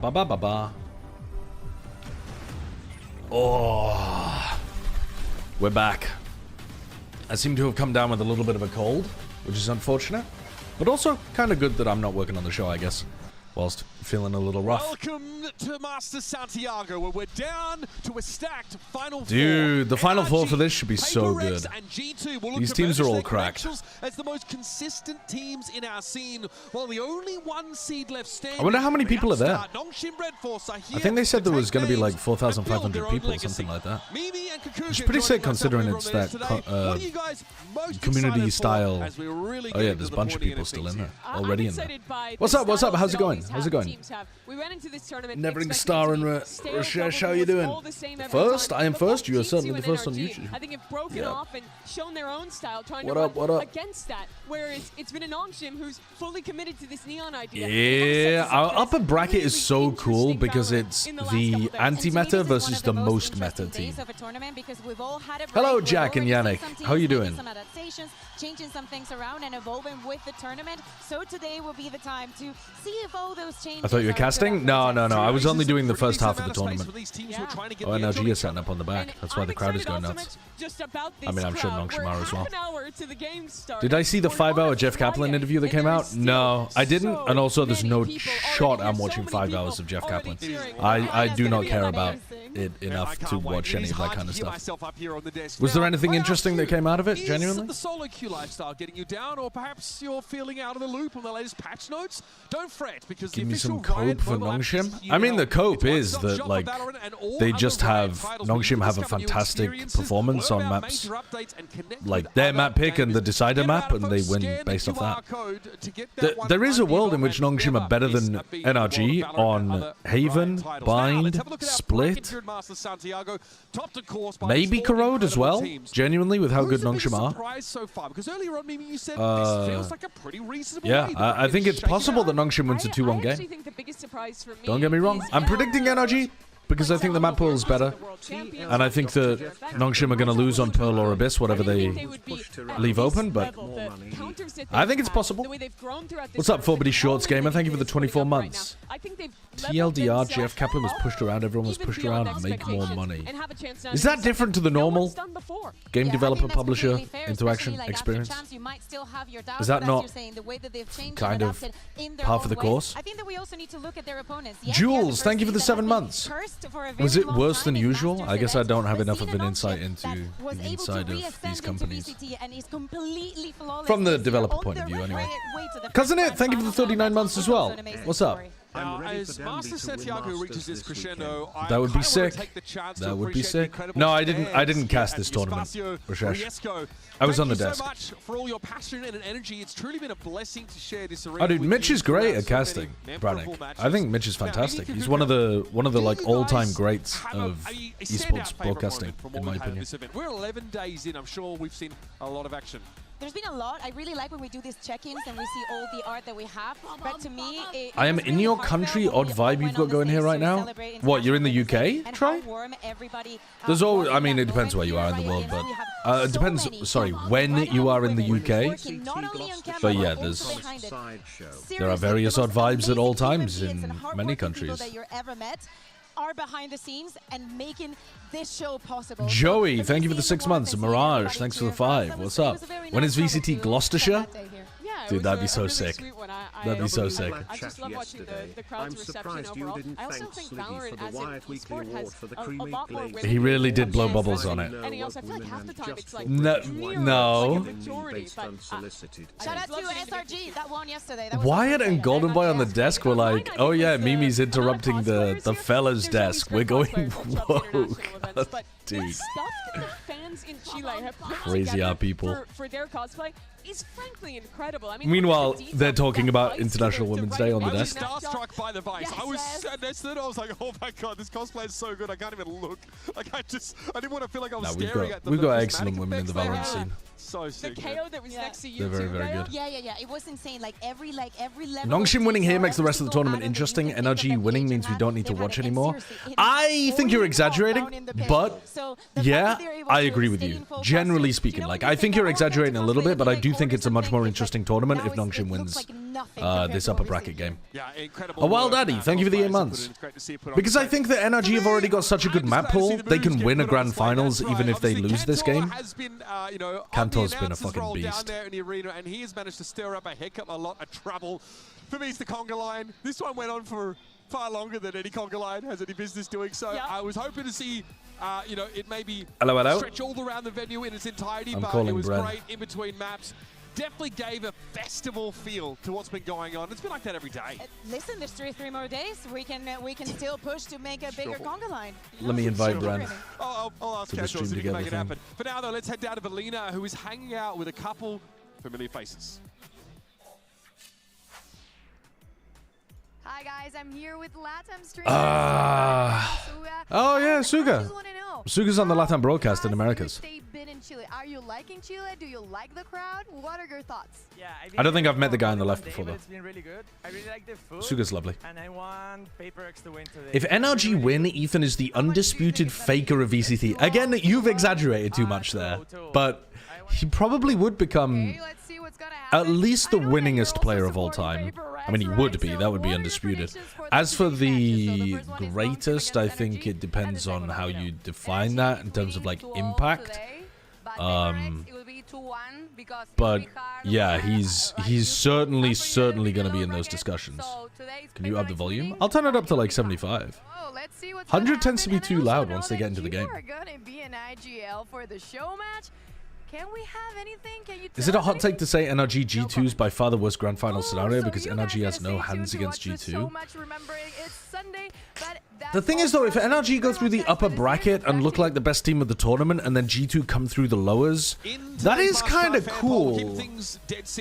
Ba ba ba ba. Oh, we're back. I seem to have come down with a little bit of a cold, which is unfortunate, but also kind of good that I'm not working on the show, I guess, whilst feeling a little rough. Welcome to Master Santiago, where we're down to a stacked Final Four. Dude, the Final Four for this should be so PRX good. and G2 will look These to teams are all their cracked. credentials as the most consistent teams in our scene, while the only one seed left standing. I wonder how many people are there. Nongshim Red Force are here I think they said there was going to be like and 4,500 build their own people, legacy. something like that. Mimi and Kukushkin It's pretty sick joining myself considering over it's on this that today. What are you guys most community excited for style. as we really Oh get yeah, into there's a the bunch of pointy people end still things in there, here? already in there. By What's up? What's up? How's it going? How's it going? We went into this tournament Never expecting Star it and to be stale Rashesh, how bubble you was doing? all the same every First? time, I am but first. You are G2 certainly the and first on NRG, YouTube. I think have broken Yeah. off and shown their own style, trying What to up, run what up? against that. Whereas it's been a Nongshim who's fully committed to this neon idea. Yeah, our upper bracket is so cool because it's the anti-meta versus the most meta team. Hello, Jack and Yannick. How you doing? Changing some things around and evolving with the tournament. So today will be the time to see if all those changes. I thought you were casting? No. I was only doing the first half of the tournament. Yeah. Oh, NRG is setting up on the back. That's why the crowd is going nuts. I mean, I'm sure Nongshim are as well. Did I see the 5-hour Jeff Kaplan interview that came out? No, I didn't. And also, there's no shot I'm watching 5 hours of Jeff Kaplan. I do not care about it enough to watch any of that kind of stuff. Was there anything interesting that came out of it, genuinely? The solo queue lifestyle getting you down, or perhaps you're feeling out of the loop on the latest patch notes? Don't fret, because Give the me some official Riot cope for mobile app Nongshim. is here I mean, to the help. cope It's is one-stop that, shop like, for Valorant and all they other just Riot have, titles. Nongshim We have a discover new fantastic experiences, performance learn on about maps. major updates, and connect Like with their other map pick and the gamers. decider Get map, out and of they those, win scan the based off that. QR code to get that one There is a IPO world in which and Nongshim are never better miss than a beat NRG Valorant on other Haven, Riot titles. Now, Bind, let's have a look at our Split, bracket here at Master Santiago, topped, of course, by maybe four Corrode as incredible well. teams. Genuinely, with how good Who's the biggest Nongshim are. surprise so far? Because earlier on, Mimi, you said this feels like a pretty reasonable Yeah, way. I think it's possible that Nongshim wins a 2-1 game. think the biggest surprise for me Don't get me wrong. I'm predicting NRG because I think the map pool is better. And I think that Nongshim are going to lose on Pearl or Abyss, whatever they leave open, but I think it's possible. What's up, 4BD Shorts Gamer? Thank you for the 24 months. TLDR, Jeff Kaplan was pushed around, everyone was pushed around, make more money. Is that different to the normal game developer publisher interaction experience? Is that not kind of par for the course? I think that we also need to look at their opponents. Jules, thank you for the 7 months. Was it worse than usual? I guess I don't have enough of an insight into the inside of these companies. From the developer point of view, anyway. Cousin It, thank you for the 39 months as well. What's up? As Master Santiago reaches this crescendo, That would be sick. That would be sick. No, I didn't cast this tournament, Rashesh. I was on the desk. So much for all your passion and energy. It's truly been a blessing to share this arena. Oh, dude, with Mitch you is great at throughout so casting, many Brannick. memorable matches. I think Mitch is fantastic. He's one of the like all-time greats of esports broadcasting, in my opinion. We're 11 days in. I'm sure we've seen a lot of action. There's been a lot. I really like when we do these check-ins and we see all the art that we have. But to me, I am in your country. Odd vibe you've got going here right now. What, you're in the UK? Try? There's always, I mean, it depends where you are in the world, but it depends, sorry, when you are in the UK. But yeah, there are various odd vibes at all times in many countries. Are behind the scenes and making this show possible. Joey, thank you for the 6 months. Mirage, thanks for the 5. What's up? When is VCT Gloucestershire? Dude, that'd be so sick. That'd be so sick. I just love watching the crowd's reception overall. I also think Valorant as an esport has a lot more women. He really did blow bubbles on it. And he also, I feel like half the time it's like No. majority, but, shout out to SRG, that won yesterday. Wyatt and Golden Boy on the desk were like, oh yeah, Mimi's interrupting the fella's desk. We're going woke. Dude. Crazy are people. For their cosplay is frankly incredible. I mean, meanwhile, they're talking about International Women's Day on the I was desk. starstruck by the Vice. I was sat next to it. I was like, oh my god, this cosplay is so good. I can't even look. Like, I didn't want to feel like I was staring at them. We've got excellent women in the Valorant scene. So sick. The KO that was next to you. They're very, very good. Yeah. It was insane. Like every level. Nongshim winning here makes the rest of the tournament interesting. NRG winning means we don't need to watch anymore. I think you're exaggerating, but yeah, I agree with you. Generally speaking, like I think you're exaggerating a little bit, but I do think it's a much more interesting tournament if Nongshim wins this upper bracket game. Yeah, incredible. A Wild Addy, thank you for the 8 months. Because I think that NRG have already got such a good map pool, they can win a grand finals even if they lose this game. Cantor's been a fucking beast. Down there in the arena, and he has managed to stir up a heck of a lot of trouble. For me, it's the conga line. This one went on for far longer than any conga line has any business doing. So I was hoping to see, it maybe stretch all around the venue in its entirety, but it was great in between maps. Definitely gave a festival feel to what's been going on. It's been like that every day. Listen, there's three more days. We can still push to make a bigger conga line. Let me invite Bren. I'll ask Casuals if he can make it happen. For now, though, let's head down to Valina, who is hanging out with a couple familiar faces. Hi guys, I'm here with LATAM stream. Oh yeah, Suga. Suga's on the LATAM broadcast in Americas. They've been in Chile. Are you liking Chile? Do you like the crowd? What are your thoughts? Yeah, I don't think I've met the guy on the left before though. It's been really good. I really like the food. Suga's lovely. And I want PRX to win today. If NRG win, Ethan is the undisputed faker of VCT. Again, you've exaggerated too much there, but he probably would become at least the winningest player of all time. I mean, he would be. That would be undisputed. As for the greatest, I think it depends on how you define that in terms of, like, impact. But, yeah, he's certainly going to be in those discussions. Can you up the volume? I'll turn it up to, like, 75. 100 tends to be too loud once they get into the game. Can we have anything? Can you Is it a hot take to say NRG G2's by far the worst grand final scenario because NRG has no hands against G2? The thing is though, if NRG go through the upper bracket and look like the best team of the tournament and then G2 come through the lowers, that is kind of cool.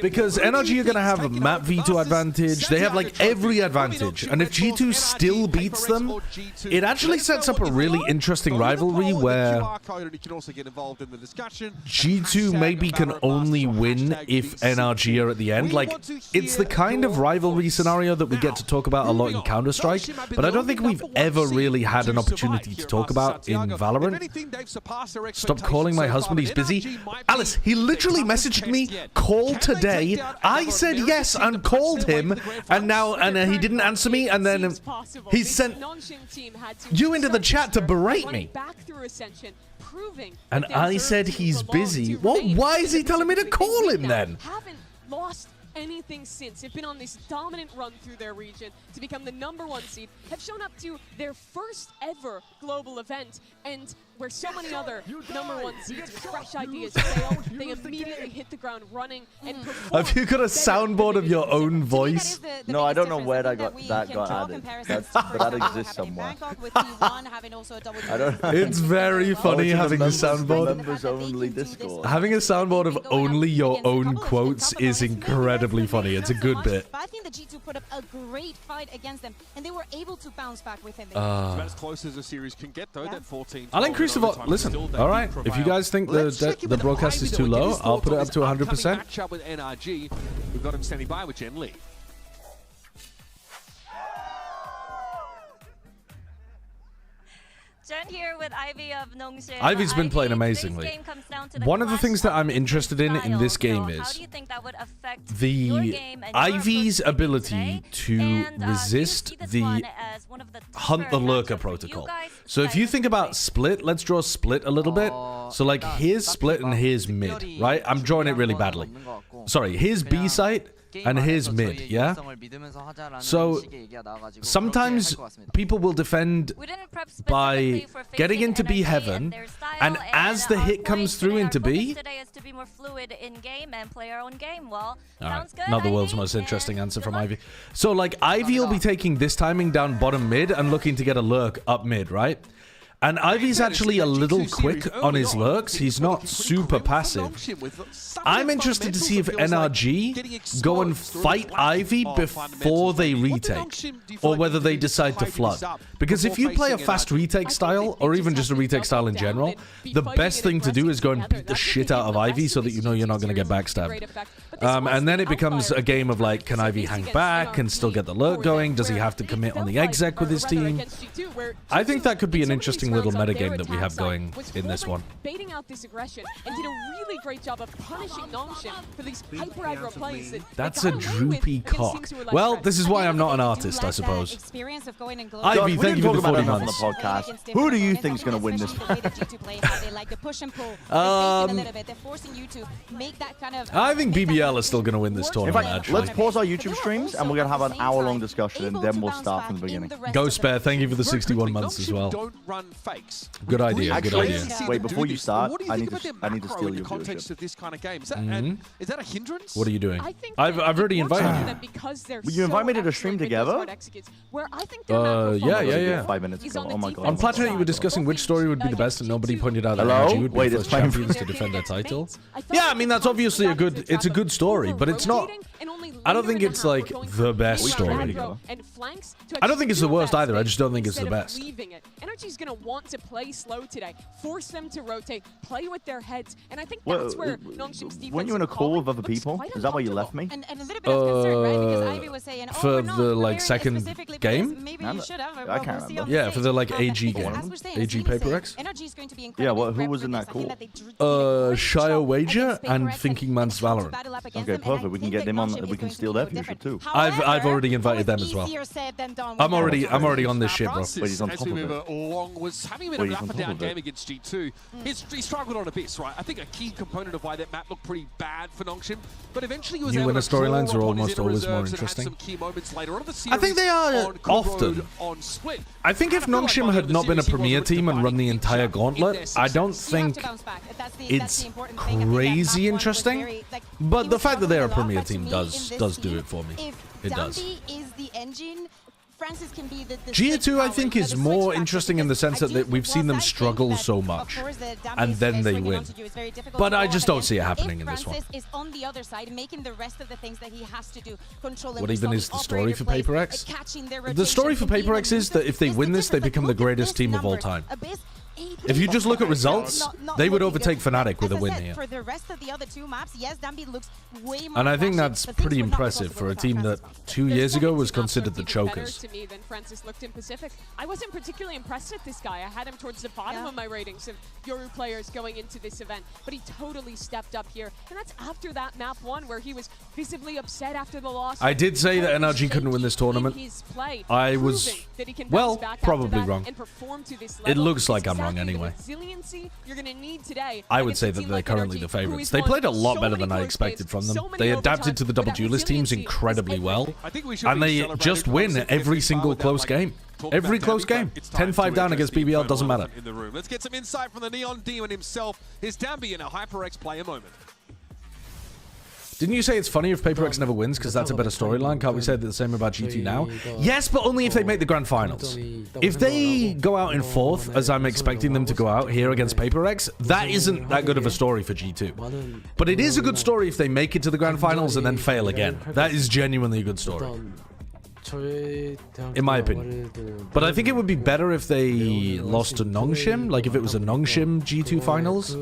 Because NRG are going to have a map veto advantage, they have like every advantage, and if G2 still beats them, it actually sets up a really interesting rivalry where G2 maybe can only win if NRG are at the end. Like, it's the kind of rivalry scenario that we get to talk about a lot in Counter-Strike, but I don't think we've ever really had an opportunity to talk about in Valorant. Stop calling my husband, he's busy. Alice, he literally messaged me, call today. I said yes and called him, and he didn't answer me, and then he sent you into the chat to berate me. And I said he's busy. Well, why is he telling me to call him then? Haven't lost anything since. They've been on this dominant run through their region to become the #1 seed, have shown up to their first ever global event, and where so many other #1 seeds with fresh ideas fail, they immediately hit the ground running and perform. Have you got a soundboard of your own voice? No, I don't know where that got added. But that exists somewhere. It's very funny having a soundboard. Members only Discord. Having a soundboard of only your own quotes is incredibly funny. It's a good bit. But I think the G2 put up a great fight against them, and they were able to bounce back within the about as close as a series can get, though. That 14. I'll increase the volume. Listen, all right. If you guys think the broadcast is too low, I'll put it up to 100%. Match up with NRG. We've got him standing by with Jen Lee. Jen here with Ivy of Nongshim. Ivy's been playing amazingly. One of the things that I'm interested in this game is the Ivy's ability to resist the Hunt the Lurker protocol. So if you think about Split, let's draw Split a little bit. So like here's Split and here's mid, right? I'm drawing it really badly. Sorry, here's B site and here's mid, yeah? So sometimes people will defend by getting into B heaven, and as the hit comes through into B... Not the world's most interesting answer from Ivy. So like Ivy will be taking this timing down bottom mid and looking to get a lurk up mid, right? And Ivy's actually a little quick on his lurks. He's not super passive. I'm interested to see if NRG go and fight Ivy before they retake, or whether they decide to flood. Because if you play a fast retake style, or even just a retake style in general, the best thing to do is go and beat the shit out of Ivy so that you know you're not going to get backstabbed. And then it becomes a game of like, can Ivy hang back and still get the lurk going? Does he have to commit on the exec with his team? I think that could be an interesting little metagame that we have going in this one. Baiting out this aggression and did a really great job of punishing Nongshim for these hyper aggro plays. That's a droopy cock. Well, this is why I'm not an artist, I suppose. Ivy, thank you for the 40 months. Podcast. Who do you think is going to win this? I think BBL is still going to win this In tournament, fact, actually. let's pause our YouTube streams and we're going to have an hour-long discussion and then we'll start from the beginning. Go Spare, thank you for the 61 months as well. Don't run fakes. Good idea, good Actually, idea. wait, before you start, What do you I think need about to their steal macro in your the context viewership. of this kind of game? Is that a hindrance? What are you doing? I think I've already invited you. Will you invite me to the stream together? Yeah. 5 minutes ago. Oh my god. On Platinum, you were discussing which story would be the best, and nobody pointed out that Hello? NRG would be Wait, the it's first playing- champions to defend their title. Yeah, I mean, that's obviously a good story, but it's not. I don't think it's like the best story. I don't think it's the worst either. I just don't think it's the best. NRG's going to want to play slow today, force them to rotate, play with their heads, and I think that's where Nongshim's defense. Weren't you in a call with other people? Is that why you left me? And a little bit of concern, right? Because Ivy was saying, For we're not the, like, preparing second specifically for game? this. Maybe you should have. I We'll can't see remember. on the Yeah, for the like stage. AG Because game, as we're saying, AG as Paper Lily X. said, NRG is going to be Yeah, incredibly who was in aggressive that because I call? think that they did a great Shia job Wager against Paper and X Thinking Man's and Valorant. battle up against Okay, them, and I perfect. We can think get that them on. Nongshim We is can going steal to their do it viewership different. too. I've already invited them as well. Easier said than done. I'm already on this shit, bro. Francis, Wait, he's on as top we of move it. along, was having a bit Wait, of he's an on up and top down of it. game against G2. He struggled on Abyss, right? I think a key component of why that map looked pretty bad for Nongshim, but eventually he was New able winner to draw storylines are upon his almost inner always more reserves and had interesting. some key moments later on in the I think series they are on Cool often. Road, on Split. I think if And I feel Nongshim like had not been a premier team and run the entire in gauntlet, their I don't success. think it's crazy interesting. But the fact that they're a premier team does do it for me. It does. Is the engine. Francis can be the G2, I think, is more interesting in the sense that we've seen them struggle so much, and then they win. But I just don't see it happening in this one. Francis is on the other side, making the rest of the things that he has to do, controlling What even is the story for Paper PaperX? The story for PaperX is that if they win this, they become the greatest team of all time. If you just look at results, they would overtake Fnatic with a win here. For the rest of the other two maps, yes, Dambi looks way more And I think flashy, that's but things pretty were not impressive possible for a for team Francis. that 2 years ago was considered the chokers. To me than Francis looked in Pacific. I wasn't particularly impressed with this guy. I had him towards the bottom of my ratings of Yoru players going into this event, but he totally stepped up here. And that's after that map one where he was visibly upset after the loss. I did say that NRG couldn't win this tournament. I was, well, probably wrong. It looks like I'm wrong anyway. I would say that they're currently the favorites. They played a lot better than I expected from them. They adapted to the double duelist teams incredibly well, and they just win every single close game. Every close game. 10-5 down against BBL, doesn't matter. In the room. Let's get some insight from the Neon Demon himself. Here's Dambi in a HyperX player moment. Didn't you say it's funny if PaperX never wins because that's a better storyline? Can't we say the same about G2 now? Yes, but only if they make the grand finals. If they go out in 4th, as I'm expecting them to go out here against PaperX, that isn't that good of a story for G2. But it is a good story if they make it to the grand finals and then fail again. That is genuinely a good story, in my opinion. But I think it would be better if they lost to Nongshim, like if it was a Nongshim G2 finals.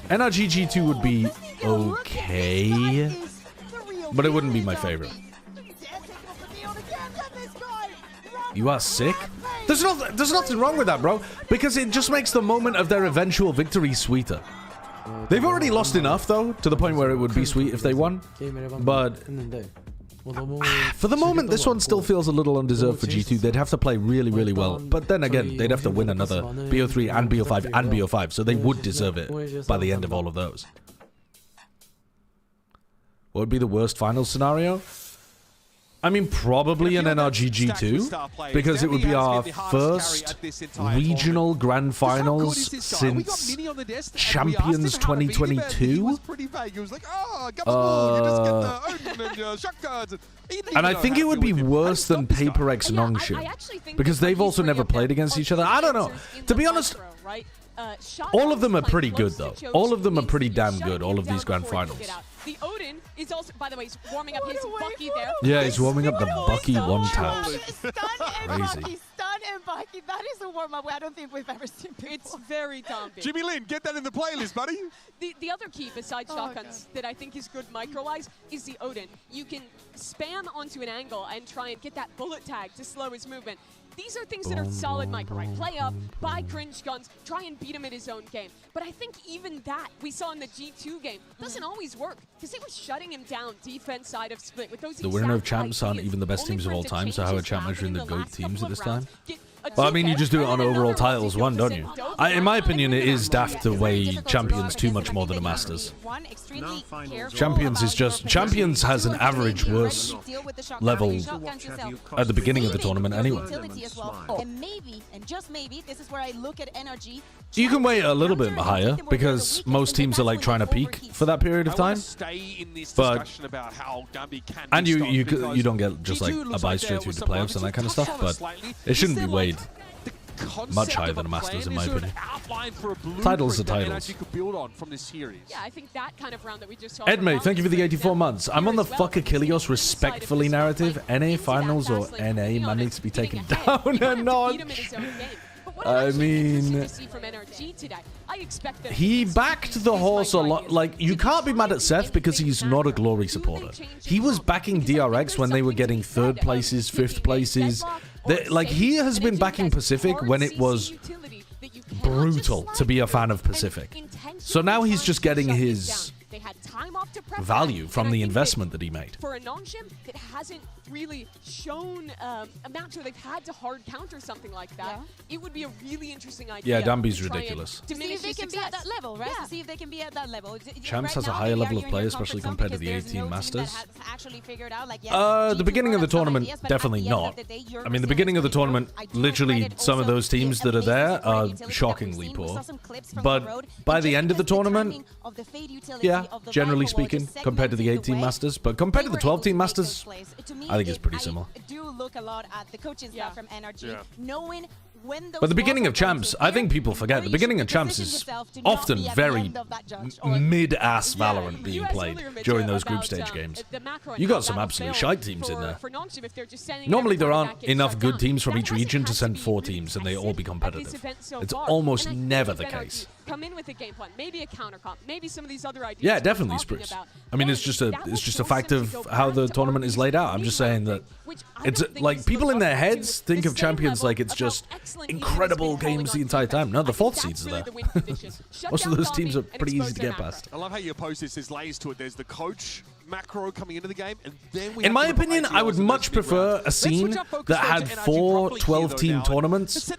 NRG G2 would be okay, but it wouldn't be my favorite. You are sick? There's nothing wrong with that, bro, because it just makes the moment of their eventual victory sweeter. They've already lost enough, though, to the point where it would be sweet if they won, but for the moment, this one still feels a little undeserved for G2. They'd have to play really, really well. But then again, they'd have to win another BO3 and BO5 and BO5, so they would deserve it by the end of all of those. What would be the worst final scenario? I mean, probably an NRG G2, because it would be our first regional grand finals since Champions 2022. And I think it would be worse than PaperX Nongshim, because they've also never played against each other. I don't know. To be honest, all of them are pretty good, though. All of them are pretty damn good, all of these grand finals. The Odin is also, by the way, he's warming up his Bucky there. Yeah, he's warming up the Bucky one taps. Crazy. Stun and Baki, that is a warm-up I don't think we've ever seen before. It's very daunting. Jimmy Lin, get that in the playlist, buddy. The other key besides shotguns that I think is good micro-wise is the Odin. You can spam onto an angle and try and get that bullet tag to slow his movement. These are things that are solid micro, right? Play up, buy cringe guns, try and beat him in his own game. But I think even that we saw in the G2 game doesn't always work because they were shutting him down defense side of split with those. The winner of champs aren't even the best teams of all time, so how are champ measuring the GOAT teams at this time? Well, I mean, you just do it on overall titles one, don't you? In my opinion, it is daft to weigh Champions too much more than a Masters. Champions is just... Champions has an average worse level at the beginning of the tournament anyway. And maybe, and just maybe, this is where I look at NRG. You can weigh it a little bit higher because most teams are like trying to peak for that period of time. But and you don't get just like a bye straight through the playoffs and that kind of stuff. But it shouldn't be weighed much higher than a Masters, in my opinion. Titles are titles. Yeah, I think that kind of round that we just saw. Edmay, thank you for the 84 months. I'm on the fuck Achilles respectfully narrative. NA finals or NA man needs to be taken down a notch. I mean, he backed the horse a lot. Like, you can't be mad at Seth because he's not a glory supporter. He was backing DRX when they were getting 3rd places, 5th places. Like, he has been backing Pacific when it was brutal to be a fan of Pacific. So now he's just getting his value from the investment that he made. For a Nongshim that hasn't really shown a match where they've had to hard counter something like that, it would be a really interesting idea. Yeah, Dambi's ridiculous. To see if they can be at that level, right? To see if they can be at that level. Champs has a higher level of play, especially compared to the 18 Masters. Like, the beginning of the tournament, definitely not. I mean, the beginning of the tournament, literally some of those teams that are there are shockingly poor. But by the end of the tournament, yeah, generally speaking, compared to the 18 Masters. But compared to the 12-team Masters, I think it's pretty similar. I do look a lot at the coaching staff from NRG, knowing when those but the beginning of champs, I think people forget, the beginning of champs is often very mid-ass Valorant being played during those group stage games. You got some absolute shite teams in there. Normally there aren't enough good teams from each region to send 4 teams and they all be competitive. It's almost never the case. Come in with a game plan, maybe a counter comp, maybe some of these other ideas. Yeah, definitely, Spruce. I mean, it's just a fact of how the tournament is laid out. I'm just saying that it's like people in their heads think of champions like it's just incredible games the entire time. No, the 4th seeds are there. Most of those teams are pretty easy to get past. I love how you oppose this. There's layers to it. There's the coach macro coming into the game, and then we in my opinion, I would much prefer a scene that had 4 12-team tournaments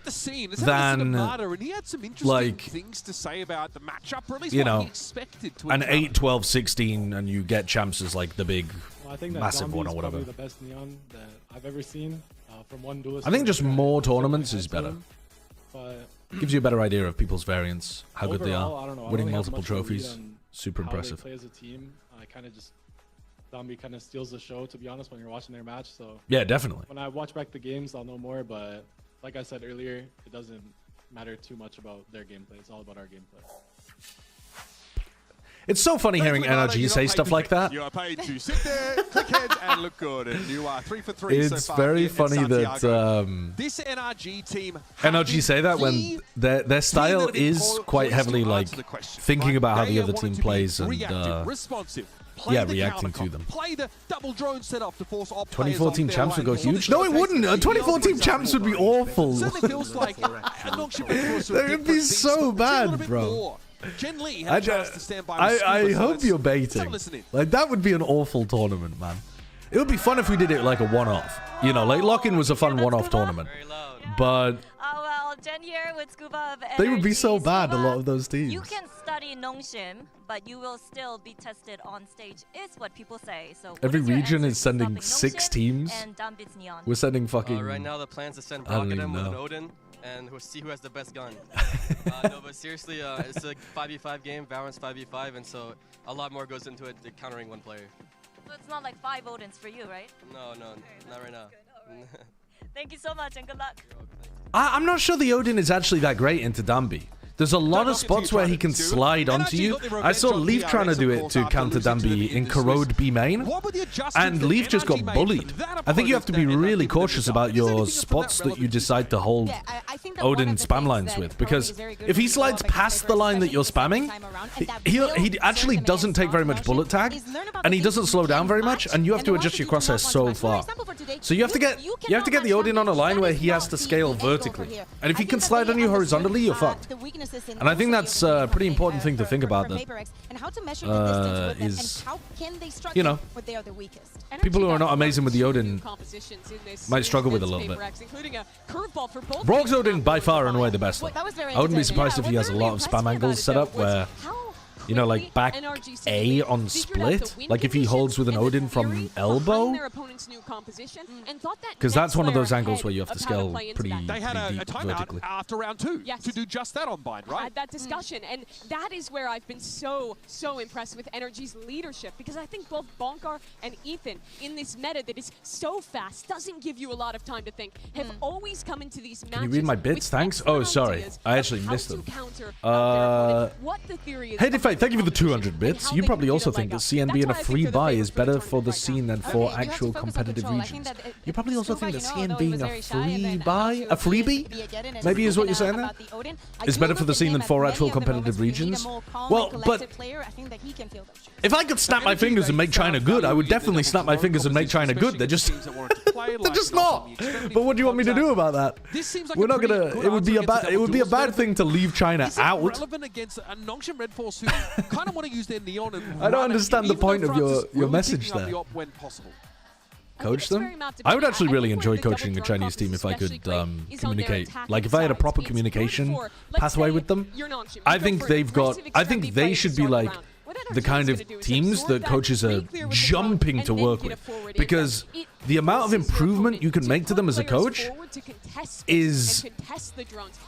than like things to say about the matchup, or at least you know, an 8, 12, 16, and you get champs as like the big massive one or whatever. The best Neon that I've ever seen from one duelist. I think just more tournaments is better. Gives you a better idea of people's variants, how good they are. Winning multiple trophies, super impressive. Play as a team, kind of just Zombie kind of steals the show, to be honest, when you're watching their match. So yeah, definitely. When I watch back the games, I'll know more. But like I said earlier, it doesn't matter too much about their gameplay. It's all about our gameplay. It's so funny hearing NRG say stuff like that. You are paid to sit there, click heads, and look good. And you are 3 for 3 it's so far. Very funny that this NRG team say that when their style is quite heavily like thinking about how the other team plays and yeah, reacting to them. Play the double drone setup to force 2014 champs would go huge. No, it wouldn't. 2014 champs would be awful. Feels like they would be so bad, bro. I hope you're baiting. Like, that would be an awful tournament, man. It would be fun if we did it like a one-off. You know, like Lock-In was a fun one-off tournament. But Jen here with Scuba of they would be so bad, a lot of those teams. You can study Nongshim, but you will still be tested on stage, is what people say. So every region is sending 6 teams. We're sending fucking... right now the plan is to send Brockedem with an Odin and we'll see who has the best gun. No, but seriously, it's a 5v5 game, Valorant's 5v5, and so a lot more goes into it than countering one player. So it's not like 5 Odins for you, right? No, not right now. Thank you so much and good luck. I'm not sure the Odin is actually that great into Dambi. There's a lot of spots where he can slide onto you. I saw Leaf trying to do it to counter Dambi in Corrode B main, and Leaf just got bullied. I think you have to be really cautious about your spots that you decide to hold Odin spam lines with, because if he slides past the line that you're spamming, he actually doesn't take very much bullet tag, and he doesn't slow down very much, and you have to adjust your crosshair so far. So you have to get the Odin on a line where he has to scale vertically, and if he can slide on you horizontally, you're fucked. And I think that's a pretty important thing to think about. That is, you know, people who are not amazing with the Odin might struggle with it a little bit. Brock's Odin by far and away the best. I wouldn't be surprised if he has a lot of spam angles set up where, you know, like back A on split, like if he holds with an Odin from elbow, because that's one of those angles where you have to scale pretty deep vertically. After round 2 to do just that on bind, right? Had that discussion, and that is where I've been so impressed with NRG's leadership, because I think both Bonkar and Ethan in this meta that is so fast, doesn't give you a lot of time to think, have always come into these matches. Can you read my bits? Thanks. Oh, sorry, I actually missed them. Hey, Defay, thank you for the 200 bits. You probably also think that CN being a free buy is better for the scene than for actual competitive regions. You probably also think that CN being a free buy, a freebie, maybe is what you're saying there, is better for the scene than for actual competitive regions. Well, but if I could snap my fingers and make China good, I would definitely snap my fingers and make China good. They're just not. But what do you want me to do about that? We're not gonna. It would be a bad thing to leave China out. Relevant against a Nongshim Red Force who kind of want to use their neon and I don't understand the point of your message there. Coach them? I would actually really enjoy coaching a Chinese team if I could communicate. Like if I had a proper communication pathway with them. I think they should be like the kind of teams that coaches are jumping to work with, because the amount of improvement you can make to them as a coach is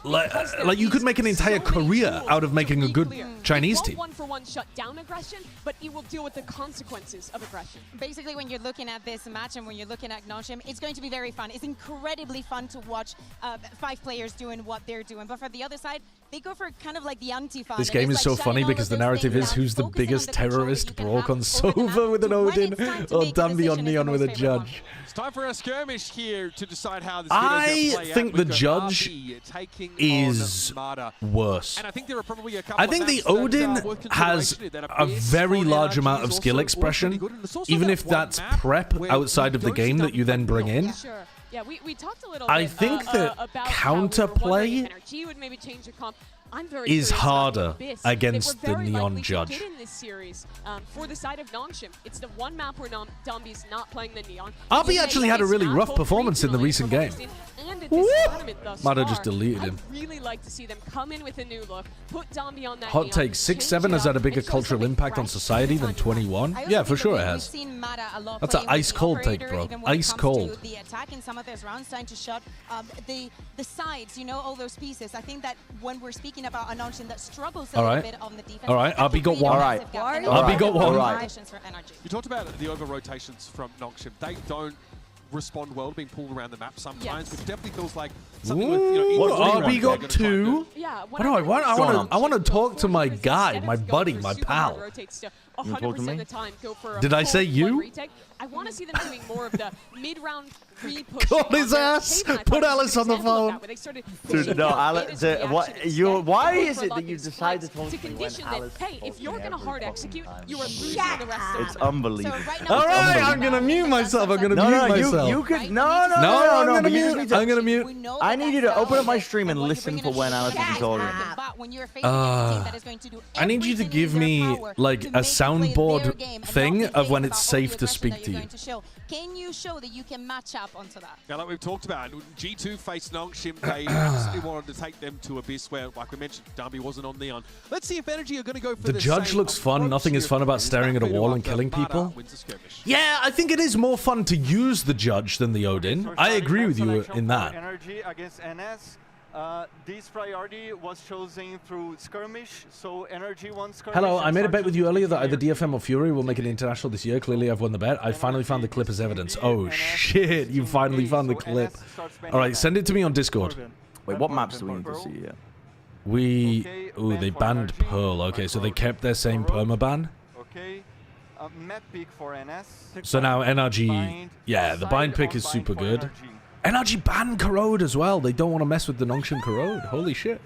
like you could make an entire career out of making a good Chinese team. One-for-one shut down aggression, but it will deal with the consequences of aggression. Basically, when you're looking at this match and when you're looking at Nongshim, it's going to be very fun. It's incredibly fun to watch 5 players doing what they're doing. But for the other side, they go for kind of like the anti-fun. This game is so funny because the narrative is who's the biggest terrorist, Brock on Sova with an Odin or Dambi on Neon with a judge. It's time for a skirmish here to decide how this I think the judge is worse. And I think there are probably a couple I think the Odin has a very large amount of skill expression, even if that's prep outside of the game that you then bring in. Yeah, we talked a little I bit think that about counterplay NRG would maybe change the comp. is harder against the Neon judge. In this series, for the side of Nongshim, it's the one map where Dambi's not playing the Neon. RB actually had a really rough performance in the recent game. Might have just deleted him. I'd really like to see them come in with a new look, put Dambi on that Hot take, 6-7 has had a bigger cultural impact on society than 21? Yeah, for sure it has. That's an ice cold take, bro. Ice cold. The attack in some of those rounds, trying to shut the sides, you know, all those pieces. I think that when we're speaking about a Nongshim that struggles a little bit on the defense. All right, RB got one. RB got one. You talked about the over rotations from Nongshim. They don't respond well to being pulled around the map sometimes, but it definitely feels like something with, you know, RB got 2. What do I want? I want to talk to my guy, my buddy, my pal. 100% of the time, go for a Did I say you? I want to see them doing more of the mid-round re-push. Call his ass! Put Alice on the phone! Dude, no, Alice, why is it that you decided to condition that, hey, if you're going to hard execute, you are losing the rest of the It's unbelievable. Alright, I'm going to mute myself. I'm going to mute myself. You could, no, I'm going to mute. I'm going to mute. I need you to open up my stream and listen for when Alice is talking. I need you to give me, like, a soundboard thing of when it's safe to speak to you. Can you show that you can match up onto that? Now, like we've talked about, G2 faced Nongshim. They absolutely wanted to take them to Abyss, where, like we mentioned, Dambi wasn't on Neon. Let's see if NRG are going to go for the judge looks fun. Nothing is fun about staring at a wall and killing people. Yeah, I think it is more fun to use the judge than the Odin. I agree with you in that. NRG against NS. This priority was chosen through skirmish, so NRG won skirmish. Hello, I made a bet with you earlier that either DFM or Fury will make it international this year. Clearly, I've won the bet. I finally found the clip as evidence. Oh shit, you finally found the clip. Alright, send it to me on Discord. Wait, what maps do we need to see here? Ooh, they banned Pearl. Okay, so they kept their same permaban. Okay. Map pick for NS. So now NRG, yeah, the bind pick is super good. NRG banned Corrode as well. They don't want to mess with the Nongshim Corrode. Holy shit.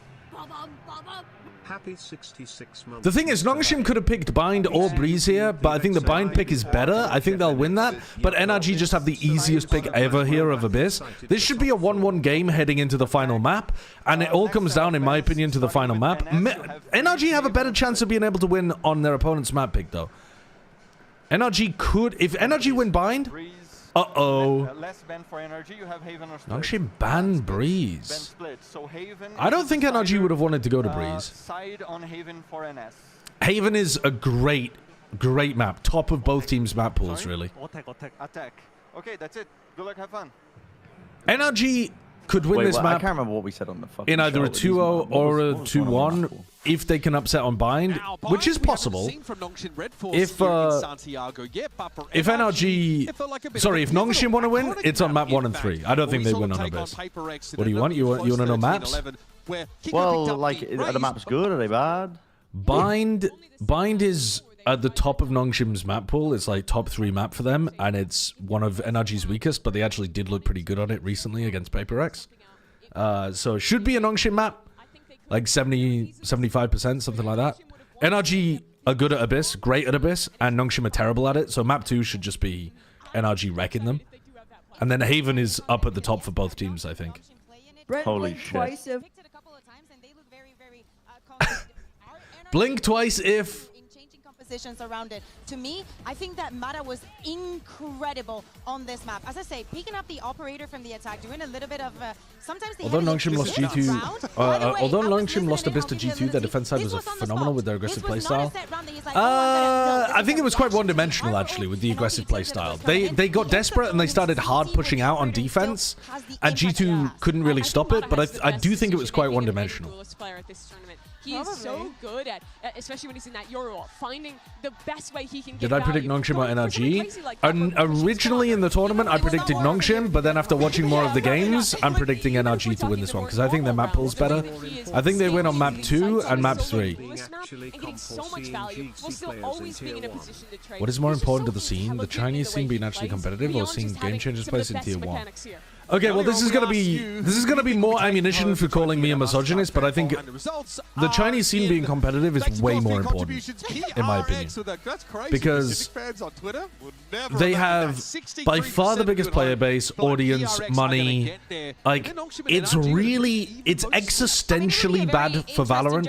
Happy 66 months. The thing is, Nongshim could have picked bind or breeze here, but I think the bind pick is better. I think they'll win that. But NRG just have the easiest pick ever here of Abyss. This should be a 1-1 game heading into the final map, and it all comes down, in my opinion, to the final map. NRG have a better chance of being able to win on their opponent's map pick, though. NRG could, if NRG win bind, Less ban for NRG, you have Haven or Split. Nongshim ban Breeze. Split. So Haven I don't think NRG would have wanted to go to Breeze. Side on Haven for NS. Haven is a great map. Top of both teams' map pools, really. Attack. Okay, that's it. Good luck, have fun. NRG could win this map. I can't remember what we said on the fucking in either a 2-0 or a 2-1 if they can upset on bind, which is possible. If NRG, sorry, if Nongshim want to win, it's on map 1 and 3. I don't think they win on Abyss. What do you want? You want to know maps? Well, like, are the maps good? Are they bad? Bind is at the top of Nongshim's map pool. It's like top 3 map for them, and it's one of NRG's weakest, but they actually did look pretty good on it recently against PRX. So it should be a Nongshim map, like 70-75%, something like that. NRG are good at Abyss, great at Abyss, and Nongshim are terrible at it, so map 2 should just be NRG wrecking them. And then Haven is up at the top for both teams, I think. Holy shit. Blink twice if... Positions around it. To me, I think that Mata was incredible on this map. As I say, picking up the operator from the attack, doing a little bit of sometimes. Although Nongshim lost G2, although Nongshim lost Abyss to G2, their defense side was phenomenal with their aggressive playstyle. I think it was quite one-dimensional actually with the aggressive playstyle. They got desperate and they started hard pushing out on defense, and G2 couldn't really stop it. But I do think it was quite one-dimensional. He is so good at, especially when he's in that Euro, finding the best way he can get. Did I predict Nongshim or NRG? Originally in the tournament, I predicted Nongshim, but then after watching more of the games, I'm predicting NRG to win this one because I think their map pool's better. I think they win on map 2 and map 3. What is more important to the scene? The Chinese scene being actually competitive or seeing game changers place in tier 1? Okay, well this is gonna be more ammunition for calling me a misogynist, but I think the Chinese scene being competitive is way more important, in my opinion, because they have by far the biggest player base, audience, money. Like it's existentially bad for Valorant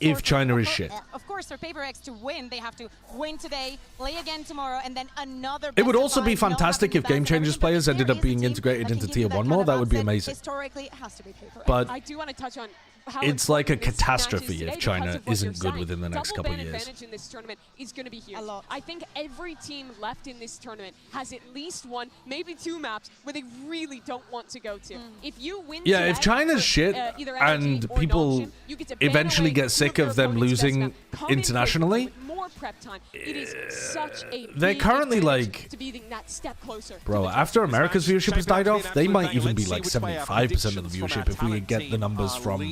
if China is shit. Of course, for PRX to win, they have to win today, play again tomorrow, and then another. It would also be fantastic if Game Changers players ended up being integrated into tier 1 more. That would be amazing. Historically, it has to be PRX. But I do want to touch on how it's like a catastrophe if China isn't good within the next couple of years. Advantage in this tournament is going to be huge. I think every team left in this tournament has at least 1, maybe 2 maps where they really don't want to go to. If you win, yeah, if China's shit and people eventually get sick of them losing internationally, it is such a they're currently like, bro, after America's viewership has died off, they might even be like 75% of the viewership if we get the numbers from,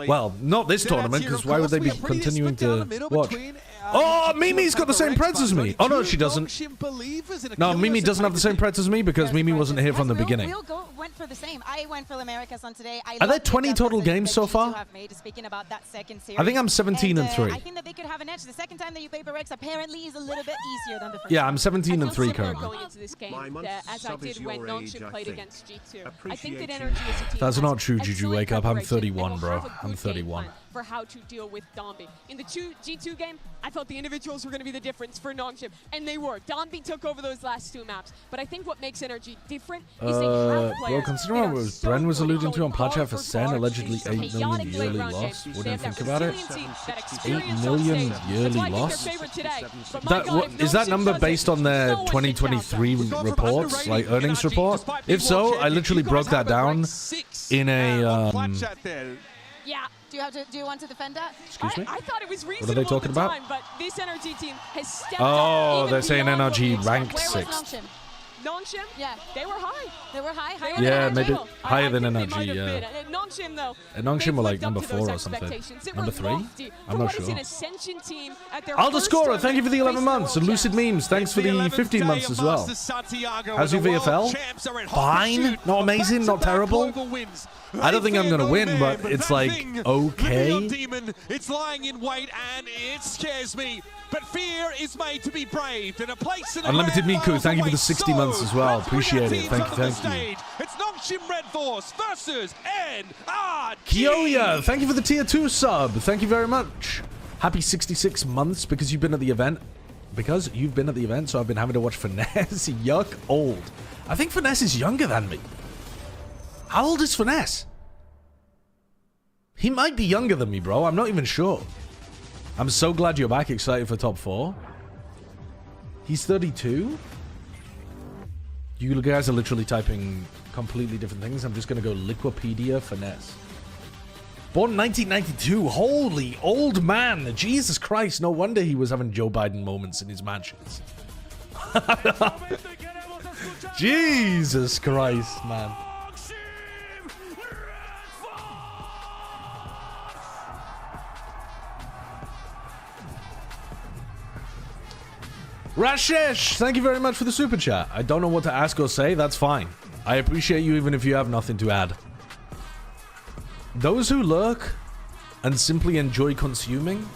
well, not this tournament, because why would they be continuing to watch? Oh, Mimi's got the same preds as me. Oh, no, she doesn't. No, Mimi doesn't have the same preds as me because Mimi wasn't here from the beginning. Went for the same. I went for Americas on today. Are there 20 total games so far? I think I'm 17 and 3. I think that they could have an edge. The second time that you play PRX apparently is a little bit easier than the first. Yeah, I'm 17 and 3 currently. Going into this game, as I did when Nongshim played against G2. I think that NRG is a team. That's not true, Juju. Wake up. I'm 31, bro. I'm 31. For how to deal with Dombi. In the G2 game, I thought the individuals were going to be the difference for Nongshim, and they were. Dombi took over those last 2 maps, but I think what makes NRG different is they have players. Well, considering what Bren was alluding to on Platchat for Sen, allegedly 8 million yearly loss. What do you think about it? 8 million yearly loss? Is that number based on their 2023 reports, like earnings report? If so, I literally broke that down in a. Yeah. Do you want to defend that? Excuse me? I thought it was reasonable What are they talking about? But this NRG team has stepped up. Oh, they're saying NRG ranked 6th. Nongshim? Yeah. They were high. They were high. Yeah, maybe higher than NRG, yeah. Nongshim, though, Nongshim were like number 4 or something. Number 3? I'm not sure. Alder Scorer, thank you for the 11 months. And Lucid Memes, thanks for the 15 months as well. How's your VFL? Fine. Not amazing, not terrible. I don't think I'm going to win, but it's like, okay. It's lying in wait and it scares me. But fear is made to be braved. And a place in Unlimited Miku, thank you for the 60 months as well. Appreciate it. Thank you. It's Nongshim Red Force versus NRG. Kyoya, thank you for the tier 2 sub. Thank you very much. Happy 66 months because you've been at the event. Because you've been at the event, so I've been having to watch Finesse. Yuck, old. I think Finesse is younger than me. How old is Finesse? He might be younger than me, bro. I'm not even sure. I'm so glad you're back. Excited for top 4. He's 32. You guys are literally typing completely different things. I'm just going to go Liquipedia Finesse. Born 1992. Holy old man. Jesus Christ. No wonder he was having Joe Biden moments in his matches. Jesus Christ, man. Rashesh, thank you very much for the super chat. I don't know what to ask or say. That's fine. I appreciate you even if you have nothing to add. Those who lurk and simply enjoy consuming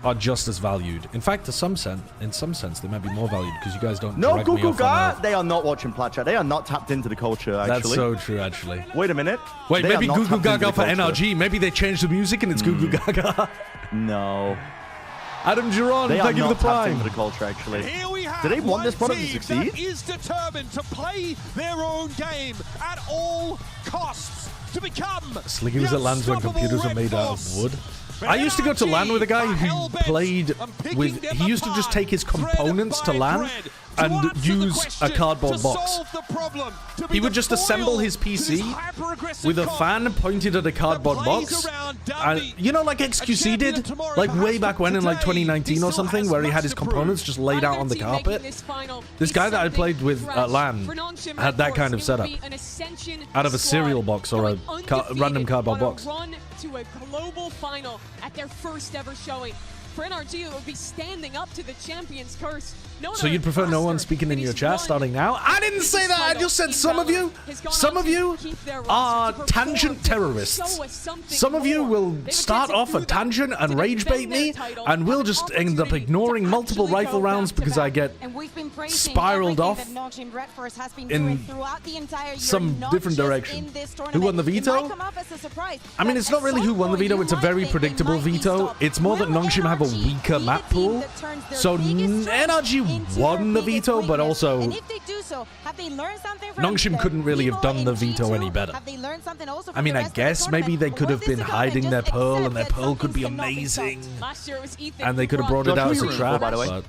are just as valued. In fact, in some sense, they might be more valued because you guys don't. No, Guguga. They are not watching Platchat. They are not tapped into the culture. Actually, that's so true. Actually, wait a minute. Wait, maybe Gugu Gaga for NRG. Maybe they changed the music and it's Gugu Gaga. No. Adam Giron, thank you for the prime. Into the culture, actually. Do they want this product to succeed? That is determined to play their own game at all costs to become. Sliggy was at LANs when computers were made out of wood. I used to go to LAN with a guy who played with. He used to just take his components to LAN and use a cardboard box. He would just assemble his PC with a fan pointed at a cardboard box. And, you know, like XQC did, like way back when in like 2019 or something, where he had his components just laid out on the carpet. This guy that I played with at LAN had that kind of setup out of a cereal box or a random cardboard box. To a global final at their first ever showing. For NRG, it would be standing up to the champion's curse. So you'd prefer no one speaking in your chat starting now? I didn't say that. I just said some of you are tangent terrorists. Some of you will start off a tangent and rage bait me, and we'll just end up ignoring multiple rifle rounds because I get spiraled off in some different direction. Who won the veto? I mean, it's not really who won the veto. It's a very predictable veto. It's more that Nongshim have a weaker map pool. So NRG won the veto, but also Nongshim couldn't really have done the veto any better. I mean, I guess maybe they could have been hiding their Pearl, and their Pearl could be amazing, and they could have brought it out as a trap. But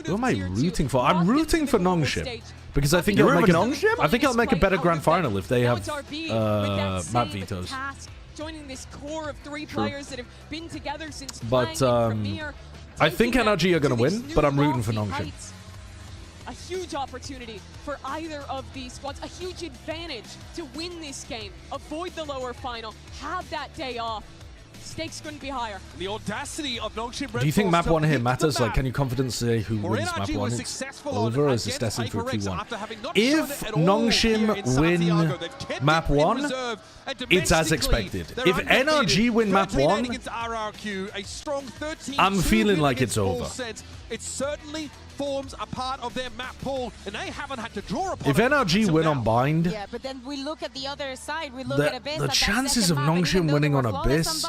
who am I rooting for? I'm rooting for Nongshim because I think I'll make a better grand final if they have map vetoes. Joining this core of 3 players that have been together since but I think NRG are going to win, but I'm rooting for Nongshim. A huge opportunity for either of these squads, a huge advantage to win this game, avoid the lower final, have that day off. Stakes couldn't be higher. The audacity of Nongshim. Do you think map 1 here matters? Like, can you confidently say who wins map 1? It's over, or is this destined for a 2-1? If Nongshim win map 1, it's as expected. If NRG win map 1, I'm feeling like it's over. It certainly forms a part of their map pool, and they haven't had to draw upon if NRG win on Bind, yeah, but then we look at the other side. We look at Abyss. The chances of Nongshim winning on Abyss,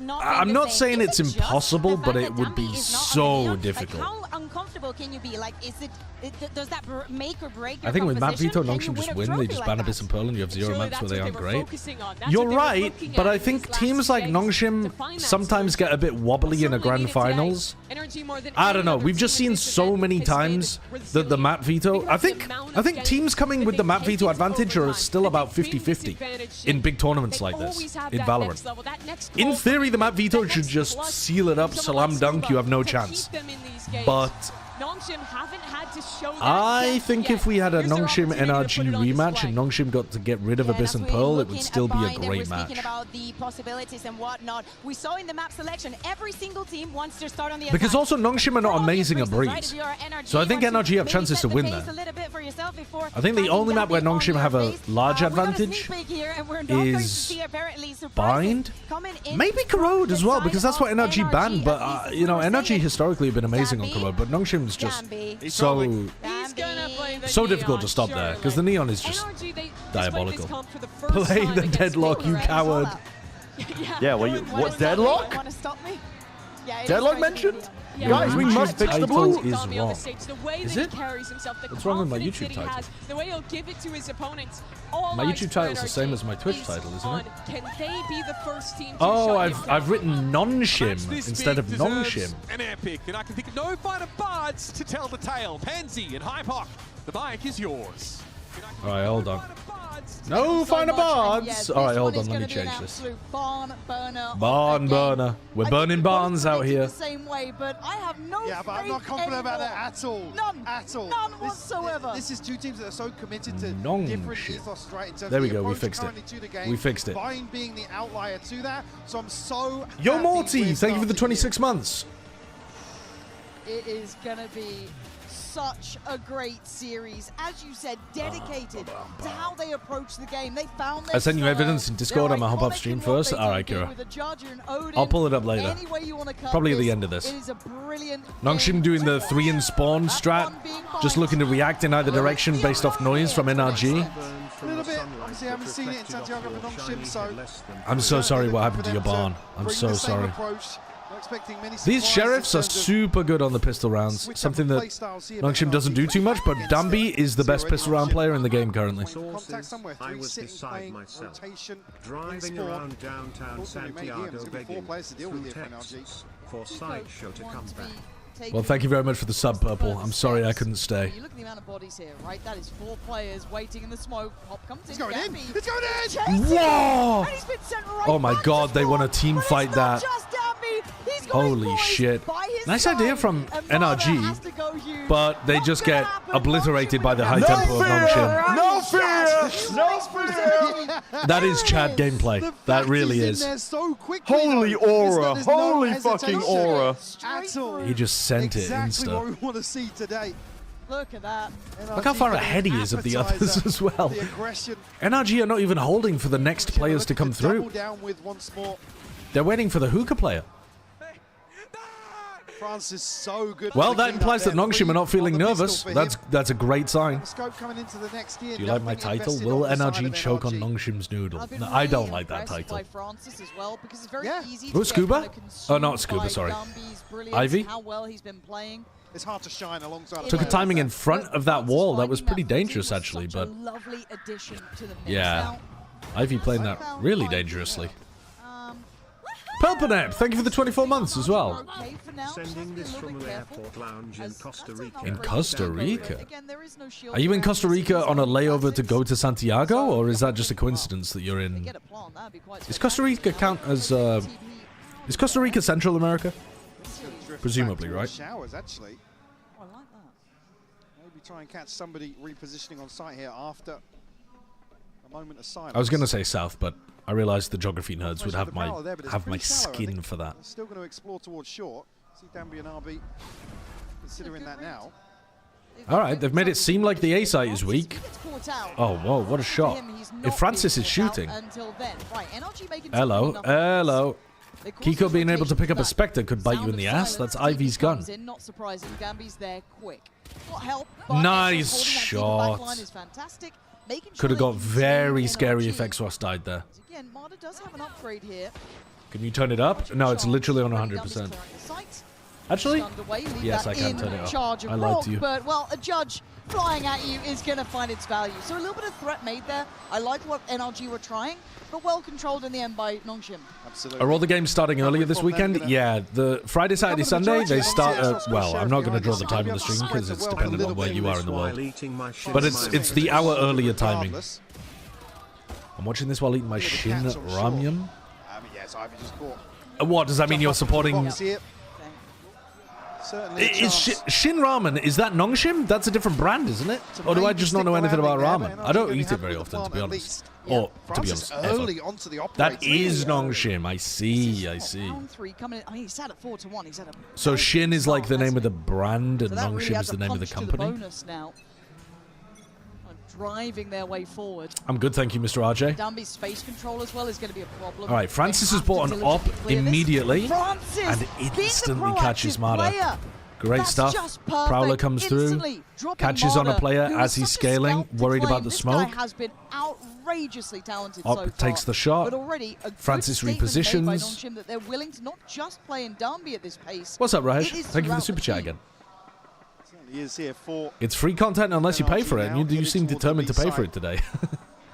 I'm not saying it's impossible, but it would be so difficult. How uncomfortable can you be? Like, does that make or break your I think with map veto, composition? Nongshim just win. They just ban Abyss and Pearl, and you have 0 maps where they aren't great. That's You're right, but I think teams like Nongshim sometimes get a bit wobbly in a grand finals. I don't know. We've just seen so many times that the map veto. I think teams coming with the map veto advantage are still about 50-50 in big tournaments like this in Valorant. In theory, the map veto should just seal it up, slam dunk. You have no chance. But Nongshim haven't had to show that. I think if we had a Nongshim NRG rematch and Nongshim got to get rid of Abyss and Pearl, it would still be a great match. Speaking about the possibilities and whatnot, we saw in the map selection, every single team wants to start on the because attack. also Nongshim are not amazing at Breeze. So I think NRG have chances to win there. I think the only map where Nongshim have a large advantage is Bind. Maybe Corrode as well, because that's what NRG banned. But, you know, NRG historically have been amazing on Corrode, but Nongshim's just so difficult to stop there, because the Neon is just diabolical. Play the Deadlock, you coward. Yeah, well, what, Deadlock? Deadlock mentioned? Yeah, guys, we must fix the blue. Is wrong. Is it? What's wrong with my YouTube title? The way he'll give it to his opponents. My YouTube title is the same as my Twitch title, isn't it? Can they be the first team to oh, I've written Nongshim instead of Nongshim. An epic, and I can think of no finer bards to tell the tale. Pansy and Hypoc, the mic is yours. All right, hold on. No finer bards. All right, hold on. Let me change this. Barn burner. We're burning barns out here. Same way, but I have no. Yeah, but I'm not confident about that at all. None. At all. None whatsoever. This is two teams that are so committed to different ethos, right? In terms there we of go. the We fixed it. We fixed it. Vine being the outlier to that, so I'm so. Yo, Morty, thank you for the 26 months. It is gonna be such a great series, as you said, dedicated to how they approach the game. They found I sent you evidence in Discord. I'm gonna hop off stream first. All right, Kira. I'll pull it up later. Probably at the end of this. Nongshim doing the 3 in spawn strat, just looking to react in either direction based off noise from NRG. A little bit. Obviously, I haven't seen it in Santiago for Nongshim, so. I'm so sorry what happened to your barn. I'm so sorry. These sheriffs are super good on the pistol rounds, something that Nongshim doesn't do too much, but Dambi is the best pistol round player in the game currently. I was beside myself, driving around downtown Santiago begging through texts for Sideshow to come back. Well, thank you very much for the sub, Purple. I'm sorry I couldn't stay. You look at the amount of bodies here, right? That is 4 players waiting in the smoke. Hop comes in. It's going in! It's going in! Whoa! Oh my god, they want to team fight that. Holy shit. Nice idea from NRG, but they just get obliterated by the high tempo of Nongshim. No fear! No fear! That is Chad gameplay. That really is. Holy aura. Holy fucking aura. He just sent it Exactly what insta. we want to see today. Look at that. Look how far ahead he is of the others as well. NRG are not even holding for the next players to come through. They're waiting for the hookah player. France is so good. Well, that implies that Nongshim are not feeling nervous. That's a great sign. Do you like my title? Will NRG choke on Nongshim's noodle? No, I don't like that title. Oh, Scuba? Oh, not Scuba, sorry. Ivy? How well he's been playing. It's hard to shine alongside. Took a timing in front of that wall. That was pretty dangerous, actually, but yeah. Ivy playing that really dangerously. Pelpanep, thank you for the 24 months as well. Sending this from an airport lounge in Costa Rica. In Costa Rica? Are you in Costa Rica on a layover to go to Santiago, or is that just a coincidence that you're in? Is Costa Rica count as is Costa Rica Central America? Presumably, right? Showers, actually. Oh, I like that. Maybe try and catch somebody repositioning on site here after a moment of silence. I was going to say south, but I realized the geography nerds would have my skin for that. Still going to explore towards short. See Danby and RB considering that now. All right, they've made it seem like the A site is weak. Oh, whoa, what a shot. If Francis is shooting. Hello, hello. Kiko being able to pick up a Spectre could bite you in the ass. That's Ivy's gun. Not surprising. Gambi's there quick. Nice shot. Could have got very scary if Exos died there. Again, Marta does have an upgrade here. Can you turn it up? No, it's literally on 100%. Actually? Yes, I can turn it up. I lied to you. But, well, a judge flying at you is going to find its value. So a little bit of threat made there. I like what NRG were trying, but well controlled in the end by Nongshim. Are all the games starting earlier this weekend? Yeah, the Friday, Saturday, Sunday, they start at, well, I'm not going to draw the time on the stream because it's dependent on where you are in the world. But it's the hour earlier timing. I'm watching this while eating my Shin Ramyun. Yes, Ivy just caught. What, does that mean you're supporting... Certainly a Is chance. Shin Ramen, is that Nongshim? That's a different brand, isn't it? To Or do I maybe just not stick know anything about around there, ramen? but I don't NRG eat it happy very with the often, to be plan at honest. least. Or, to be Francis honest, early ever. onto the operator. That is Really Nongshim. I see, I see. Round 3 coming in. I mean, he's sat at 4-1. He's had a So Shin is like the name of the brand, and so that really Nongshim adds is the a name of the punch to company. bonus now. Driving their way forward. I'm good, thank you, Mr. RJ. Dambi's space control as well is going to be a problem. All right, Francis has bought an op immediately, and instantly catches Mada. Great stuff. Prowler comes through, catches on a player as he's scaling, worried about the smoke. This guy has been outrageously talented Op so far, takes the shot. but already a Francis good statement made by repositions. Nongshim that they're willing to not just play in Dambi at this pace. What's up, Raj? It is Thank you for the throughout super chat again. He is here for. It's free content unless you pay for it, and you seem determined to pay for it today.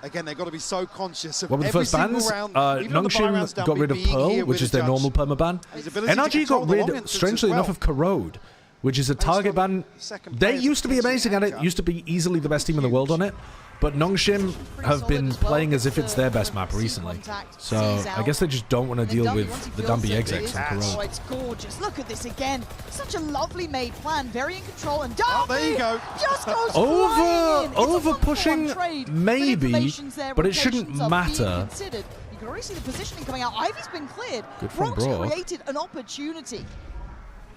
Again, they've got to be so conscious of What were the every first single bans? round. Even on the buy rounds, Nongshim got Dambi rid of being Pearl, here which with is the their judge. normal permaban. His ability to NRG control got the long rid, entrance strangely as well. enough, of Corrode, which is a target ban. They used to be amazing at it, used to be easily the best team in the world on it, but Nongshim have been playing as if it's their best map recently. So I guess they just don't want to deal with the Dambi execs and Oh, Corrode. it's gorgeous. Look at this again. Such a lovely made plan. Very in control. And Dambi Oh, there you go. just goes flying in. It's a Over 1-for-1 pushing, trade, maybe, information's there, but it shouldn't rotations are being matter. considered. You can already see the positioning coming out. Ivy's been cleared. Good from Brock's Brock. created an opportunity.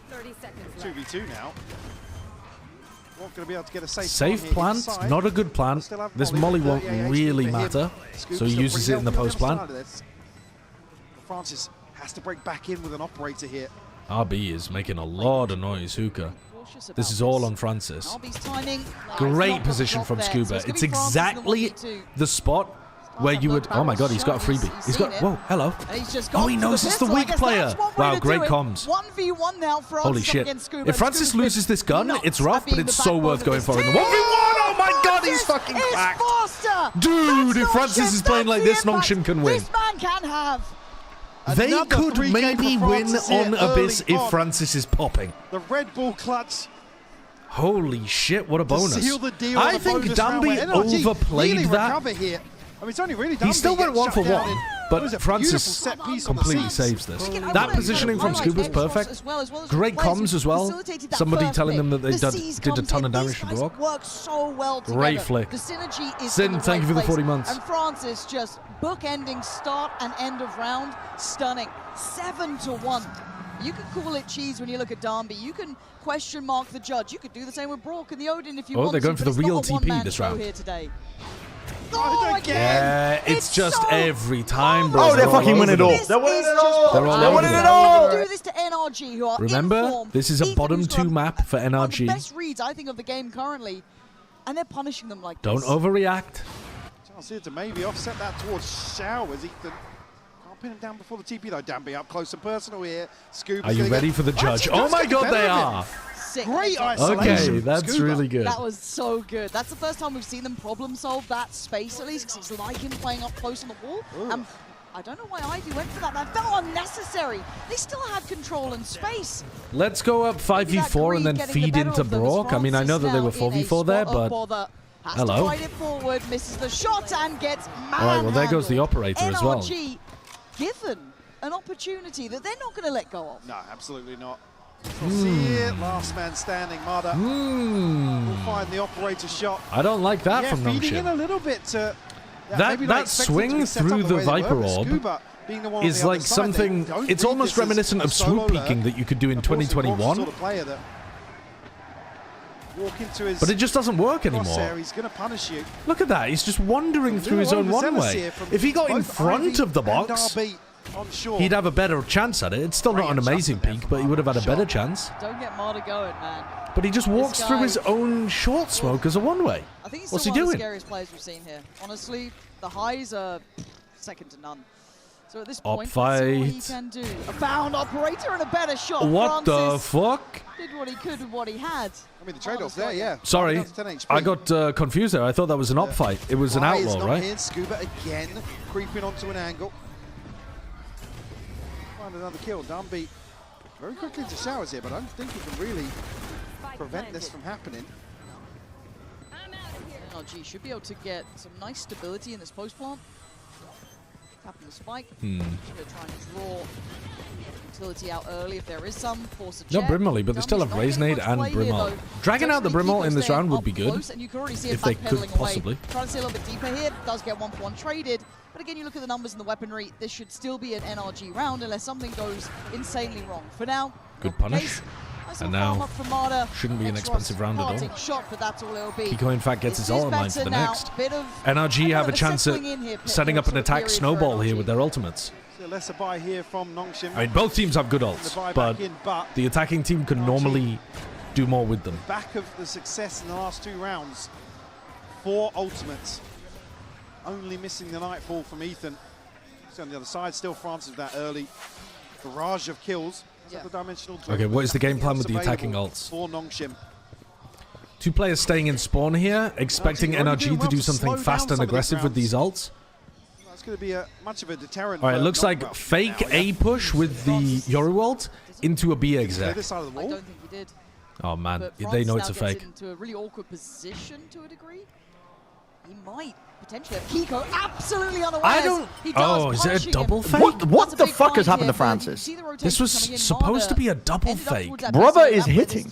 30 seconds 2v2 now. Not going to be able to get a safe Safe plant, not a good plant. This molly won't really matter, so he uses it in the post plant. Francis has to break back in with an operator here. RB is making a lot of noise, Hookah. This is all on Francis. Darby's timing. Great position from Scuba. It's exactly the spot where you would... Oh my god, he's got a freebie. He's got... Whoa, hello. Oh, he knows it's the weak player. Wow, great comms. 1v1 now for Holy shit. If Francis loses this gun, it's rough, but it's so worth going for in the 1v1. Oh my god, he's fucking cracked. Dude, if Francis is playing like this, Nongshim can win. This man can have. They Another could 3K maybe for win Francis here on Abyss early if on. Francis is popping. The Red Bull clutch. Holy shit, what a bonus. Seal the deal on I the think bonus round where Dambi NRG overplayed nearly that. recover here. I mean, it's only really He Dambi still went gets shut 1-for-1, down in- but It was a Francis beautiful set piece on the completely sides. saves this. That positioning from Scuba's perfect. Great comms as well. Somebody telling them that they did a ton of damage to Brock. Work so well together. Great flick. The synergy is Sin, in the thank you right for the 40 place. months. And Francis just bookending start and end of round. Stunning. 7-1. You can call it cheese when you look at Dambi. You can question mark the judge. You could do the same with Brock and the Odin if you want to. Oh, they're going for the but it's real not a TP one-man this show round. Here today. Oh, again. Yeah, it's just every time, bro. Oh, they're fucking winning it all. This They're winning is it just all. They're all They're over winning it. it all. Do this to NRG, who are in Remember, form. this is a Ethan, bottom who's 2 run map for one of the NRG. best reads, I think, of the game currently, and they're punishing them like Don't this. overreact. Chance here to maybe offset that towards Showers. Ethan can't pin him down before the TP though. Dambi up close and personal here. Scuba's Are you gonna ready get- for the judge? Oh my god, they are. Sick. Great That's isolation. Okay, that's Scuba. really good. That was so good. That's the first time we've seen them problem solve that space, at least, because it's like him playing up close on the wall. And I don't know why Ivy went for that. That felt unnecessary. They still had control and space. Let's go up 5v4 and then feed into Brock. I mean, I know that they were 4v4 there, but... Has Hello. to fight it forward, misses the shot and gets manhandled. All right, well, there goes the operator as well. NRG given an opportunity that they're not going to let go of. No, absolutely not. We'll see it. Last man standing, Mada. We'll find the operator shot. I don't like that from feeding in Nongshim. a little bit to That swing through the Viper Orb is like something... It's almost reminiscent of swoop peeking that you could do in 2021. Walk into his But it just doesn't work anymore. crosshair, he's going to punish you. Look at that. He's just wandering through his own one-way. If he got in front of the box, he'd have a better chance at it. It's still not an amazing peak, but he would have had a better chance. Don't get Mada going, man. But he just walks through his own short smoke as a one-way. I think he's What's still he one of doing? the scariest players we've seen here. Honestly, the highs are second to none. So at this Op point, let's see what he fight. can do. A found operator and a better shot. What the Francis fuck? did what he could with what he had. I mean, the trade-off's there, yeah. Sorry, Down to 10 HP. I got confused there. I thought that was an op fight. It was an Why is outlaw, not right? here? Scuba again, creeping onto an angle. Find another kill. Dambi very quickly into Showers here, but I don't think he can really prevent this from happening. NRG should be able to get some nice stability in this post plant. Tapping the spike. Hmm. Just gonna try and draw utility out early if there is some. Force a No check. Brimley, but they still have Dumbie's not Razenade getting and much play here, Brimall. though. Dragging out the Essentially, Brimall in this staying round would up be good. close, and you can already see him If they could backpedaling away. possibly. Trying to stay a little bit deeper here. Does get 1-for-1 traded. But again, you look at the numbers and the weaponry. This should still be an NRG round unless something goes insanely wrong. For now, Good punish. And now, shouldn't be an expensive round at all. Shot, but that's all it'll be. Kiko, in fact, gets his ult online for the now. next. Bit of NRG have a chance at settling in here, setting up an attack snowball here with their ultimates. So lesser buy here from Nongshim. I mean, both teams have good ults, but the attacking team can normally do more with them. Back of the success in the last 2 rounds, 4 ultimates. Only missing the Nightfall from Ethan. So on the other side, still Francis with that early barrage of kills. Okay, what is the game plan with the attacking ults? For Nongshim. 2 players staying in spawn here, expecting NRG to do something fast and aggressive with these ults. That's going to be much of a deterrent. All right, it looks like fake A push with the Yoru ult into a B exec. I don't think he did. Oh man, But they know France it's a now fake. gets into a really awkward position to a degree. He might potentially have Kiko absolutely unawares. I don't. He does, Oh, is it a punishing double him. fake? What the fuck has happened to Francis? This was supposed to be a double fake. Brother is hitting.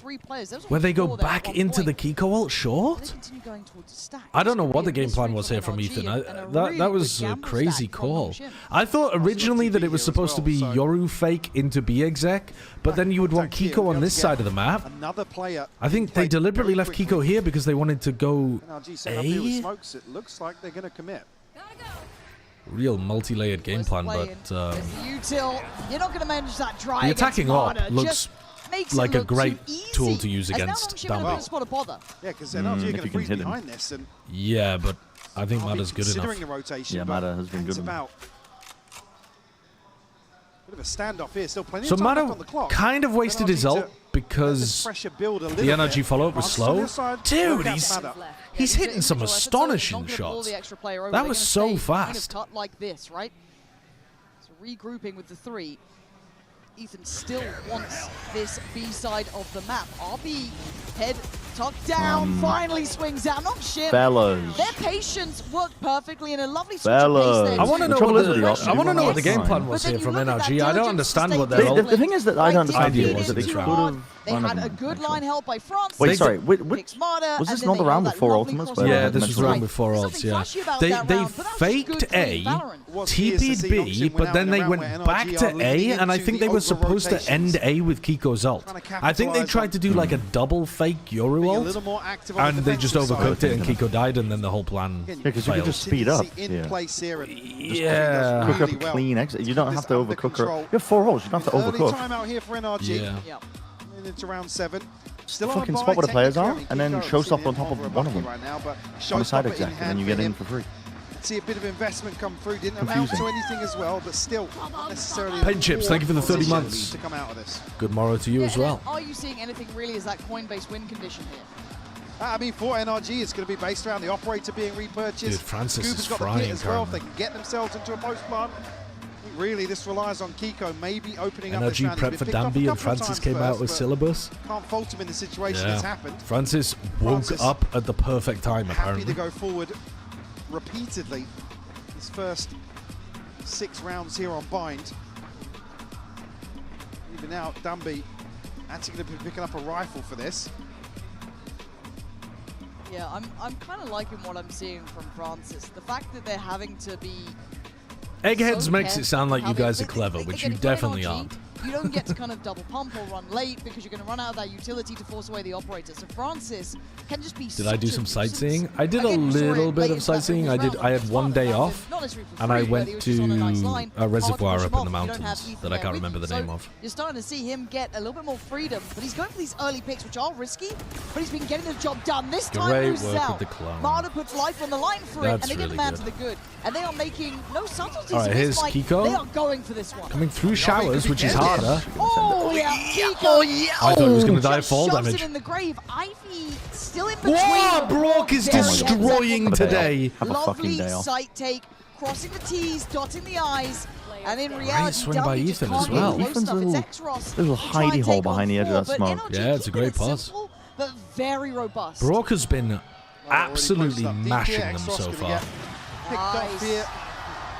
Where they go back into the Kiko ult short? I don't know what the game plan was here from Ethan. That was a crazy call. I thought originally that it was supposed to be Yoru fake into B exec, but then you would want Kiko on this side of the map. Another player. I think they deliberately left Kiko here because they wanted to go A. Smokes. It looks like they're going to commit. Real multi-layered game plan, but You're not going to manage that dry the attacking op against looks like a great tool to use against Dumby. Yeah, because NRG are going to freeze behind this. And yeah, but I think Mada's good enough. the rotation, yeah, Mada has been good enough. Bit of a standoff here, still plenty So of time left Mada on the clock. kind of wasted his ult because the NRG follow-up was slow. Dude, he's hitting some astonishing shots. That was so fast. Cut like this, right? So regrouping with the 3. Ethan still wants this B side of the map. RB head tucked down, finally swings out. Nongshim. Fellas. Their patience worked perfectly in a lovely switch Fellas. of pace there. I want to know what the game plan was here from NRG. I don't understand what their the thing is that I don't idea understand was that they this could round. have. They had a good line held by France. Wait, sorry. Was this not the round before Ultimates? Yeah, this was the round before ults, yeah. They faked A, TP'd B, but then they went back to A, and I think they were supposed to end A with Kiko's ult. I think they tried to do like a double fake Yoru ult, and they just overcooked it, and Kiko died, and then the whole plan failed. Because you could just speed up. Yeah. Cook up a clean exit. You don't have to overcook her. You have 4 holes. You don't have to overcook. Time out here for NRG. Yeah. Into round 7. Still Fucking on spot where the players are, technically, and then Kiko showstop on top sitting of one of them. right now, but On the side showstopper exec, and then hand you get for in him. for free. See a bit of investment come through. Didn't amount to anything as well, but still not necessarily. Paint Chips, thank you for the 30 months. To come out of this. Good morrow to you as well. Are you seeing anything really as that coin-based win condition here? I mean, for NRG, it's going to be based around the operator being repurchased. Dude, Francis Scuba's is got frying the kit as well. If currently. they can get themselves into a post plant. Really, this relies on Kiko maybe opening up this NRG round. prep for Danby, and Francis came out with syllabus. Can't fault him in the situation that's happened. Francis woke up at the perfect time, Happy apparently. to go forward repeatedly. His first 6 rounds here on Bind. Even now, Danby actually going to be picking up a rifle for this. Yeah, I'm kind of liking what I'm seeing from Francis. The fact that they're having to be Eggheads so makes it sound like you guys are they- clever, they- which again, you if you're definitely NRG, aren't. You don't get to kind of double pump or run late because you're going to run out of that utility to force away the operator. So Francis can just be. Did I do such a some nuisance. sightseeing? I did a Again, you saw it little late bit into of that sightseeing. previous round. I had one day Not off, necessarily for and I free, but went he was just on a nice to line. a Hard to reservoir push up him in the off. You don't have mountains Ethan that I there can't with remember you. the So name of. You're starting to see him get a little bit more freedom, but he's going for these early picks, which are risky, but he's been getting the job done. This time Great loses work out. with the clone. Marta puts life on the line for it, That's and they get really the man good. to the good. And they are making no subtleties All right, in this here's fight. Kiko. They are going for this one. Coming through showers, which is harder. Oh, yeah, Kiko. I thought he was going to die of Just fall shoves damage. it in the grave. Ivy still in between. Whoa, Brock is Very destroying heads up. today. Have a fucking Lovely day off. sight take, crossing the T's, dotting the I's, and in reality, swing by Dumby just Ethan can't as get well. close Ethan's enough. It's little- X-Ross. little They try and hidey hole take on behind the edge of 4, that but smoke. NRG Yeah, it's a keeping great it pause. simple, but very robust. Brock has been absolutely Already posted up. mashing DPX them Ross so gonna far. get picked up Nice. here.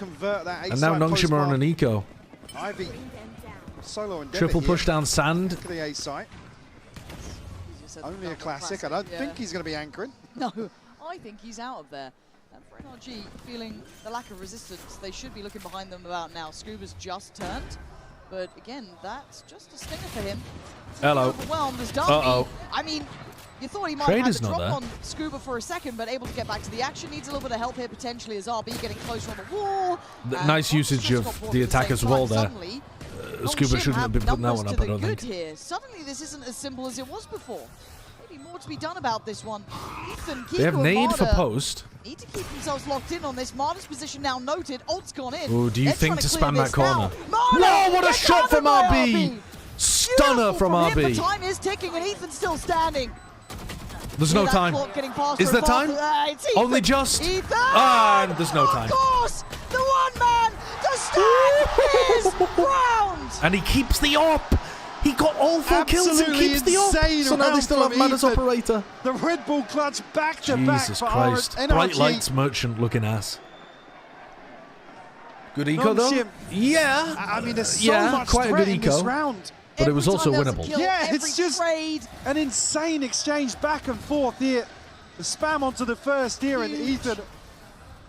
convert that. And now Nongshim are on an eco. Ivy solo endeavor Triple here. push down sand. Look at the A site. Only a classic. I don't think he's going to be anchoring. No, I think he's out of there. And for NRG, feeling the lack of resistance, they should be looking behind them about now. Scuba's just turned, but again, that's just a stinger for him. Hello. Overwhelmed as Darby. Uh-oh. I mean, you thought he might Trader's have had the not drop there. on Scuba for a second, but able to get back to the action. Needs a little bit of help here potentially as RB getting closer on the wall. Nice usage of the attack as well there. Scuba shouldn't have been putting that one up, I don't think. Here. Suddenly, this isn't as simple as it was before. Maybe more to be done about this one. Ethan, Kiko, They have nade for Marta post. need to keep themselves locked in on this. Marta's position now noted. Ult's gone in. Oh, do you They're think trying to clear spam that this now. corner? Marta No, what a gets shot from countered by RB! Stunner Beautiful from him, RB. but time is ticking and Ethan's still standing. There's See no that time. clock getting faster Is there and time? faster. It's Ethan. Only just. Ethan! And there's no time. Of course, the one man to stand his ground. And he keeps the op. He got all 4 kills and Absolutely keeps the op. insane So now they round still have from Mad as Ethan. operator. The Red Bull clutch back to back Jesus for Christ. NRG. Bright lights merchant looking ass. Good eco though? Nongshim. Yeah. I mean, there's so much quite a threat good in this eco. round. But it was Every also time there's a winnable. kill, Yeah, every it's just trade. an insane exchange back and forth here. The spam onto the first here, and Ethan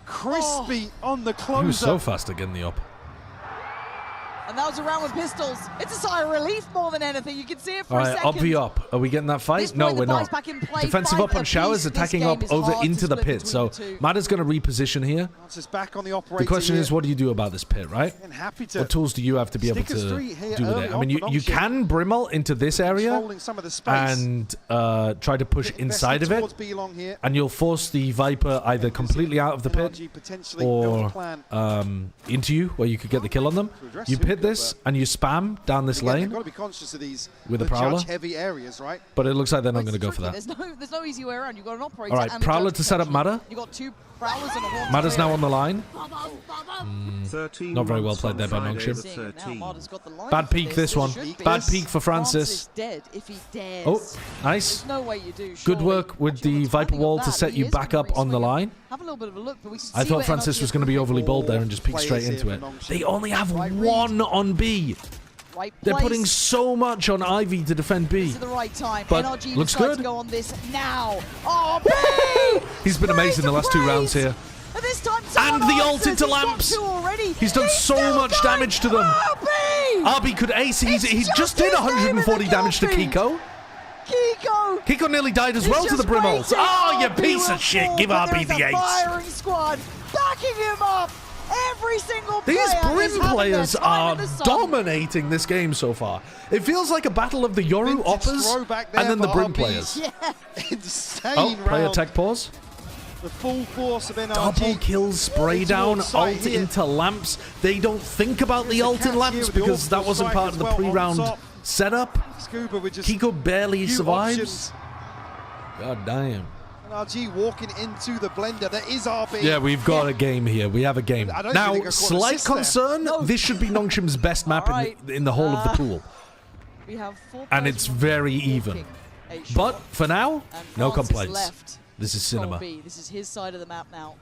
crispy on the closer. He was so fast at getting the op. And that was a round with pistols. It's a sigh of relief more than anything. You can see it for All a right, second. up v up. Are we getting that This fight? point, No, the we're buy's not. back in play. Defensive 5 up on Showers, apiece. This attacking game up is over hard to into the split pit. between So the two. Mada's going to reposition here. Francis back on the operator The question here. is, what do you do about this pit, right? And happy to What tools do you have to be able stick a to street here do with early it? I on mean, for you Nongshim. can Brimmel into this area Controlling some of the space. and try to push inside of it, towards B-Long here. and you'll force the Viper either completely out of the pit NRG potentially build a or plan. into you, where you could get the kill on them. address You pit Suka, this and you spam down this Again, they've lane, got to be conscious of these with the Prowler. heavy areas, right? but it looks like they're not It's going to go for tricky. that. There's no easy way around. You've got an operator. All right, and a Prowler judge to set up potentially. Mada. You've got 2 Prowlers and a Haunted Mada's now player. on the line. 13 Not very well months played on there by Friday Nongshim. the Seeing it now, 13th. Mada's got the line Bad for peek this one. Should be. Bad peek for Francis. Dead if he dares. Oh, nice. There's no way you do. Good surely. work with Actually, the what's Viper finding wall of to that, set he you is back gonna up on the re-swing it. line. Have a little bit of a look, but we can I see thought where Francis NRG was is going to be moving. overly bold there and just peek Plays straight here into for it. Nongshim. They only have Right read. 1 on B. Right They're place. putting so much on Ivy to defend B. This is the right time. But NRG looks decides good. to go on this now. Oh, B! He's been amazing the last 2 rounds here. And this time And someone the ult answers. into He's got lamps. 2 already. He's done so still much going. damage to them. RB! RB could ace. He It's just just did his name in the 140 damage to kill feed. Kiko. Kiko! Kiko nearly died as He's well to the just Brimmel. waiting. Oh, you RB piece will of shit. fall, Give but RB there's the a ace. firing squad backing him up. Every single player These is Brim having their players time are in the sun. dominating this game so far. It feels like a battle of the Yoru Vintage Oppers throwback there and then the for Brim RBs. players. Yeah. Insane Oh, player round. tech pause. The full force of NRG. Double kills, spray Towards down, side ult here. into lamps. They don't think about the Here's the ult in catch here lamps with the because that orbital wasn't strike part as of the well on pre-round top. setup. Scuba with just Kiko barely few survives. options. God damn. NRG walking into the blender. There is RB. Yeah, we've got a game here. We have a game. I don't Now, think they're gonna call slight assist there. concern, this should be Nongshim's best map in the whole of the pool. We have 4 And players it's from very even. a shot. But for now, And no Francis complaints. left. This is cinema. Control B. This is his side of the map now.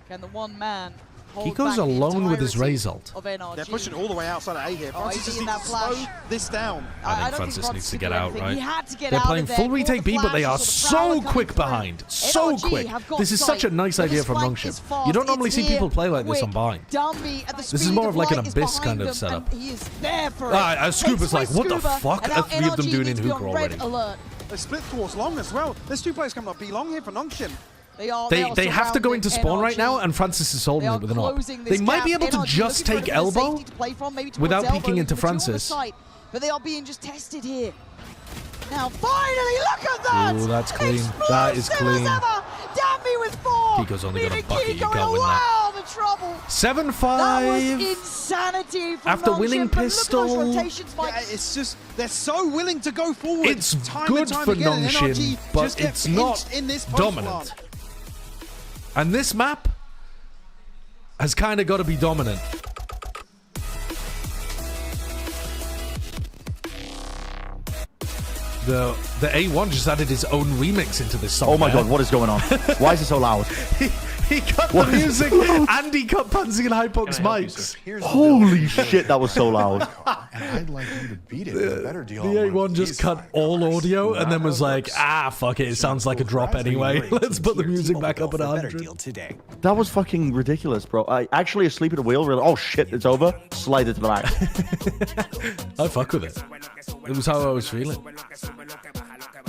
Can the one man hold Kiko's back the alone with his entirety Raze ult. of NRG? They're pushing all the way outside of A here. Oh, Francis he's just in needs that to slow flash. this down. I think don't Francis needs to could get do out, anything. right? He had to get They're out playing of there. full Caught retake the B, but they are flash, saw the Prowler so coming quick through. behind. So NRG quick. have got This is such a sight, nice but idea his from flank Nongshim. is fast. You don't normally It's see people here, play like this quick. on bind. Dumby at the This is speed more of like an light is Abyss kind behind of him, setup. and he is there for it. Ah, Scuba's Takes like, away what the Scuba, fuck? and Are now 3 of them NRG doing in needs to be hookah on red already? alert. They split towards long as well. There's 2 players coming up B long here for Nongshim. They are They have to go into spawn right now, and Francis is holding it with an op. They might be able to just take elbow without peeking into Francis. But they are being just tested here. Now, finally, look at that! Ooh, that's clean. That is clean. Damby with 4. Kiko's only got a Leaving bucket. You Kiko can't in a win that. world of trouble. 7-5. That was insanity from After Nongshim, winning but look at pistol. those rotations, Mike. Yeah, it's just they're so willing to go forward. It's time good and time for again, and Nongshim, NRG but just get it's not pinched in this post dominant. plant. And this map has kind of got to be dominant. The A1 just added his own remix into this song. Oh my there. god, what is going on? Why is it so loud? He cut the music and he cut Pansy and Hypox mics. Holy shit, that was so loud. And I'd like you to beat it with a better deal. The A1 just cut all audio and then was like, fuck it, it sounds like a drop anyway. Let's put the music back up at 100. Today. That was fucking ridiculous, bro. I actually asleep at the wheel. Really, oh shit, it's over. Slide it to the back. I fuck with it. It was how I was feeling.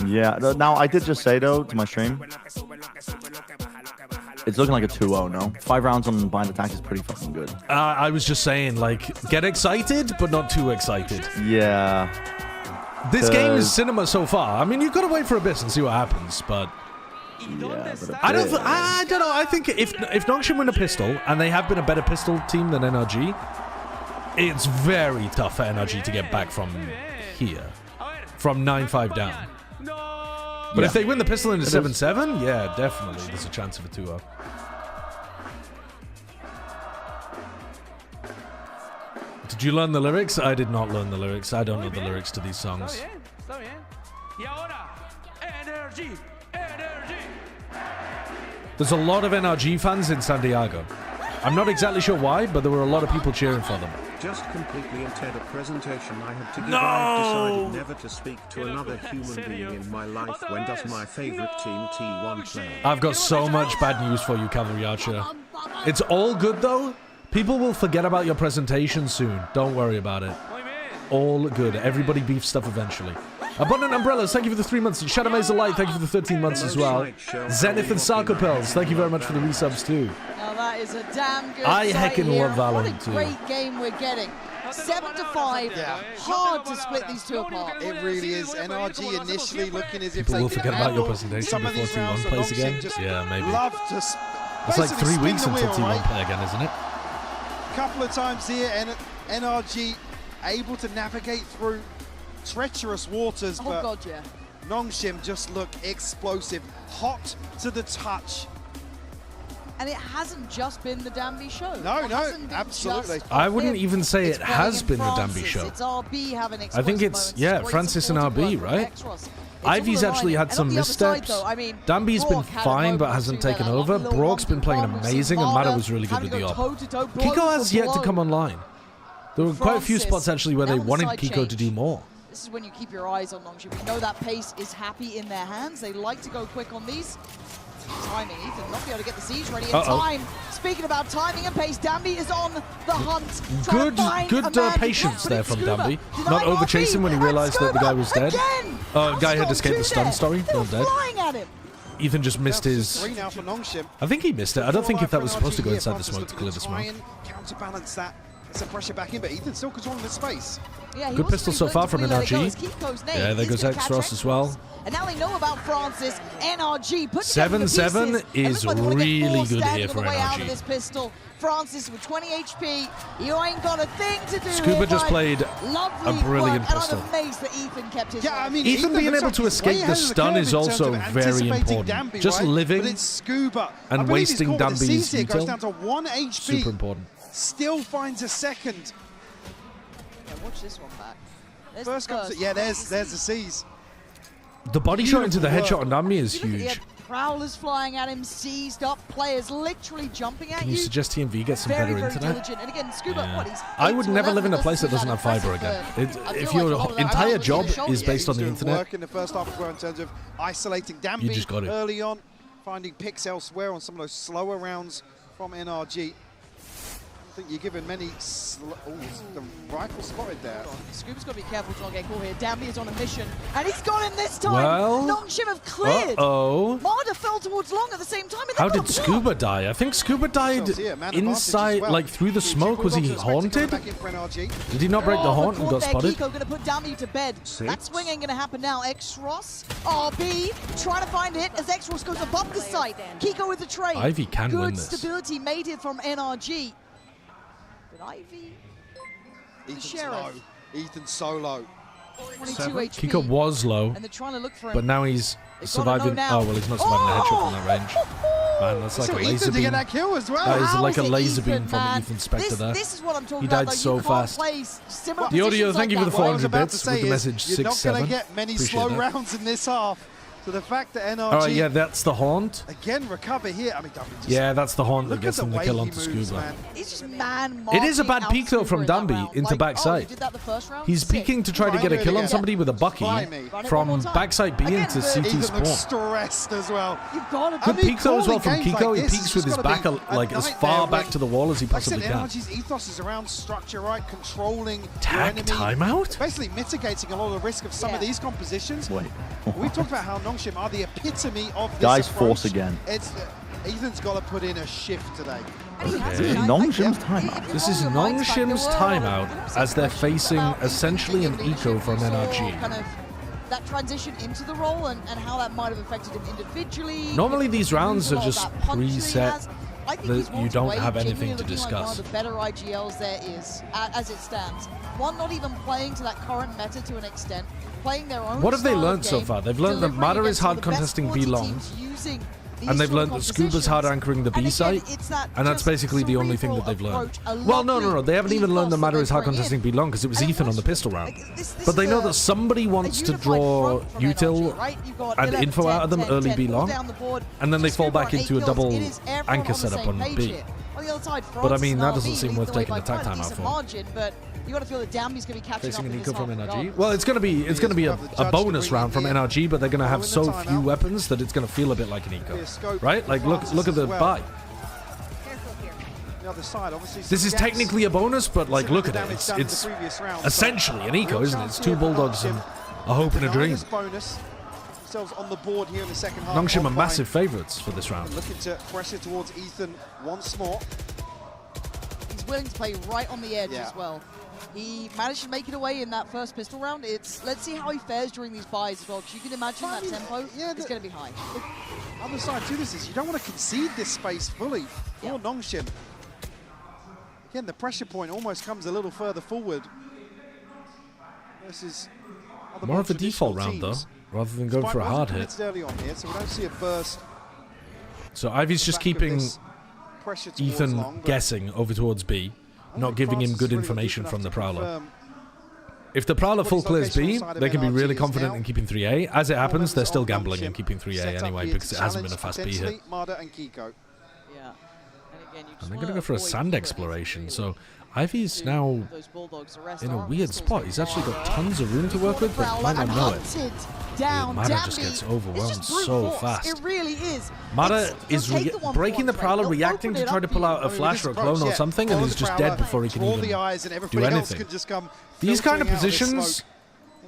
Yeah. Now I did just say though to my stream, it's looking like a 2-0. No, 5 rounds on blind attack is pretty fucking good. I was just saying, like, get excited, but not too excited. Yeah. This game is cinema so far. I mean, you've got to wait for a bit and see what happens, but. Yeah, but I don't know. I think if Nongshim win a pistol, and they have been a better pistol team than NRG, it's very tough for NRG to get back from here. From 9-5 down. But if they win the pistol in a 7-7, yeah, definitely there's a chance of a 2-0. Did you learn the lyrics? I did not learn the lyrics. I don't know the lyrics to these songs. There's a lot of NRG fans in Santiago. I'm not exactly sure why, but there were a lot of people cheering for them. Just completely entered a presentation I had to give. I've decided never to speak to another human being in my life when does my favorite team T1 play. I've got so much bad news for you, Cavalry Archer. It's all good, though. People will forget about your presentation soon. Don't worry about it. All good. Everybody beefs stuff eventually. Abundant Umbrellas, thank you for the 3 months. Shadow Maze of Light, thank you for the 13 months as well. Zenith and Sarcopels, thank you very much for the resubs too. Now that is a damn good I sight heckin' here. love Valorant What a too. great game we're getting. 7-5. Hard to split these two apart. It really is. NRG initially looking as if People they will could forget about your handle presentation some of before these rounds. T1 plays So again. just Yeah, maybe. love to It's like 3 basically weeks spin the until wheel, T1 right? play again, isn't it? Couple of times here, and NRG able to navigate through treacherous waters, Oh but god, yeah. Nongshim just look explosive, hot to the touch. And it hasn't just been the Danby show. No, It no, hasn't been absolutely. just I off wouldn't him. even say It's it has playing been the Francis, Danby show. It's RB having I think it's, moments, yeah, great Francis and supporting RB, work from right? Extros. It's Ivy's all actually aligning. had some And on the other side, missteps. though, I mean, Danby's been Brock had a fine moment but or hasn't two taken there, over. like a little Brock's been playing 1v1. We've seen amazing and Mata Vada was really good with having the to go op. toe-to-toe, blow Kiko has for yet to blow. come online. There were quite a few Francis, spots actually where they now the wanted side Kiko to change. do more. This is when you keep your eyes on Nongshim. We know that pace is happy in their hands. They like to go quick on these. Timing, Ethan not be able to get the siege ready in time. Speaking about timing and pace, Danby is on the hunt. Good patience there from Danby. Not over chasing when he realized that the guy was dead. Guy had escaped the stun, sorry. Not dead. Flying at him. Ethan just missed his... 3 now for Nongshim. I think he missed it. I don't think if that was supposed to go inside the smoke to clear the Try smoke. and counterbalance that. Get some pressure back in, but Ethan's still controlling the space. Yeah, he Good wasn't pistol really so willing far to from really let it go. NRG. It's Kiko's name. Yeah, there He's goes gonna catch X-Ross as well. And now they know about Francis. NRG put together the 7-7 pieces. is And looks like they wanna get really forced good down here on for the way out of NRG. this pistol. Francis with 20 HP. You ain't got a thing to do Scuba here, just bud. played Lovely a brilliant work, pistol. And I'm amazed that Ethan kept his Yeah, I mean, Ethan being looks able like to he's escape way the ahead of stun curve is in terms also of very anticipating important. Danby, Just right? living but it's Scuba. and I believe he's wasting caught with the Danby's C's here, goes util. down to 1 HP. Super important. Still finds a second. Yeah, watch this one back. There's First the comes, first. yeah, there's the C's. The body shot into the Beautiful headshot on Danby is You look at huge. the Prowlers flying at him, seized up players literally jumping at Can you suggest TMV get some very, better very internet? diligent. And again, Scuba, Yeah. what, he's I 8 would to never 11, live in a place that doesn't have fiber again. If your entire job is based on the internet, Work in the first half as well in terms of isolating Danby You just got it. early on, finding picks elsewhere on some of those slower rounds from NRG. I think you're given many. The rifle spotted there. Scuba's got to be careful to not get caught here. Danby is on a mission, and he's got him this time. Well, Nongshim have cleared. uh-oh. Marder fell towards long at the same time. and How they did got Scuba die? I think Scuba died inside, like through the smoke. Was he haunted? Did he not break the haunt and got spotted? Kiko going to put Danby to bed. That swing ain't going to happen now. X-Ross, RB, trying to find it as X-Ross goes above the site. Kiko with the trade. Ivy can Good win this. stability made here from NRG. But Ivy, Ethan's Sheriff. low. Ethan's solo. 22 HP. Kiko was low, And they're trying to look for him. but now he's They've gotta know surviving. now. Oh, well, he's not surviving a headshot from that range. Man, that's like So a Ethan laser to beam. get that kill as well. That is How like is a it laser beam Ethan, from man? Ethan Spectre there. This is what I'm talking He about. died though. so You can't fast. play similar The audio, positions thank you like for the that. What I was 400 about to bits say with the is message you're not 6-7. going to get many Appreciate slow that. rounds in this half. So the fact that NRG... All right, yeah, that's the haunt. Again, recover here. I mean, just Yeah, that's the haunt that gets them the kill onto moves, Scuba. man. He's just man It is a bad peek, though, from Danby Danby into backside. did that the first round? He's peeking to try to get a kill on somebody with a Bucky from backside B into CT Ethan looks spawn. stressed as well. You've got to Good peek, though, as well from Kiko. He peeks with his back like as far back to the wall as he possibly can. NRG's ethos is around structure, right? Controlling Tag your enemy. timeout? Basically mitigating a lot of the risk of some of these compositions. Wait. We talked about how Nongshim are the epitome of this Guys, approach. force again. It's Ethan's got to put in a shift today. Nongshim's timeout. This is Nongshim's timeout as they're facing essentially an eco from NRG. Kind of that transition into the role and how that might have affected him individually. Normally these rounds are just preset I think that you don't have anything to discuss. Like one of the better IGLs there is, as it stands. One, not even playing to that current meta to an extent, playing their own. What have they style of learned so game, far? They've learned that Mada is hard contesting B long, and they've learned that Scuba's hard anchoring the B site, and that's basically the only thing that they've learned. Well, no, they haven't even learned that Mada is hard contesting B long because it was Ethan on the pistol round. But they know that somebody wants to draw util and info out of them early B long, and then they fall back into a double anchor setup on B. But I mean, that doesn't seem worth taking a tag time out for. You got to feel that Danby's going to be catching Facing up an in eco this from half NRG. regardless. Well, it's going to be a bonus round from NRG, but they're going to have so few weapons that it's going to feel a bit like an eco, right? Like look at the buy. The other side, obviously, this is technically a bonus, but like look at it. It's essentially an eco, isn't it? It's two bulldogs and a hope and a dream. Bonus. On the board here in the second half. Nongshim are massive favourites for this round. Looking to pressure towards Ethan once more. He's willing to play right on the edge as well. He managed to make it away in that first pistol round. Let's see how he fares during these buys as well, because you can imagine that tempo is going to be high. The other side to this is you don't want to concede this space fully for Nongshim. Again, the pressure point almost comes a little further forward. Versus more of a default round though, rather than going for a hard hit. Early on here, so we don't see a burst. So Ivy's just keeping Ethan guessing over towards B, not giving him good information from the Prowler. If the Prowler full clears B, they can be really confident in keeping 3A. As it happens, they're still gambling and keeping 3A anyway because it hasn't been a fast B hit. And they're going to go for a sand exploration, so Ivy's now in a weird spot. He's actually got tons of room to work with, but might not know it. Mada just gets overwhelmed so fast. It really is. Mada is breaking the Prowler, reacting to try to pull out a flash or a clone or something, and he's just dead before he can even do anything. These kind of positions,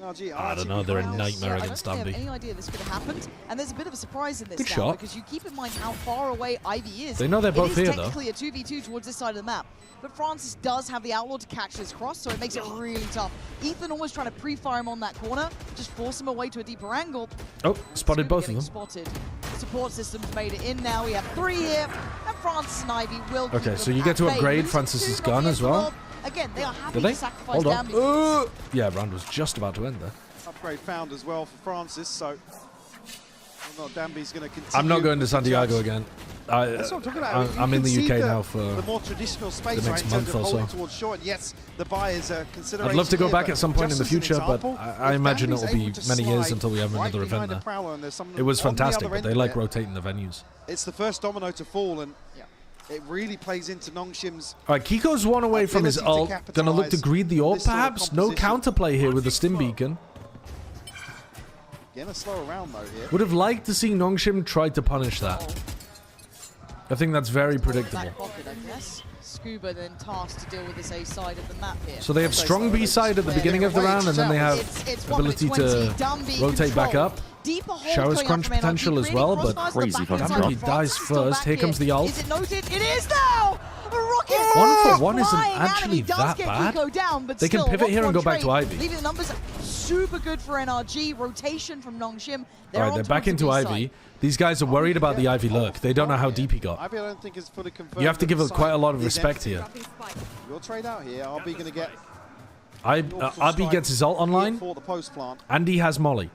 I don't know, they're a nightmare against Danby. I don't have any idea this could have happened, and there's a bit of a surprise in this Good shot. because you keep in mind how far away Ivy is. They know they're both here, though. It is technically a 2v2 towards this side of the map, but Francis does have the Outlaw to catch this cross, so it makes it really tough. Ethan almost trying to pre-fire him on that corner, just force him away to a deeper angle. Oh, spotted both of them. Spotted. Support system's made it in now. We have 3 here, and Francis and Ivy will. Okay, so you get to upgrade Francis's gun as well. Again, they are happy Did they? to sacrifice Hold on. damage. Yeah, round was just about to end there. Upgrade found as well for Francis, so Danby's going to continue. I'm not going to Santiago again. That's what I'm talking about. I'm in the UK now for the more traditional space, the next month or so. Towards short. Yes, the buy is a consideration. I'd love to go here, back at some point in the future, but I imagine it will be many years until we have another event there. It was fantastic, but they like rotating the venues. It's the first domino to fall, and it really plays into Nongshim's. All right, Kiko's one away from his ult. Gonna look to greed the orb, perhaps. No counterplay here with the stim beacon. Again, a slower round though here. Would have liked to see Nongshim try to punish that. I think that's very predictable. Pocket, I guess. Scuba then tasked to deal with this A side of the map here. So they have strong B side at the beginning of the round, and then they have ability to rotate back up. Showers crunch potential as well, but crazy Danby dies first. Here comes the ult. Is it noted? It is now! Rocket 1-for-1 isn't actually that bad. Down, but they can pivot here and go back to Ivy. Leaving the numbers super good for NRG. Rotation from Nongshim. Alright, they're back into Ivy. These guys are worried about the Ivy lurk. They don't know how deep he got. Ivy, I don't think is fully confirmed. You have to give it quite a lot of respect here. You'll trade out here. RB going to get. RB gets his ult online. And he has Molly.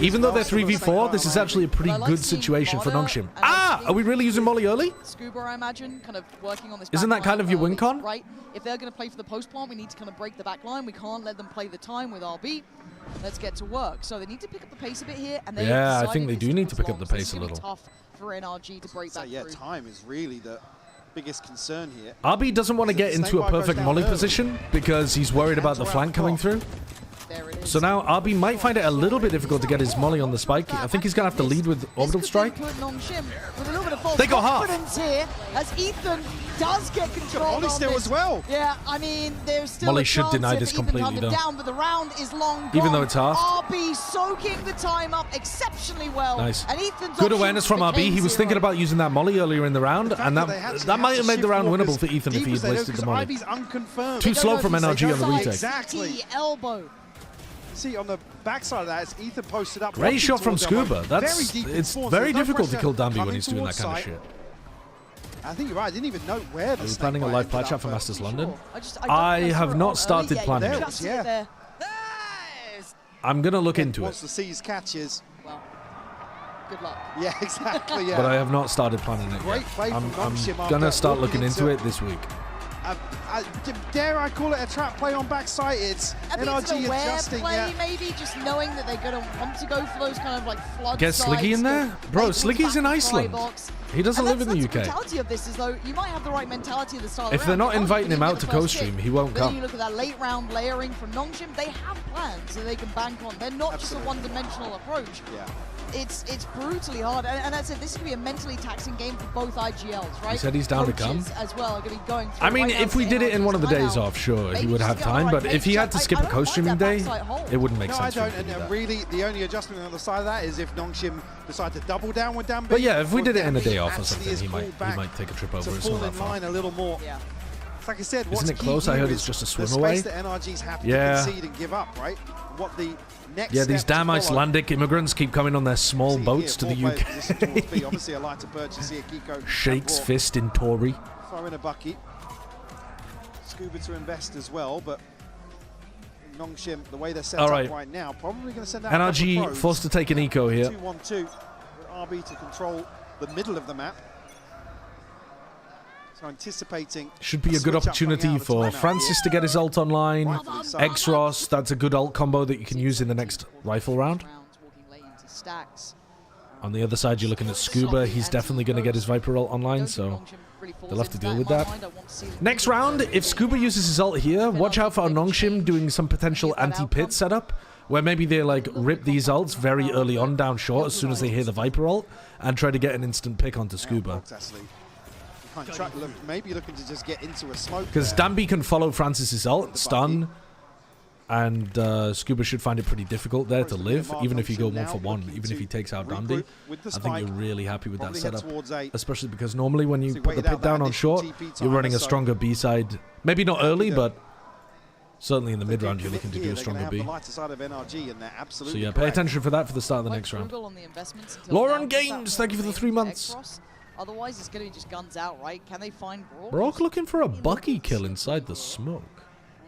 Even though they're 3v4, this is actually a pretty good situation for Nongshim. Ah! Are we really using Molly early? Scuba, I imagine, kind of working on this. Isn't that kind of your win con? Right. If they're going to play for the post plant, we need to kind of break the back line. We can't let them play the time with RB. Let's get to work. So they need to pick up the pace a bit here. And Yeah, I think they do need to pick up the pace a little. Tough for NRG to break back through. Time is really the biggest concern here. RB doesn't want to get into a perfect Molly position because he's worried about the flank coming through. So now RB might find it a little bit difficult to get his Molly on the spike. I think he's going to have to lead with Orbital Strike. They got half. Here as Ethan does get control. Molly still as well. Yeah, I mean, there's still Molly a should chance deny if this Ethan completely, hunted though. down, but the round is long Even gone. though it's half. RB soaking the time up exceptionally well. Nice. And Ethan's Good options awareness from RB. He was thinking about using that Molly earlier in the round, and that might have made the round winnable for Ethan if he had wasted the Molly. Too slow from NRG on the retake. Exactly. Elbow. See on the backside of that, it's Ethan posted up. Great shot from Scuba. It's very difficult to kill Danby when he's doing that kind of shit. I think you're right. I didn't even know where the Are we planning a live plat chat for Masters London? Sure. I have not started planning it. Yeah. I'm going to look into Once it. the seas catches. Well, good luck. Yeah, exactly. Yeah. But I have not started planning it Great yet. play from Nongshim I'm going to after start walking looking into into it this week. Dare I call it a trap play on backside? It's NRG adjusting. Play, maybe just knowing that they're going to want to go for those kind of like flood. Get Sliggy in there? Bro, Sliggy's in Iceland. He doesn't live in the UK. The mentality of this is though, you might have the right mentality at the start of the If they're not inviting him out to co-stream, he won't come. Then come. you look at that late round layering from Nongshim, they have plans that they can bank on. They're not just a one-dimensional approach. Yeah. It's brutally hard, and I said this is going to be a mentally taxing game for both IGLs, right? He said he's down to Coaches come. as well are going to be going through. I mean, right if we did it in one of the days off, sure, he would have time. But if he had to skip a co-streaming day, it wouldn't make sense. No, I don't. And really, the only adjustment on the side of that is if Nongshim decide to double down with Danby. But yeah, if we did it in a day off or something, he might take a trip over. It's not that far. A little more. Yeah. Like I said, isn't it close? I heard it's just a swim away. The space that NRG's happy to concede and give up, right? What the next these damn Icelandic immigrants keep coming on their small boats to the UK. Obviously, a lighter purchase here. Kiko shakes fist in Tory. Throw in a bucket. Scuba to invest as well, but Nongshim, the way they're set up right now, probably going to send out NRG forced to take an eco here. 2-1-2 with RB to control the middle of the map. So anticipating should be a good opportunity for Francis to get his ult online. X-Ross, that's a good ult combo that you can use in the next rifle round. On the other side, you're looking at Scuba. He's definitely going to get his Viper ult online, so they'll have to deal with that. Next round, if Scuba uses his ult here, watch out for Nongshim doing some potential anti-pit setup, where maybe they like rip these ults very early on down short as soon as they hear the Viper ult, and try to get an instant pick onto Scuba. Maybe looking to just get into a smoke. Because Danby can follow Francis's ult, stun, and Scuba should find it pretty difficult there to live, even if you go 1-for-1, even if he takes out Danby. I think you're really happy with that setup, especially because normally when you put the pit down on short, you're running a stronger B side. Maybe not early, but certainly in the mid round you're looking to do a stronger B. So yeah, pay attention for that for the start of the next round. Lauren Games, thank you for the 3 months. Otherwise, it's going to be just guns out, right? Can they find Brock? Brock looking for a Bucky kill inside the smoke.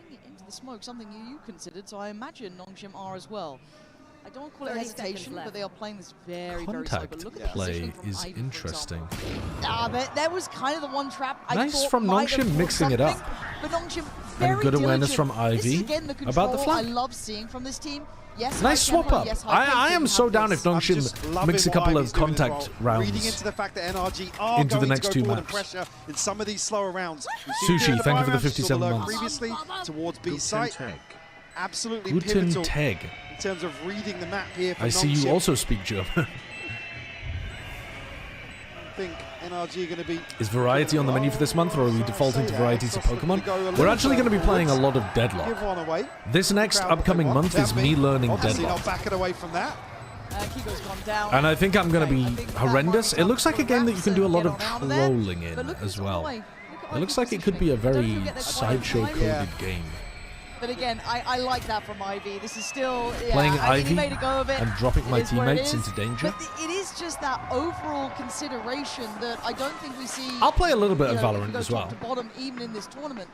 Into the smoke, something you considered, so I imagine Nongshim are as well. I don't want to call it hesitation, but they are playing this very, very slow. But look at the play is interesting. That was kind of the one trap I nice thought from Nongshim mixing it up. But Nongshim very and good awareness from Ivy about the flank. I love seeing from this team. Yes, nice swap up. I am so down if Nongshim mix a couple of contact rounds into the fact that NRG are into the next 2 maps. Pressure in some of these slower rounds. Sushi, thank you for the 57 months. Previously towards B site, absolutely Guten pivotal Tag. in terms of reading the map here. I see you also speak German. I think NRG going to be. Is variety on the menu for this month, or are we defaulting to varieties of Pokemon? We're actually going to be playing a lot of Deadlock. This next upcoming month is me learning Deadlock. Not backing away from that. Kiko's gone down. And I think I'm going to be horrendous. It looks like a game that you can do a lot of trolling in as well. It looks like it could be a very sideshow-coded game. But again, I like that from Ivy. This is still playing I Ivy he made a go of it. and dropping my teammates into danger. But it is just that overall consideration that I don't think we see. I'll play a little bit of Valorant as well. Top to bottom, even in this tournament.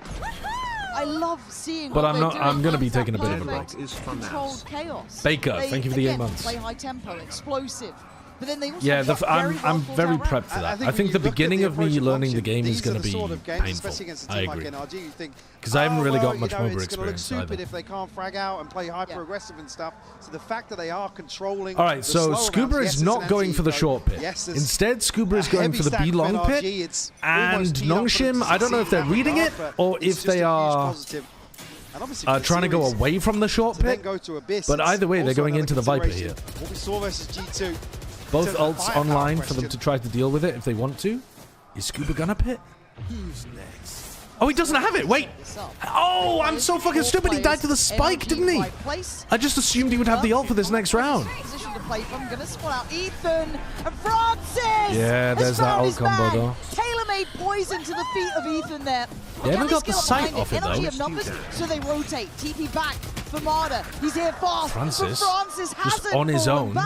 I love seeing. But what I'm they're not. doing. I'm going to be It's that taking a bit of a break. perfect controlled chaos. Baker, They, thank you for the 8 again, months. Play high tempo, explosive. But then they also Yeah, drop I'm very prepped for that. I think the beginning of me learning the game is going to be painful. I agree. Because I haven't really got much MOBA experience either. If they can't frag out and play hyper aggressive and stuff, so the fact that they are controlling. All right, so Scuba is not going for the short pit. Instead, Scuba is going for the B long pit, and Nongshim, I don't know if they're reading it or if they are trying to go away from the short pit. But either way, they're going into the Viper here. What we saw versus G2. Both ults online for them to try to deal with it if they want to. Is Scuba gonna pit? Who's next? Oh, he doesn't have it. Wait. Oh, I'm so fucking stupid. He died to the spike, didn't he? I just assumed he would have the ult for this next round. Position to play from. Gonna spot out Ethan and Francis. Yeah, there's that ult combo though. Tailor-made poison to the feet of Ethan there. They haven't got the sight off it Energy though. of numbers, so they rotate. TP back for Marder. He's here fast. Francis, Francis just on his own,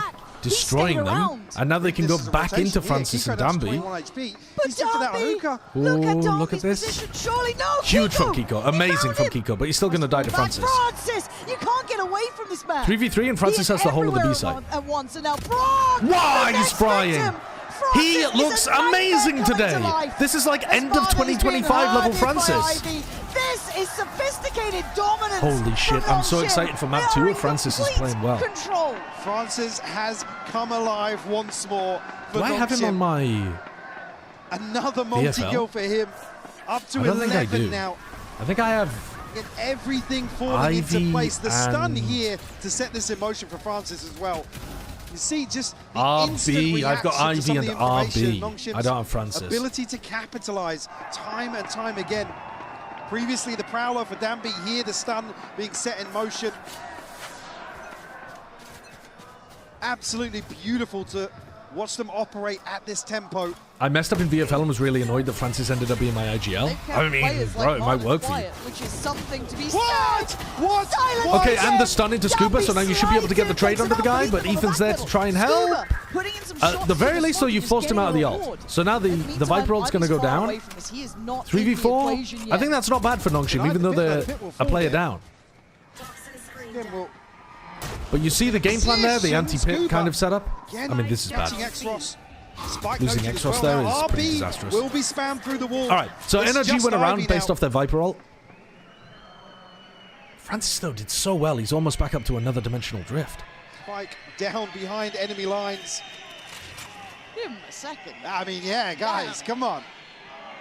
destroying them, and now they can go back into Francis and Danby. But Danby, Look at this. Surely no. Huge from Kiko, amazing from Kiko, but he's still going to die to Francis. Francis, you can't get away from this man. 3v3 and Francis has the whole of the B side. At once, and now Brock. Wow, he's frying. He looks amazing today. This is like end of 2025 level Francis. This is sophisticated dominance. Holy shit, I'm so excited for map 2 if Francis is playing well. Control. Francis has come alive once more. Do I have him on my... Another multi-kill for him. Up to 11 now. I think I have... Get everything falling into place. The stun here to set this in motion for Francis as well. You see, just the RB. I've got Ivy and RB. I don't have Francis. Ability to capitalize time and time again. Previously, the Prowler for Danby. Here, the stun being set in motion. Absolutely beautiful to watch them operate at this tempo. I messed up in VFL and was really annoyed that Francis ended up being my IGL. I mean, bro, it might work for you. Which is something to be What? Okay, and the stun into Scuba, so now you should be able to get the trade onto the guy, but Ethan's there to try and help. At the very least, though, you forced him out of the ult. So now the Viper ult's going to go down. 3v4. I think that's not bad for Nongshim, even though they're a player down. But you see the game plan there, the anti-pit kind of setup? I mean, this is bad. Losing Exos there is pretty disastrous. Will be spammed through the wall. All right, so NRG went around based off their Viper ult. Francis, though, did so well. He's almost back up to another dimensional drift. Spike down behind enemy lines. Give him a second. I mean, yeah, guys, come on.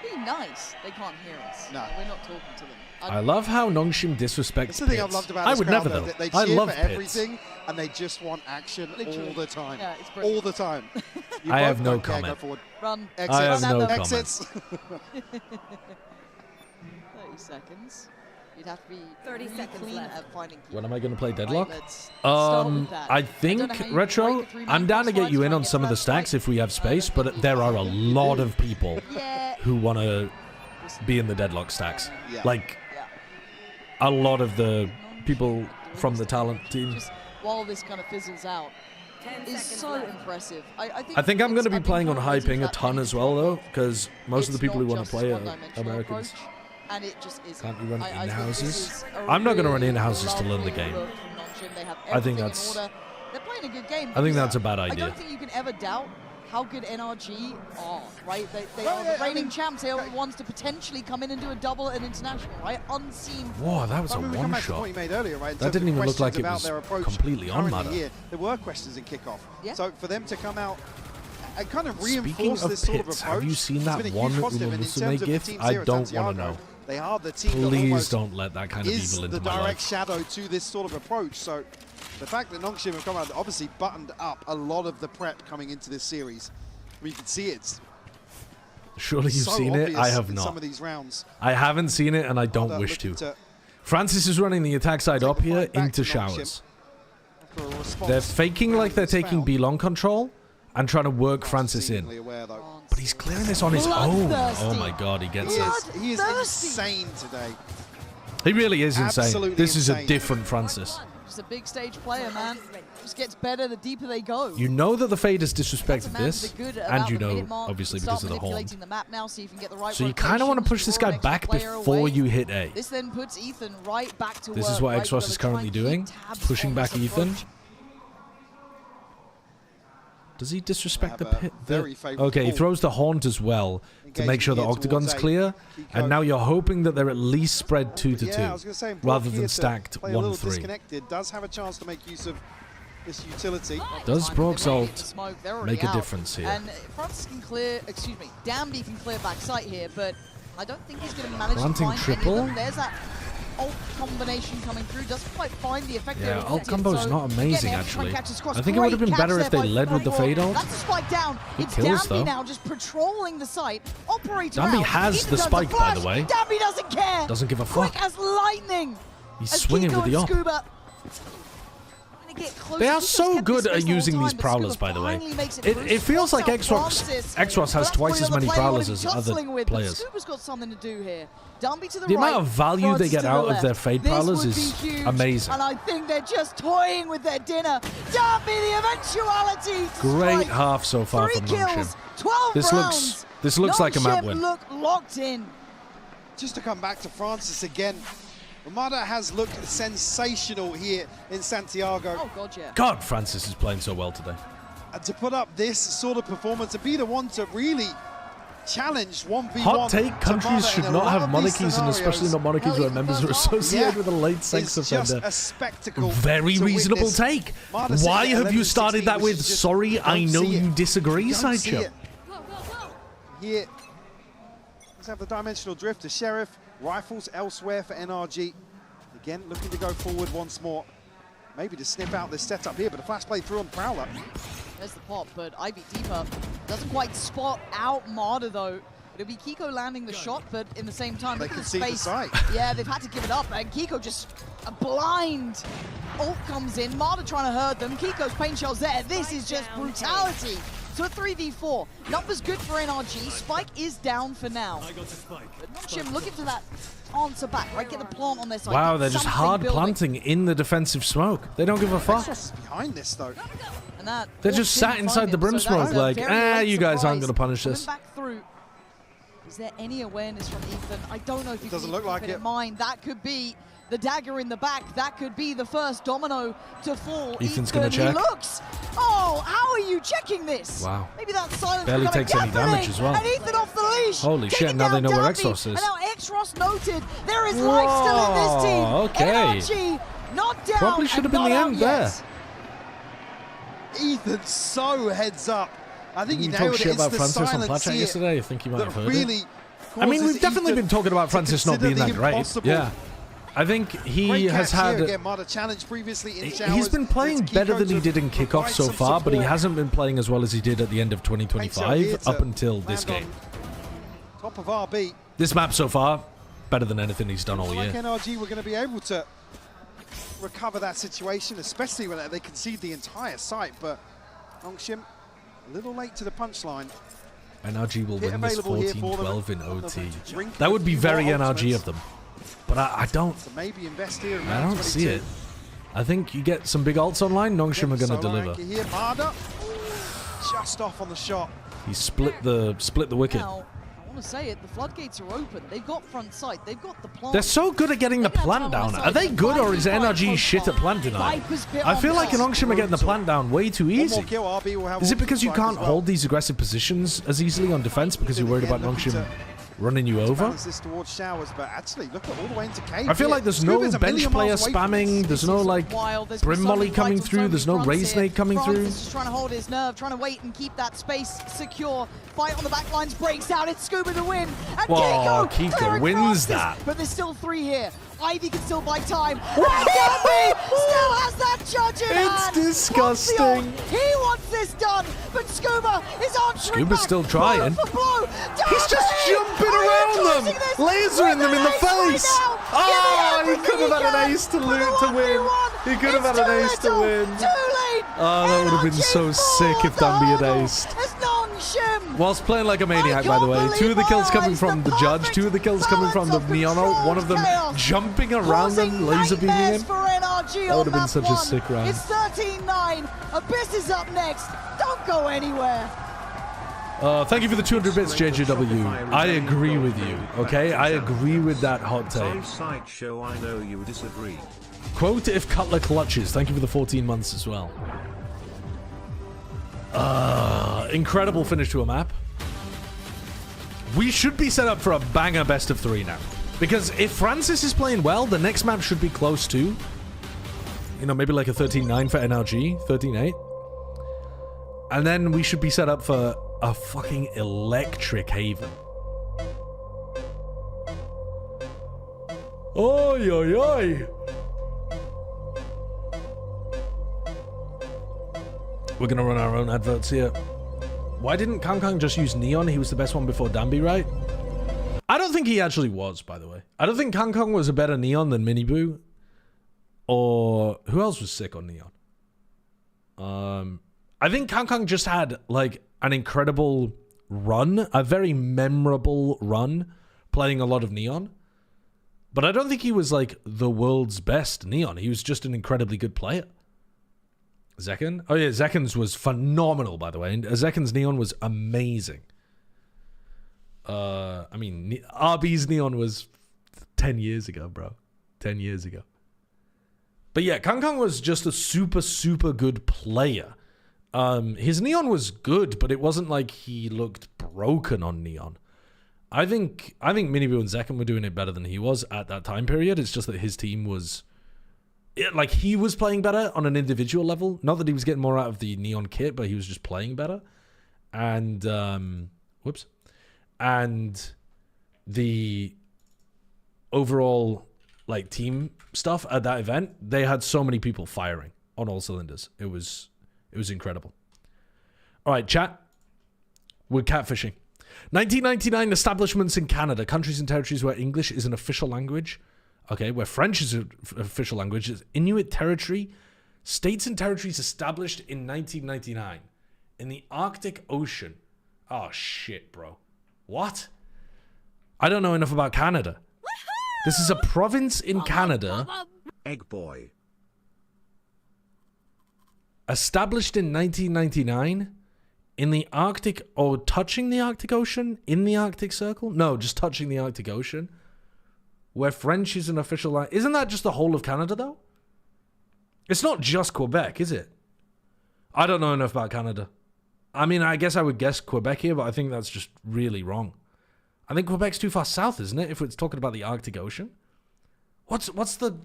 Be nice. They can't hear us. No. We're not talking to them. I love how Nongshim disrespects That's the thing pits. I've loved about I this would crowd, never, though. though. They I cheer love for pits. everything, and they just want action all the time. Yeah, it's all the time. I have no comment. Run. I have no comment. Exits. 30 seconds. You'd have to be 30 really seconds clean left. at finding people. When am I going to play Deadlock? Right, let's start with that. I think, Retro, I'm down to get you in on some of the stacks if we have space, but there are a lot of people who want to be in the Deadlock stacks. Like, a lot of the people from the talent team. Just while this kind of fizzles out is so impressive. I think I'm going to be playing on high ping a ton as well, though, because most of the people who want to play are Americans. And it just isn't. Can't you run in-houses? I'm not going to run in-houses to learn the game. I think that's... They're playing a good game. I think that's a bad I idea. don't think you can ever doubt how good NRG are, right? They are the reigning champs. They are the ones to potentially come in and do a double at international, right? Unseen. Whoa, that was a one-shot. That didn't even look like it was completely on matter. There were questions in kickoff. Yeah. So for them to come out and kind of Speaking reinforce of this sort of pits, approach, have you seen it's that been a one huge positive. Uma And in Musume terms of gif? Team I Zero, don't want Santiago, to know. They are the team that Please almost don't let that kind of is evil into the my direct life. shadow to this sort of approach. So the fact that Nongshim have come out obviously buttoned up a lot of the prep coming into this series. We can see it. Surely you've So seen it. I obvious have in not. Some of these rounds. I haven't seen it, and I don't wish to. Francis is running the attack side up here into showers. They're faking like they're taking B-long control and trying to work Francis in. But he's clearing this on his own. Oh my god, he gets it. He is insane today. He really is insane. Absolutely This is a insane. different Francis. Just a big stage player, man. Just gets better the deeper they go. You know that the Fade has disrespected this, and you know, minute mark. obviously, Start because of the horn. manipulating the map now, so you can get the right So you kind of want to push this guy rotations, draw an back extra player before away. you hit A. This then puts Ethan right back to This work. is what right? Xross You've is gotta try currently and keep doing, tabs pushing on back this Ethan. approach. Does he disrespect the Have a pit? very favourable Okay, he ball. throws the Haunt as well to make sure the here towards Octagon's A. clear. And now you're hoping that they're at least spread 2 to 2, Yeah, I was going to say, rather Brock than here to stacked play a little 1-3. disconnected, does have a chance to make use of this utility. Does Brock's ult Smoke, they're already make a out. difference here? And Francis can clear, excuse me, Danby can clear back sight here, but I don't think he's going to manage Planting to find triple? any of them. There's that ult combination coming through, doesn't quite find the effect Yeah, they ult combo's not amazing, actually. I I think it would have been better if they led with the Fade ult. That's a spike down. It It's kills, Danby though. now just patrolling the site, operator Danby out. has Ethan the does spike, by flash. the way. Danby doesn't care. Doesn't give a Quick fuck. as lightning. He's As swinging Kiko with the and op. Scuba get closer. They are Kiko's so kept this good at space the whole using these time, but prowlers, Scuba by the way. finally makes it It through. feels like Spots out Xrox Francis. has But twice that's as many probably prowlers the as player you wanna be other tussling with, but players. Scuba's got something to do here. Danby to the The right. amount of value they Francis get to the out of left. their Fade This prowlers would be is huge, amazing. And I think they're just toying with their dinner. Danby, the eventuality. Great half so far 3 from kills, Nongshim. 12 This rounds. looks like a map Nongshim win. look locked in. Just to come back to Francis again, Ramada has looked sensational here in Santiago. Oh, God, yeah. God, Francis is playing so well today. And to put up this sort of performance, to be the one to really challenge 1v1. Hot take, countries should not have monarchies, and especially not monarchies where members are associated with a late sex It's offender. just a spectacle. Very to reasonable witness. take. Marta Why sitting at have you started 11-16, that which with, is just, sorry, I don't know see you it. disagree, Don't see Sideshow? it. Here, let's have the dimensional drift. The Sheriff, rifles elsewhere for NRG. Again, looking to go forward once more. Maybe to snip out this setup here, but a flash play through on Prowler. There's the pop, but Ivy deeper. Doesn't quite spot out Marta, though. It'll be Kiko landing the shot, but in the same time, They look at can the see the space. site. Yeah, they've had to give it up, and Kiko just a blind ult comes in. Marta trying to herd them. Kiko's paint shell's there. This is just brutality. So a 3v4. Numbers good for NRG. Spike is down for now. But Nongshim looking for that answer back, right? Get the plant on their side. Wow, Get they're just something hard building. planting in the defensive smoke. They don't give a fuck. Exos is behind this, though. And that They're ult just didn't sat inside find the him, brim so that smoke is a like, very late you guys aren't surprise. going to punish this. Coming back through. Is there any awareness from Ethan? I don't know if you Doesn't can look keep like it in it. mind. That could be the dagger in the back. That could be the first domino to fall. Ethan's Ethan, gonna check. He looks. Oh, how are you checking this? Wow. Maybe that silence Barely becoming takes any damage deafening. as well. And Ethan off the leash. Holy taking shit, now they down know where Danby. Xross is. And now Xross noted. There is life still in this team. Whoa, okay. NRG not down. Probably should have and been the not end out there. yet. Ethan so heads up. I think he You nailed talked it. shit It's about the Francis on silence Flat Chat here yesterday. I think you might that have heard really it. I mean, we've causes definitely Ethan been talking about to Francis not being consider that the great. impossible. Yeah. I think he Great has catch had... here again. Marta challenged previously in showers. He's been playing It's better Kiko than he to did in kickoff provide so some far, but he support. hasn't been playing as well as he did at the end of Makes out 2025 here up to until this land on game. Top of RB. This map so far, better than anything he's done all Like year. NRG were going to be able to recover that situation, especially when they concede the entire site, but Nongshim a little late to the punchline. NRG will Hit win this available here for them 14-12 in OT. Drink That a would be few very more NRG ultimates. of them. But I don't... So maybe invest here in I round don't see 22. it. I think you get some big ults online, Nongshim are going to Solo deliver. anchor here, Marta just off on the shot. He split the wicket. Now, I want to say it, the floodgates are open. They've got front sight. They've got the plant. They're so good at getting the plant down. Are they good or is NRG shit at plant tonight? I feel like Nongshim are getting the plant down way too One more easy. kill, RB will have Is it all because you strike as can't well. hold these aggressive positions as easily on defense because you're worried about Nongshim running you over? Balance this towards showers, but actually look at all the way into cave. I feel here. like there's no Scuba's a bench million player miles away from spamming. this. There's no like Wild. There's Brim so Molly many coming fights on through. so There's many no fronts Ray here. Snake coming Francis through. is just trying to hold his nerve, trying to wait and keep that space secure. Fight on the back lines breaks out. It's Scuba to win. And Whoa, Kiko Kiko wins Francis. that. But there's still 3 here. Ivy can still buy time. And Danby still has that judge in It's hand. disgusting. Wants the ult. He wants this done, but Scuba is answering Scuba's back. still trying. Blow for blow. He's just Danby, jumping are you around closing them, this? lasering them in the With an ace face. right now. Oh, Give he it could have everything had an he ace to can. win. He could have had an ace to win. Too late. Oh, that would have been so sick if Danby had aced. It's Nongshim. Whilst playing like a maniac, by the way. 2 of the kills coming from the judge, 2 of the kills coming from the Neon ult, one of them jumping around them, laser beaming him. For NRG. NRG That on would have been map such a 1. sick round. It's 13-9. Abyss is up next. Don't go anywhere. Thank you for the 200 bits, JJW. I agree with you, okay? I agree with that hot take. On Sideshow, I know you disagree. Quote if Cutler clutches. Thank you for the 14 months as well. Incredible finish to a map. We should be set up for a banger best of 3 now. Because if Francis is playing well, the next map should be close to, you know, maybe like a 13-9 for NRG, 13-8. And then we should be set up for a fucking electric Haven. Oi, oi, oi. We're gonna run our own adverts here. Why didn't Kang just use Neon? He was the best one before Danby, right? I don't think he actually was, by the way. I don't think Kang was a better Neon than Miniboo. Or who else was sick on Neon? I think Kang just had like an incredible run, a very memorable run, playing a lot of Neon. But I don't think he was like the world's best Neon. He was just an incredibly good player. Zekken? Oh yeah, Zekken's was phenomenal, by the way. And Zekken's Neon was amazing. I mean, RB's Neon was 10 years ago, bro. 10 years ago. But yeah, Kang was just a super, super good player. His Neon was good, but it wasn't like he looked broken on Neon. I think Miniboo and Zekken were doing it better than he was at that time period. It's just that his team was... like, he was playing better on an individual level. Not that he was getting more out of the Neon kit, but he was just playing better. And, whoops. And the overall, like, team stuff at that event, they had so many people firing on all cylinders. It was incredible. All right, chat. We're catfishing. 1999 establishments in Canada. Countries and territories where English is an official language. Okay, where French is an official language. Is Inuit territory. States and territories established in 1999. In the Arctic Ocean. Oh, shit, bro. What? I don't know enough about Canada. This is a province in Canada. Egg boy. Established in 1999 in the Arctic, or touching the Arctic Ocean? In the Arctic Circle? No, just touching the Arctic Ocean. Where French is an official language. Isn't that just the whole of Canada, though? It's not just Quebec, is it? I don't know enough about Canada. I mean, I guess I would guess Quebec here, but I think that's just really wrong. I think Quebec's too far south, isn't it? If it's talking about the Arctic Ocean. What's the...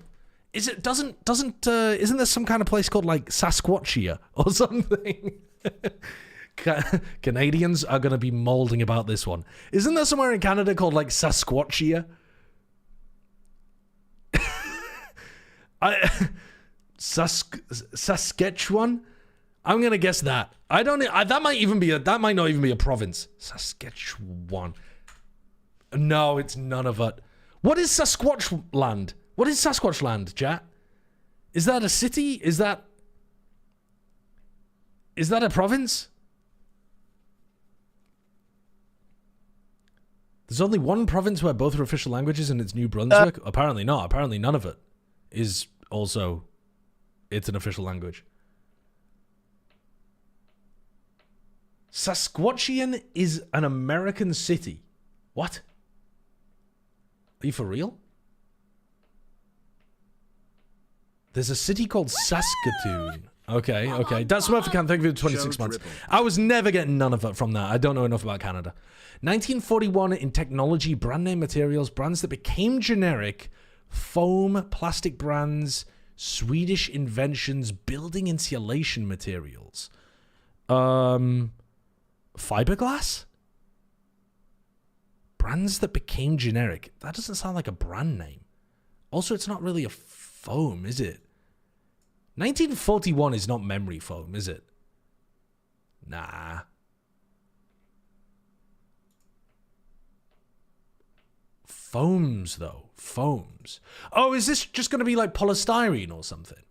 Is it... Isn't there some kind of place called, like, Sasquatchia or something? Canadians are going to be molding about this one. Isn't there somewhere in Canada called, like, Sasquatchia? Saskatchewan? I'm gonna guess that. I don't. That might not even be a province. Saskatchewan. No, it's none of it. What is Sasquatch land? What is Sasquatch land, chat? Is that a city? Is that a province? There's only one province where both are official languages, and it's New Brunswick. Apparently not. Apparently none of it is also. It's an official language. Saskatchewan is an American city. What? Are you for real? There's a city called Saskatoon. Okay, okay. That's Smurfacam. Thank you for the 26 months. I was never getting none of it from that. I don't know enough about Canada. 1941 in technology, brand name materials, brands that became generic, foam, plastic brands, Swedish inventions, building insulation materials. Fiberglass? Brands that became generic. That doesn't sound like a brand name. Also, it's not really a foam, is it? 1941 is not memory foam, is it? Nah. Foams, though. Foams. Oh, is this just going to be like polystyrene or something?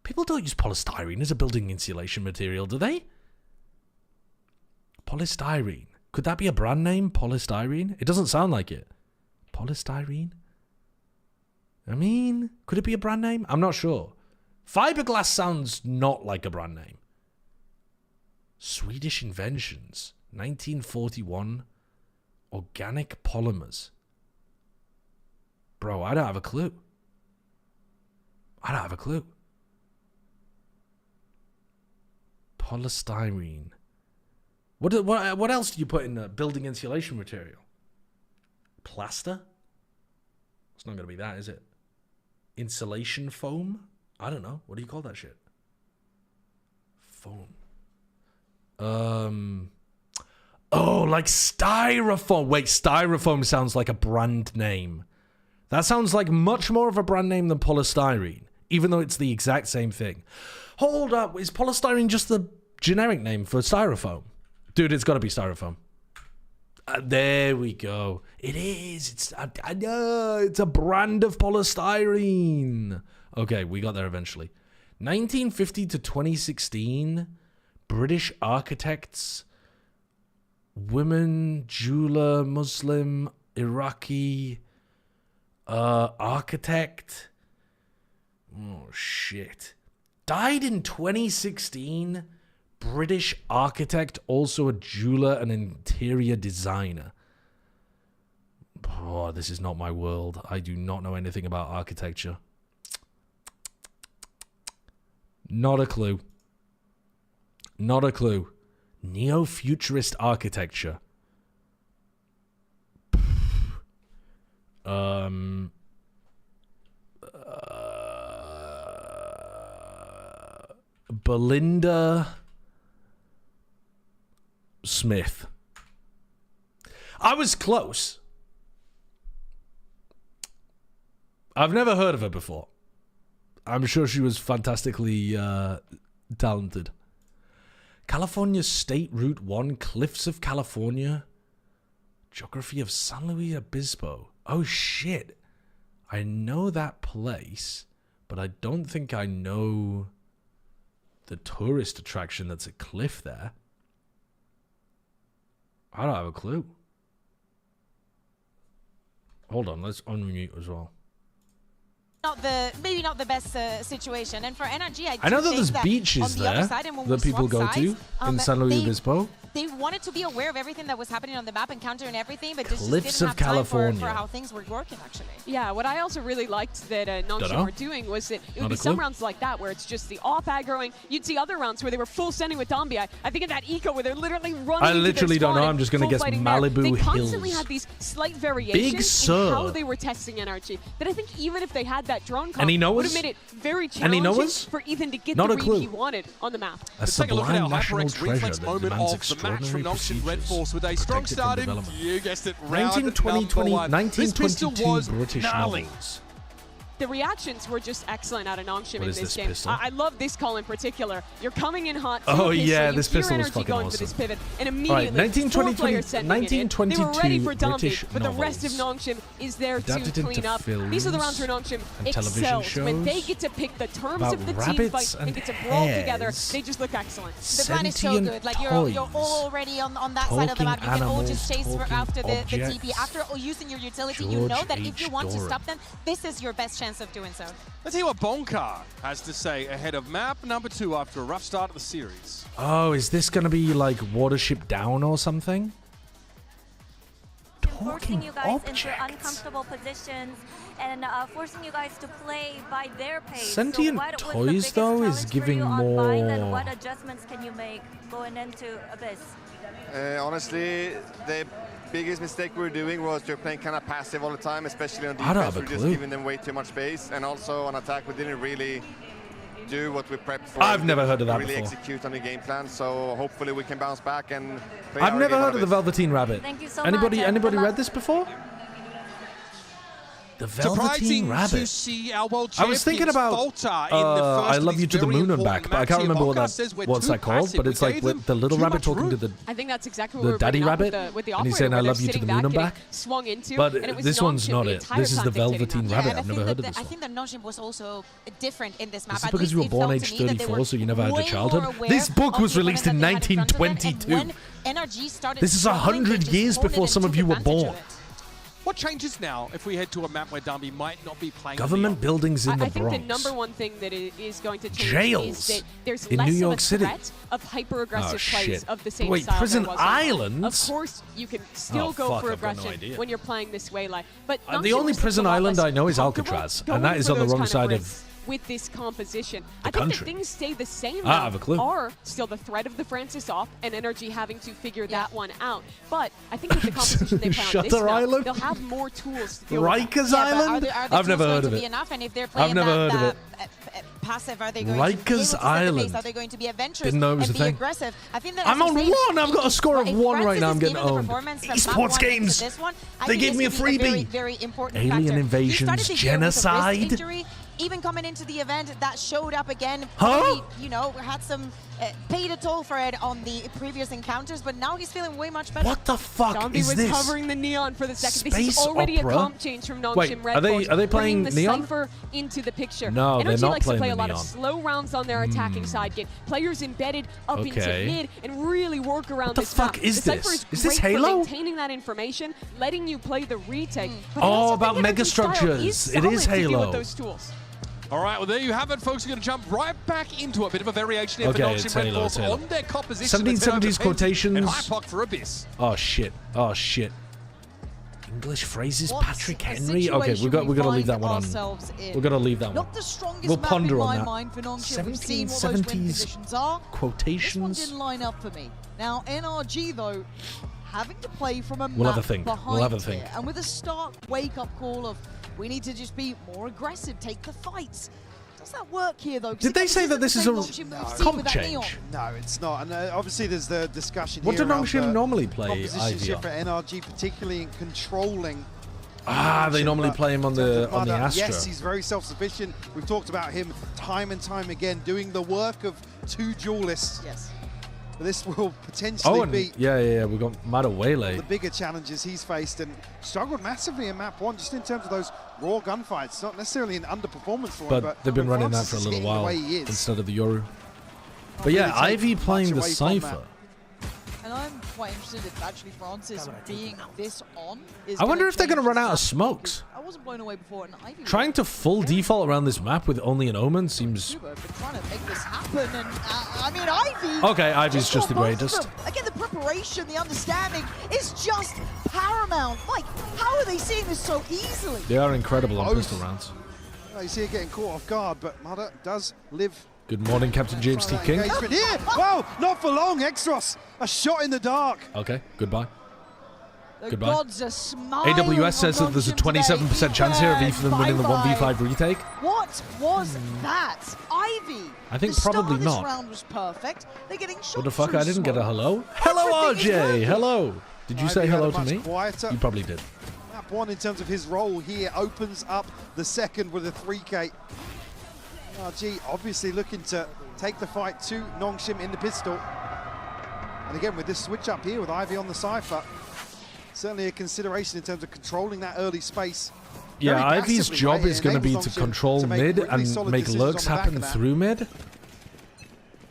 People don't use polystyrene as a building insulation material, do they? Polystyrene. Could that be a brand name? Polystyrene? It doesn't sound like it. Polystyrene? I mean, could it be a brand name? I'm not sure. Fiberglass sounds not like a brand name. Swedish inventions. 1941. Organic polymers. Bro, I don't have a clue. I don't have a clue. Polystyrene. What else do you put in the building insulation material? Plaster? It's not going to be that, is it? Insulation foam? I don't know. What do you call that shit? Foam. Oh, like styrofoam. Wait, styrofoam sounds like a brand name. That sounds like much more of a brand name than polystyrene, even though it's the exact same thing. Hold up. Is polystyrene just the generic name for styrofoam? Dude, it's got to be styrofoam. There we go. It is. It's a brand of polystyrene. Okay, we got there eventually. 1950 to 2016, British architects, women, jeweler, Muslim, Iraqi, architect. Oh, shit. Died in 2016. British architect, also a jeweler and interior designer. Oh, this is not my world. I do not know anything about architecture. Not a clue. Not a clue. Neo-futurist architecture. Belinda Smith. I was close. I've never heard of her before. I'm sure she was fantastically talented. California State Route 1, Cliffs of California. Geography of San Luis Obispo. Oh, shit. I know that place, but I don't think I know the tourist attraction that's a cliff there. I don't have a clue. Hold on, let's unmute as well. Maybe not the best situation, and for NRG, I know that there's beaches there that people go to in San Luis Obispo. They wanted to be aware of everything that was happening on the map and countering everything, but just Cliffs didn't of have time California. for how things were working, actually. Yeah, what I also really liked that Nongshim were doing was that it would be some rounds like that where it's just the off aggroing. You'd see other rounds where they were full sending with Dombey. I think in that eco where they're literally running. I literally don't know. I'm just going to guess Malibu They Hills. constantly had these slight variations in how they were testing NRG. That I think even if they had that drone comp, would have made it very challenging for Ethan to get the read he wanted on the map. A sublime national treasure that demands extraordinary procedures. Red Force with a strong start in, you guessed it, round 1922 British novels. The reactions were just excellent out of Nongshim in this game. Pistol? I love this call in particular. You're coming in hot. Oh yeah, this pistol was fucking going awesome. For this pivot, and immediately, right, 1922 they were ready for Dombey, but the novels. rest of Nongshim is there to clean up. These are the rounds where Nongshim excels when they get to pick the terms of the team fight and get to brawl together. They just look excellent. The plan is so good. Like you're already on that side of the map. You can all just chase after the TP. After using your utility, you know that if you want to stop them, this is your best chance of doing so. Let's hear what Bonkar has to say ahead of map number 2 after a rough start of the series. Oh, is this going to be like Watership Down or something? Forcing you guys into uncomfortable positions and forcing you guys to play by their pace. Sentient Toys, though, is giving more... And what adjustments can you make going into Abyss? Honestly, the biggest mistake we were doing was you're playing kind of passive all the time, especially on I don't defense. have a We're clue. just giving them way too much space, and also on attack we didn't really do what we prepped for. I've never heard of that really before. Execute on the game plan, so hopefully we can bounce back and play I've our never game heard out of the Velveteen Rabbit. Thank you so Anybody much. read this before? The Velveteen Surprising Rabbit. to see our world I was thinking about I I Love You to the Moon and Back, but I can't remember what's that called. But it's like the little rabbit talking to the I think that's exactly what the we're daddy bringing rabbit, up with the and he's operator, saying I where love they're you to the sitting moon and getting back. Swung into, But and it was this one's Nongshim not the it. entire This is the time dictating Velveteen that. Rabbit. I've never heard of this I one. think that Nongshim was also different in this map. Is this because you were born age 34, so you never had a childhood? This book was released in 1922. NRG started This is 100 years before some of you were born. What changes now if we head to a map where Darby might not be playing? Government buildings in the I think Bronx. the number one thing that is going to change Jails is that there's in less New York of a City. threat of hyper-aggressive Oh, plays shit. of the same Wait, style Prison there was Islands? Of course, you can still Oh, go fuck, for I've got no aggression idea. when you're playing this way. But The Nongshim only just looks prison a lot island less I know is comfortable Alcatraz, going and that is for on the those wrong kind side risks of with this composition. the I think country. that things stay the same I now. have a clue. Are still the threat of the Francis off and NRG having to figure that one out. But I think with the composition they play on this Shutter map, Island? they'll have more tools to deal with that. Rikers Yeah, but Island? are the I've never tools heard going of to be it. enough? And if they're playing I've never heard of it. Passive, are they going to be able to Rikers set the Island. pace? Are they going to be adventurous Didn't know it was and a be thing. aggressive? I think that I'm as on you say, one. I've got a score of if 1 right Francis now. I'm is getting given the owned. performance from Esports map one games. into this one, I They think gave this me a could be freebie. very important Alien factor. invasions, He started the year with a wrist genocide. injury. Even coming into the event, that showed up again. Huh? Probably, you know, had some paid a toll for it on the previous encounters, but now he's feeling way much better. What the fuck Zombie is was this? covering the neon for the second. Space This is already opera? a comp change from Nongshim Wait, Red are they- Force, are they playing bringing the neon? Cypher into the picture. No, they're NRG not likes to playing play the a lot neon. of slow rounds on their attacking side, get players embedded up into Okay. mid, and really work around What the this fuck map. is the Cypher this? is Is this great for Halo? maintaining that information, letting you play the retake. But I Oh, also about think NRG's style megastructures. is It is solid to deal Halo. with those tools. All right, well, there you have it, folks. We're going to jump right back into a bit of a variation here Okay, for it's Nongshim Red Halo, Force it's Halo. on their composition. 1770s quotations. And Hypoc for Abyss. Oh shit. Oh shit. English phrases, What's Patrick a Henry. Okay, we got to leave that one on. ourselves in? We're gonna leave that one. Not the strongest We'll map ponder in on my that. mind for Nongshim. We've seen what those win 1770s positions are. This one quotations. didn't line up for me. Now NRG though, having to play from a We'll have map a think. behind We'll have a here, think. and with a stark wake-up call of we need to just be more aggressive, take the fights. Does that work here though? 'Cause Did they again, say this that this is a isn't the same Nongshim that we've seen comp with that Neon. change? No, it's not. And obviously there's the discussion What here do around Nongshim the normally play composition shift IVR? for NRG, particularly in controlling. Ah, they Nongshim, normally but play him on in terms the of on the Mother, Astra. Yes, he's very self-sufficient. We've talked about him time and time again, doing the work of two duelists. Yes. This will potentially Oh, and be yeah, we got Madawele. the bigger challenges he's faced and struggled massively in map one, just in terms of those raw gunfights. Not necessarily an underperformance for him, But they've been running that for a Francis is little hitting the while way he is. instead of the Yoru. But really yeah, take Ivy playing the much away from Cypher. that. And I'm quite interested if actually Francis being this on is I wonder gonna if they're going to change run his out of strategy. smokes. I wasn't blown away before, and Ivy Trying to full default around this map with only an Omen seems... But trying to make this happen, and I mean, Ivy. Okay, Ivy's just the got both of greatest. them. Again, the preparation, the understanding is just paramount. Like, how are they seeing this so easily? They are incredible on Both. pistol rounds. Well, you see it getting caught off guard, but Mother does live. Good morning, Captain James T. King. Engagement here. Wow, not for long. Extros, a shot in the dark. Okay, goodbye. The Goodbye. gods are smiling AWS says on that there's a Nongshim 27% chance here of today. Ethan winning the Bye-bye. 1v5 retake. What was that? Ivy. I think the start probably of this not. round was perfect. They're getting shot What the fuck? through I didn't get a smoke. hello. Hello, Everything is RJ. working. Hello. Did you say Ivy had hello a to much me? quieter You probably did. Map one in terms of his role here opens up the second with a 3K. NRG obviously looking to take the fight to Nongshim in the pistol. And again, with this switch up here with Ivy on the Cypher, certainly a consideration in terms of controlling that early space. Yeah, Very Ivy's passively, job right? is It going to be enables to Nongshim control to make mid really and solid make decisions lurks on the back happen of that. through mid.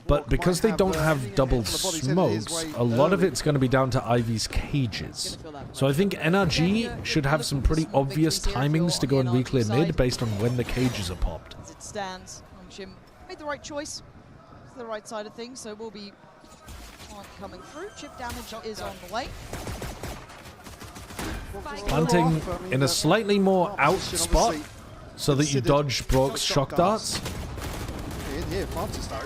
But because they don't have double smokes, a lot of it's going to be down to Ivy's cages. So I think NRG should have some pretty obvious timings to go and re-clear mid based on when the cages are popped. As it stands, Nongshim made the right choice. It's the right side of things, so we'll be coming through. Chip damage is on the way. Planting in a slightly more out spot so that you dodge Brock's shock darts. In here, Francis though.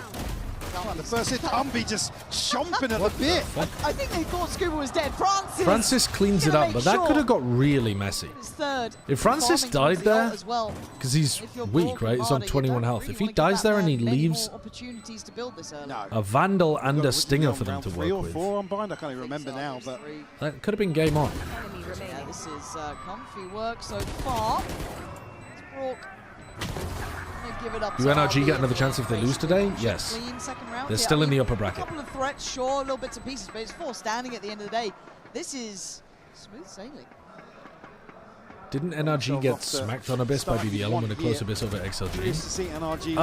The first hit, Umby just chomping at the bit. I think they thought Scuba was dead. Francis cleans it up, but that could have got really messy. Third. If Francis died there, as well, because he's weak, right? He's on 21 health. If he dies there and he leaves opportunities to build this early. a Vandal and a Stinger for them Round to 3 or work with, 4 on bind, I can't even remember now, but that could have been game on. Yeah, this is comfy work so far. Brock. Give it up Do to NRG RB get another chance if they lose today? Yes. clean second round. They're Yeah, still I in the mean, upper A bracket. couple of threats, sure, little bits and pieces, but it's 4 standing at the end of the day. This is smooth sailing. Didn't NRG get smacked on Abyss by BBL and win a close Abyss over curious to XLG? see NRG's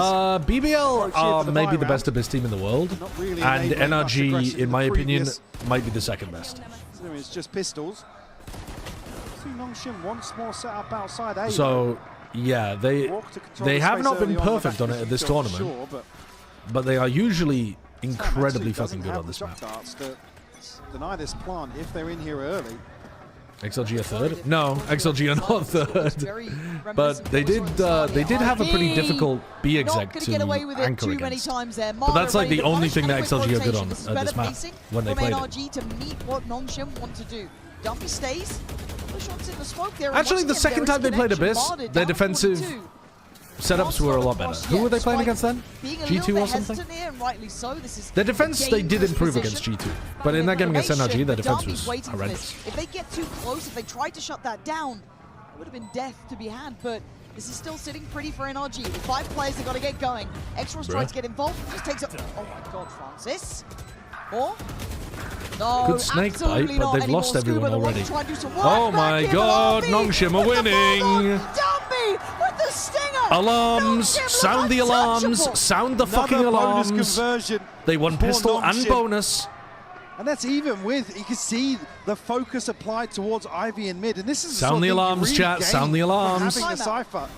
BBL approach here are to the maybe buy the best round. Abyss team in the world, Not really and enabling much NRG, aggression in my the opinion, previous. might be the second best. It's just pistols. see Nongshim once more set up outside A. So, yeah, they have not been perfect on it at this tournament, sure, but they are usually incredibly fucking good on this map. To deny this plant if they're in here early. XLG a third? No, XLG are not third. But they did have a pretty difficult B exec to anchor against. But that's like the only thing that XLG are good on at this map when they played it. to meet what Nongshim want to do. Dumpy stays. Shots in the smoke there. Actually, the second time they played Abyss, their defensive setups were a lot better. Who were they playing against then? G2 or something? Their defense, they did improve against G2. But in that game against NRG, their defense was horrendous. If they get too close, if they try to shut that down, it would have been death to be had. But this is still sitting pretty for NRG. With 5 players, they've got to get going. Extras tries to get involved. Just takes up. Oh my god, Francis. Or? No, good snake bite, but they've lost everyone already. Oh my god, Nongshim are winning! With the stinger! Alarms! Sound the alarms! Sound the fucking alarms! They won pistol and bonus. And that's even with, you can see the focus applied towards Ivy in mid. And this is sound the alarms, chat. Sound the alarms. Having a Cypher.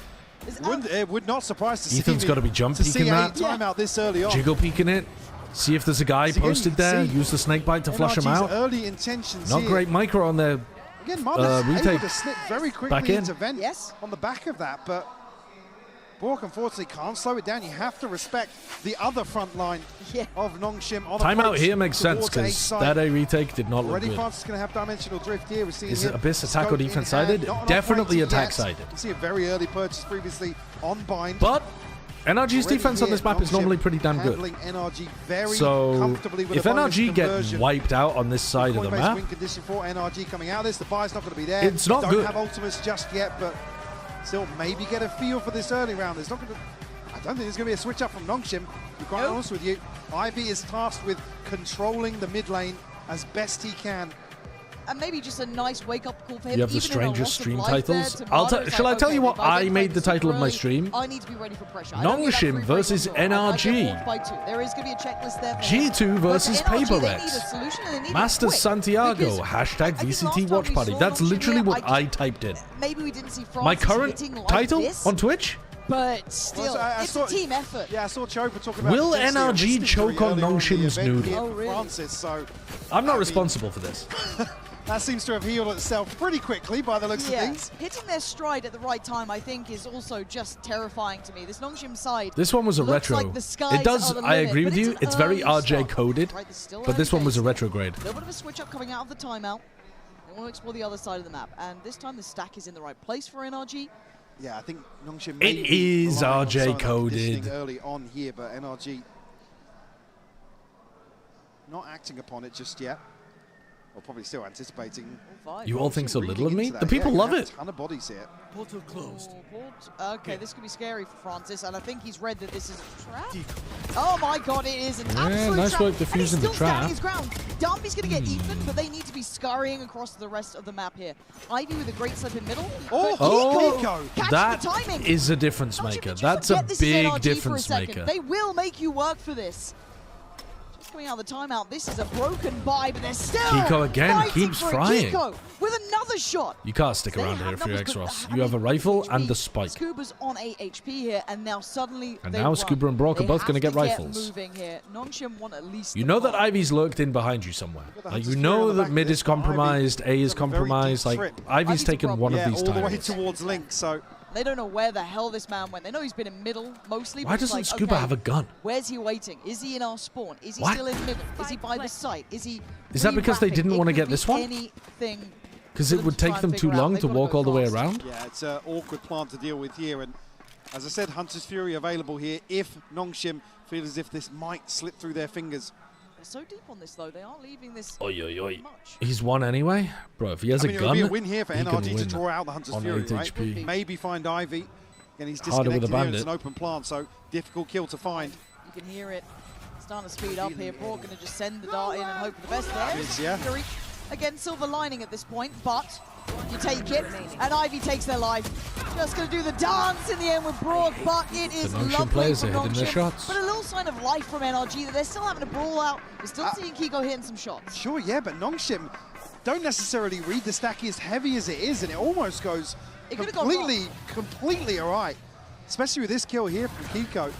It would not surprise to see Ethan's got to be jump peeking that. Timeout this early on. Jiggle peeking it. See if there's a guy posted there. Use the snake bite to flush him out. Early intentions not great micro on their retake. Able to slip very quickly back in. Into vent on the back of that, but Bork unfortunately can't slow it down. You have to respect the other front line of Nongshim. Timeout here makes sense because that A retake did not look good. France is going to have dimensional drift here. We're seeing is it Abyss attack or defense sided? Definitely attack sided. You see a very early purchase previously on bind. But NRG's defense on this map is normally pretty damn good. So if NRG get wiped out on this side of the map, NRG coming out of this, the buy's not going to be there. It's not good. Don't have ultimates just yet, but still maybe get a feel for this early round. There's not going to. I don't think there's going to be a switch up from Nongshim. To be quite honest with you, Ivy is tasked with controlling the mid lane as best he can. And maybe just a nice wake-up call for him. You have the strangest stream titles. Shall I tell you what I made the title of my stream? I need to be ready for pressure. Nongshim versus NRG. There is going to be a checklist there. G2 versus PRX. Master Santiago. Hashtag VCT Watch Party. That's literally what I typed in. Maybe we didn't see France my current title on Twitch? But still, it's a team effort. Yeah, I saw Chopa talking about. Will NRG choke on Nongshim's noodle? Oh, really? Francis, so I'm not responsible for this. That seems to have healed itself pretty quickly by the looks of things. Hitting their stride at the right time, I think, is also just terrifying to me. This Nongshim side. This one was a retro. Like it does. I agree with you. It's very RJ coded, but this one was a retrograde. A little bit of a switch up coming out of the timeout. They want to explore the other side of the map, and this time the stack is in the right place for NRG. Yeah, I think Nongshim. It is RJ coded. Early on here, but NRG not acting upon it just yet. Or probably still anticipating. You all think so little of me? The people love it. A ton of bodies here. Portal closed. Okay, this could be scary for Francis, and I think he's read that this is a trap. Oh my god, it is an absolute nice trap. work defusing the trap. His ground. Dumpy's going to get Ethan, but they need to be scurrying across the rest of the map here. Ivy with a great slip in middle. That is a difference maker. That's a big difference maker. They will make you work for this. Coming out of the timeout, this is a broken buy, but they're still Kiko again keeps frying. Kiko with another shot. You can't stick around here for your X-Ross. You have a rifle and the spike. Scuba's on 8 HP here, and now suddenly Scuba and Brock are both going to get rifles. Moving here. Nongshim want at least you know that Ivy's lurked in behind you somewhere. Like, you know that mid is compromised, A is compromised. Like, Ivy's taken one of these times. All the way towards Link, so. They don't know where the hell this man went. They know he's been in middle mostly. Why doesn't Scuba have a gun? Where's he waiting? Is he in our spawn? Is he still in middle? Is he by the site? Is he? Is that because they didn't want to get this one? Anything. Because it would take them too long to walk all the way around? Yeah, it's an awkward plant to deal with here. And as I said, Hunter's Fury available here if Nongshim feel as if this might slip through their fingers. They're so deep on this, though. They aren't leaving this much. He's won anyway? Bro, if he has a gun, it would be a win here for NRG to draw out the Hunter's Fury, right? HP. Maybe find Ivy. And he's harder with a bandit. It's an open plant, so difficult kill to find. You can hear it. Starting to speed up here. Brock going to just send the dart in and hope for the best there. Yeah. Again, silver lining at this point, but you take it, and Ivy takes their life. Just going to do the dance in the end with Brock, but it is lovely players from are hitting their shots. But a little sign of life from NRG that they're still having a brawl out. We're still seeing Kiko hitting some shots. Sure, yeah, but Nongshim don't necessarily read the stacky as heavy as it is, and it almost goes completely all right, especially with this kill here from Kiko.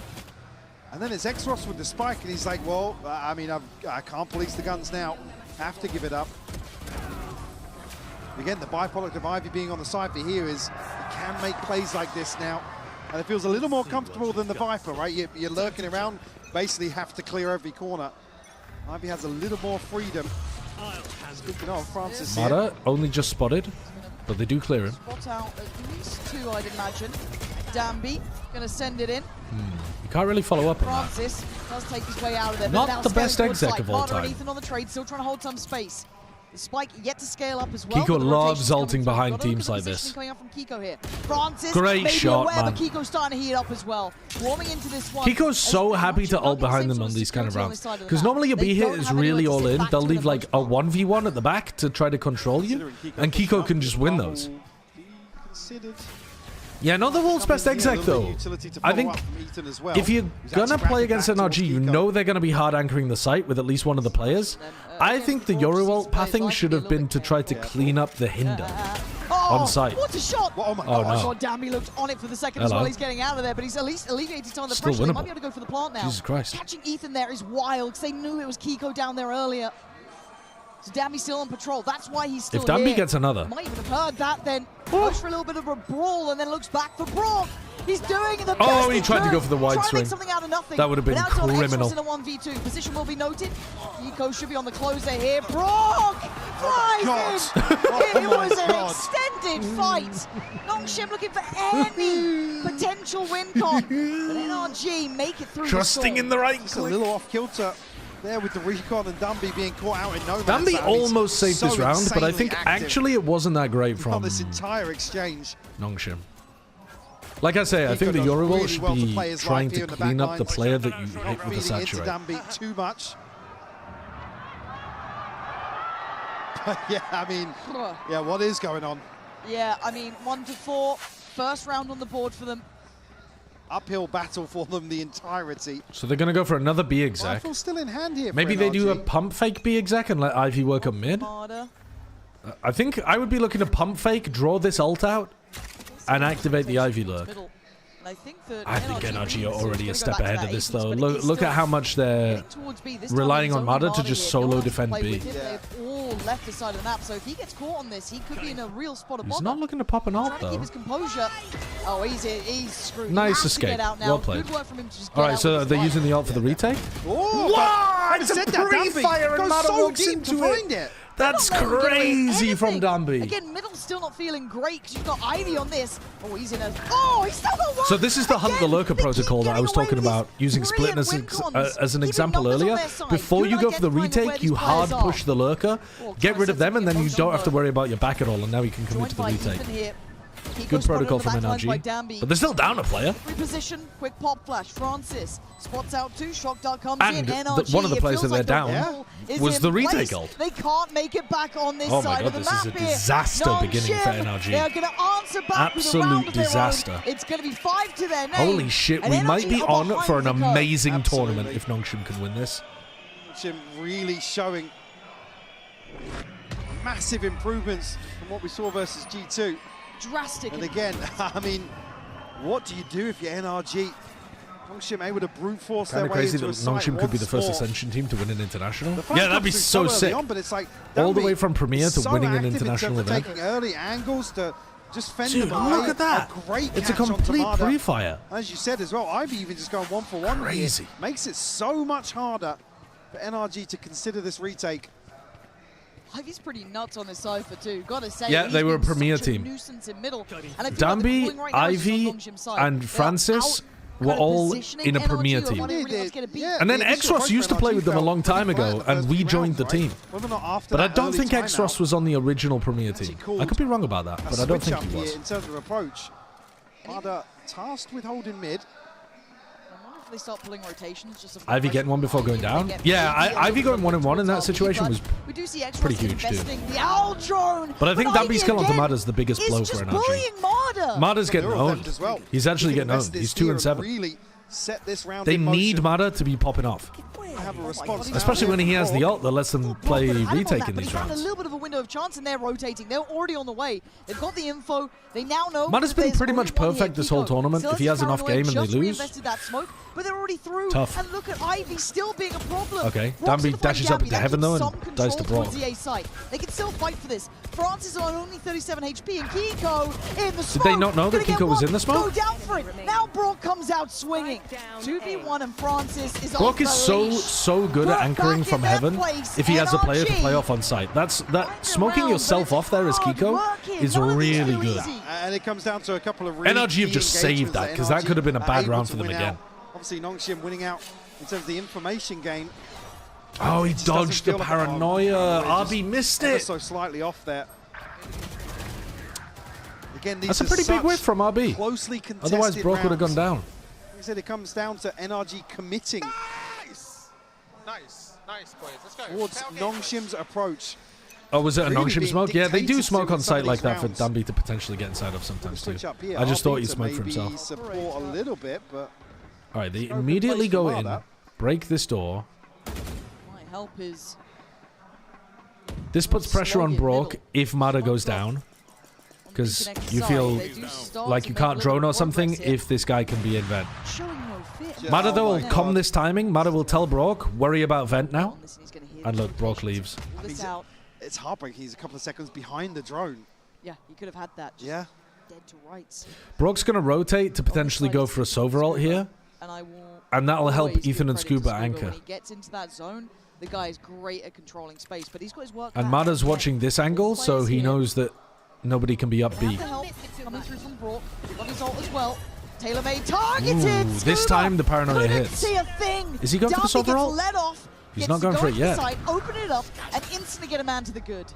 And then it's Exros with the spike, and he's like, well, I mean, I can't police the guns now. Have to give it up. Again, the byproduct of Ivy being on the Cypher here is he can make plays like this now. And it feels a little more comfortable than the Viper, right? You're lurking around, basically have to clear every corner. Ivy has a little more freedom. Speaking of, Francis here. Mada only just spotted, but they do clear him. Spot out at least 2, I'd imagine. Dambi gonna send it in. You can't really follow up on that. Francis does take his way out of there. Not the best exec of all Mada and time. Ethan on the trade, still trying to hold some space. The spike yet to scale up as well. Kiko loves ulting behind teams like this. Coming up from Kiko here. Francis, Great shot, man. But Kiko's starting to heat up as well. Warming into this one. Kiko's so happy to ult behind them on these kind of rounds. Because normally a B hit is really all in. They'll leave like a 1v1 at the back to try to control you. And Kiko can just win those. Yeah, not the world's best exec though. I think if you're gonna play against NRG, you know they're gonna be hard anchoring the site with at least one of the players. I think the Yoru ult pathing should have been to try to clean up the hinder on site. What a shot! Oh my God, damn, he looked on it for the second as well. He's getting out of there, but he's at least alleviated some of the pressure. They might be able to go for the plant now. Jesus Christ. Catching Ethan there is wild, because they knew it was Kiko down there earlier. So Dambi's still on patrol. That's why he's still here. If Dambi gets another. Might even have heard that then. Goes for a little bit of a brawl and then looks back for Brock. He's doing the best. Oh, he tried to go for the wide swing. Something out of nothing. That would have been criminal. In a 1v2. Position will be noted. Kiko should be on the closer here. Brock flies in. It was an extended fight. Nongshim looking for any potential win con. But NRG make it through. Trusting in the right click. A little off kilter there with the recon and Dambi being caught out in no man's Dambi land. almost saved this round, but I think actually it wasn't that great from this entire exchange. Nongshim. Like I say, I think the Yoru ult should be trying to clean up the player that you hit with the saturate. Dambi too much. Yeah, I mean, yeah, what is going on? Yeah, I mean, 1-4, first round on the board for them. Uphill battle for them the entirety. So they're going to go for another B exec. Rifle's still in hand here. Maybe they do a pump fake B exec and let Ivy work up mid. I think I would be looking to pump fake, draw this ult out, and activate the Ivy lurk. I think NRG are already a step ahead of this though. Look at how much they're relying on Mada to just solo defend B. They've all left the side of the map, so if he gets caught on this, he could be in a real spot of bother. He's not looking to pop an ult though. Keep his composure. Oh, he's screwed. Nice escape. Well played. Alright, so they're using the ult for the retake? Oh, what? It's a pre-fire and Mada walks into it. That's crazy from Dambi. Again, middle's still not feeling great because you've got Ivy on this. Oh, he's in a... Oh, he's still got one! So this is the Hunt the Lurker protocol that I was talking about, using split as an example earlier. Before you go for the retake, you hard push the Lurker, get rid of them, and then you don't have to worry about your back at all, and now you can commit to the retake. Good protocol from NRG. But they're still down a player. Reposition, quick pop flash. Francis spots out 2. Shock dart comes and in. NRG, one of the players that they're down was the retake ult. They can't make it back on this side of the map. Oh my god, this is a disaster beginning for NRG. They're going to answer back Absolute disaster. It's going to be 5 to their name. Holy shit, we might be on for an amazing tournament if Nongshim can win this. Nongshim really showing massive improvements from what we saw versus G2. Drastic. And again, I mean, what do you do if you're NRG? Nongshim able to brute force their way crazy into that Nongshim could be the first Ascension team to win an international. Yeah, that'd be so sick. But it's like all the way from Premier to winning an international event. Taking early angles to just fend them away. Look at that. It's a complete pre-fire. As you said as well, Ivy even just going 1-for-1. Crazy. Here. Makes it so much harder for NRG to consider this retake. Ivy's pretty nuts on this Cypher too, gotta say. Yeah, they were a Premier team. Dambi, Ivy, and Francis were all in a Premier team. And then Exros used to play with them a long time ago, and we joined the team. But I don't think Exros was on the original Premier team. I could be wrong about that, but I don't think he was. In terms of approach, Mada tasked with holding mid. They start pulling rotations. Just Ivy getting one before going down. Yeah, Ivy going 1-1 in that situation was pretty huge, dude. But I think Dambi's kill onto Mada's the biggest blow for NRG. Mada's getting owned. He's actually getting owned. He's 2-7. They need Mada to be popping off. going to have a response. Especially when he has the ult that lets them play retake in these rounds. rounds. A little bit of a window of chance, and they're rotating. They're already on the way. They've got the info. They now know. Mada's been pretty much perfect this whole tournament. If he has an off game and they lose. That smoke, but they're already through. Tough. And look at Ivy still being a problem. Okay, Danby dashes up into heaven though and dies to Brock. They can still fight for this. France is on only 37 HP, and Kiko in the smoke. Did they not know that Kiko was in the smoke? Go down for it. Now Brock comes out swinging. 2v1 and Francis is Brock is on so good at anchoring from heaven if he has a player to play off on site. Smoking yourself off there as Kiko is really good. And it comes down to a couple of really NRG have just saved that, because that could have been a bad round for them again. Obviously, Nongshim winning out in terms of the information gain. Oh, he dodged the paranoia. RB missed it. So slightly off there. Again, that's a pretty big whiff from RB. Closely contested Otherwise, Brock would have gone down. Like I said, it comes down to NRG committing. Nice, boys. Let's go. Towards Nongshim's approach. Oh, was it a Nongshim smoke? Yeah, they do smoke on site like that for Danby to potentially get inside of sometimes too. I just thought he smoked for himself. Support a little bit, but all right, they immediately go in, break this door. My help is. This puts pressure on Brock if Mada goes down, because you feel like you can't drone or something if this guy can be in vent. Mada though will come this timing. Mada will tell Brock, worry about vent now. And look, Brock leaves. It's heartbreaking. He's a couple of seconds behind the drone. Yeah, he could have had that. Yeah. Dead to rights. Brock's going to rotate to potentially go for a Sova ult here. And that'll help Ethan and Scuba anchor. When he gets into that zone, the guy is great at controlling space, but he's got his work. And Mada's watching this angle, so he knows that nobody can be up B. Coming through from Brock. Got his ult as well. Tailor-made targeted. This time the paranoia hits. See a thing. Is he going for the Sova ult? Let off. He's not going for it yet. Open it up and instantly get a man to the good.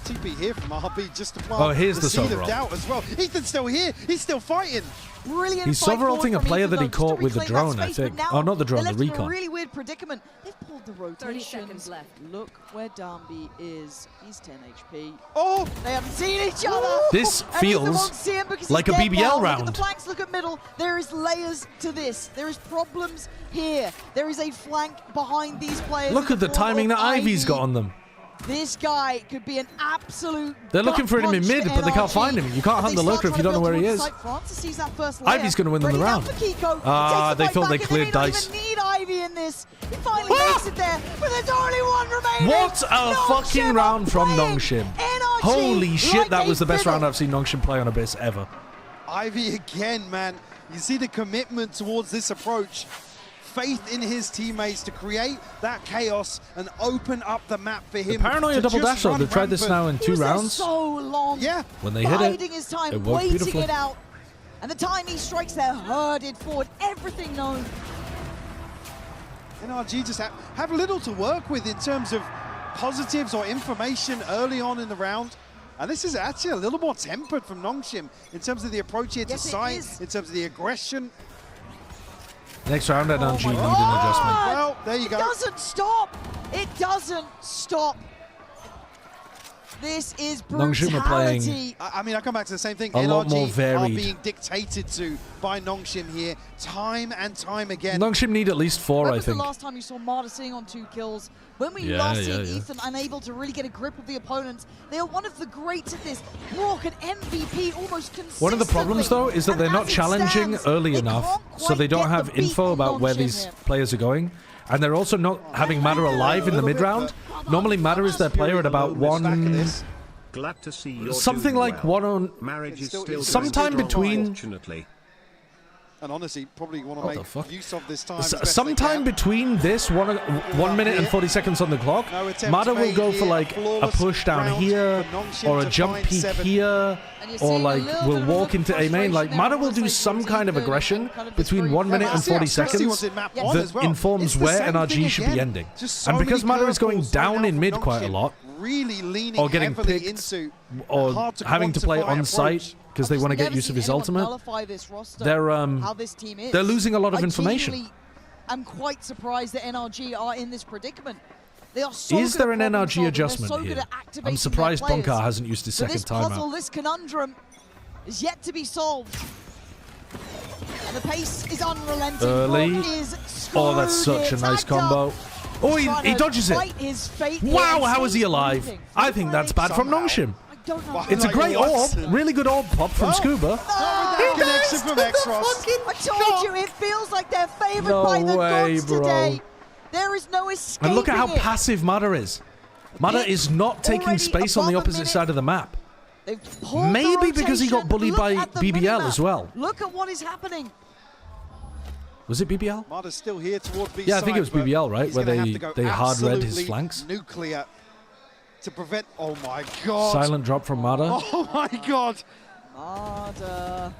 The TP here from RB just to plant oh, here's the seed Sova of doubt as well. Ethan's still here. He's still fighting. Brilliant. He's Sova ulting a player that he caught with the drone, I think. Oh, not the drone, the recon. A really weird predicament. They've pulled the rotations. Left. Look where Danby is. He's 10 HP. Oh, they haven't seen each other. This feels like a BBL round. Look at the flanks. Look at middle. There is layers to this. There is problems here. There is a flank behind these players. Look at the timing that Ivy's got on them. This guy could be an absolute. They're looking for him in mid, but they can't find him. You can't hunt the lurker if you don't know where he is. Ivy's going to win them the round. Ah, they thought they cleared dice. They don't even need Ivy in this. He finally makes it there, but there's only one remaining. What a fucking round from Nongshim. Holy shit, that was the best round I've seen Nongshim play on Abyss ever. Ivy again, man. You see the commitment towards this approach. Faith in his teammates to create that chaos and open up the map for him. The paranoia double dash though, they've tried this now in 2 rounds. So long. Yeah. When they hit it, his time, it worked beautifully. It out. And the time he strikes, they're herded forward. Everything known. NRG just have little to work with in terms of positives or information early on in the round. And this is actually a little more tempered from Nongshim in terms of the approach here to site, in terms of the aggression. Next round, NRG need an adjustment. Well, there you go. It doesn't stop. It doesn't stop. This is brutality. Nongshim are playing. I mean, I come back to the same thing. A lot more NRG varied. are being dictated to by Nongshim here, time and time again. Nongshim need at least 4, I think. When was the last time you saw Marta sitting on 2 kills? When we last seen Ethan unable to really get a grip of the opponents, they are one of the greats at this. Brock, an MVP, almost consistently. One of the problems, though, is that they're not challenging early enough, so they don't have info about where these players are going. And they're also not having Mada alive in the mid-round. Normally, Mada is their player at about 1... Glad to see you're something like well. 1 on... Marriage is still sometime between... And honestly, probably want to make use of this time. Sometime between this, 1 minute and 40 seconds on the clock, Mada will go for like a push down here, or a jump peek here, or like will walk into A main. Like Mada will do some kind of aggression between 1 minute and 40 seconds that informs where NRG should be ending. And because Mada is going down in mid quite a lot, or getting picked, or having to play on site because they want to get use of his ultimate, they're losing a lot of information. I'm quite surprised that NRG are in this predicament. They are so Is there an NRG adjustment here? I'm surprised Bonkar hasn't used his second timeout. This conundrum is yet to be solved. And the pace is unrelenting. Early. Oh, that's such a nice combo. Oh, he dodges it. His fate Wow, here. how is he alive? I think that's bad from Nongshim. Don't know. It's a great orb. Really good orb pop from Scuba. Connection from X-Ross. I told you, it feels like they're favored by the gods today. There is no escaping And look at how it. passive Mada is. Mada is not taking space on the opposite side of the map. Maybe because he got bullied by BBL as well. Look at what is happening. Was it BBL? Mada's still here towards B Yeah, I think it was side, BBL, right? he's Where gonna have to go they hard read his absolutely flanks. Nuclear to prevent. Oh my god! Silent drop from Mada. Oh my god! Mada.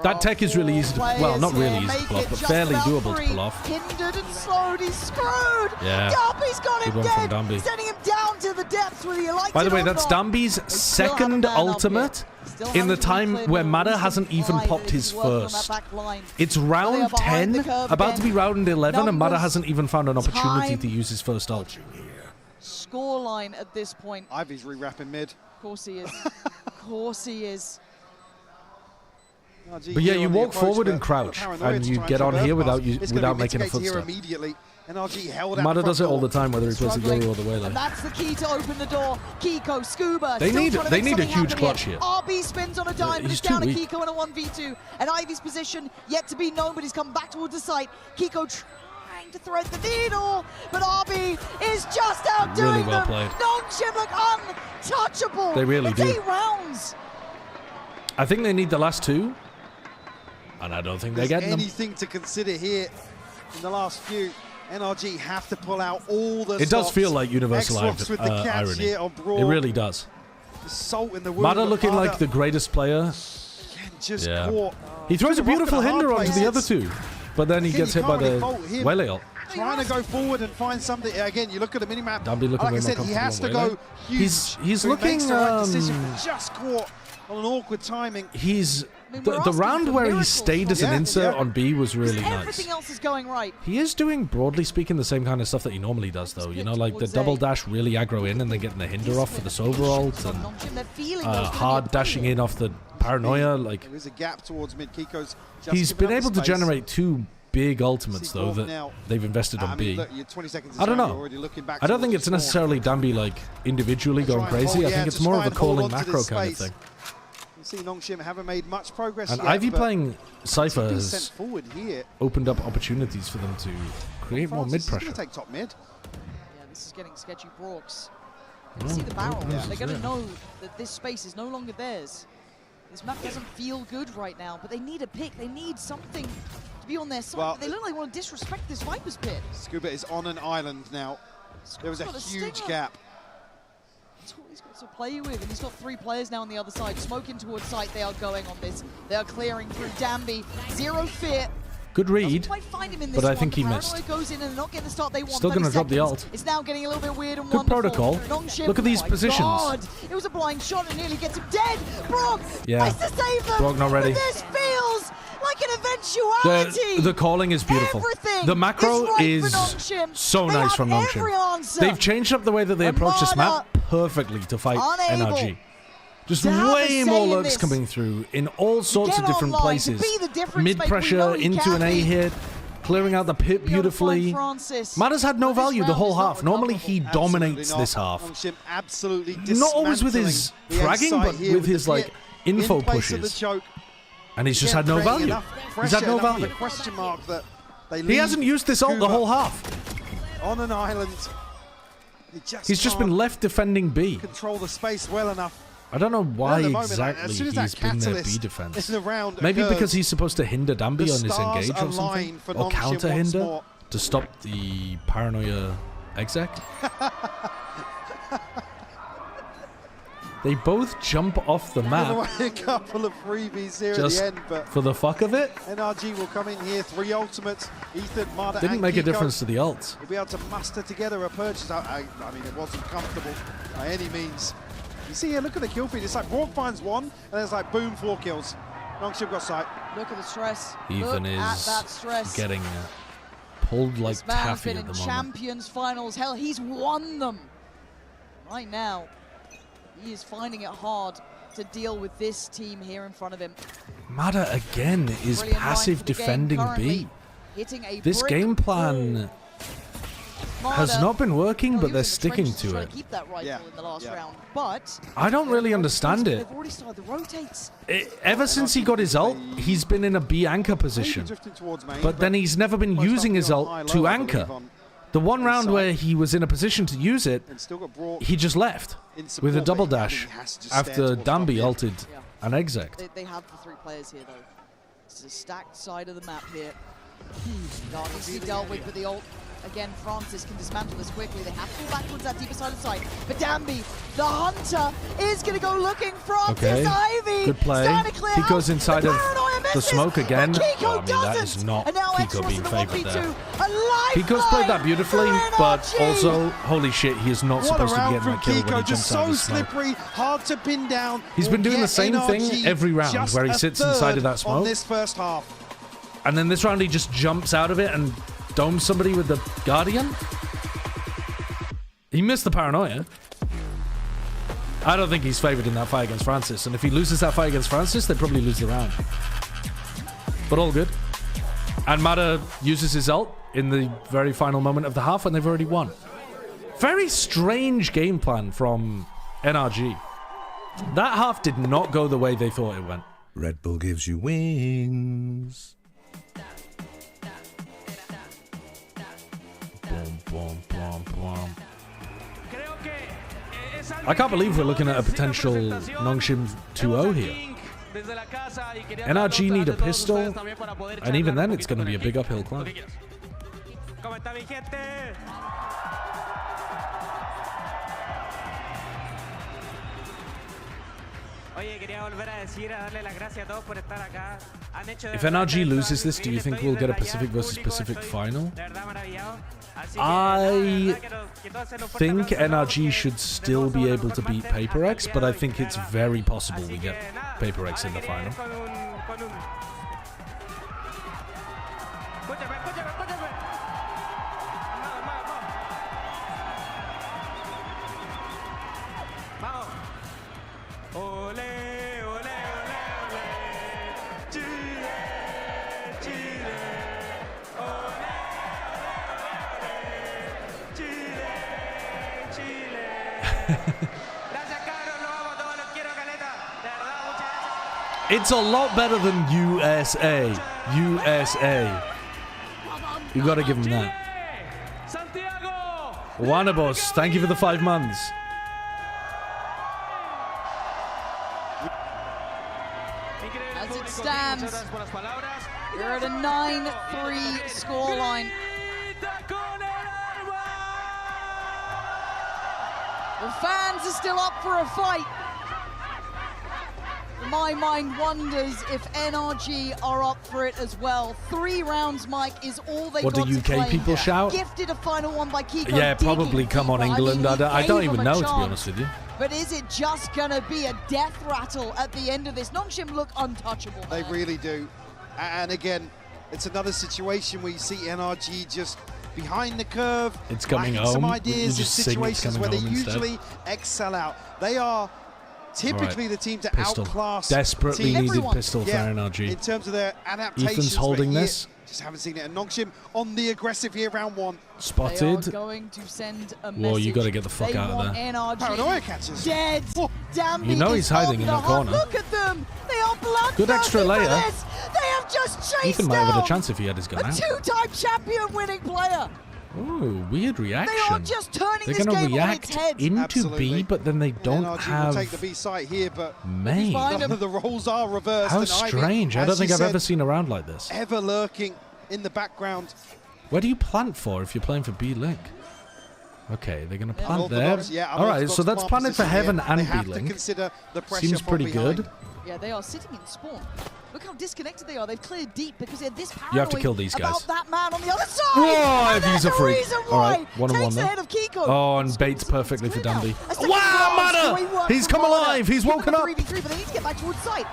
That tech is really easy to, well, not really easy to pull off, but fairly doable to pull off. Hindered and slowed, he's screwed. Yeah. Darby's got him Good one from dead, Dambi. sending him down to the depths where he likes. By the way, that's Dambi's second ultimate in the time where Mada hasn't even popped his first. It's round 10, about to be round 11, and Mada hasn't even found an opportunity to use his first ult. Scoreline at this point. Ivy's re-wrapping mid. Of course he is. Of course he is. But yeah, you walk forward and crouch, and you get on here without making a footstep. Mada does it all the time, whether he plays the Yoru or the Waylaid. And that's the key to open the door. Kiko, Scuba. They need a huge clutch here. RB spins on a dime, but He's it's down to too weak. Kiko in a 1v2. And Ivy's position yet to be known, but he's come back towards the site. Kiko trying to thread the needle, but RB is just outdoing Really well them. played. Nongshim look untouchable. They really it's do. 8 rounds. I think they need the last 2, and I don't think they're getting them. Anything to consider here in the last few. NRG have to pull out all the It does feel like universal irony. It really does. The salt in the wound. Mada looking like the greatest player. Just Yeah. caught. He throws a beautiful hinder onto the other 2, but then he Again, gets you hit by can't really the fault him. Waylaid ult. Trying to go forward and find something. Again, you look at the minimap. Dambi looking like I very said, he has to comfortable go on huge. He's So he makes looking. the right decision, but just caught on an awkward timing. He's the round where he stayed as an insert on B was really nice. Everything else is going right. He is doing, broadly speaking, the same kind of stuff that he normally does, though. You know, like the double dash really aggro in and then getting the hinder off for the Sova ult, and hard dashing in off the paranoia. Like There is a gap towards mid. Kiko's just he's giving been up able to space. generate 2 big ultimates, though, that now. they've invested on I mean, B. look, you're 20 seconds I don't down, know. you're already looking back I don't towards think the it's spawn. necessarily Dambi like individually going Try and hold- crazy. I yeah, think it's to more try of a and hold calling onto macro this kind of space. thing. You see Nongshim haven't made much progress And yet, Ivy but playing Cypher being has sent forward here. opened up opportunities for them to create more mid Francis is pressure. gonna take top mid. Yeah, this is getting sketchy. Brooks. Oh, You see the barrel. yeah. They're going to know that this space is no longer theirs. This map doesn't feel good right now, but they need a pick. They need something to be on their side. Well, They look like they want to disrespect this Viper's pit. Scuba is on an island now. There was a got a huge stinger. gap. That's all he's got to play with, and he's got 3 players now on the other side. Smoking towards site, they are going on this. They are clearing through Dambi. Zero fear. Good read, Quite find him in this but I one. think The he Paranoia missed. goes in and they're not getting the start they want. Still 30 gonna drop the seconds. ult. It's now getting a little bit weird and Good wonderful. protocol. Nongshim, Look at these oh my positions. God. It was a blind shot and nearly gets him dead. Brock Yeah. tries to save them. Brock not ready. But this feels like an eventuality. The calling is beautiful. Everything The macro is right for is Nongshim. so They nice have from every Nongshim. answer. They've changed up the way that they approach this map Armada perfectly to fight unable NRG. Just to have a way say more in lurks this. coming through in all sorts Get of different online to places. be the difference Mid maker. We know pressure he into can an A be. hit, clearing out the pit beautifully. Francis. Mada's had no But this value the round whole is not half. Normally he dominates Absolutely this not. half. Nongshim absolutely Not always with his dismantling the fragging, outside but here with his the like pit info in place of the pushes. choke. And he's just Again, had no creating value. enough He's had pressure, no enough of value. a question mark that they He leave hasn't used this ult the Scuba whole half. on an island. He's just been can't left defending B. control the space well enough. I don't know why At the moment, exactly as soon as that he's been their B catalyst defense. in the round Maybe occurs, because he's supposed to hinder Dambi the on his stars engage or align something, for or Nongshim counter once hinder more. to stop the paranoia exec. They both jump off the Giving map away a couple of freebies here just at the end, but for the fuck of it. NRG will come in here. 3 ultimates. Ethan, Mada, Didn't and make a Kiko difference to the ults. will be able to muster together a purchase. I mean, it wasn't comfortable by any means. You see here, look at the kill feed. It's like Brock finds 1, and then it's like boom, 4 kills. Nongshim got sight. Look at the stress. Ethan Look at is that stress. getting pulled like This man's taffy been at in the moment. Champions finals. Hell, he's won them. Right now, he is finding it hard to deal with this team here in front of him. Mada again is Brilliant line passive for the game defending currently. B. Hitting a This brick game plan has not been working, but they're sticking to it. Keep that rifle in the last round, but I don't really understand it. they've already started the rotates. Ever since he got his ult, he's been in a B anchor position. But then he's never been using his ult to anchor. The one round where he was in a position to use it, he just left with a double dash after Dambi ulted an exec. They have the 3 players here, though. It's a stacked side of the map here. Dark needs to be dealt with the ult. Again, Francis can dismantle this quickly. They have to go back towards that deeper side of the site. But Dambi, the hunter, is going to go looking. Francis, Ivy, good play. He goes inside of the smoke again. Oh, I mean, that is not Kiko being favored there. Kiko's played that beautifully, but also, holy shit, he is not supposed to be getting that kill when he jumps out of the smoke. Slippery, hard to pin down. He's been doing the same thing every round, where he sits inside of that smoke. On this first half. And then this round, he just jumps out of it and domes somebody with the Guardian. He missed the paranoia. I don't think he's favored in that fight against Francis. And if he loses that fight against Francis, they probably lose the round. But all good. And Mata uses his ult in the very final moment of the half when they've already won. Very strange game plan from NRG. That half did not go the way they thought it went. Red Bull gives you wings. Boom, boom, boom. I can't believe we're looking at a potential Nongshim 2-0 here. NRG need a pistol, and even then it's going to be a big uphill climb. If NRG loses this, do you think we'll get a Pacific versus Pacific final? I think NRG should still be able to beat PRX, but I think it's very possible we get PRX in the final. It's a lot better than USA. USA. You gotta give him that. Santiago! Wanabos, thank you for the 5 months. As it stands, we're at a 9-3 scoreline. The fans are still up for a fight. My mind wonders if NRG are up for it as well. 3 rounds, Mike, is all they got to What do UK people shout? Gifted a final one by Kiko. Yeah, probably come on England. I don't even know, to be honest with you. But is it just going to be a death rattle at the end of this? Nongshim look untouchable. They really do. And again, it's another situation where you see NRG just behind the curve. It's coming home. Some ideas in situations where they usually excel out. They are typically the team to outclass. Desperately needed pistol for NRG. In terms of their adaptations. Ethan's holding this. Just haven't seen it. And Nongshim on the aggressive here, round 1. Spotted. They are going to send a message. Whoa, you got to get the fuck out of there. NRG paranoia catches. Dead. Dambi you know he's hiding in that corner. Look at them. They are bloodthirsty. Good extra layer. They have just chased Ethan might have had a chance if he had his gun out. A 2-time champion winning player. Ooh, weird reaction. They are just turning They're going to react into B, but then they don't have take the B site here, but main. The roles are reversed. How strange. I don't think I've ever seen a round like this. Ever lurking in the background. Where do you plant for if you're playing for B-Link? Okay, they're going to plant there. All right, so that's planted for Heaven and B-Link. Seems pretty good. Yeah, they are sitting in spawn. Look how disconnected they are. They've cleared deep because they're this paranoid. You have to kill these guys. About that man on the other side. Whoa, he's a freak. All right, 1-on-1 there. Oh, and baits perfectly for Dambi. Wow, Mata! He's come alive. He's woken up. 3v3, but they need to get back towards site.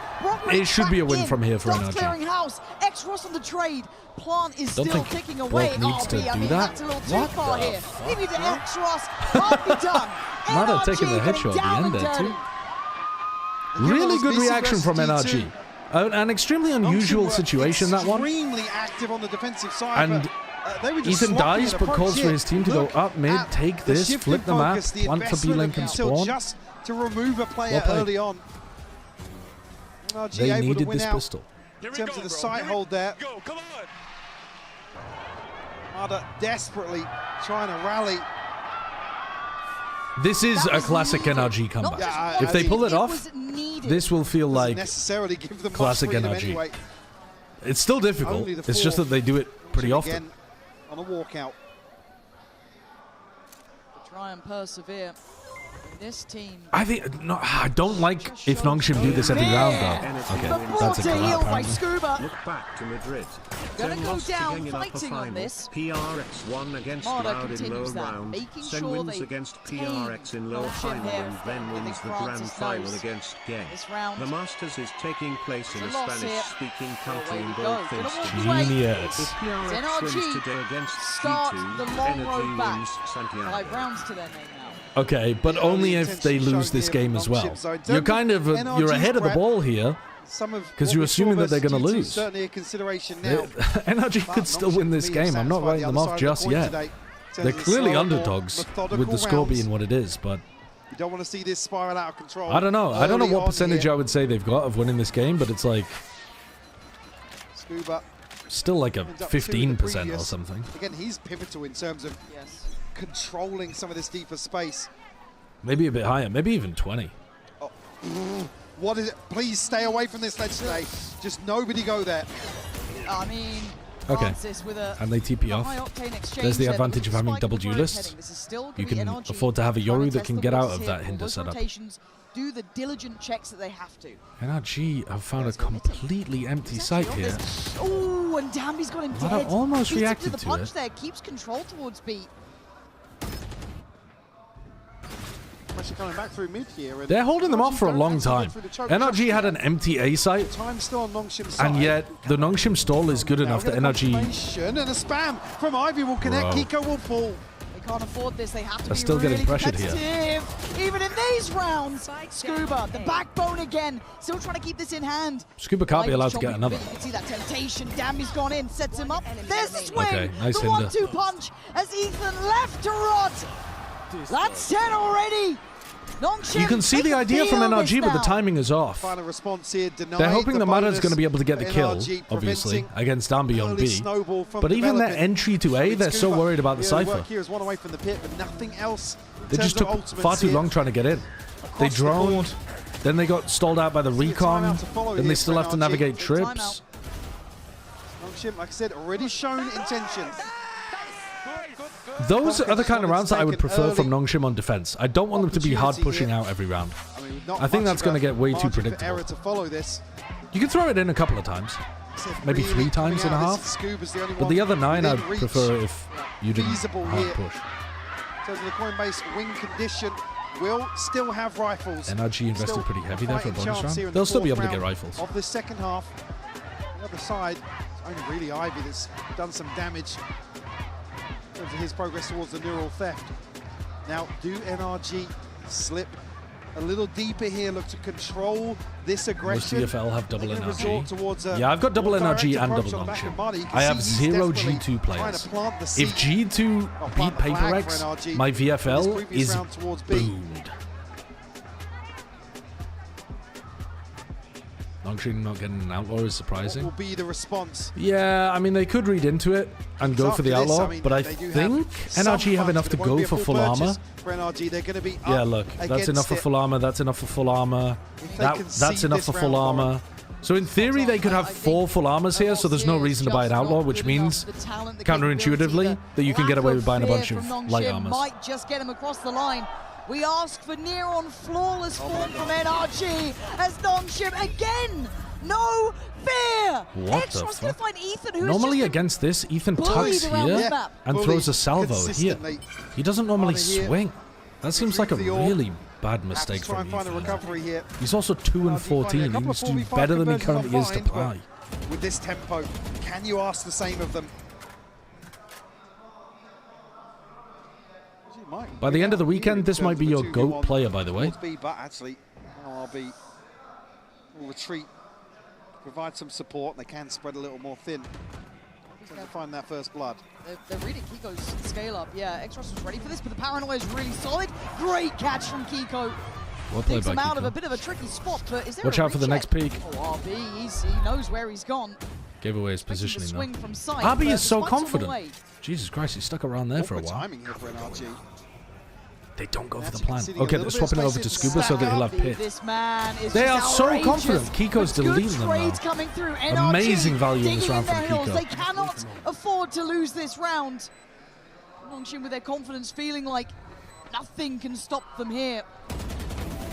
It should be a win from here for NRG. Clearing house. X-Ross on the trade. Plant is still ticking away. Needs to do that. That's a little too far here. He needs an X-Ross. Can't be done. Mata taking the headshot at the end there too. Really good reaction from NRG. An extremely unusual situation, that one. Extremely active on the defensive side. And They were just Ethan sloppy dies, in but approach calls for here. his team to go Look up mid, at take the this, shift flip in the map, focus, the plant for investment B-Link and of Council spawn. just to remove a player Well played. early on. NRG They able to needed win this out pistol. in terms of the side hold there. Come on. Arda desperately trying to rally. This is a classic NRG comeback. Yeah, If they pull it off, needed. this will feel like necessarily give them classic much freedom NRG. anyway. It's still difficult. Only the It's just four. that they do it pretty often. Again on a walkout. Try and persevere. This team. I think no, I don't like if Nongshim do this every round though. Okay, that's a to good heal by apparently. Scuba. Look back to Madrid. Gonna Sen go lost down again in upper fighting on final. this. PRX won against Marder Loud in low continues that, round. making Sen sure wins they against tame PRX in low Nongshim final here. and then I wins think the grand Francis final knows against Genk. this round. The Masters is taking place in a It's a loss here. Spanish-speaking country Away in we go. both Gonna walk instances. away. Genius. If PRX NRG wins today against start G2, the long NRG road back. wins Santiago. 5 rounds to their name now. Okay, but only if they lose this game as well. You're kind of you're ahead of the ball here because you're assuming that they're going to lose. Certainly a consideration now. NRG could still win this game. I'm not writing them off just yet. They're clearly underdogs with the score being what it is, but you don't want to see this spiral out of control. I don't know. I don't know early what on percentage here. I would say they've got of winning this game, but it's like Scuba still like a ends up 2 in 15% the or previous. something. Again, he's pivotal in terms of controlling some of this deeper space. Maybe a bit higher, maybe even 20. What is it? Please stay away from this ledge today. Just nobody go there. I mean, Okay, Francis with a and they TP off. high-octane exchange There's the there, but advantage of with having Spike double and the road duelists. heading, this is still gonna You be can NRG afford to have a trying Yoru to that test can the get out waters of here. that hinder Those setup. rotations, do the diligent checks that they have to. NRG have found a completely empty site here. Oh, and Dambi's got him Mada dead. almost Beats him reacted the to punch it. there, keeps control towards beat. Pressure coming back through mid here. And They're holding them off for a don't long fancy going time. through the choke. NRG had an empty A site, Time still on Nongshim's side. and yet the Nongshim stall is good enough that NRG And a spam from Ivy will connect. Bro. Kiko will fall. They can't afford this. They have to They're be still really getting pressured here. competitive. Even in these rounds, Scuba, the backbone again, still trying to keep this in hand. Scuba can't be allowed to get another. You can see that temptation. Dambi's gone in, sets him up. There's the swing. Okay, nice the hinder. 1-2 punch as Ethan left to rot. That's 10 already. Nongshim, You can see they the idea from feel NRG, this but the now. timing is off. Final response here denied. They're hoping the that Mada's bonus, going to be able to get the but kill, NRG obviously, preventing against Dambi on early B. snowball from But even their developing. entry to A, they're so Scuba, worried about the early Cypher. work here is one away from the pit, but nothing else. in They terms just of took ultimates far too here. long trying to get in. They Across the board. droned, then they got stalled out by the recon, timeout to follow then here they still for have to NRG. navigate Big trips. Nongshim, like I said, already shown intentions. Those are the kind of rounds that I would taken prefer from early. Nongshim on defense. I don't want them to be hard pushing out every round. Not I think much that's of going a to get way too margin for predictable. error to follow this. You can throw it in a couple of times, maybe Really 3 times coming and a out of half. this, Scuba's the only But one the other 9 I'd within reach. prefer if you didn't Feasible hard here. push. So the Coinbase wing condition will still have rifles. NRG invested Still pretty heavy there for a fighting bonus chance here round. in They'll the still be fourth able to get round rifles. Of the second half, the other side, it's only really Ivy that's done some damage in terms of his progress towards the neural theft. Now, do NRG slip a little deeper here, look to control this Most aggression? VFL have double They're gonna resort towards NRG. a Yeah, I've got double more NRG direct and approach double on the back of Nongshim. Mada. You can I have see he's 0 desperately G2 trying players. to plant the If seed. G2 beat plant the flag for PaperX, NRG my in this VFL previous is round towards B. boomed. Nongshim not getting an outlaw is surprising. Will be the response. Yeah, I mean, they could read into it and go for the After this, outlaw, I mean, but I they do think some NRG have funds, enough but to it won't go be a for full purchase armor. For NRG, they're going to be Yeah, up look, that's against enough for it. full armor, that's enough for full armor, If they that's concede enough this for full round, armor. So in theory, they could have 4 full armors here, so there's no reason to buy an outlaw, which means, counterintuitively, that you can get away with buying a bunch of light armors. Might just get him across the line. We ask for near on flawless form from NRG as Nongshim again. No fear. What the Extra's gonna fuck? find Ethan, who's Normally just against this, Ethan bullied tucks around the here map. and Bullied throws a salvo here. consistently. He doesn't normally Mada here. swing. That seems like a Retrieve the orb. really bad Perhaps mistake try from and find a Ethan. recovery here. He's also 2 and 14. He needs to do better than he currently is to Pi. With this tempo, can you ask the same of them? By the end of the weekend, this might be your GOAT player, by the way. Towards B, but actually, NRB will retreat, provide some support, and they can spread a little more thin. to find that first blood. They're reading Kiko's scale up. Yeah, Xros was ready for this, but the paranoia is really solid. Great catch from Kiko. Well played Takes by him out Kiko. of a bit of a tricky spot, but is there Watch a out for the recheck? next peek. Oh, RB, he knows where he's gone. Gave away his Expecting the positioning swing though. from sight, RB but is so the spike's on the confident. way. Jesus Christ, he's stuck around there for a Awkward while. timing here for NRG. They don't go for the That's plan. conceding a Okay, little they're bit of swapping it over to space in Scuba so that he'll have Darby, pit. This man is They are just so outrageous. confident. Kiko's Good deleting them trades now. coming through. NRG Amazing value in this digging round from their heels. Kiko. They cannot afford to lose this round. Nongshim with their confidence feeling like nothing can stop them here.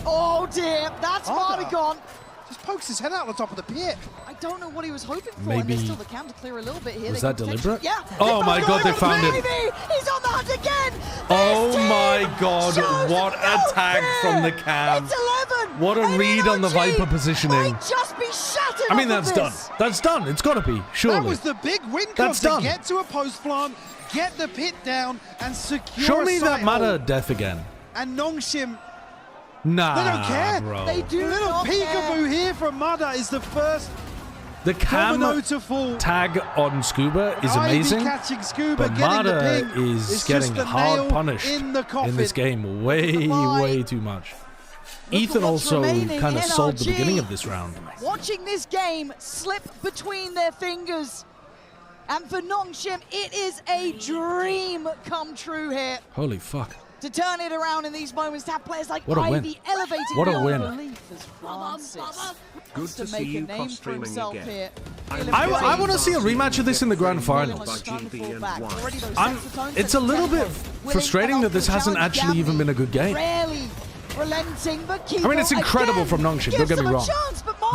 Oh dear, that's Mardigon. Just pokes his head out the top of the pit. I don't know what he was hoping for. Maybe- And there's still the cam to clear a little bit here. Was They that can potentially- deliberate? Yeah. Oh my God, they found it. Baby! He's on the hunt again. Oh This my team God, shows what no a tag fear. from the cam. It's 11. What a and read on the NRG Viper positioning. might just be shattered. I mean, off that's of done. this. That's done. It's got to be, surely. That was the big win, That's to done. get to a post plant, get the pit down, and secure Show a me that side Mata hold. death again. And Nongshim, Nah, they don't care. bro. They do A little not peekaboo care. here from Mata is the first The cam domino to fall. tag on Scuba is Ivy amazing, catching Scuba, but getting the Mata ping is just getting the hard nail punished in the coffin. in this game. Way, way too much. Ethan what's also remaining. kind of sold the NRG beginning of this round. Watching this game slip between their fingers. And for Nongshim, it is a dream come true here. Holy fuck. To turn it around in these moments, to have players like What a win. Ivy elevating What a beyond win. belief as Francis Good has to to see make a you name for cross-streaming himself again. here. I want to see a rematch of this in the grand finals. It's a little bit frustrating that this hasn't actually even been a good game. Rarely relenting, but I mean, it's incredible from Nongshim, don't get me wrong.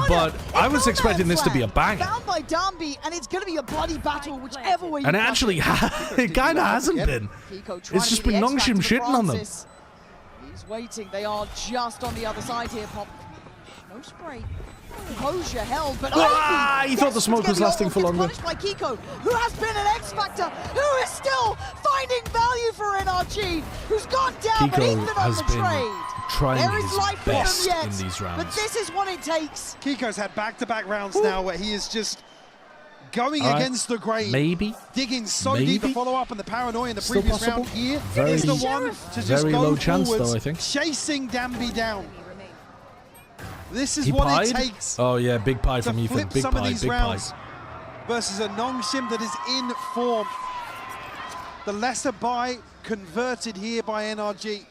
But I was expecting this to be a bang. Found by Darby, and it's going to be a bloody battle, whichever way you And it cut actually, it kind of hasn't been. Kiko trying It's just to be been the X Nongshim factor for shitting on them. Francis. He's waiting. They are just on the other side here, Pop. No spray. Composure held, but Ah, Ivy he thought the gets smoke to was get lasting the for ult, longer. gets punished by Kiko, who has been an X Factor, who is still finding value for NRG, who's gone down, but Kiko Ethan on has the been trade. trying There is his life for them best yet, in these but rounds. this is what it takes. Kiko's had back-to-back rounds now where he is just going All right. against the grain. Maybe. Digging so deep to Maybe. follow up on the paranoia in the Still previous possible. round here. Very- is the one to just very go low chance, forwards, though, I think. chasing Danby down. This is He what pied? it takes Oh yeah, big pie to from Ethan. flip Big some pie, of these big pie. rounds versus a Nongshim that is in form. The lesser buy converted here by NRG.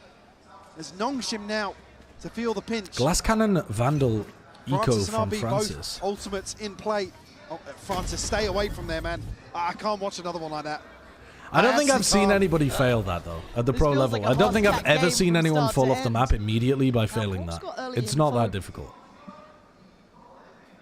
As Nongshim now to feel the pinch. Glass Cannon, Vandal, Eco Francis from and RB Francis. both ultimates in play. Oh, Francis, stay away from there, man. I can't watch another one like that. I don't think I've actually seen can't. anybody fail that though at the pro feels level. like a I don't think I've hard-cat ever game seen from anyone start fall to off the end. map immediately by failing Hawk's that. got early It's not info. that difficult.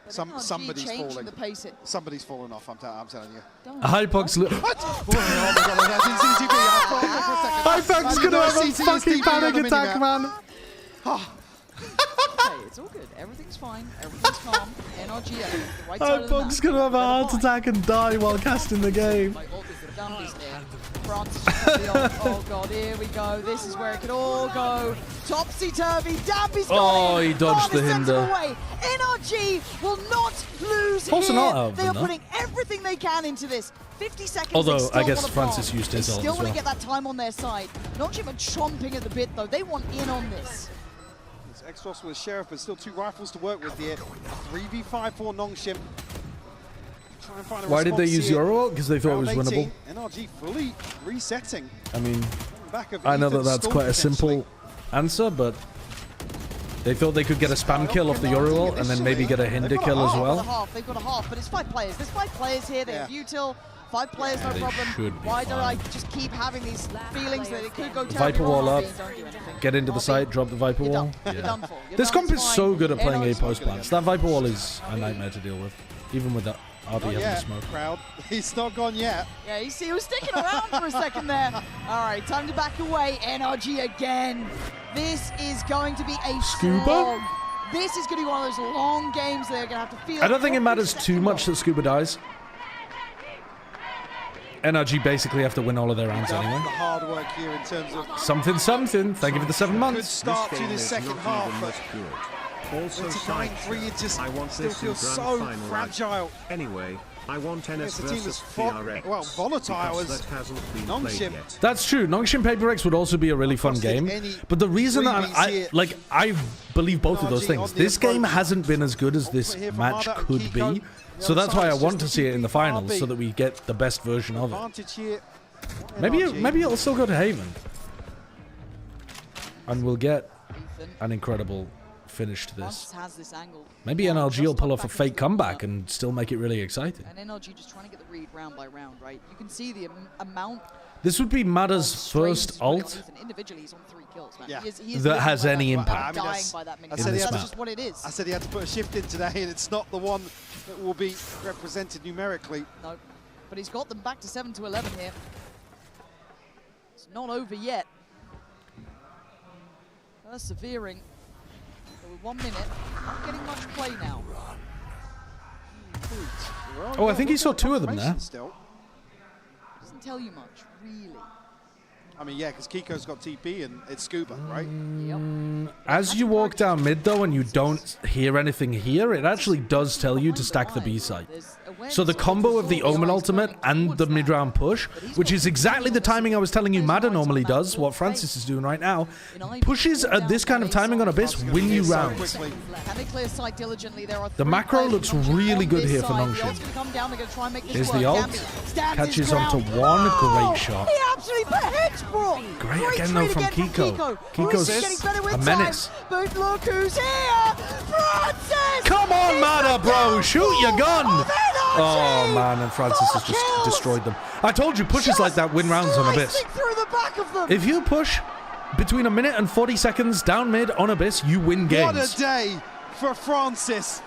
Somebody's changing falling. the pace it. Somebody's falling off. I'm telling you. Hypox. What? Oh my God! I didn't see the TP. I thought for a second. Hypox gonna have a CT fucking TP on panic the attack, minimap. man. Okay, it's all good. Everything's fine. Everything's calm. NRG at the right side of the Hypox map. gonna have a Better heart buy. attack and die while casting the game. My ult is the Dumbies there. Francis just the ult. Oh god, here we go. This is where it could all go. Topsy-turvy. Dumbies got Oh, it. he dodged the Vargas sends him hinder. away. NRG will not lose Pulse here. an ult out of They them, are though. putting everything they can into this. 50 seconds. Although, they still I guess wanna Francis bomb. used his They ult still as want well. to get that time on their side. Nongshim are chomping at the bit though. They want in on this. Exos with Sheriff, but still 2 rifles to work with here. 3v5 for Nongshim. Try and find a Why did they response use here. your ult? Because they thought it was Round 18, winnable. NRG fully resetting. I mean, Back of I know that Ethan's that's stall quite a potentially. simple answer, but they thought they could get a spam kill off the Yoru ult and then maybe get a hinder They've got kill a as half, well. They've got a half, but it's 5 players. There's 5 players here. They have util. 5 players, Yeah, no they problem. should be Why do I fine. just keep having these feelings that it could go terribly Viper wall wrong? up, RB, don't do anything. get into the RB, site, drop the Viper you're wall. done. You're done for. You're This done. comp is It's so fine. good at playing A NRG post plants. That Viper wall is a nightmare to deal with, even with that RB Not having the yet, smoke. crowd. He's not gone yet. Yeah, you see, he was sticking around for a second there. All right, time to back away. NRG again. This is going to be a Scuba? slog. This is going to be one of those long games they're going to have to feel. I don't think it every matters too second much of. that Scuba dies. NRG basically have to win all of their rounds Done anyway. the hard work here in terms of Something, something. Thank you for the 7 good months. start This to game this is second not half, even but that good. Also, to side 9-3, it just I want still this in feels grand so final fragile. Anyway, I want NS It's a team versus that's PRX. well, volatile as that hasn't been Nongshim. played yet. That's true. Nongshim PRX would also be a really fun game. But the reason that I believe both of those things. This game hasn't been as good as this match could be. So that's why I want to see it in the finals, so that we get the best version of it. Maybe it'll still go to Haven. And we'll get an incredible finish to this. Has this angle. Maybe NRG will pull off a fake comeback and still make it really exciting. And NRG just trying to get the read round by round, right? You can see the amount. This would be Mada's first ult individually, he's on 3 kills, man. Yeah. He is that has any impact. Dying by that I said that's just what it is. I said he had to put a shift in today, and it's not the one that will be represented numerically. No, but he's got them back to 7 to 11 here. It's not over yet. Persevering. So with 1 minute, not getting much play now. Oh, I think he saw 2 of them there. Still. Doesn't tell you much, really. I mean, yeah, because Kiko's got TP and it's Scuba, right? As you walk down mid, though, and you don't hear anything here, it actually does tell you to stack the B site. So the combo of the Omen ultimate and the mid-round push, which is exactly the timing I was telling you Mada normally does, what Francis is doing right now, pushes at this kind of timing on Abyss win you rounds. The macro looks really good here for Nongshim. Here's the ult. Catches onto one. Great shot. He absolutely put hits, bro. Great again, though, from Kiko. Kiko's a menace. But look who's here! Francis! Come on, Mada, bro! Shoot your gun! Oh, man, and Francis has just destroyed them. I told you, pushes like that win rounds on Abyss. Through the back of them. If you push between 1 minute and 40 seconds down mid on Abyss, you win games. What a day for Francis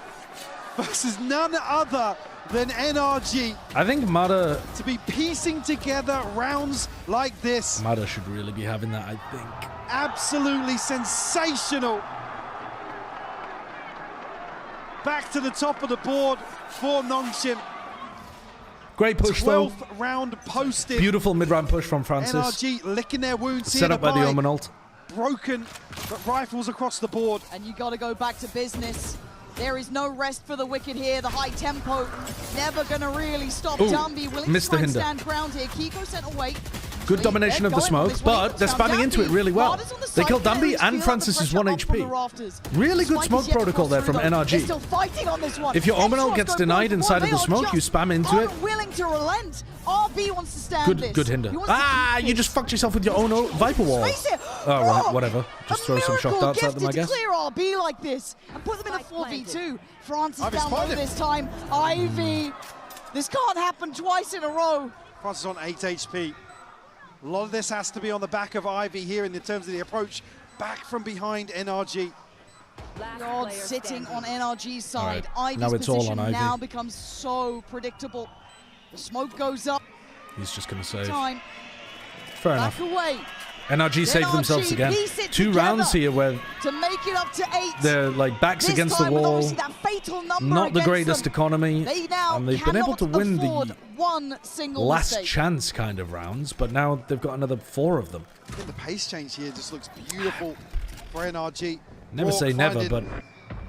versus none other than NRG. I think Mada... To be piecing together rounds like this. Mada should really be having that, I think. Absolutely sensational. Back to the top of the board for Nongshim. Great push, though. 12th round posted. Beautiful mid-round push from Francis. NRG licking their wounds here. Set up by the Omen ult. Broken, but rifles across the board. And you got to go back to business. There is no rest for the Wicked here. The high tempo never going to really stop Dumby. Willing to try and stand ground here. Kiko sent away. Good domination of the smoke, but they're spamming into it really well. They killed Dumby and Francis is 1 HP. Really good smoke protocol there from NRG. Still fighting on this one. If your Omen ult gets denied inside of the smoke, you spam into it. Willing to relent. RB wants to stand this. Good hinder. Ah, you just fucked yourself with your own Viper wall. Oh, right, whatever. Just throw some shock darts at them, I guess. Clear RB like this and put them in a 4v2. Francis down low this time. Ivy. This can't happen twice in a row. Francis on 8 HP. A lot of this has to be on the back of Ivy here in terms of the approach. Back from behind NRG. God sitting on NRG's side. Right. Ivy's it's all on Ivy. Now becomes so predictable. The smoke goes up. He's just going to save. Time. Fair enough. Away. NRG saved themselves again. 2 rounds here where to make it up to 8. They're like backs against the wall. That fatal number not the greatest economy. And they've been able to win the one single last mistake. chance kind of rounds, but now they've got another 4 of them. I think the pace change here just looks beautiful for NRG. Never say never, but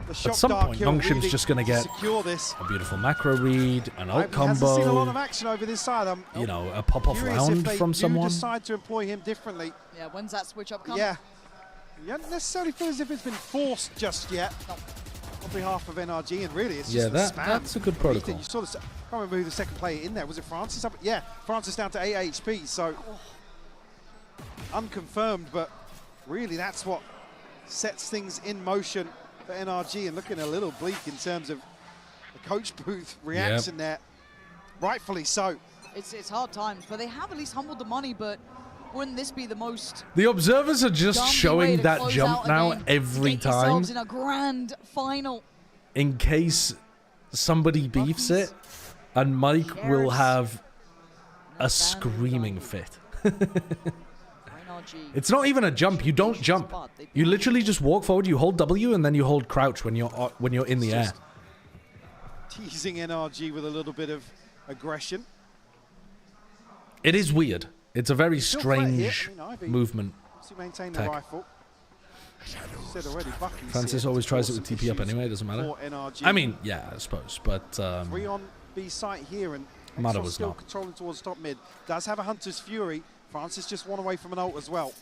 at some point, Nongshim's just going to get a beautiful macro read, an ult combo. Hasn't seen a lot of action over this side. You know, a pop-off round from someone. Decide to employ him differently. Yeah, when's that switch up coming? Yeah. You don't necessarily feel as if it's been forced just yet on behalf of NRG, and really it's just a spam. That's a good protocol. You saw this, I can't remember who the second player in there. Was it Francis? Yeah, Francis down to 8 HP, so unconfirmed, but really that's what sets things in motion for NRG, and looking a little bleak in terms of the coach booth reaction there. Rightfully so. It's hard times, but they have at least humbled the money, but wouldn't this be the most... The observers are just showing that jump now every time. In a grand final. In case somebody beefs it, and Mike will have a screaming fit. It's not even a jump. You don't jump. You literally just walk forward. You hold W and then you hold crouch when you're in the air. Teasing NRG with a little bit of aggression. It is weird. It's a very strange movement. Maintain the rifle. Francis always tries it with TP up anyway. It doesn't matter. I mean, yeah, I suppose, but 3 on B site here, and Mata Exos was still not. controlling towards top mid. Does have a Hunter's Fury. Francis just one away from an ult as well.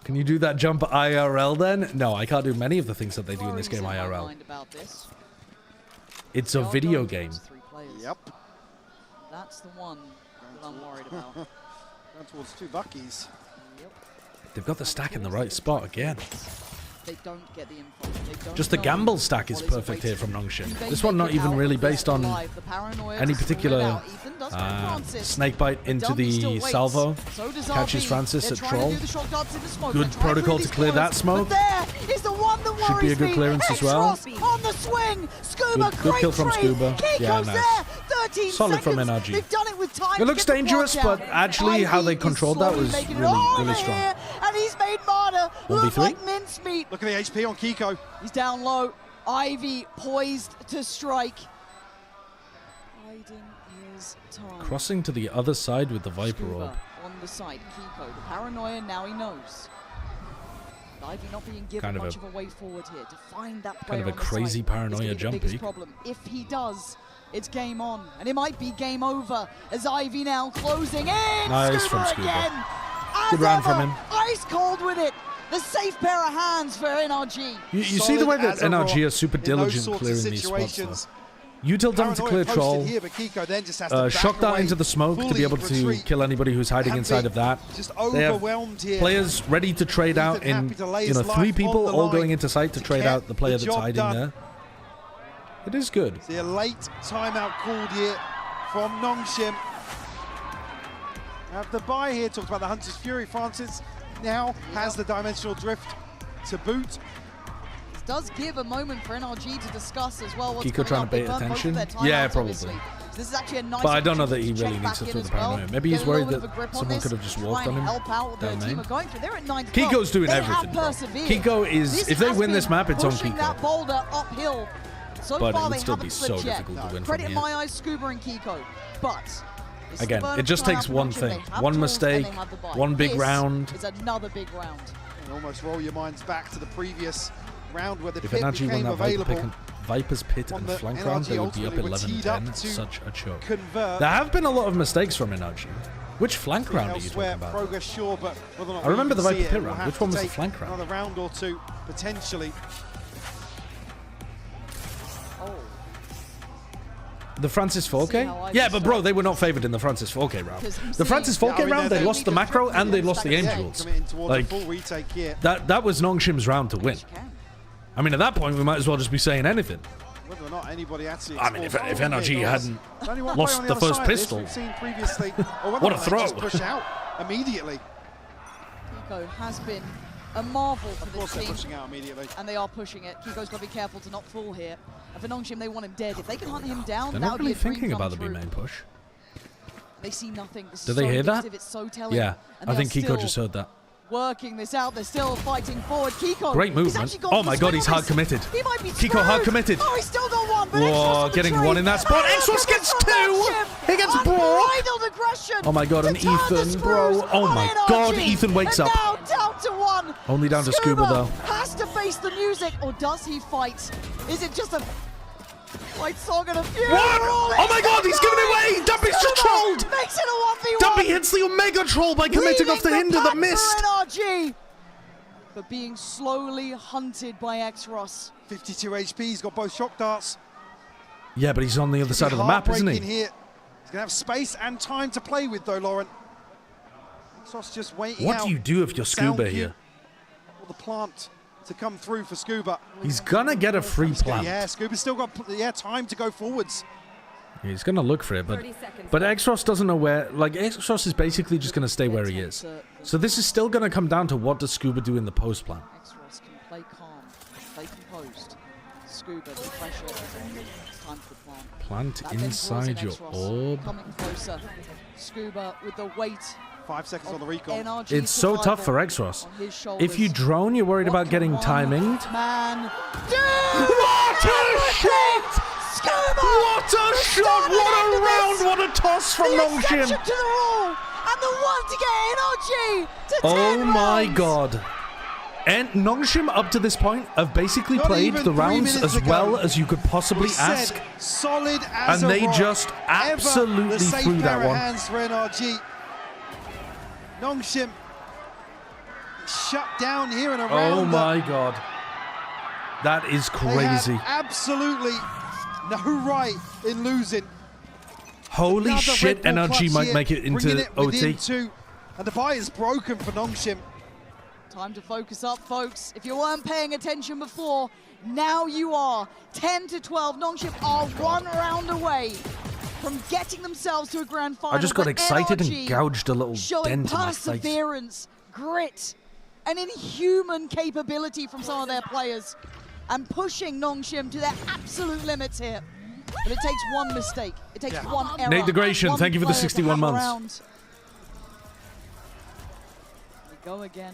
Can you do that jump IRL then? No, I can't do many of the things that they do in this game Worries in my IRL. mind about this. It's a video game. Yep. That's the one that I'm worried about. Down towards 2 Buckies. They've got the stack in the right spot again. They don't get the info. They don't Just the know gamble stack is what is perfect here awaiting from Nongshim. them. This one not even really based on The paranoia any to scream it particular out. Ethan does find Francis. snake bite into Dumby still the waits. salvo. So does Catches RB. Francis They're at trying to troll. do the shock darts in the smoke. Good They're trying protocol read to these clear that corners. smoke. But there is the one that Should be a worries good me. clearance as well. Exros on the swing. Scuba, Good great kill from trade. Scuba. Kiko's Yeah, nice. there. 13 Solid from seconds. NRG. They've done it with time. It looks to get the dangerous, block but down. actually how they Ivy is controlled that slowly was making it really, over really strong. here, and he's made Marta look 1v3? like mincemeat. Look at the HP on Kiko. He's down low. Ivy poised to strike. Biding his time. Crossing to the other side with the Viper Scuba Orb. on the side. Kiko, the paranoia, now he knows. Ivy not being given Kind of much a- of a way forward here to find that player Kind of a on the crazy side paranoia is gonna be jump the biggest peek. problem. If he does, it's game on. And it might be game over as Ivy now closing in. Nice from Scuba. Again. As Good round from ever, him. Ice cold with it. The safe pair of hands for NRG. You see the way that as a NRG rock are super in those diligent sorts of clearing these spots, situations. though. You tell them to Paranoia clear posted troll, here, but Kiko then just has to shock back that away, into the smoke to be fully able to retreat. kill anybody who's hiding Happy, inside of that. just They have overwhelmed here. players ready to trade out Ethan in, happy to lay you know, his 3 life people on the all line going into sight to to trade get out the player the that's job hiding done. there. It is good. See a late timeout called here from Nongshim. Have the buy here, talked about the Hunter's Fury. Francis now has the dimensional drift to boot. This does give a moment for NRG to discuss as well. What's Kiko coming trying up. to They bait burn both of attention? their timeouts, Yeah, probably. obviously. So this is actually a nice But I don't know that opportunity he to really check needs to back throw in the as well. paranoia. Maybe Get he's a little worried bit of that a grip on someone this, could have just try walked and on him help out what their down team lane. are going through. They're at 9 to 12. Kiko's doing They everything, have bro. persevered. Kiko is, This if they has win this been map, it's on pushing Kiko. that boulder uphill. So But it far would they still haven't be so slipped yet. difficult to win Credit from in here. my eyes, Scuba and Kiko. But this is the Again, burn it just time takes after one Nongshim. thing. They have One tools and they mistake, have the buy. one big This round. is another big round. And almost roll your minds back to the previous round where the If pit NRG won became that available. Viper's pit on and the flank round, NRG they would be up ultimately were teed up 11-10. to Such a choke. convert. There have been a lot of mistakes from NRG. Which flank round are you Elsewhere, talking about? progress sure, but whether or not I remember we the can see Viper pit it, we'll round. have Which to one was the take flank round? Another round or two, potentially. The Francis See how 4K? I Yeah, just but bro, saw- they were not favored in the Francis 4K round. Because I'm The Francis seeing- 4K round, they lost the macro and they lost the Yeah, Angels. committing towards Like, a full retake here. that was Nongshim's round to win. I mean, at that point, we might as well just be saying anything. Whether or not anybody actually I mean, if explores NRG it, hadn't there's only one lost player on the other first side of this pistol. we've seen previously, or whether What a or not they throw. just push out immediately. Kiko has been a marvel for Of course this they're team. pushing out immediately. And they are pushing it. Kiko's got to be careful to not fall here. And for Nongshim, they want him dead. If they can hunt him down, They're that not would really be a dream thinking come about the B true. main push. They see nothing. This Do is they so hear that? indicative, It's so telling. Yeah, And I they think are Kiko still just heard that. working this out. They're still fighting forward. Kiko. Great he's movement. actually got Oh the my swing god, he's on hard this. committed. He might be Kiko hard screwed. committed. Oh, he's still got one. But Whoa, getting one in that spot. Exos gets 2. He gets Brock. Unbridled aggression. Oh my god, and to turn the Ethan, bro. screws Oh on my NRG. god, Ethan wakes And up. now down to 1. Only down to Scuba, though. Has to face the music, or does he fight? Is it just a white song and a few? What? Oh my god, he's giving it away. Dumpy's just trolled. Makes it a 1v1. Dumpy hits the Omega troll by committing off the hinder that missed. NRG. But being slowly hunted by X-Ross. 52 HP, he's got both shock darts. Yeah, but he's on the other side of the map, isn't Heartbreaking he? Here. He's going to have space and time to play with, though, Lauren. Exos just waiting What out. do you do if you're Sound Scuba cue here? for the plant to come through for Scuba. He's gonna get a free plant. Yeah, Scuba's still got time to go forwards. He's gonna look for it, but Exros doesn't know where. Like, Exros is basically just gonna stay where he is. So this is still gonna come down to what does Scuba do in the post plan. X-Ross can play calm, play composed. Scuba, the pressure is on. It's time for the plant. Plant That then draws in inside your X-Ross. orb. Coming closer. Scuba with the weight. 5 seconds on the recon. NRG's It's so tough for survival Exros. on his If you shoulders. drone, you're worried about getting timinged. Man, What a shot! Scuba! What a shot! What a round! What a toss from The Nongshim! exception to the rule, and the one to get NRG to 10 Oh my rounds. god. And Nongshim, up to this point, have basically played the rounds as well as you could possibly ask. Solid as and they just absolutely threw that one. Hands for NRG. Nongshim shut down here in a round. Oh my god. That is crazy. Absolutely no right in losing. Holy shit, NRG might make it into OT. And the fight is broken for Nongshim. Time to focus up, folks. If you weren't paying attention before, now you are. 10 to 12. Nongshim are 1 round away from getting themselves to a grand final. I just got excited NRG and gouged a little showing dent in my face. perseverance, grit, and inhuman capability from some of their players, and pushing Nongshim to their absolute limits here. But it takes one mistake. It takes one error. Nate Degration, thank you for the 61 months. We go again.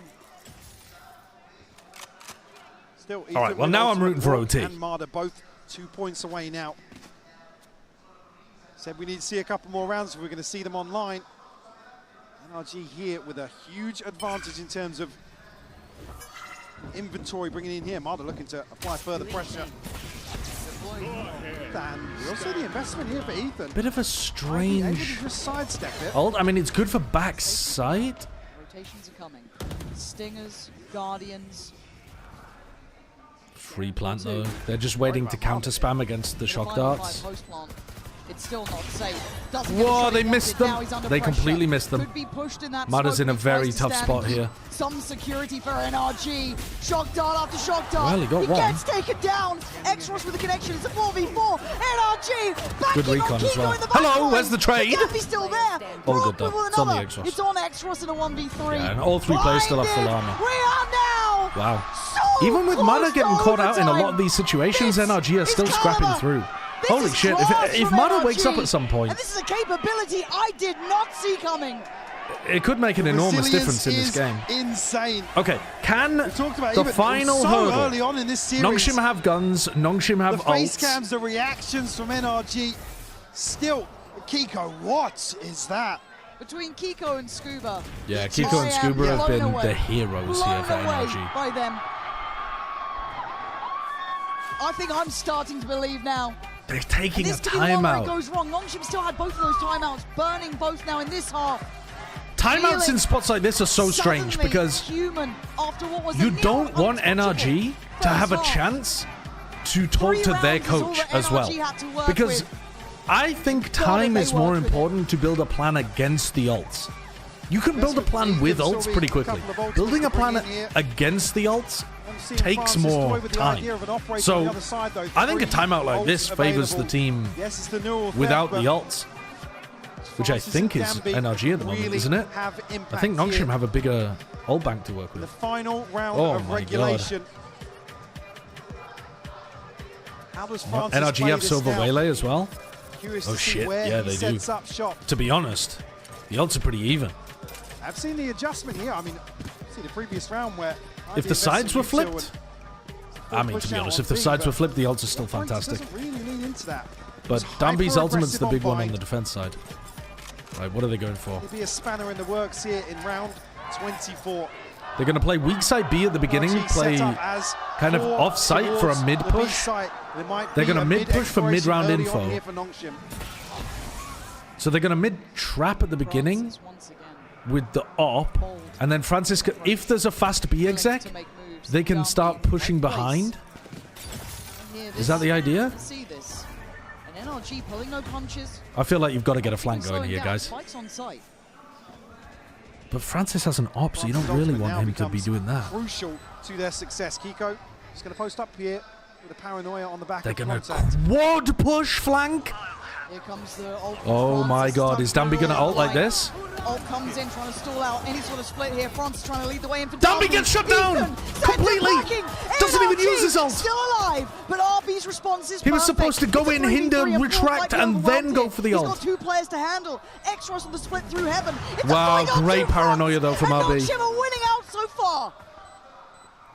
Still, all right, well, now I'm rooting for OT. And Marder both 2 points away now. Said we need to see a couple more rounds if we're going to see them online. NRG here with a huge advantage in terms of inventory bringing in here. Marder looking to apply further pressure. And we also the investment here for Ethan. Bit of a strange just sidestep it. ult. I mean, it's good for backside. Rotations are coming. Stingers, Guardians. Free plant though. They're just waiting to counter spam against the shock darts. It's still not safe. Whoa, they missed them. They completely missed them. Mudder's in a very tough spot here. Some security for NRG. Shock dart after shock dart. Well, he got one. Gets taken down. Exros with the connection. It's a 4v4. NRG. Good recon as well. Hello, where's the trade? Gaffy's still there. All good though. It's on the Exros. It's on Exros in a 1v3. Yeah, and all 3 players still have full armor. We are now. Wow. Even with Mudder getting caught out in a lot of these situations, NRG are still scrapping through. Holy shit, if Mudder wakes up at some point... And this is a capability I did not see coming. It could make an enormous difference in this game. Insane. Okay, can the final hurdle... early on in this series. Nongshim have guns, Nongshim have the face ults. cams, the reactions from NRG. Still, Kiko, what is that? Between Kiko and Scuba. Yeah, Kiko and Scuba have been the heroes here for NRG. By them. I think I'm starting to believe now. They're taking a timeout. This could be one where it timeout. goes wrong. Nongshim still had both of those timeouts, burning both now in this half. Timeouts in spots like this are so strange because human after what was you don't want NRG to have a chance to talk to their coach as well. Because I think time is more important to build a plan against the ults. You can build a plan with ults pretty quickly. Building a plan against the ults takes more time. So I think a timeout like this favors the team without the ults, which I think is NRG at the moment, isn't it? I think Nongshim have a bigger ult bank to work with. The final round of regulation. NRG have Silver Waylay as well? Oh shit, yeah they do. To be honest, the ults are pretty even. I've seen the adjustment here. I mean, see the previous round where if the sides were flipped, I mean, to be honest, if the sides were flipped, the ults are still fantastic. But Dambi's ultimate's the big one on the defense side. Right, what are they going for? There'll be a spanner in the works here in round 24. They're going to play weak side B at the beginning, play kind of off site for a mid push. They're going to mid push for mid round info. So they're going to mid trap at the beginning with the op, and then Francisco, if there's a fast B exec, they can start pushing behind. Is that the idea? I feel like you've got to get a flank going here, guys. But Francis has an op, so you don't really want him to be doing that. Crucial to their success. Kiko is going to post up here with a paranoia on the back. They're going to quad push flank. Here comes the ult. Oh my god, is Dambi going to ult like this? Ult comes in trying to stall out any sort of split here. Francis trying to lead the way in for Dambi gets shut down completely. Doesn't even use his ult. Still alive, but RB's response is He was supposed to go in, hinder, retract, and then go for the ult. He's got 2 players to handle. Exros on the split through heaven. Wow, great paranoia though from RB. Nongshim are winning out so far.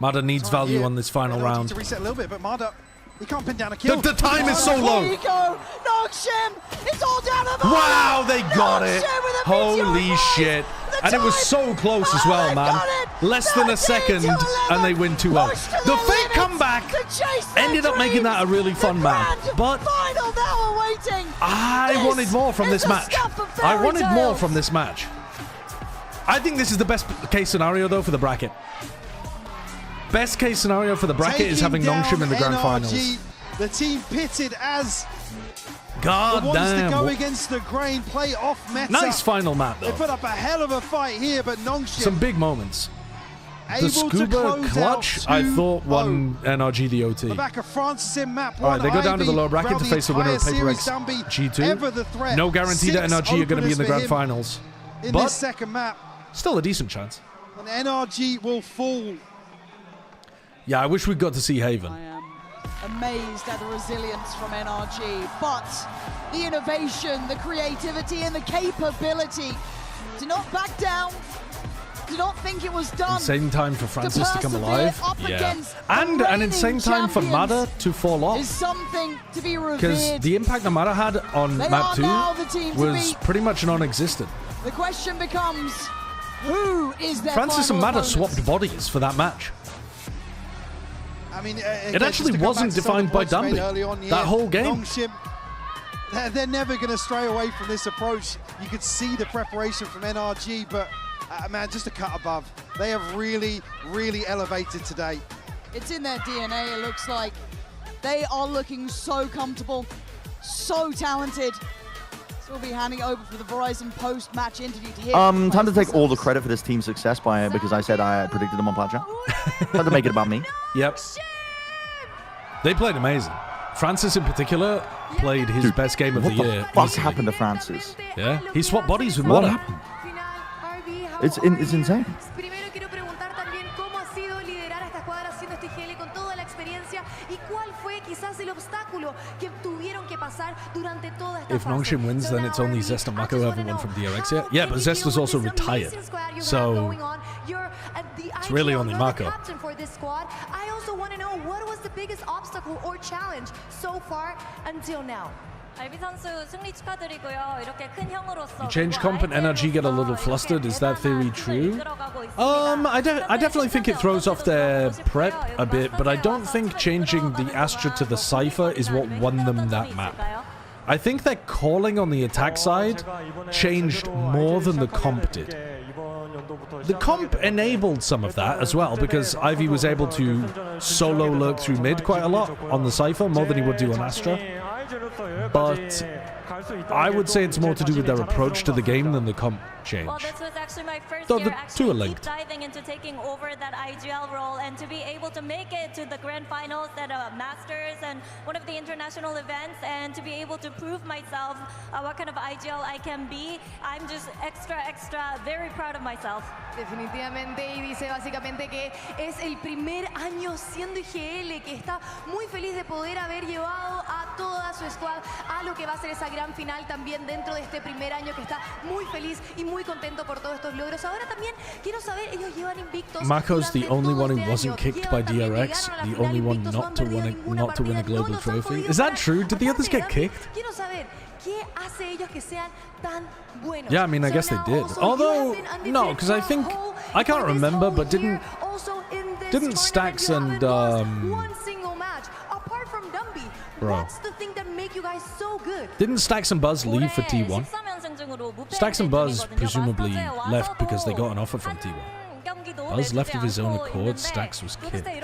Mada needs value on this final round. To reset a little bit, but Mada, he can't pin down a kill. The time is so low. Nongshim, it's all down to Mada. Wow, they got it. Holy shit. And it was so close as well, man. less than a second, and they win 2-0. The fake comeback ended up making that a really fun match, but I wanted more from this match. I wanted more from this match. I think this is the best case scenario, though, for the bracket. Best case scenario for the bracket is having Nongshim in the grand finals. The team pitted as God wants damn. to go against the grain, play off meta. Nice final map, though. They put up a hell of a fight here, but Nongshim Some big moments. The Scuba clutch, I thought, won NRG the OT. The back of Francis in map All one. right, they go down to the lower bracket to face the winner of PRX G2. G2. No guarantee that NRG are going to be in the grand finals. In But this second map, still a decent chance. and NRG will fall. Yeah, I wish we got to see Haven. Amazed at the resilience from NRG, but the innovation, the creativity, and the capability to not back down, to not think it was done. Insane time for Francis to come alive. Yeah. And an insane time for Mada to fall off. Is something to be Because revered. the impact that Mada had on They map are 2 now the team to was beat. pretty much non-existent. The question becomes, who is their Francis and final Mada opponent? swapped bodies for that match. I mean, It actually wasn't defined by Dumby. That whole game. Nongshim, they're never going to stray away from this approach. You could see the preparation from NRG, but man, just a cut above. They have really, really elevated today. It's in their DNA, it looks like. They are looking so comfortable, so talented. So we'll be handing it over for the Verizon post-match interview to hear. Time to take all the credit for this team's success because I said I predicted them on Platter. Time to make it about me. Yep. They played amazing. Francis in particular played his best game of the year. What the fuck happened to Francis? Yeah, he swapped bodies with What Mada. happened? It's insane. Primero quiero preguntar también cómo ha sido liderar a esta escuadra haciendo este GL con toda la experiencia y cuál fue quizás el obstáculo que tuvieron que pasar durante toda esta If fase. Nongshim wins, then it's only Zest and Mako who haven't won from DRX yet. Yeah, but Zest was also retired. So it's really only Mako. Captain for this squad. I also want to know what was the biggest obstacle or challenge so far until now. 알비 선수 승리 축하드리고요. 이렇게 큰 형으로서 You change comp and NRG get a little flustered. Is that theory true? I definitely think it throws off their prep a bit, but I don't think changing the Astra to the Cypher is what won them that map. I think their calling on the attack side changed more than the comp did. The comp enabled some of that as well, because Ivy was able to solo lurk through mid quite a lot on the Cypher, more than he would do on Astra. But I would say it's more to do with their approach to the game than the comp change. Well, this was actually my first Though year the actually two are deep linked. diving into taking over that IGL role and to be able to make it to the grand finals at Masters and one of the international events and to be able to prove myself what kind of IGL I can be. I'm just extra very proud of myself. Definitivamente, y dice básicamente que es el primer año siendo IGL, que está muy feliz de poder haber llevado a toda su squad a lo que va a ser esa gran final también dentro de este primer año, que está muy feliz y muy contento por todos estos logros. Ahora también quiero saber, ellos llevan invictos. Mako's the only one who wasn't año. kicked by DRX, the only one not to win a global trophy. Is that true? Did the others get kicked? Quiero saber qué hace ellos que sean tan buenos. Yeah, I mean, I guess they did. Although, no, because I think, I can't remember, but didn't Stax and, one single match apart from Dumby. Bro. What's the thing that make you guys so good? Didn't Stax and Buzz leave for T1? Stax and Buzz presumably left because they got an offer from T1. Buzz left of his own accord, Stax was kicked. I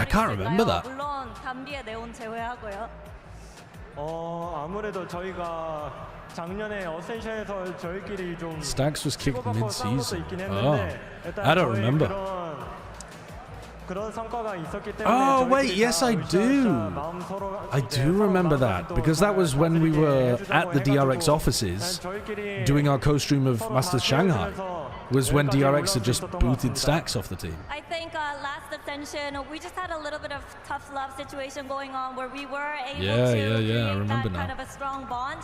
can't remember that. 아무래도 저희가 작년에 어센션에서 저희끼리 좀 Stax was kicked mid-season. Oh, I don't remember. Oh, wait, yes, I do. I do remember that, because that was when we were at the DRX offices doing our co-stream of Masters Shanghai, was when DRX had just booted Stax off the team. I think last Ascension, we just had a little bit of tough love situation going on where we were able to create I remember that now. kind of a strong bond.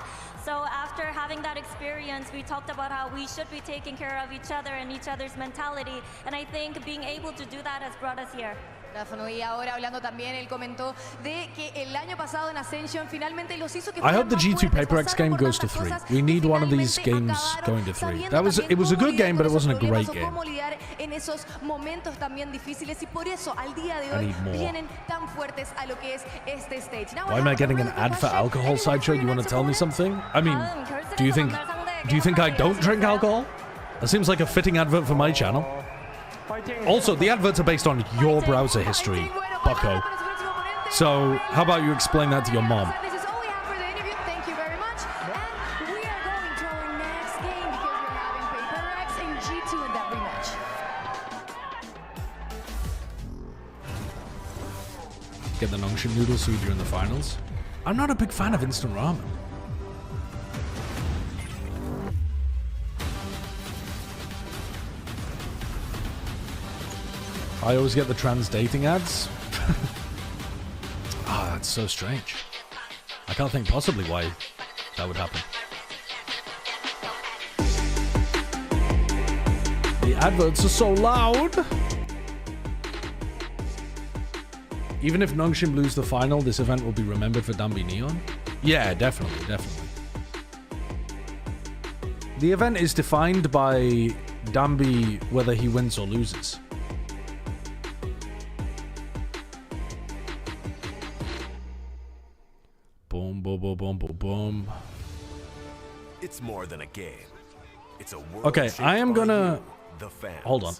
So after having that experience, we talked about how we should be taking care of each other and each other's mentality. And I think being able to do that has brought us here. Y ahora hablando también, él comentó de que el año pasado en Ascension finalmente los hizo que I hope the G2 PRX game goes to 3. We need one of these games going to 3. It was a good game, but it wasn't a great game. En esos momentos también difíciles y por eso al día de I hoy need more. vienen tan fuertes a lo que es este stage. Now, Why am I getting an ad for alcohol, Sideshow? You want to tell me something? I mean, do you think I don't drink alcohol? That seems like a fitting advert for my channel. Also, the adverts are based on your browser history, bucko. So, how about you explain that to your mom? This is all we have for the interview. Thank you very much. And we are going to our next game because we're having PRX and G2 in that rematch. Get the Nongshim noodle soup during the finals. I'm not a big fan of instant ramen. I always get the trans dating ads. Ah, that's so strange. I can't think possibly why that would happen. The adverts are so loud. Even if Nongshim lose the final, this event will be remembered for Dambi Neon? Yeah, definitely, definitely. The event is defined by Dambi whether he wins or loses. Boom, boom, boom, boom, boom, boom. It's more than a game. It's a world. Okay, I am gonna... The fans. Hold on.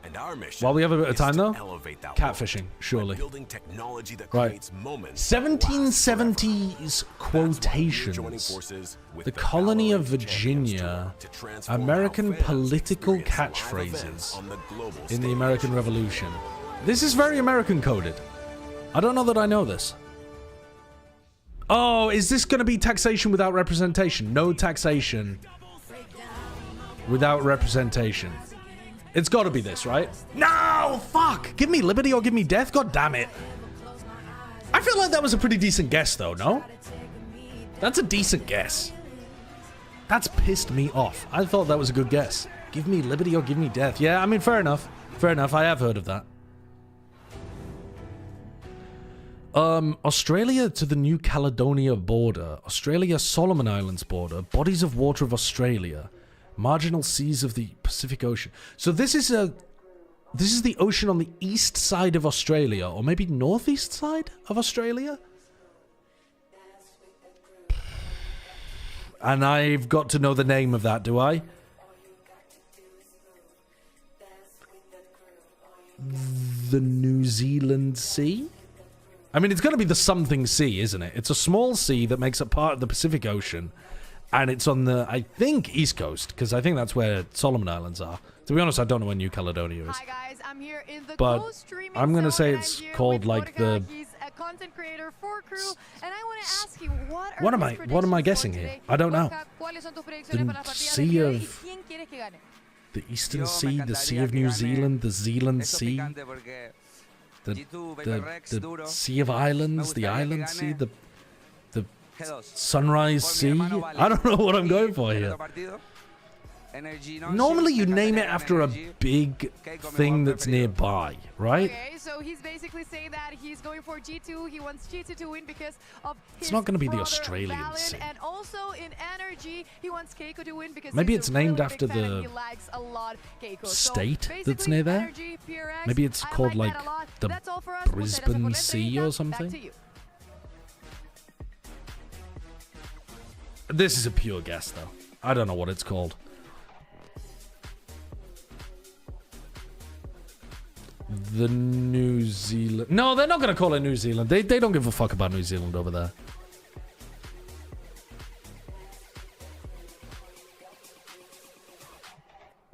And our mission While we have a bit of time, though, catfishing, surely. Building technology that Right. creates moments 1770s quotations. The colony of Virginia. American political catchphrases in the American Revolution. This is very American coded. I don't know that I know this. Oh, is this going to be taxation without representation? No taxation without representation. It's got to be this, right? No, fuck. Give me liberty or give me death. God damn it. I feel like that was a pretty decent guess, though, no? That's a decent guess. That's pissed me off. I thought that was a good guess. Give me liberty or give me death. Yeah, I mean, fair enough. Fair enough. I have heard of that. Australia to the New Caledonia border. Australia Solomon Islands border. Bodies of water of Australia. Marginal seas of the Pacific Ocean. So this is the ocean on the east side of Australia, or maybe northeast side of Australia? And I've got to know the name of that, do I? The New Zealand Sea? I mean, it's going to be the something sea, isn't it? It's a small sea that makes up part of the Pacific Ocean. And it's on the, I think, East Coast, because I think that's where Solomon Islands are. To be honest, I don't know where New Caledonia is. Hi guys, I'm here in the But I'm going to say it's called like the... He's a content creator for Crew, and I want to ask you, What am I guessing here? I don't know. The Sea of... The Eastern Sea, the Sea of New Zealand, the Zealand Sea, the Sea of Islands, the Island Sea, the Sunrise Sea. I don't know what I'm going for here. Normally you name it after a big thing that's nearby, right? Okay, so he's basically saying that he's going for G2. He wants G2 to win because of It's not going to be the Australian Valen, Sea. and also in NRG, he wants Keiko to win because Maybe he's it's a named really after big fan and the he likes a lot Keiko. state so that's near there. NRG, PRX, Maybe it's I called like like that a lot. the That's all for us. Muchas gracias por Brisbane la Sea entrevista. or Back something. to you. This is a pure guess, though. I don't know what it's called. The New Zealand... No, they're not going to call it New Zealand. They don't give a fuck about New Zealand over there.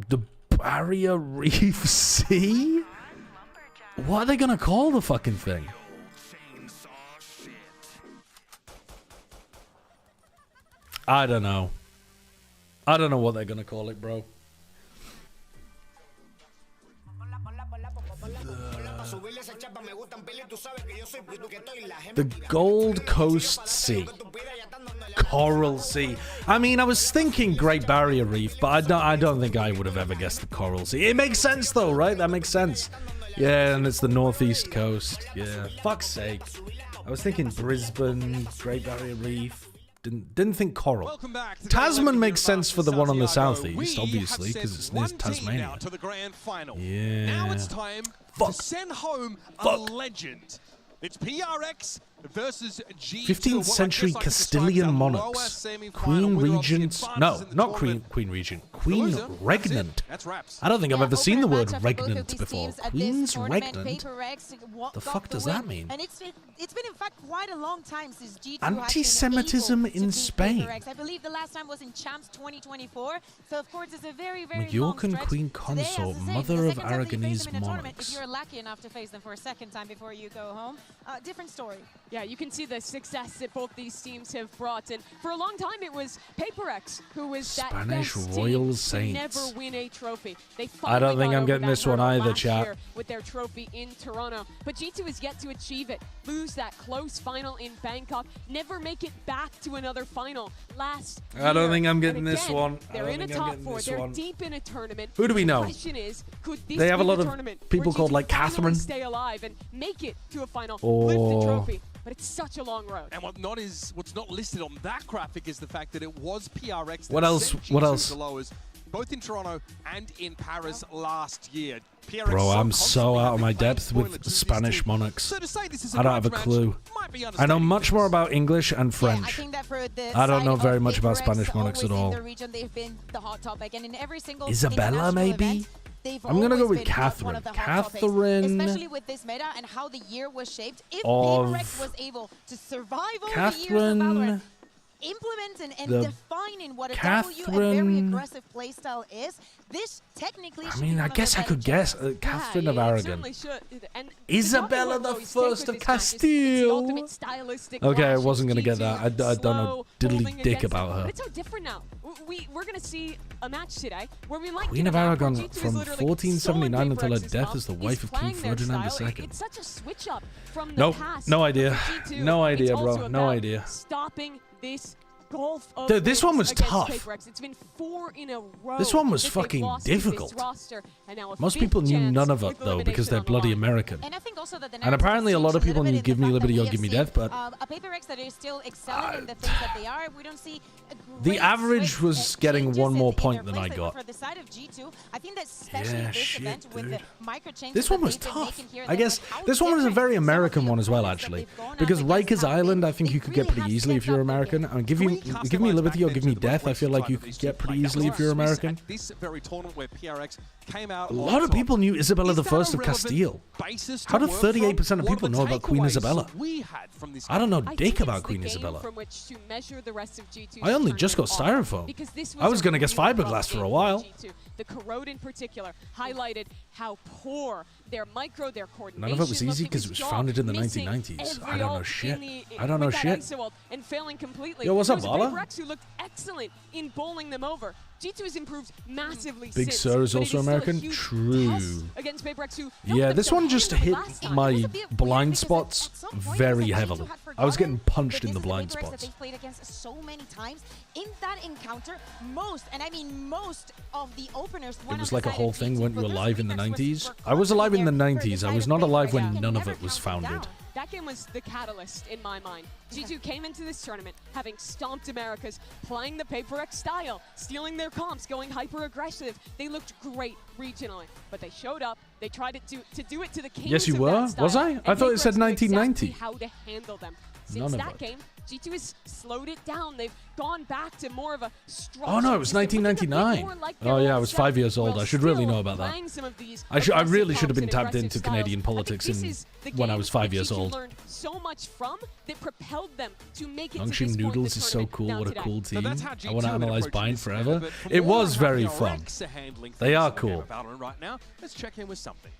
The Barrier Reef Sea? What are they going to call the fucking thing? I don't know. I don't know what they're going to call it, bro. The Gold Coast Sea. Coral Sea. I mean, I was thinking Great Barrier Reef, but I don't think I would have ever guessed the Coral Sea. It makes sense, though, right? That makes sense. Yeah, and it's the northeast coast. Yeah, fuck's sake. I was thinking Brisbane, Great Barrier Reef. Didn't think Coral. Tasman makes sense for the one on the southeast, obviously, because it's near Tasmania. Yeah. Now it's time to send home a legend. It's PRX versus G2. 15th century Castilian monarchs. Queen Regents. No, not Queen Regent. Queen Regnant. I don't think I've ever seen the word regnant before. Queen's Regnant? The fuck does that mean? And it's been in fact quite a long time since G2 Anti-Semitism in Spain. I believe the last time was in Champs 2024. So of course it's a very Majorcan Queen Consort, mother of Aragonese If monarchs. you're lucky enough to face them for a second time before you go home, different story. Yeah, you can see the success that both these teams have brought, and for a long time it was PRX who was Spanish that best Royal team Saints. to never win a trophy. They I don't think got I'm over getting that this one hurdle either, last chat. year with their trophy in Toronto, but G2 is yet to achieve it. Lose that close final in Bangkok, never make it back to another final. Last I don't year. think I'm And getting this again, one. They're in a top four. They're deep in a tournament. Who do we know? The question is, could this They have a be lot the of tournament people where called, G2 like, finally Catherine. stay alive and make it to a final, Or- lift the trophy? But it's such a long road. And what's not listed on that graphic is the fact that it was PRX. What that else? sent What G2 else? to lowers, both in Toronto and in Paris last year. PRX Bro, I'm so so out of my depth constantly with Spanish monarchs. So to say this is I don't have a grudge clue. match might be I know understating much more about English and French. I don't know very much about Spanish monarchs at all. In the region, they've been the hot topic, and in every single Isabella, international maybe? event, they've I'm gonna go always with been one Catherine. of the hot topics, Catherine especially with this meta and how the year was shaped. If of PRX was able to survive over the years of Catherine Valorant, implement and the define in what a W and very Catherine- aggressive playstyle is, this technically I should mean, be I one of guess the I could better guess chances. Catherine of Aragon. And Isabella the First of Castile. Okay, I wasn't gonna get that. I don't know diddly dick about her. But it's so different now. We're gonna see a match today where we might Queen get of a map where Aragon G2 is from literally 1479 until her solid death PRX's as the mom. wife He's of King playing their Ferdinand style. II. It's such a switch up from the Nope, past. no idea. But for G2, No idea, it's bro. also No about idea. Stopping this gulf of Dude, this one wins was against tough. PRX. It's been 4 in a row. This one was that they've fucking lost to this difficult. roster, and now a Most fifth people knew chance none of it with though because elimination they're on the bloody line. American. And I think also that the And apparently a lot of people knew Give Me Liberty or Give Me Death, but a PRX that is still excelling in the things that they are. We don't see a the great average switch, was getting changes one more in point their than I playstyle. got. For the side of G2, I think that especially Yeah, this shit, event with the dude. micro changes This one that was they've been tough. making here, I guess this one was a very American one as well, actually. Because Rikers Island, I think you could get pretty easily if you're American. And Give Me Liberty or Give Me Death, I feel like you could get pretty easily if you're American. This very tournament where PRX came out A lot of people knew Isabella the First of Castile. How do 38% of people know about Queen Isabella? I don't know dick about Queen Isabella. From which to measure the rest of G2's I only just got tournament styrofoam. because this I was a gonna guess really fiberglass rough for a game while. G2. The corrode in particular highlighted how poor their micro, their coordination. None of it was looked. easy because it was founded in the 1990s. I don't know shit. I don't know shit. And failing completely. Yo, what's up, It was Bala? PRX who looked excellent in bowling them over. G2 has improved massively Big since, Sir is but it also still a American? huge True. test against PRX who Yeah, this one just hit my blind spots very heavily. I was getting punched in the blind PRX that spots. they've played against so many times. In that encounter, most, and I mean most of the openers. It was like a whole thing when you were alive in the 90s. I was alive in the 90s. I was not alive when none of it was founded. That game was the catalyst in my mind. G2 came into this tournament having stomped Americas, playing the PRX style, stealing their comps, going hyper-aggressive. They looked great regionally, but they showed up. They tried to do it to the kings Yes, you of were? that style, Was I? and I thought it said PRX knew 1990. exactly how to handle them. None Since of that it. game, G2 has slowed it down. They've gone back to more of a Oh no, it was 1999. Oh yeah, I was 5 years old. I should really know about that. I really should have been tapped into Canadian politics when I was 5 years old. Learned so much from that propelled them to make it to Nongshim this point in Noodles the is so tournament cool. now What a today. cool team. that's how I want to G2 analyze approach Bind this forever. but for It more was on how very PRX fun. are handling They things are in the game cool. of Valorant right now. Let's check in with something.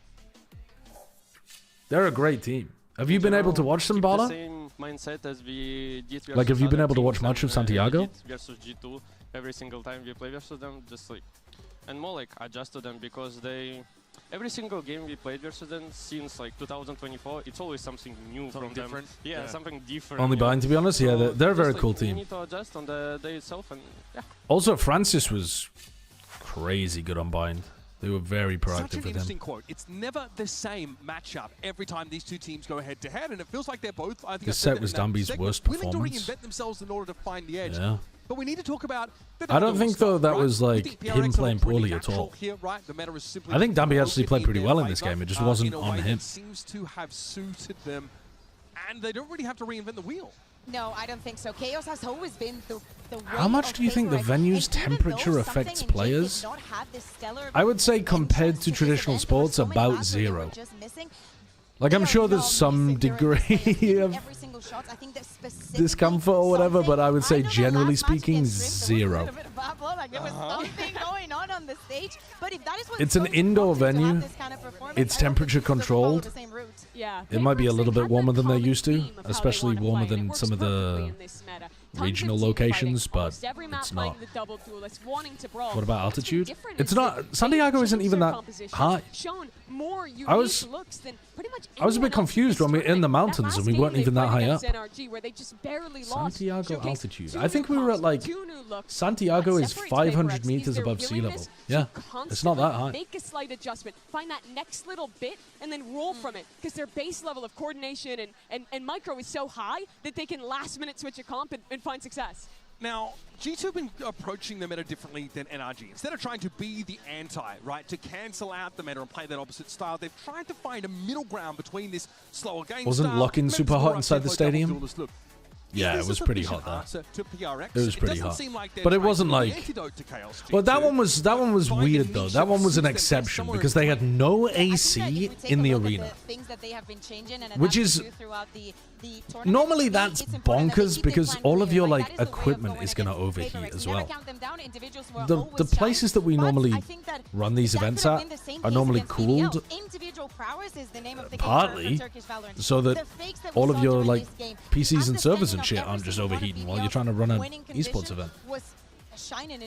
They're a great team. Have you been able to watch them, Bala? Same mindset as we did Like, have you been other able to watch teams much of and, Santiago? we did versus G2 every single time we play versus them, just like, and more like adjust to them because every single game we played versus them since like 2024, it's always something new from different. them. Yeah, something different. Only yeah. Bind, to be honest. Yeah, they're a just, very like, cool We team. need to adjust on the day itself, and yeah. Also, Francis was crazy good on Bind. They were very proactive Such an with interesting him. quote. It's never the same matchup every time these two teams go head to head, and it feels like they're both. I think This set was Dumby's worst willing to performance. reinvent themselves in order to find the edge. Yeah. But we need to talk about. I don't think though that was like him playing poorly at all. Here, right? The meta is simply I think Dumby actually played pretty well in this game. It just wasn't in a on way him. that seems to have suited them, and they don't really have to reinvent the wheel. No, I don't think so. Chaos has always been the way How much do you think the venue's temperature affects players? I would say compared to traditional sports, about 0. Like, I'm sure there's some degree of discomfort or whatever, but I would say generally speaking, 0. It's an indoor venue. It's temperature controlled. It might be a little bit warmer than they're used to, especially warmer than some of the regional locations, but it's not. What about altitude? It's not. Santiago isn't even that high. I was a bit confused when we were in the mountains and we weren't even that high up. Santiago altitude. I think we were at like Santiago is 500 meters above sea level. Yeah, it's not that high. Make a slight adjustment, find that next little bit, and then roll from it. Because their base level of coordination and micro is so high that they can last minute switch a comp and find success. Now, G2 have been approaching the meta differently than NRG. Instead of trying to be the anti, right, to cancel out the meta and play that opposite style, they've tried to find a middle ground between this slower game Wasn't style. Lock-in super hot inside the stadium? Look, Yeah, it was pretty hot there. It was pretty hot, like but it wasn't like. Well, that one was weird though. That one was an exception because they had no AC in the arena, which is normally that's bonkers because all of your like equipment is gonna overheat as well. The places that we normally run these events at are normally cooled, partly so that all of your like PCs and servers and shit aren't just overheating while you're trying to run an esports event.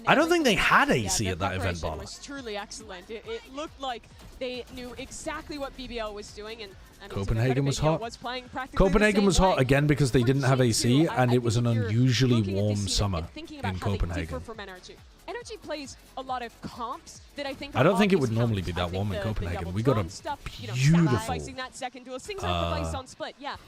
I don't think they had AC at that event, Bala. It was truly excellent. It looked like they knew exactly what BBL was doing, and Copenhagen was hot. Copenhagen was hot again because they didn't have AC, and it was an unusually warm summer in Copenhagen. NRG plays a lot of comps that I think. I don't think it would normally be that warm in Copenhagen. We got a beautiful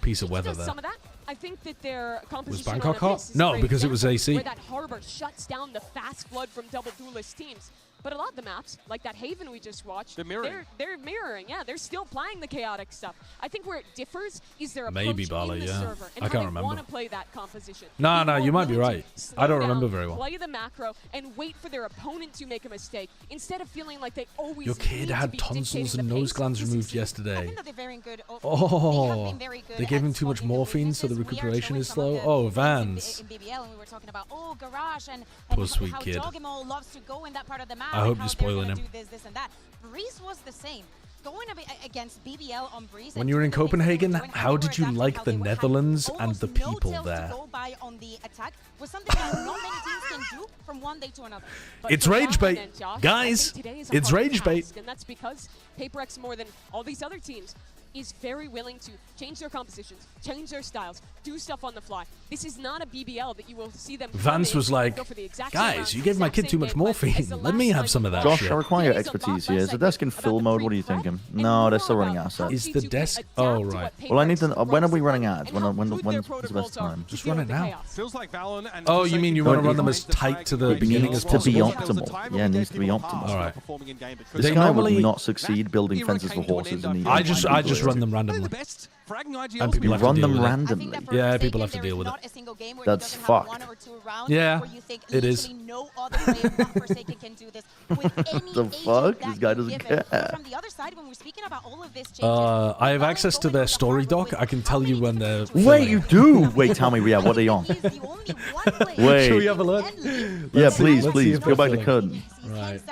piece of weather there. Some of that. I think that their was Bangkok hot? No, because it was AC. Where that harbor shuts down the fast flood from double duelist teams. But a lot of the maps, like that Haven we just watched, they're mirroring. Yeah, they're still playing the chaotic stuff. I think where it differs is their approach Maybe Bala, in the yeah. server and I how can't they remember. want to play that composition. No, you might be right. I don't remember very well. Play the macro and wait for their opponent to make a mistake instead of feeling like they always. Your kid need had to be tonsils dictating and the nose pace. glands removed yesterday. Oh, They gave him too much morphine, so the recuperation is slow. Oh, Vans. Poor sweet kid. I hope you're spoiling him. Breeze was the same. Going against BBL on Breeze. When you were in Copenhagen, how did you like the Netherlands and the people there? It's rage bait, guys. It's rage bait. And that's because PRX, more than all these other teams, is very willing to change their compositions, change their styles, do stuff on the fly. This is not a BBL that you will see them. Vance was like, guys, you gave my kid too much morphine. Let me have some of that Josh, shit. I require your expertise here. Is the desk in fill mode? What are you thinking? No, they're still running assets. Is the desk? Oh, right. Well, I need to. When are we running ads? When's the best time? Just run it now. Feels like Valorant and Oh, you mean you want to run them as tight to the beginning as to be possible? optimal. Yeah, it needs to be optimal. All right. This They guy normally would not succeed building fences for horses in the. I just run them randomly. And people You have run to deal them with it. randomly. Yeah, people have to deal with it. That's fucked. Yeah, it is. The fuck? This guy doesn't care. I have access to their story doc. I can tell you when they're. Wait, you do? Wait, tell me, Riyadh, what are they on? Wait. Should we have a look? Yeah, please. Go back to curtain. Right.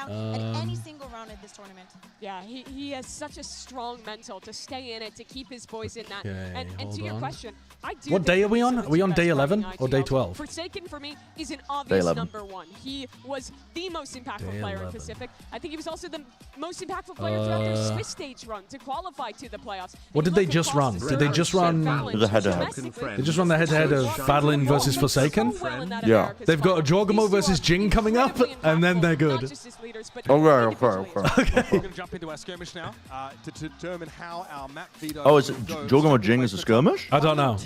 Yeah, he has such a strong mental to stay in it, to keep his voice in that. Okay, And to your hold on. question, I do. What day are we on? Are we on day 11 or day 12? Forsaken for me is an obvious 11. #1. He was the most impactful Day player 11. in Pacific. I think he was also the most impactful player throughout their Swiss stage run to qualify to the playoffs. What did they just run? Did they just run the head-to-head? They just run the head-to-head of Battling versus Forsaken? Yeah. They've got a Jorgamo versus Jing coming up, and then they're good. Okay. bro. We're going to jump into our skirmish now to determine how our map veto. Oh, is Jorgen or Jing is a skirmish? I don't know.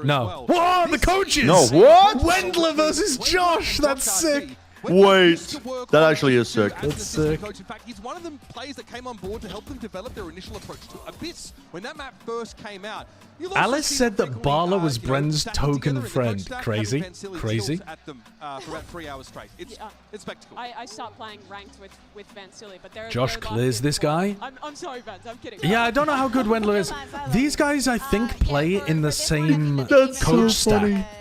No. Whoa, the coaches! No, what? Wendler versus Josh. That's sick. Wait, that actually is sick. That's sick. In fact, he's one of the players that came on board to help them develop their initial approach to Abyss when that map first came out. Alice said that Barla was Bren's token friend. Crazy. Crazy. At them for about 3 hours straight. It's spectacle. I stopped playing ranked with Vansili, but they're Josh clears this guy. I'm sorry, Vans. I'm kidding. Yeah, I don't know how good Wendler is. These guys, I think, play in the same That's coach so funny. stack.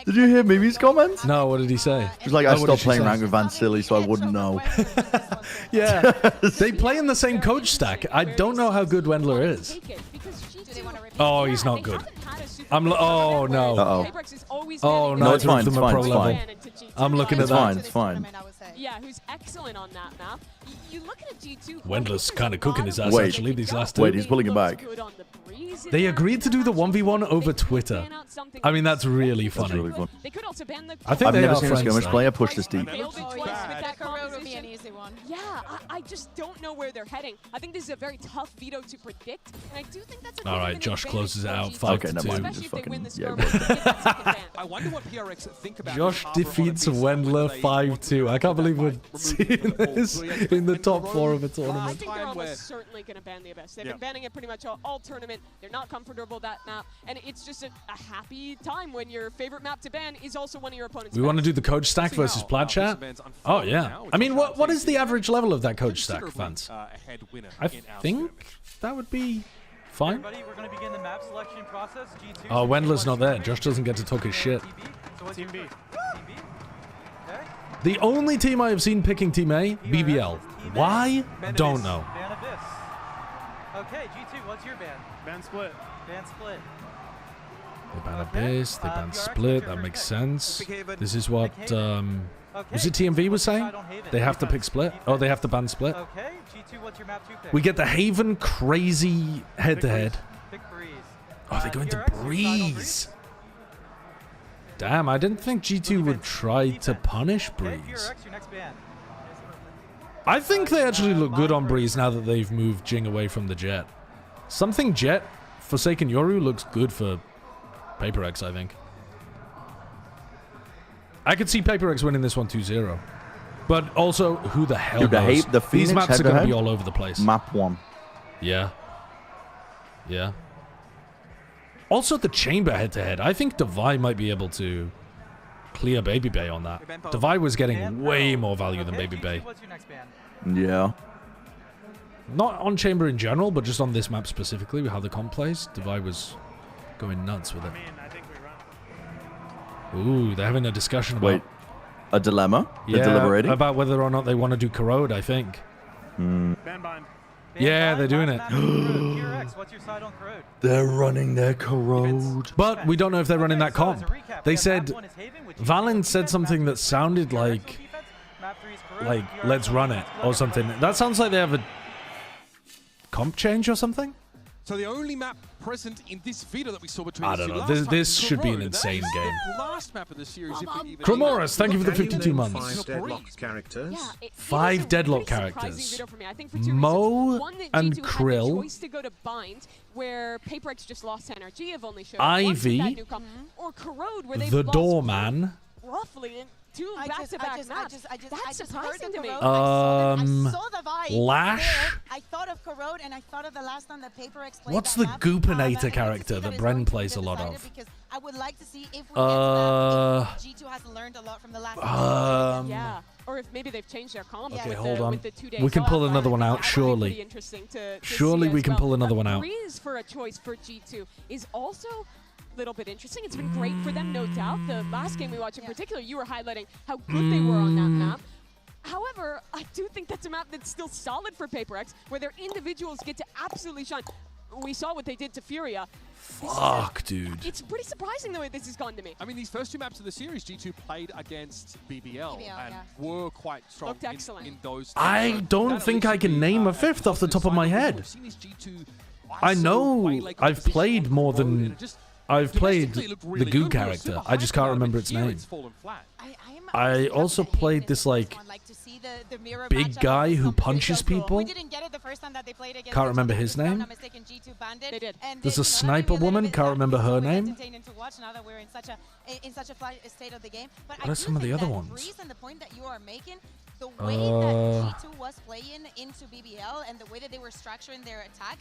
Did you hear Mimi's comments? No, what did he say? He's like, I stopped playing ranked with Vansili, so I wouldn't know. Yeah, they play in the same coach stack. I don't know how good Wendler is. Oh, he's not good. Oh no. Oh no, it's fine. It's fine. It's fine. I'm looking at that. It's fine. Yeah, who's excellent on that map. You look at a G2. Wendler's kind of cooking his ass Wait. actually these last two. Wait, he's pulling it back. They agreed to do the 1v1 over Twitter. I mean, that's really funny. That's really fun. They could also ban the I think I've they never are seen a friends, skirmish though. player push this deep. Would be an easy one. Yeah, I just don't know where they're heading. I think this is a very tough veto to predict, and I do think that's a All right, Josh closes it out 5-2. Just fucking, I wonder what PRX think about Josh defeats Wendler 5-2. I can't believe we're seeing this in the top 4 of a I tournament. think they're almost certainly going to ban the Abyss. They've been banning it pretty much all tournament. They're not comfortable with that map, and it's just a happy time when your favorite map to ban is also one of your opponent's. We want to do the coach stack versus Plaid chat? Oh, yeah. I mean, what is the average level of that coach stack, fans? I think that would be fine. Everybody, we're going to begin the map selection process. G2. Oh, Wendler's not there. Josh doesn't get to talk his shit. So what's Team B? Team B? Okay. The only team I have seen picking Team A, BBL. Why? Don't know. Ban Abyss. Okay, G2, what's your ban? Ban Split. Ban Split. They ban Abyss, they ban Split, that makes sense. This is what, was it TMV was saying? They have to pick Split? Oh, they have to ban Split? Okay, G2, what's your map 2 pick? We get the Haven crazy head-to-head. Pick Breeze. Oh, they're going to Breeze. Damn, I didn't think G2 would try to punish Breeze. PRX, your next ban. I think they actually look good on Breeze now that they've moved Jing away from the Jet. Something Jet, Forsaken Yoru looks good for PaperX, I think. I could see PaperX winning this one 2-0. But also, who the hell knows? These maps are going to be all over the place. Map 1. Yeah. Yeah. Also, the Chamber head-to-head. I think Devi might be able to clear Baby Bay on that. Devi was getting way more value than Baby Bay. What's your next ban? Yeah. Not on Chamber in general, but just on this map specifically, with how the comp plays. Devi was going nuts with it. Ooh, they're having a discussion about... Wait, a dilemma? They're deliberating? About whether or not they want to do Corrode, I think. Yeah, they're doing it. PRX, what's your side on Corrode? They're running their Corrode. But we don't know if they're running that comp. They said... Valen said something that sounded like, let's run it, or something. That sounds like they have a comp change or something? So the only map present in this veto that we saw between I don't know. This should be an insane game. Last map of the series. Chromoris, thank you for the 52 months. 5 deadlock characters. 5 deadlock characters. Mo and Krill. To go to bind, where PaperX just lost NRG, have only showed Ivy. or Corrode, where they've The lost Doorman. roughly in 2 back-to-back maps. That's surprising to me. Lash. I thought of Corrode, and I thought of the last time that PaperX played. What's the Goopinator character that Bren plays a lot of? I would like to see if G2 has learned a lot from the last yeah, or if maybe they've changed their comp. Okay, with hold the, on. With the 2 days We can pull off. another one out, Pretty surely. interesting to Surely see we as can well. pull another one out. Breeze for a choice for G2 is also a little bit interesting. It's been great for them, no doubt. The last game we watched in particular, you were highlighting how good they were on that map. However, I do think that's a map that's still solid for PaperX, where their individuals get to absolutely shine. We saw what they did to Furia. Fuck, dude. It's pretty surprising the way this has gone to me. I mean, these first 2 maps of the series, G2 played against BBL and were quite strong in those. I don't think I can name a 5th off the top of my head. I know I've played more than... I've played the Goo character. I just can't remember its name. I also played this, like, the mirror big matchup guy of who something punches so cool. people. We didn't get it the first time that they played against Can't remember his if I'm name. not mistaken, G2 Bandit. They did. And There's a sniper woman. Can't remember her name. Entertaining to watch now that we're in such a state of the game. But What I are some of the other ones? reason the point that you are making, the way that G2 was playing into BBL and the way that they were structuring their attack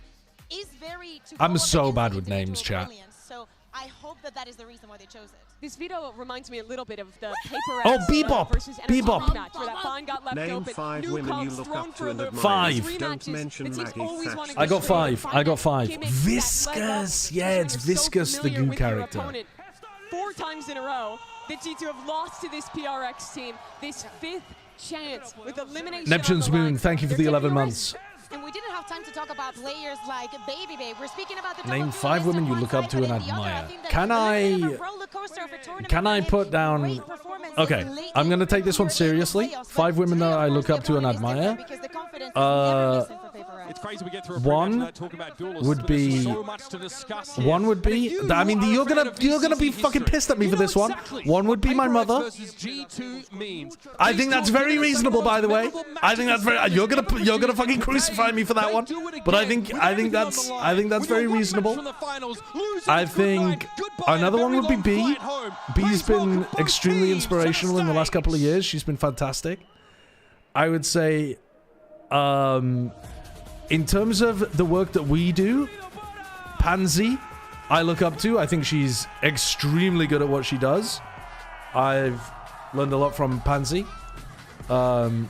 is very. I'm so bad with names, chat. So I hope that is the reason why they chose it. This video reminds me a little bit of the PRX Oh, Bebop! versus NRG Bebop! rematch where that Vine got left Name open. 5 New women you comps look thrown up for to a and loop. admire. Five. Don't mention The teams Maggie always Thatcher. wanna I got go straight. 5. I got 5. Gimmicks that leg up, Viscous. Yeah, it's especially when you're so Viscous, the familiar goo with your character. opponent. 4 times in a row that G2 have lost to this PRX team. This 5th chance with elimination. Neptune's on the line. Moon, thank you for the They're 11 taking a months. And we didn't have time to talk about players like Baby Babe. We're speaking about the Name top 5 women you look up to and admire. Can I put down... Okay, I'm going to take this one seriously. 5 women that I look up to and admire. It's crazy we get through a One would be... One would be... I mean, you're gonna be fucking pissed at me for this one. One would be my mother. I think that's very reasonable, by the way. I think that's very... You're gonna fucking crucify me for that one. But I think that's very reasonable. I think another one would be B. B's been extremely inspirational in the last couple of years. She's been fantastic. I would say... in terms of the work that we do, Pansy, I look up to. I think she's extremely good at what she does. I've learned a lot from Pansy. And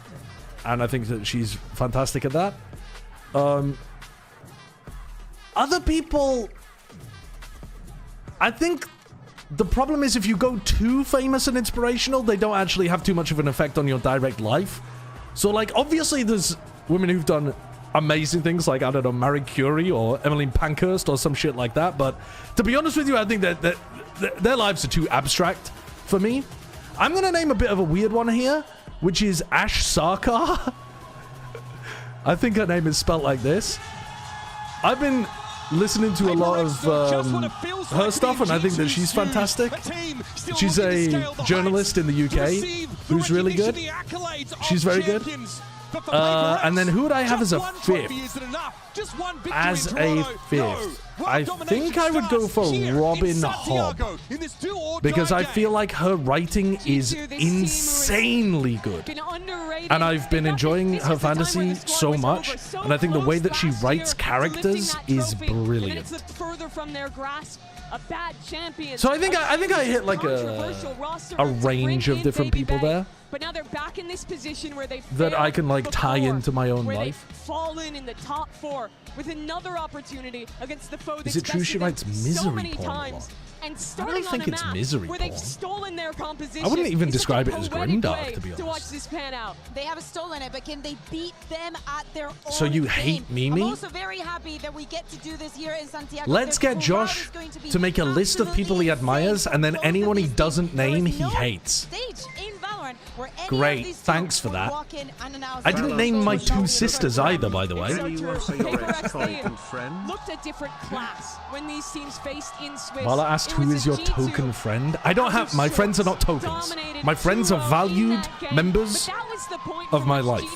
I think that she's fantastic at that. Other people... I think the problem is if you go too famous and inspirational, they don't actually have too much of an effect on your direct life. So, like, obviously there's women who've done amazing things like, I don't know, Marie Curie or Emmeline Pankhurst or some shit like that. But to be honest with you, I think that their lives are too abstract for me. I'm going to name a bit of a weird one here, which is Ash Sarkar. I think her name is spelt like this. I've been listening to a lot of her stuff, and I think that she's fantastic. She's a journalist in the UK who's really good. She's very good. And then who would I have as a 5th? As a 5th, I think I would go for Robin Hobb, because I feel like her writing is insanely good, and I've been enjoying her fantasy so much, and I think the way that she writes characters is brilliant. So I think I hit like a range of different people there. But now they're back in this position where they that I can like tie into my own life. Fallen in the top 4 with another opportunity against the foe. Is it true she writes misery so many porn times? And I don't think it's misery where porn. they've stolen their composition. I wouldn't even describe it as grimdark, to be honest. To watch this pan out. They have stolen it, but can they beat them at their own So you hate Mimi? I'm also very happy that we get to do this here in Santiago. Let's get Josh to make a list of people he admires, and then anyone he doesn't name, he hates. Great, thanks for that. I didn't name my 2 sisters either, by the way. Looked at different class when these teams faced in Swiss. Mala asked, who is your token friend? I don't have... My friends are not tokens. My friends are valued members of my life.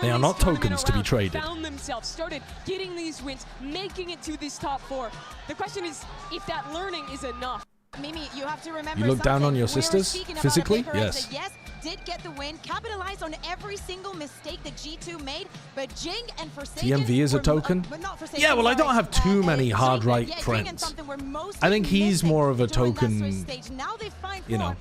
They are not tokens to be traded. Found themselves, started getting these wins, making it to this top 4. The question is if that learning is enough. Mimi, you have to remember You look down on your sisters physically? Yes. Yes, did get the win, capitalized on every single mistake that G2 made, but Jing and Forsaken... TMV is a token? Yeah, well, I don't have too many hard right friends. I think he's more of a token, you know,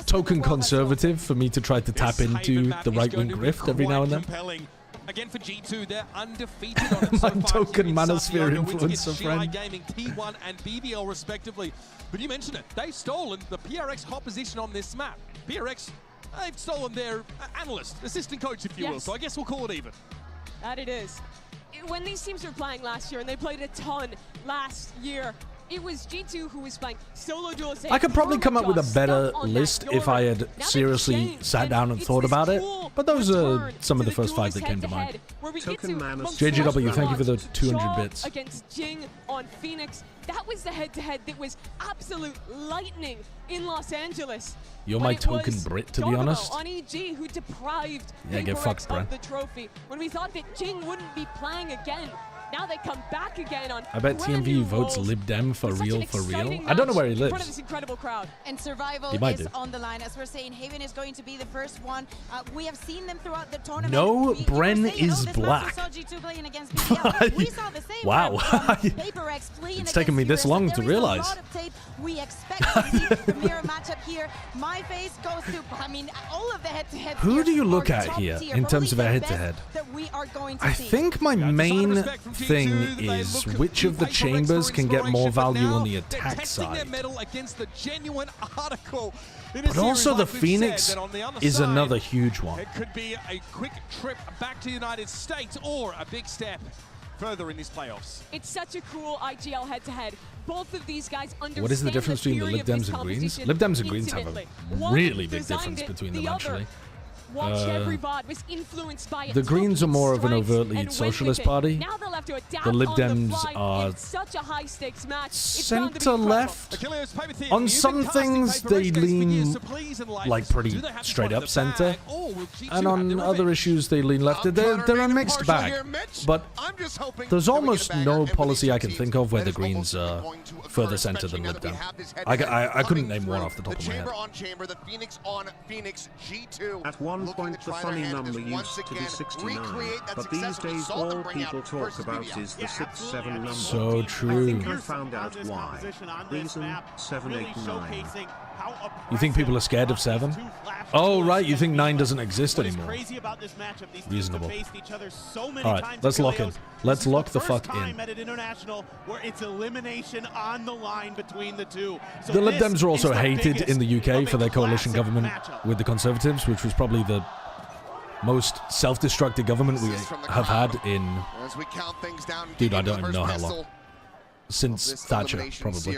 token conservative for me to try to tap into the right-wing grift every now and then. Again for G2, they're undefeated on it so My far. token manosphere influencer friend. Gaming T1 and BBL respectively. But you mentioned it, they've stolen the PRX hot position on this map. PRX, they've stolen their analyst, assistant coach, if you will. So I guess we'll call it even. That it is. When these teams were playing last year, and they played a ton last year, It was G2 who was playing solo dual. I could probably come up with a better list if I had seriously sat down and thought about it, but those are some of the first 5 that came to mind. JGW, thank you for the 200 bits. Against Jing on Phoenix. That was the head-to-head that was absolute lightning in Los Angeles. You're my token Brit, to be honest. On EG, who deprived get fucked, Bren. of the trophy. When we thought that Jing wouldn't be playing again, now they come back again on. I bet TMV votes Lib Dem for real, for real. I don't know where he lives. In front of this incredible crowd. And survival is on the line. As we're saying, Haven is going to be the first one. We have seen them throughout the tournament. No, Bren is black. Wow. It's taken me this long to realize. We expect to see the mirror matchup here. My face goes to, I mean, all of the head-to-head. Who do you look at here in terms of a head-to-head? I think my main thing is which of the chambers can get more value on the attack side. But also the Phoenix is another huge one. It could be a quick trip back to the United States or a big step further in these playoffs. It's such a cool IGL head-to-head. Both of these guys understand. What is the difference between the Lib Dems and Greens? Lib Dems and Greens have a really big difference between them, actually. The Greens are more of an overtly socialist party. The Lib Dems are center-left. On some things, they lean like pretty straight-up center. And on other issues, they lean left. They're a mixed bag. But there's almost no policy I can think of where the Greens are further center than Lib Dem. I couldn't name one off the top of my head. At one point, the funny number used to be 69, but these days all people talk about is the 6-7 number. So true. I think I found out why. Reason 789. You think people are scared of 7? Oh, right, you think 9 doesn't exist anymore. Reasonable. Alright, let's lock in. Let's lock the fuck in. The Lib Dems are also hated in the UK for their coalition government with the Conservatives, which was probably the most self-destructive government we have had in... Dude, I don't even know how long. Since Thatcher, probably.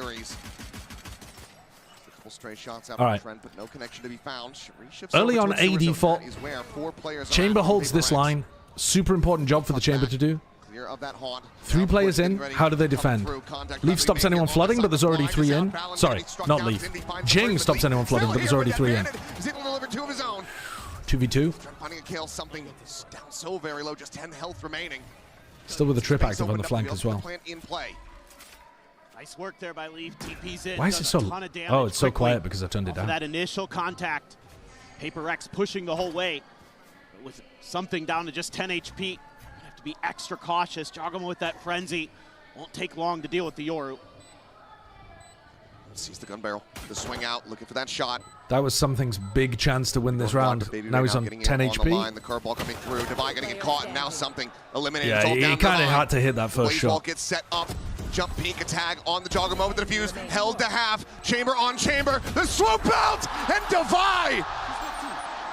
All right. Early on A default, Chamber holds this line. Super important job for the Chamber to do. 3 players in. How do they defend? Leaf stops anyone flooding, but there's already 3 in. Sorry, not Leaf. Jing stops anyone flooding, but there's already 3 in. 2v2. Still with the trip active on the flank as well. Nice work there by Leaf. TP's in. Why is it so... Oh, it's so quiet because I turned it down. That initial contact. PRX pushing the whole way. But with something down to just 10 HP. You have to be extra cautious. Jogamo with that frenzy. Won't take long to deal with the Yoru. Sees the gun barrel. The swing out, looking for that shot. That was something's big chance to win this round. Now he's on 10 HP. The curveball coming through. Divide gonna get caught, and now something eliminated. Yeah, he kind of had to hit that first shot. Gets set up. Jump peek attack on the Jogamo with the defuse. Held to half. Chamber on Chamber. The swoop out and Divide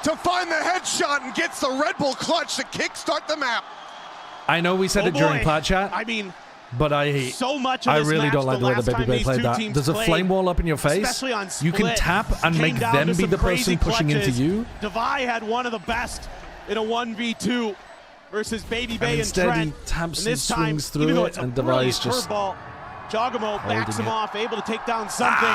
to find the headshot and gets the Red Bull clutch to kickstart the map. I know we said it during plat chat. I mean, but I really don't like the way the Baby played that. There's a flame wall up in your face. You can tap and make them be the person pushing into you. Divide had one of the best in a 1v2 versus Baby Bay and instead Trent. he taps and swings through it, and Divide's just Jogamo backs him off, able to take down something.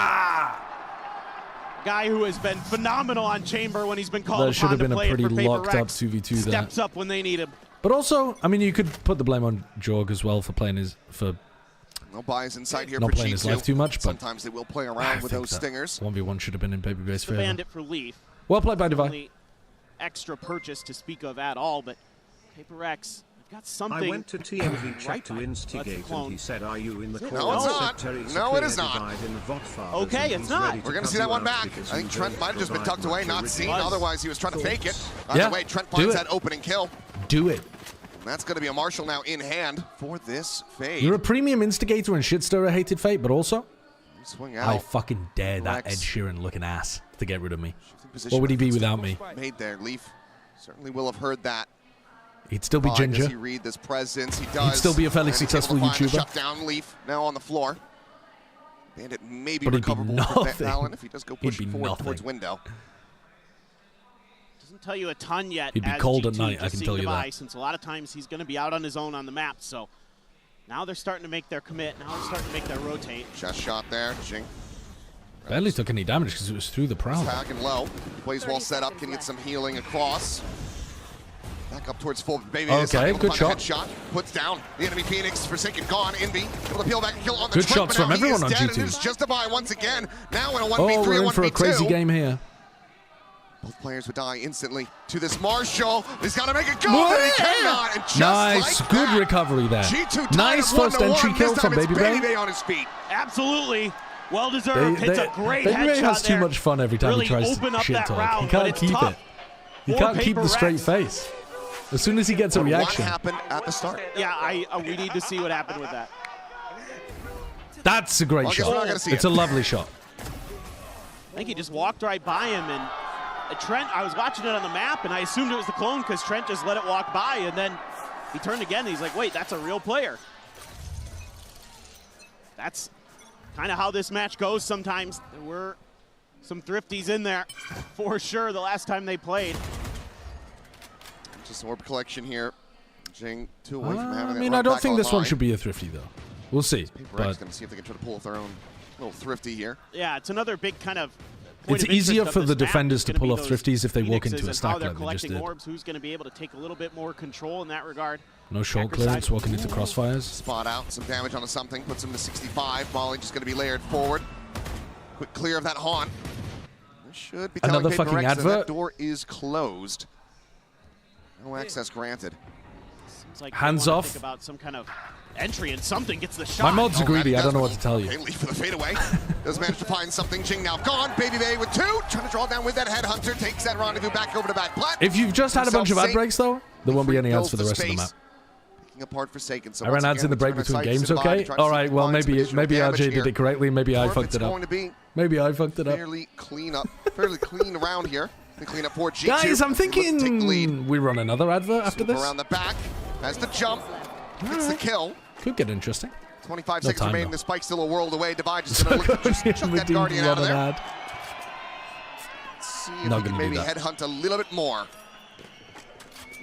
Guy who has been phenomenal on Chamber when he's been called That should have been a pretty locked up PRX. 2v2 there. Steps up when they need him. But also, I mean, you could put the blame on Jorg as well for playing his No buys inside here not for playing his G2. life too much. But sometimes they will play around with those stingers. 1v1 should have been in Baby Bay's favor. Bandit for Leaf. Well played by Divide. Extra purchase to speak of at all, but PRX got something. I went to TMV chat to instigate and he said, are you in the call? No, it's not. No, it is not. Okay, it's not. We're going to see that one back. I think Trent might have just been tucked away, not seen. Otherwise, he was trying to fake it. By the way, Trent finds that opening kill. Do it. And that's going to be a Marshall now in hand for this fade. You're a premium instigator and shitstirrer hated fate, but also swing out. I fucking dare that Ed Sheeran looking ass to get rid of me. What would he be without me? Made there. Leaf certainly will have heard that. He'd still be Ginger. Does he read this presence? He does. He'd still be a fairly successful YouTuber. Shut down Leaf now on the floor. Bandit may be But it'd be recoverable for nothing. Valen if he does go It'd pushing be forward nothing. towards window. Doesn't tell you a ton yet. He'd be as cold at G2 night, I just can seeing tell you goodbye, that. Since a lot of times he's going to be out on his own on the map. So now they're starting to make their commit. Now they're starting to make their rotate. Chest shot there. Jing. Barely took any damage because it was through the prow. Attacking low. Plays well set up. Can get some healing across. Back up towards full. Baby Okay, good shot. Headshot. Puts down the enemy Phoenix. Forsaken gone. Envy able to peel back and kill on the Good trip, shots but now from everyone he on is dead G2. and is just a buy once again. Now in a 1v3 Oh, we're in 1v2. for a crazy game here. Both players would die instantly to this Marshall. He's got to make it go, but he cannot. And just Nice, like good that, recovery there. G2 Nice first entry kill from Baby Bay. on his feet. Absolutely. Well deserved. Hits a great Baby Bay headshot has too there. much fun every time Really he tries open to up shit that talk. round, He but can't it's keep tough it. He for can't keep the PRX. straight face. As soon as he gets a reaction. What happened at the start? Yeah, we need to see what happened with that. That's a great Well, I guess we're not gonna shot. see It's it. a lovely shot. I think he just walked right by him, and Trent, I was watching it on the map, and I assumed it was the clone because Trent just let it walk by, and then he turned again, and he's like, wait, that's a real player. That's kind of how this match goes sometimes. There were some thrifties in there, for sure, the last time they played. Just an orb collection here. Jing, 2 away from having I it mean, run I don't back think this one online. should be a thrifty, though. We'll see. PRX But going to see if they can try to pull off their own little thrifty here. Yeah, it's another big kind of point it's of interest easier of for this the map defenders is to gonna pull be off those thrifties if they walk Phoenixes into a and stack how they're like they just collecting did. orbs, who's going to be able to take a little bit more control in that regard. No short Checker clearance, side. walking into crossfires. Spot out, some damage onto something, puts him to 65. Molly just going to be layered forward. Quick clear of that haunt. This should be telling Another fucking PRX that advert. that door is closed. No access granted. Seems like Hands they wanna off. think about some kind of entry, and something gets the shot. My mods are greedy. I don't know what to tell Okay, you. leave for the fadeaway. Does manage to find something. Jing now gone. Baby Bay with 2. Trying to draw down with that headhunter. Takes that rendezvous back over to back plat. If you've just had a bunch of ad Safe. breaks, though, there won't be any ads Fills for the rest of the map. space. Picking apart Forsaken. So I ran once ads in again, the break we turn our between sights games, to Vibe, okay? try to All see right, if we well, find some maybe additional RJ damage did here. it correctly. Maybe I Or if fucked it's it up. going to be Maybe I fucked it up. fairly clean up. Fairly clean around here. The clean up for G2. Guys, I'm Let's take the lead. thinking we run another advert after Swoop this. around the back. Has the jump. Gets the kill. Could get interesting. 25 No seconds time, remaining. though. The spike's still a world away. Divide just going to look to just chuck that Guardian out of there. Ad. Let's see if Not we can gonna do maybe that. headhunt a little bit more.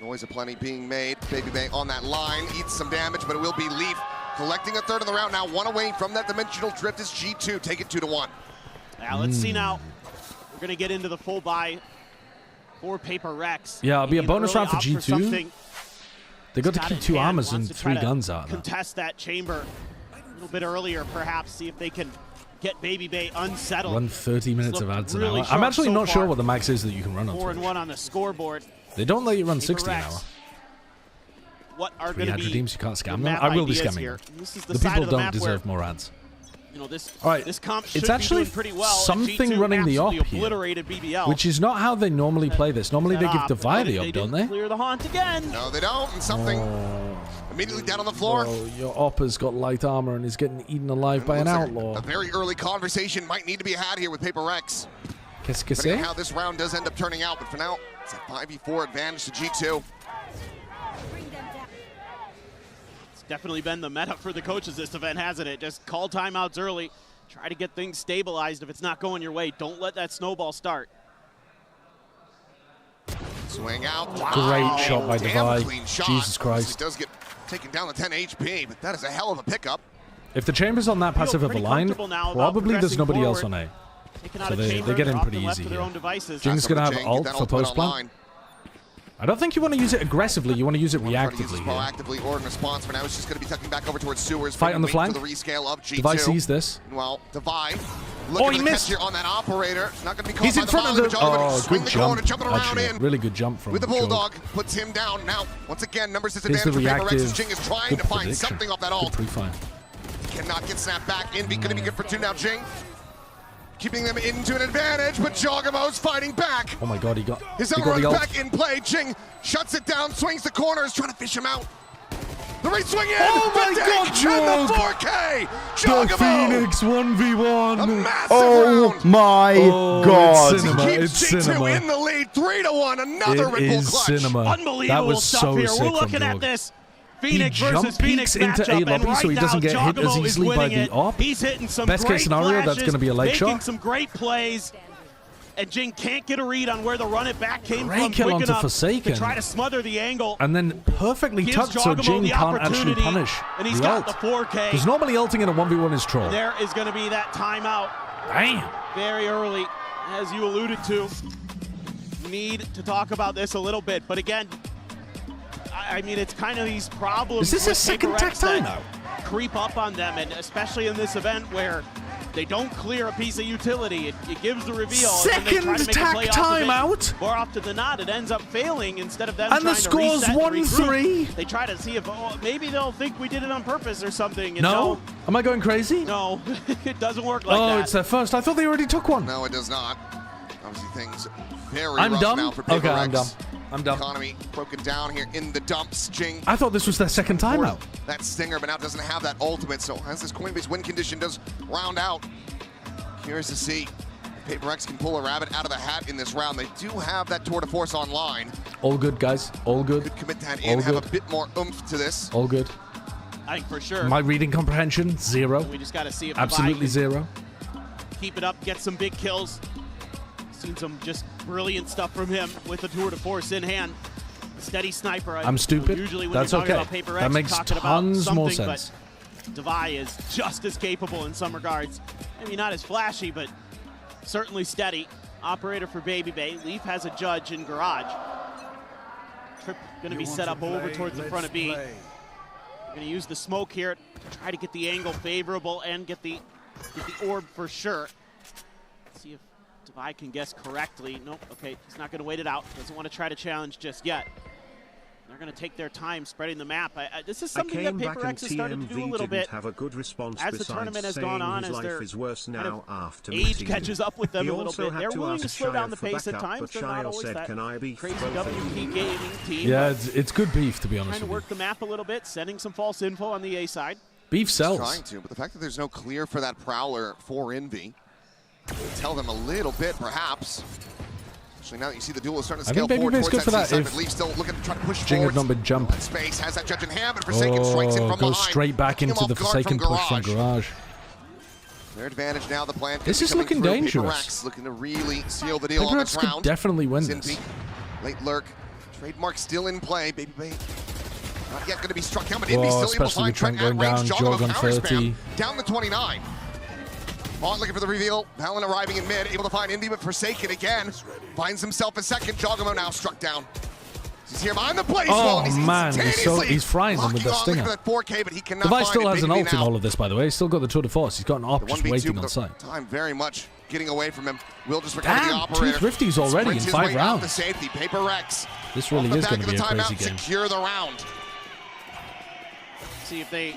Noise aplenty being made. Baby Bay on that line. Eats some damage, but it will be Leaf. Collecting a third in the round. Now 1 away from that dimensional drift is G2. Take it 2-1. Now let's see now. We're going to get into the full buy for PRX. Yeah, it'll be a Need bonus early round for opt G2. something. They got to Got keep it 2 in hand, armors and wants to 3 try to guns out. Contest that chamber a little bit earlier, perhaps. See if they can get Baby Bay unsettled. Run 30 minutes of ads an really hour. sharp I'm actually so not sure far. what the max is that you can run on 4 and Twitch. 1 on the scoreboard. They don't let you run 60 an PRX. hour. What are 3 going to ad be redeems, you can't scam the them. map I will be ideas scamming here? them. This is the The side people of the don't map deserve where, more ads. you know, this All right, this comp should it's actually be doing pretty well. something G2 running the op absolutely here, obliterated BBL. which is not how they normally play this. Normally they give Divide the op, don't didn't they? clear the haunt again. No, they don't. And something immediately down on the floor. Bro, your op has got light armor and is getting eaten alive by an Looks like outlaw. A very early conversation might need to be had here with PRX. Qu'est-ce que Depending c'est? on how this round does end up turning out, but for now, it's a 5v4 advantage to G2. It's definitely been the meta for the coaches this event, hasn't it? Just call timeouts early. Try to get things stabilized. If it's not going your way, don't let that snowball start. Swing out. Great shot by Damn Divide. clean shot. Jesus Christ. He does get taken down to 10 HP, but that is a hell of a pickup. If the chamber's on that passive of a line, probably there's nobody else on A. So they get in pretty easy here. Jing's going to have ult for post plant. I don't think you want to use it aggressively. You want to use it reactively here. Proactively or in response, for now it's just going to be tucking back over towards sewers. Fight on the flank. For the rescale of G2. Divide sees this. Well, Divide. Oh, he missed. Here on that operator. Not going to be caught He's by in front of the the... Jogger, but he Oh, swing good the corner, jump. jumping around Actually, in. really good jump from With the Jog. Bulldog, puts him down. Now, once again, numbers Here's disadvantage the for PRX reactive. as Jing is trying Good to find prediction. something off that Good ult. pre-fire. Cannot get snapped back. Envy going to be good for 2 now. Jing keeping them into an advantage, but Jogamo's fighting back. Oh my god, he got His the runs ult. back in play. Jing shuts it down, swings the corners, trying to fish him out. The re-swing in. Oh my the god, dig, and the Jog! 4K. The Jogamo. Phoenix 1v1. A massive Oh round. my Oh, god. it's cinema. Keeps It's G2 cinema. in the lead, 3-1. Another It Red Bull is clutch. cinema. Unbelievable That was stuff so here. sick We're from looking at Jog. this. Phoenix versus jump Phoenix peeks into matchup, A lobby so he doesn't get hit as easily by the op. He's hitting some Best great case scenario, that's going to be a leg making shot. some great plays. And Jing can't get a read on where the run it back came Great from kill quick onto enough Forsaken. to try to smother the angle. And then perfectly Gives tucked so Giacomo Jing the can't actually opportunity, punish and he's the got ult. the 4K. Because normally ulting in a 1v1 is troll. There is going to be that timeout. Damn. Very early, as you alluded to. Need to talk about this a little bit, but again, I mean, it's kind of these problems. Is this a second tack timeout? Creep up on them, and especially in this event where they don't clear a piece of utility. It gives the reveal. Second tack timeout? More often than not, it ends up failing instead of them And trying the to score's reset and 1-3. regroup. They try to see if maybe they'll think we did it on purpose or something. And No? Am I going crazy? No, it doesn't work like that. Oh, it's their first. I thought they already took one. No, it does not. Obviously, things very I'm rough dumb? now for Okay, I'm PRX. dumb. I'm dumb. Economy broken down here in the dumps. Jing. I thought this was their second timeout. That stinger, but now doesn't have that ultimate. So as this Coinbase win condition does round out, curious to see if PRX can pull a rabbit out of the hat in this round. They do have that tour de force online. All good, guys. All good. Could commit that All in, have good. a bit more oomph to this. All good. I think for sure. My reading comprehension, 0. We just got to see if Absolutely Divide 0. can keep it up, get some big kills. Seen some just brilliant stuff from him with the tour de force in hand. A steady sniper. I'm stupid. Usually when That's you're talking okay. about PRX, That makes you're talking tons about more something, sense. But Divide is just as capable in some regards. Maybe not as flashy, but certainly steady. Operator for Baby Bay. Leaf has a judge in garage. Trip going to be set up over towards the front of B. They're going to use the smoke here to try to get the angle favorable and get the orb for sure. Let's see if Divide can guess correctly. Nope, okay, he's not going to wait it out. Doesn't want to try to challenge just yet. They're going to take their time spreading the map. This is something that PRX has started to do a little bit have a good response as the tournament has gone on, as their is worse now after age catches up with them he a little also bit. had They're to willing ask to slow down the Shio for pace at backup, times. but They're not Shio always said, that "Can I be crazy both of WP gaming team. Yeah, it's good beef, to be honest Trying to with you. work the map a little bit, sending some false info on the A side. Beef sells. Trying to, but the fact that there's no clear for that Prowler for Envy will tell them a little bit, perhaps. Especially now that you see the duel is starting to I scale think forward Babyface towards good for that that C-side, if but Leaf still looking to try to push Jing had forward. not been jump. Space has that judge in hand, but Forsaken strikes in from goes behind. straight back Taking him into the off guard Forsaken push from Garage. Their advantage now, the plan. This is looking dangerous. PRX looking to really seal the deal on this PRX could round. definitely win Zinpi, this. late lurk, trademark still in play. Baby Bay not yet going to be struck down, but Whoa, Envy still able to especially find with Trent Trent at going range. down, Jog Jog on power 30. spam down the 29. Vaughn looking for the reveal. Valen arriving in mid, able to find Envy, but Forsaken again. Finds himself a second. Jogamo now struck down. He's here behind the place. Oh, He's man, instantaneously he's frying them with that locking on, stinger. looking for that 4K, but he cannot Device find still it. has an Baby ult in now. all of this, by the way. He's still got the tour de force. He's got an op The just 1v2, waiting but on the site. time very much getting away from him. Will just recover the Damn, operator. 2 thrifties already in Sprints his 5 way out rounds. to safety. PRX. This really off the is back going of to be the a crazy timeout, game. secure the round. See if they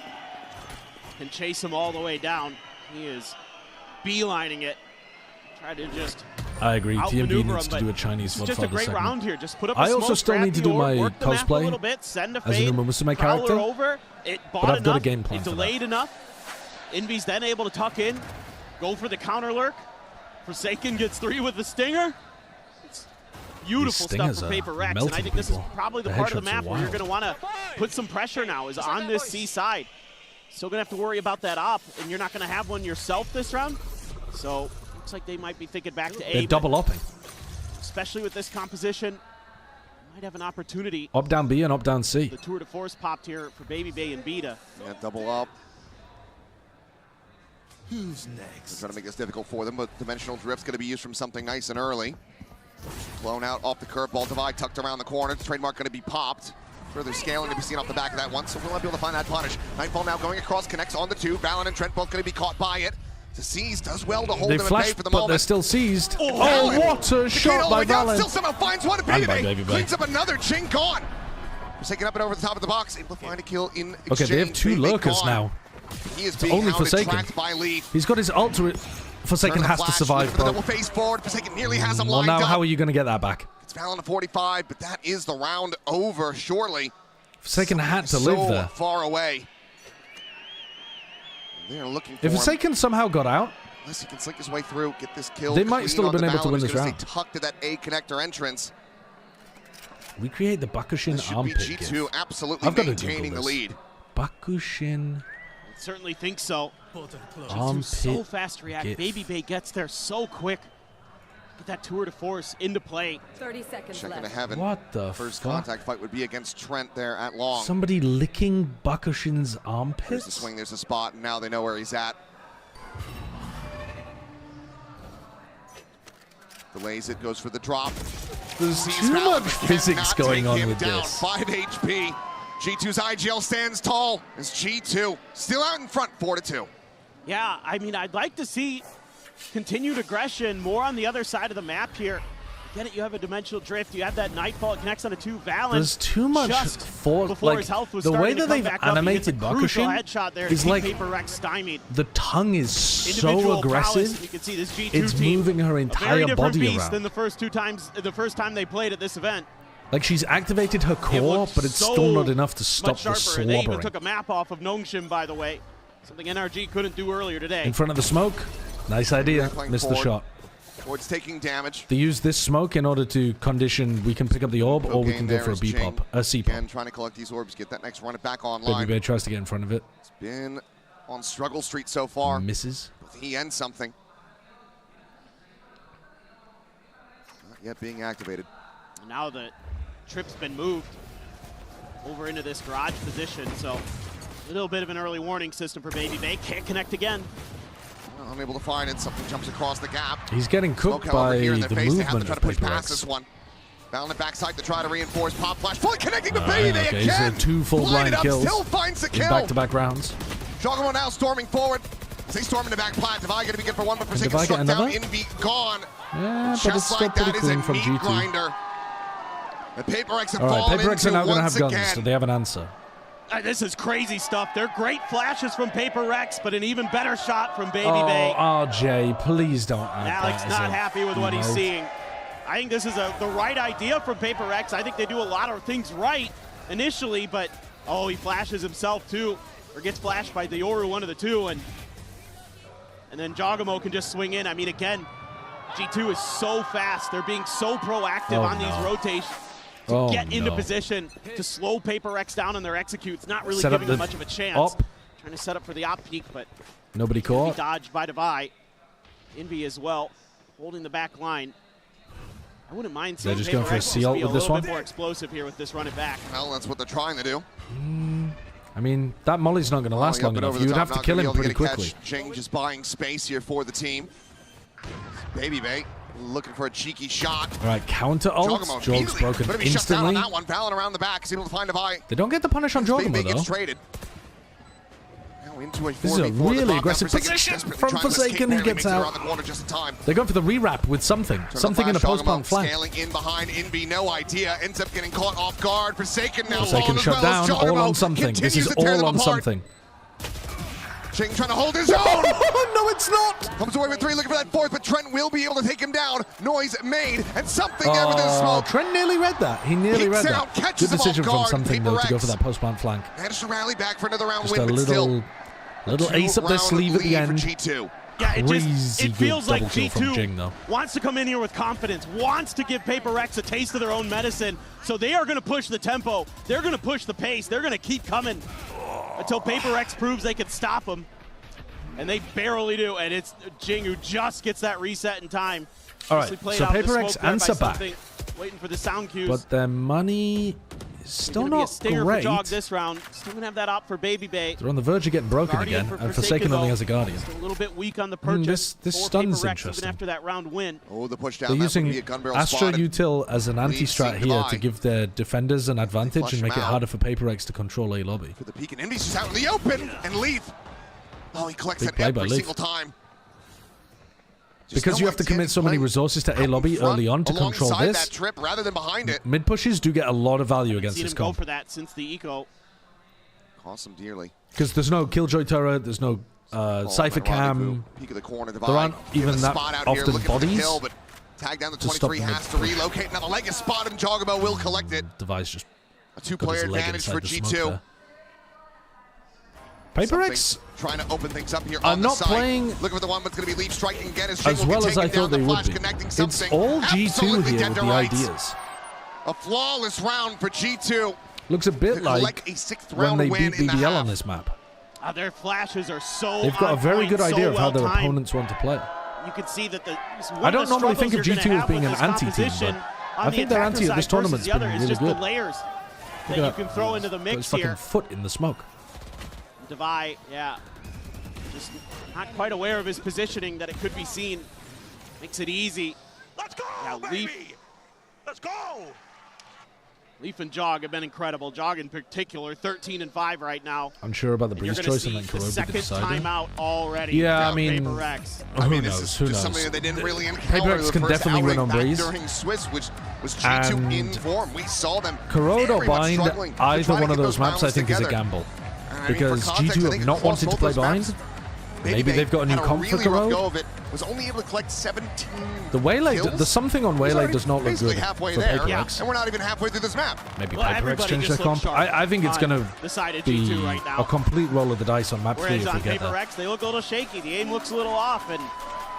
can chase him all the way down. He is beelining it. Try to just I agree. TMD outmaneuver needs him, to do a but Chinese It's just a Godfather great segment. round here. Just put up a I also smoke, still grab need to the do orb, my work the map a cosplay little bit, send a as fade, an Umusame Prowler character. over. It bought But I've got a enough, game plan it for that. delayed enough. Envy's then able to tuck in, go for the counter lurk. Forsaken gets 3 with the stinger. It's beautiful stuff for PRX, and I think this is probably the part of the map where you're going to want to put some pressure now is on this C side. Still going to have to worry about that op, and you're not going to have one yourself this round. So looks like they might be thinking back to A. They're double opping. Especially with this composition, might have an opportunity. Up down B and up down C. The tour de force popped here for Baby Bay and Beta. Yeah, double up. Who's next? They're trying to make this difficult for them, but Dimensional Drift's going to be used from something nice and early. Blown out off the curveball. Divide tucked around the corner. Trademark going to be popped. Further scaling to be seen off the back of that one, so we'll not be able to find that punish. Nightfall now going across, connects on the 2. Valen and Trent both going to be caught by it. To seize does well to hold They them flashed, at bay for the but moment. they're still seized. Oh, Oh, Valen. what a shot by Valen. Still somehow finds one. And Baby by Bay Baby Bay. cleans up another. Jing gone. Forsaken up and over the top of the box. Able to find a kill in exchange. Okay, they have 2 Baby lurkers gone. now. He is It's being only hounded, Forsaken. tracked by Leaf. He's got his ult to it. Forsaken Turn the has to flash, survive, looking for the bro. double face forward. Forsaken nearly has him Well, lined now up. how are you going to get that back? It's Valen to 45, but that is the round over, surely. Forsaken had to so live there. far away. They're looking for If him. Forsaken somehow got out, Unless he can slink his way through, get this kill. They might clean still have onto been able to Valen, win who's this gonna round. stay tucked to that A connector entrance. Recreate the Bakushin armpit. G2 absolutely maintaining the lead. Bakushin. Certainly think so. Armpit so fast to react. Baby Bay gets there so quick. Get that tour de force into play. 30 seconds Checking left. to heaven. What the First fuck? contact fight would be against Trent there at long. Somebody licking Bakushin's There's the armpits? swing, there's the spot, and now they know where he's at. Delays it, goes for the drop. There's too much physics going on with this. 5 HP. G2's IGL stands tall as G2 still out in front, 4-2. Yeah, I mean, I'd like to see continued aggression more on the other side of the map here. Get it, you have a dimensional drift, you have that Nightfall, it connects onto 2 Valen. There's too much before his health was the way starting to that come they've back up, he gets a animated crucial Bakushin headshot there is to like keep PRX stymied. the tongue is so Individual aggressive. prowess, you can see this G2 It's team, moving her a very entire different body beast around. than the first time they played at this event. Like she's activated her core, but it's so still not enough to stop much the sharper. They even slobbering. took a map off of Nongshim, by the way. Something NRG couldn't do earlier today. In front of the smoke. Nice idea. Missed the shot. Ford's taking damage. They use this smoke in order to condition we can pick up the orb or we can go for a B pop, a C pop. Again, trying to collect these orbs, get that next run it back online. Baby Bay tries to get in front of it. It's been on struggle street so far. Misses. He ends something. Not yet being activated. Now the trip's been moved over into this garage position, so a little bit of an early warning system for Baby Bay. Can't connect again. Unable to find it. Something jumps across the gap. He's getting cooked Smoke, however, by here in their the face. They have to movement try of to push Paper past X. this one. Down the backside to try to reinforce. Pop flash. Fully connecting to Baby Bay Okay, again. so 2 full blind Blinded kills up, still finds the in kill. back-to-back rounds. Jogamo now storming forward. As they storm into back plat. Divide going to be good for one, but Forsaken Divide get struck down. another? Envy gone. Yeah, but Just it's still like pretty that is a clean from meat G2. grinder. The Paper X have All right, fallen Paper X are into now going to once have guns, again. so they have an answer. This is crazy stuff. They're great flashes from Paper X, but an even better shot from Baby Oh, Bay. RJ, please don't add Alex that not as a happy with what he's emote. seeing. I think this is the right idea from Paper X. I think they do a lot of things right initially, but he flashes himself too, or gets flashed by Dioru, one of the two, and then Jogamo can just swing in. I mean, again, G2 is so fast. They're being so proactive on these rotations to get into position to slow Paper X down on their executes. Not really Set up giving the them much of a chance. op. Trying to set up for the op peak, but Nobody he caught. dodged by Devi. Envy as well, holding the back line. I wouldn't mind seeing They're just going for a Paper X seal be with a this little one? bit more explosive here with this run it back. Well, that's what they're trying to do. I mean, that molly's not going to last long enough. You would have to kill him pretty quickly. Chang just buying space here for the team. Baby Bay looking for a cheeky shot. All right, counter ult. Jogamo Jog's immediately broken gonna be shut down on instantly. that one. Valen around the back is able to find Devi. They don't get the punish on Baby Bay Jogamo, gets though. traded. Now into a 4v4. This is a The really top aggressive now, position desperately from trying to escape, Forsaken. He barely gets makes it out. around the corner just in time. They're going for the rewrap with something. Something in a post-plant flank. Scaling in behind Envy, no idea. Ends up getting caught off guard. Forsaken now Forsaken long as shut well as down. All Jogamo on something. This continues is to tear all them on apart. something. Ching trying to hold his own. No, it's not. Comes away with 3, looking for that 4th, but Trent will be able to take him down. Noise made, and something there with the smoke. Trent nearly read that. He nearly Peeks read out, that. catches Good him off decision from guard. something, though, Paper to go for X that post-plant flank. managed to rally back for another round Just win, a but still. little ace up their sleeve at the lead for end. G2. Yeah, Crazy it feels good like double kill from Jing, though. G2 wants to come in here with confidence, wants to give Paper X a taste of their own medicine. So they are going to push the tempo. They're going to push the pace. They're going to keep coming until Paper X proves they can stop them. And they barely do. And it's Jing who just gets that reset in time. All right, so Paper X answer back. Waiting for the sound cues. But their money is still Gonna be a not stinger great. for Jog this round. Still going to have that op for Baby Bay. They're on the verge of getting broken Guardian again, for and Forsaken only though. has a Guardian. Still a little bit weak on the purchase. This for stun's Paper X interesting. even after that round win. Oh, the push down. They're That using would be a gun barrel Astra spotted. Util as an anti-strat Lead here seeing to give their defenders an advantage flush and make him it out. harder for Paper X to control A lobby. For the peak, and Envy's just out in the open, and Leaf. Oh, he collects Big it play by every Leaf. single time. Because you have to commit so many resources to A lobby early on to control alongside this. that trip rather than behind it. Mid pushes do get a lot of value against Seen this him go comp. for that since the eco. Cost him dearly. Because there's no Killjoy turret, there's no Cypher cam. Peak of the corner, There aren't even that often bodies Hill, but tag down the to stop 23 the has to relocate. Now the leg is spotted, and Jogamo will collect it. Device just A two-player leg advantage inside for the smoke G2. there. Paper X trying to open things up here are on the not side. playing Looking for the one, but it's going to be Leaf striking again. as well as I thought they would be. It's all G2 here with the ideas. A flawless round for G2. Looks a bit like a 6th when round they win beat in the BBL half. on this map. Their flashes are so They've got a very good idea of how their well-timed. opponents want to play. You can see that I don't normally think of G2 as being an anti-team, but I think their anti at this tournament's been really just good. the layers that Look you at can throw into the Got his mix fucking here. foot in the smoke. Devi, yeah, just not quite aware of his positioning that it could be seen. Makes it easy. Let's go, yeah, baby! Let's go! Leaf and Jog have been incredible. Jog in particular, 13-5 right now. Unsure about the And you're breeze gonna choice and see then the Kurobe second deciding. timeout already. Yeah, I from mean, PRX. who knows? Who knows? Something that they didn't really encounter PRX the can first definitely win outing on back breeze. during Swiss, which was G2 in And form. We saw them Kurobe or very much bind struggling to either try to one of get those maps, I rounds think, is a together. gamble. And I mean, for Because context, I G2 think have not across wanted to both play those maps, bind. Maybe they've got a new had comp for really rough go Kurobe. of it. Was only able to collect 17 The Waylay, kills. the something on He's Waylay already does not look basically good halfway for there, PRX. and we're not even halfway through this map. Maybe Well, PRX everybody change their just looks comp. sharp I think it's on going the side of to G2 be right now. a complete roll of the dice on map 3 Whereas if on we get that. PRX, they look a little shaky. The aim looks a little off, and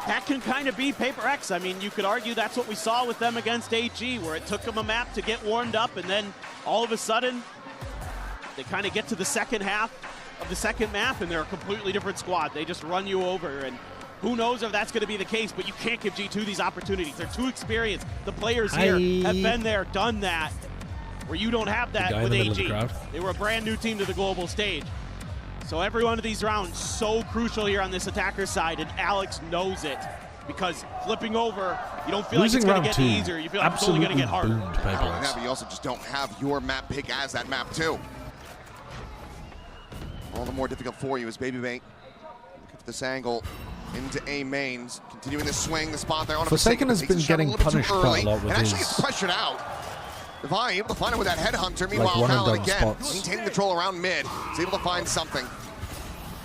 that can kind of be PRX. I mean, you could argue that's what we saw with them against AG, where it took them a map to get warmed up, and then all of a sudden, they kind of get to the second half of the second map, and they're a completely different squad. They just run you over, and who knows if that's going to be the case, but you can't give G2 these opportunities. They're too experienced. The players here have been there, done that, where you don't have that guy in with the middle of the AG. crowd. They were a brand new team to the global stage. So every one of these rounds so crucial here on this attacker side, and Alex knows it. Because flipping over, you don't feel Losing like it's going to round get 2 easier. You feel like it's only going to get harder. boomed Not only PRX. that, but you also just don't have your map pick as that map too. All the more difficult for you as Baby Bait looking for this angle into A mains, continuing the swing, the spot there on Forsaken has been getting punished quite a lot with and actually his gets pressured out. Devi able to find it with that headhunter. Meanwhile, one and Fallon done again spots. maintaining control around mid. He's able to find something.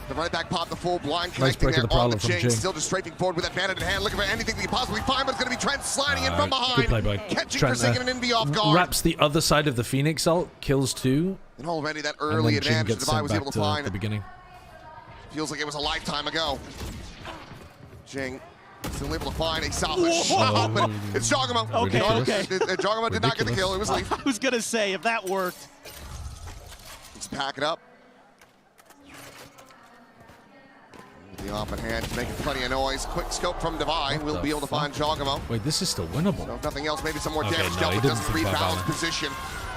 The right back pop, the full blind Nice connecting break of there the on the prowler from Jing. Jing. Still just strafing forward with that bandit in hand, looking for anything that he can possibly find, but it's going to be Trent sliding in from behind. Good play by Catching Trent there. Forsaken and Envy off guard. Wraps the other side of the Phoenix ult, kills 2. And already that And early then Jing advantage gets that Devi sent was back able to to find. the beginning. Feels like it was a lifetime ago. Jing still able to find a solid Whoa. shot, but it's Jogamo. Okay, okay. Jogamo did not get the kill, it was Leaf. I was going to say, if that worked. Let's pack it up. The off in hand, making plenty of noise. Quick scope from Devi. We'll be able to find Jogamo. Wait, this is still winnable. So if nothing else, maybe some more Okay, damage no, dealt, he but didn't doesn't think about rebalance that. position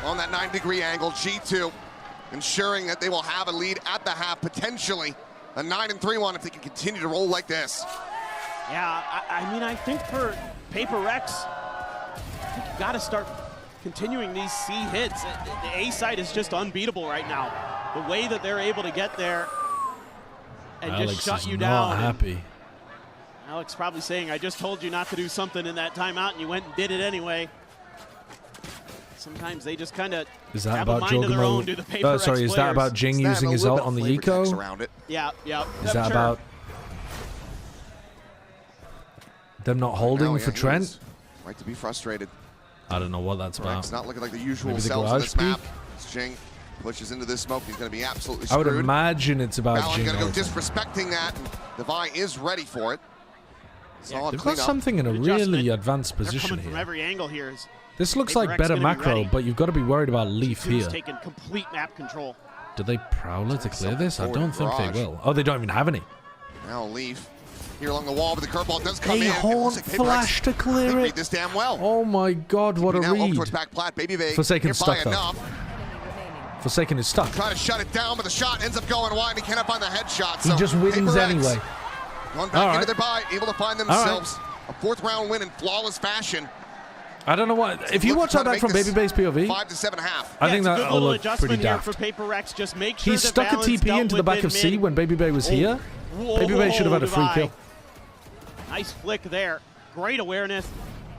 on that 9-degree angle. G2 ensuring that they will have a lead at the half, potentially a 9-3 one if they can continue to roll like this. Yeah, I mean, I think for PRX, you got to start continuing these C hits. The A side is just unbeatable right now. The way that they're able to get there and Alex just shut is you not down. happy. Alex probably saying, I just told you not to do something in that timeout, and you went and did it anyway. Sometimes they just kind of Is that have a about mind of their own, do the Jogamo? PRX Sorry, is that players. about Jing It's that using and a his little ult on bit the of flavor text eco? around it. Yeah. Is that about them not holding No, for he Trent? was right to be frustrated. I don't know what that's about. It's not looking like the usual Maybe the selves on garage this map. peak? As Jing pushes into this smoke, he's going to be absolutely I screwed. would imagine it's about Fallon Jing going to go ulting. disrespecting that, and Devi is ready for it. Solid They've got cleanup. something in a Adjustment. really advanced They're position coming from here. every angle here. This looks PRX like better gonna be macro, ready. but you've got to be worried about Leaf G2's here. taking complete map control. Do they Prowler to clear this? I forward don't think barrage. they will. Oh, they don't even have any. Now Leaf here along the wall, but the curveball does come They in. haunt It looks like flash to PRX, clear they it. read this damn well. Oh my god, what a now over read. towards back plat. Baby Bay Forsaken nearby stuck though. enough. Forsaken is stuck. Trying to shut it down, but the shot ends up going wide, and he cannot find the headshot. He So just wins PRX anyway. Going back All into right. their bye, able to find themselves a fourth round win in flawless fashion. I don't know what. If you watch that back from Baby Bay's POV, 5 to 7.5. I think it's a that good will little look adjustment pretty here daft. for PRX. Just make sure He that stuck a Balance TP dealt into the with back of C mid. when Baby Bay was here. Whoa, Baby Bay should have had a free Devi. kill. Nice flick there. Great awareness.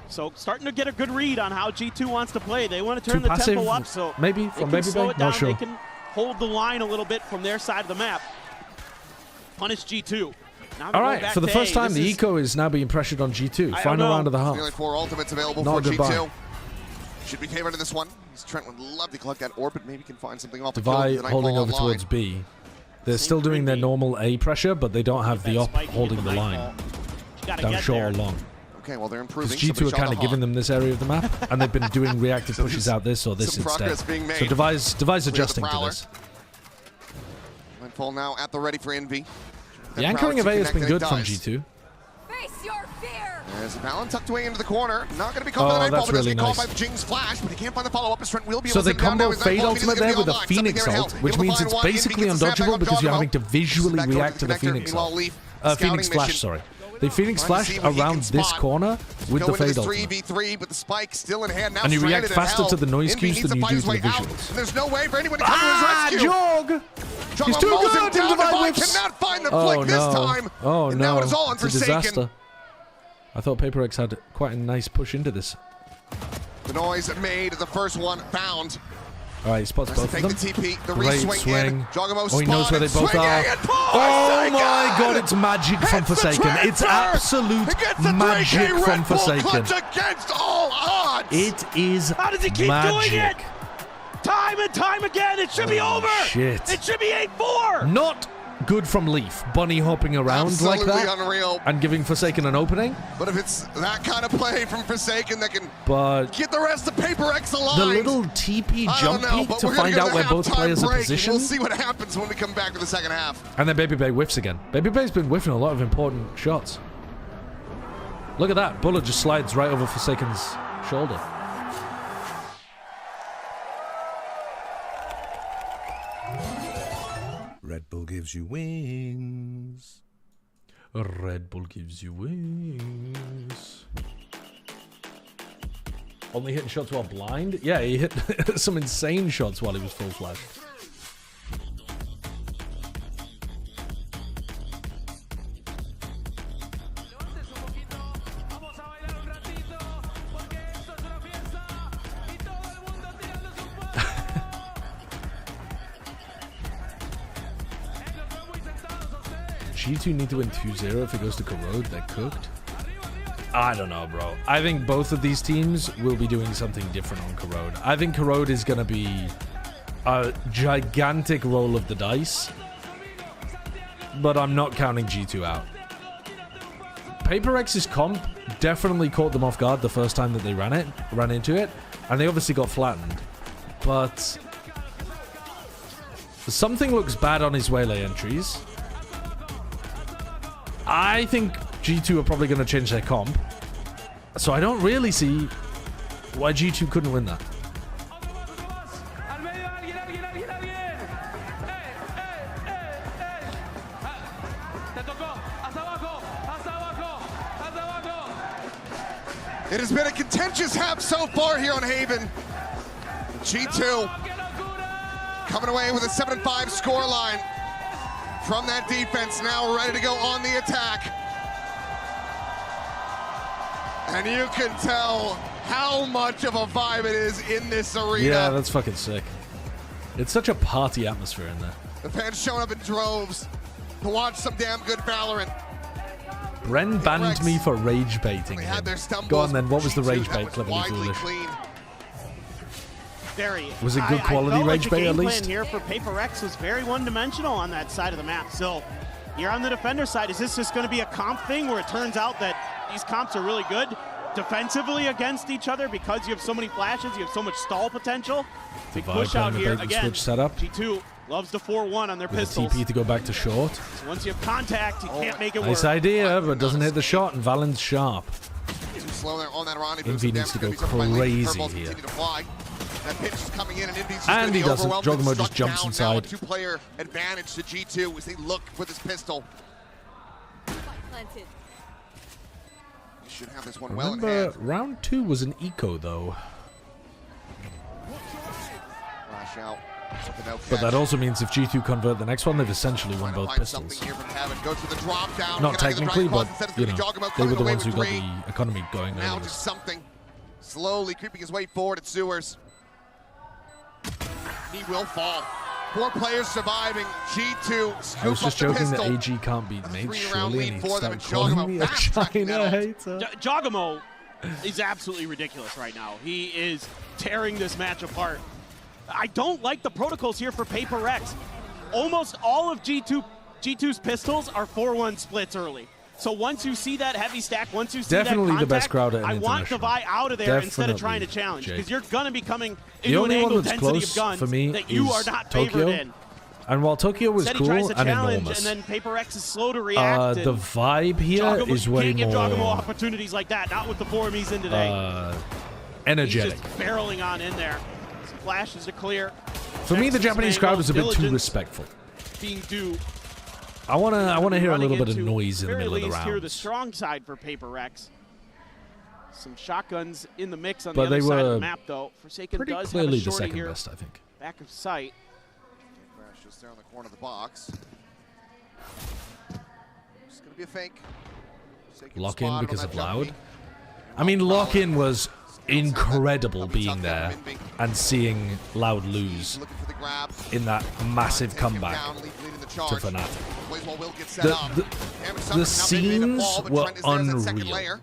So starting to get a good read on how G2 wants to play. They want to turn Too the tempo passive, up, so maybe, they from can Baby slow Bay? it down. Not sure. They can hold the line a little bit from their side of the map. Punish G2. Now All we're going right, back for the to first A. time, This the is- eco is now being pressured on G2. I don't Final know. round of the half. Nearly 4 ultimates available Not for a goodbye. G2. Should be favored in this one. Trent would love to collect that orb, but maybe can find something off the kill. Devi with the holding Nightfall over online. towards B. They're still doing their normal A pressure, but they don't have the op holding the line. Gotta Down get short there. or long. Okay, well, they're improving. Because G2 are kind of giving them this area of the map, and they've been doing reactive pushes out this or this instead. So Devi's adjusting to this. Windfall now at the ready for Envy. The anchoring of A has been good from G2. Face your fear. There's Valen tucked away into the corner. Not going to be caught by the Nightfall, but really does get caught nice. by Jing's flash, but he can't find the follow-up. His friend will be So able to they combo Fade ultimate there with a online. Phoenix ult, which means it's basically undodgeable because you're having to visually react to the Phoenix ult. Phoenix flash, sorry. They Phoenix flash around this corner with the Fade ultimate. 3v3, but the spike still in hand now. And you react faster to the noise cues than you do to the visuals. There's no way for anyone to come to his rescue. Jog! He's too good! Divide cannot find the flick this time. Oh and no, now it is all it's a Forsaken. disaster. I thought PRX had quite a nice push into this. The noise made, the first one found. All right, he spots both of them. The TP, the Great swing. Jogamo Oh, he knows where they both are. Oh my god, it's magic from Forsaken. It's absolute magic from Forsaken. Against all odds. It is How does he keep magic. doing it? Time and time again, it should be over. Shit. It should be 8-4. Not good from Leaf, bunny hopping around Absolutely like that unreal. and giving Forsaken an opening. But if it's that kind of play from Forsaken that can get the rest of PRX aligned. The little TP jump peek to find out where both players are positioned. We'll see what happens when we come back to the second half. And then Baby Bay whiffs again. Baby Bay's been whiffing a lot of important shots. Look at that. Bullet just slides right over Forsaken's shoulder. Red Bull gives you wings. Red Bull gives you wings. Only hitting shots while blind? Yeah, he hit some insane shots while he was full flash. G2 need to win 2-0 if it goes to Corrode. They're cooked. I don't know, bro. I think both of these teams will be doing something different on Corrode. I think Corrode is going to be a gigantic roll of the dice, but I'm not counting G2 out. PRX's comp definitely caught them off guard the first time that they ran into it, and they obviously got flattened. But something looks bad on his Waylay entries. I think G2 are probably going to change their comp. So I don't really see why G2 couldn't win that. It has been a contentious half so far here on Haven. G2 coming away with a 7-5 scoreline from that defense, now ready to go on the attack. And you can tell how much of a vibe it is in this arena. Yeah, that's fucking sick. It's such a party atmosphere in there. The fans showing up in droves to watch some damn good Valorant. Bren banned me for rage baiting him. Go on then, what was the rage bait, Cleverly Foolish? Was it good quality rage bait at least? The game plan here for PRX was very one-dimensional on that side of the map. So you're on the defender side. Is this just going to be a comp thing where it turns out that these comps are really good defensively against each other because you have so many flashes, you have so much stall potential? Big push out here again. Switch setup. G2 loves the 4-1 on their with pistols. a TP to go back to short. So once you have contact, you can't make it work. Nice idea, but doesn't hit the shot, and Valen's sharp. Too slow there on that rendezvous. Envy needs to go crazy here. That pitch is coming in, and Envy's And he doesn't. Jogamo just jumps inside. Two-player advantage to G2 as they look for this pistol. Planted. You should have this one well in Remember, hand. round 2 was an eco, though. Flash out. But that also means if G2 convert the next one, they've essentially won both pistols. Not technically, but, you know, they were the ones who got the economy going Now earlier. just something. Slowly creeping his way forward at Sewers. He will fall. 4 players surviving. G2 scoop I was just up the joking that pistol. AG can't beat mates, Three-round surely, lead and he for them, started and calling Jogamo me a fast-tracking China that. hater. Jogamo is absolutely ridiculous right now. He is tearing this match apart. I don't like the protocols here for PRX. Almost all of G2's pistols are 4-1 splits early. So once you see that heavy stack, once you see Definitely that contact, the best crowd at an I want international. Devi out of there instead of trying to challenge, Jake. because you're going to be coming The into an only angle one that's density close of guns for me that you are is not favored Tokyo. in. And while Tokyo was Instead, cool he tries to and challenge, enormous, and then Paper X is slow to react. the vibe here is way can't give Jogamo more opportunities like that. Not with the form he's in today. energetic. He's just barreling on in there. Some flashes to clear. For me, the Checks Japanese his crowd angle, was a bit too diligence respectful. Being due. I wanna hear a Running little bit of into, noise in the very middle of the least, here the rounds. strong side for Paper X. Some shotguns in the mix on But the they other side of were the map, though. Forsaken pretty does clearly have a the shorty second here, best, I think. back of sight. Crash just there on the corner of the box. It's going to be a fake. Lock in because of Loud. I mean, Lock in was incredible being there and seeing Loud lose in that massive comeback to Fnatic. The scenes were unreal.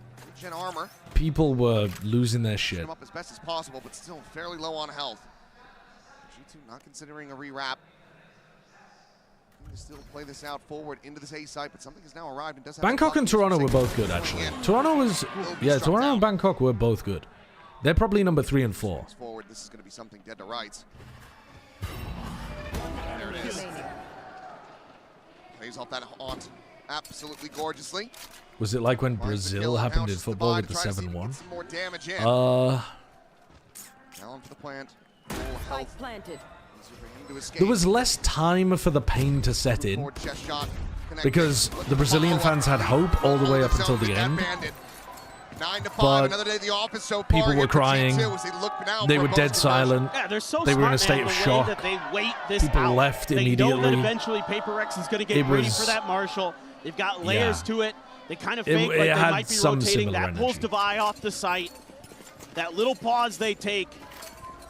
People were losing their shit. Him up as best as possible, but still fairly low on health. G2 not considering a rewrap. Still play this out forward into this A site, but something has now arrived and does have Bangkok and Toronto were both good, actually. Toronto and Bangkok were both good. They're probably number 3 and 4. Forward, this is going to be something dead to rights. There it is. Plays off that haunt absolutely gorgeously. Was it like when Brazil happened in football with the 7-1? Some more damage in. Uh, Now onto the plant. Health planted. There was less time for the pain to set in because the Brazilian fans had hope all the way up until the end. 9 to 5, But another day at the office so far. people were crying. They were dead silent. Yeah, they're so They were in a smart, state man, of the way shock. that they wait this People out. left They know that immediately. eventually Paper X is going to get It ready was- for that Marshall. They've got layers to it. They kind of It- fake it like they had might be some rotating. similar That pulls energy. Devi off the site. That little pause they take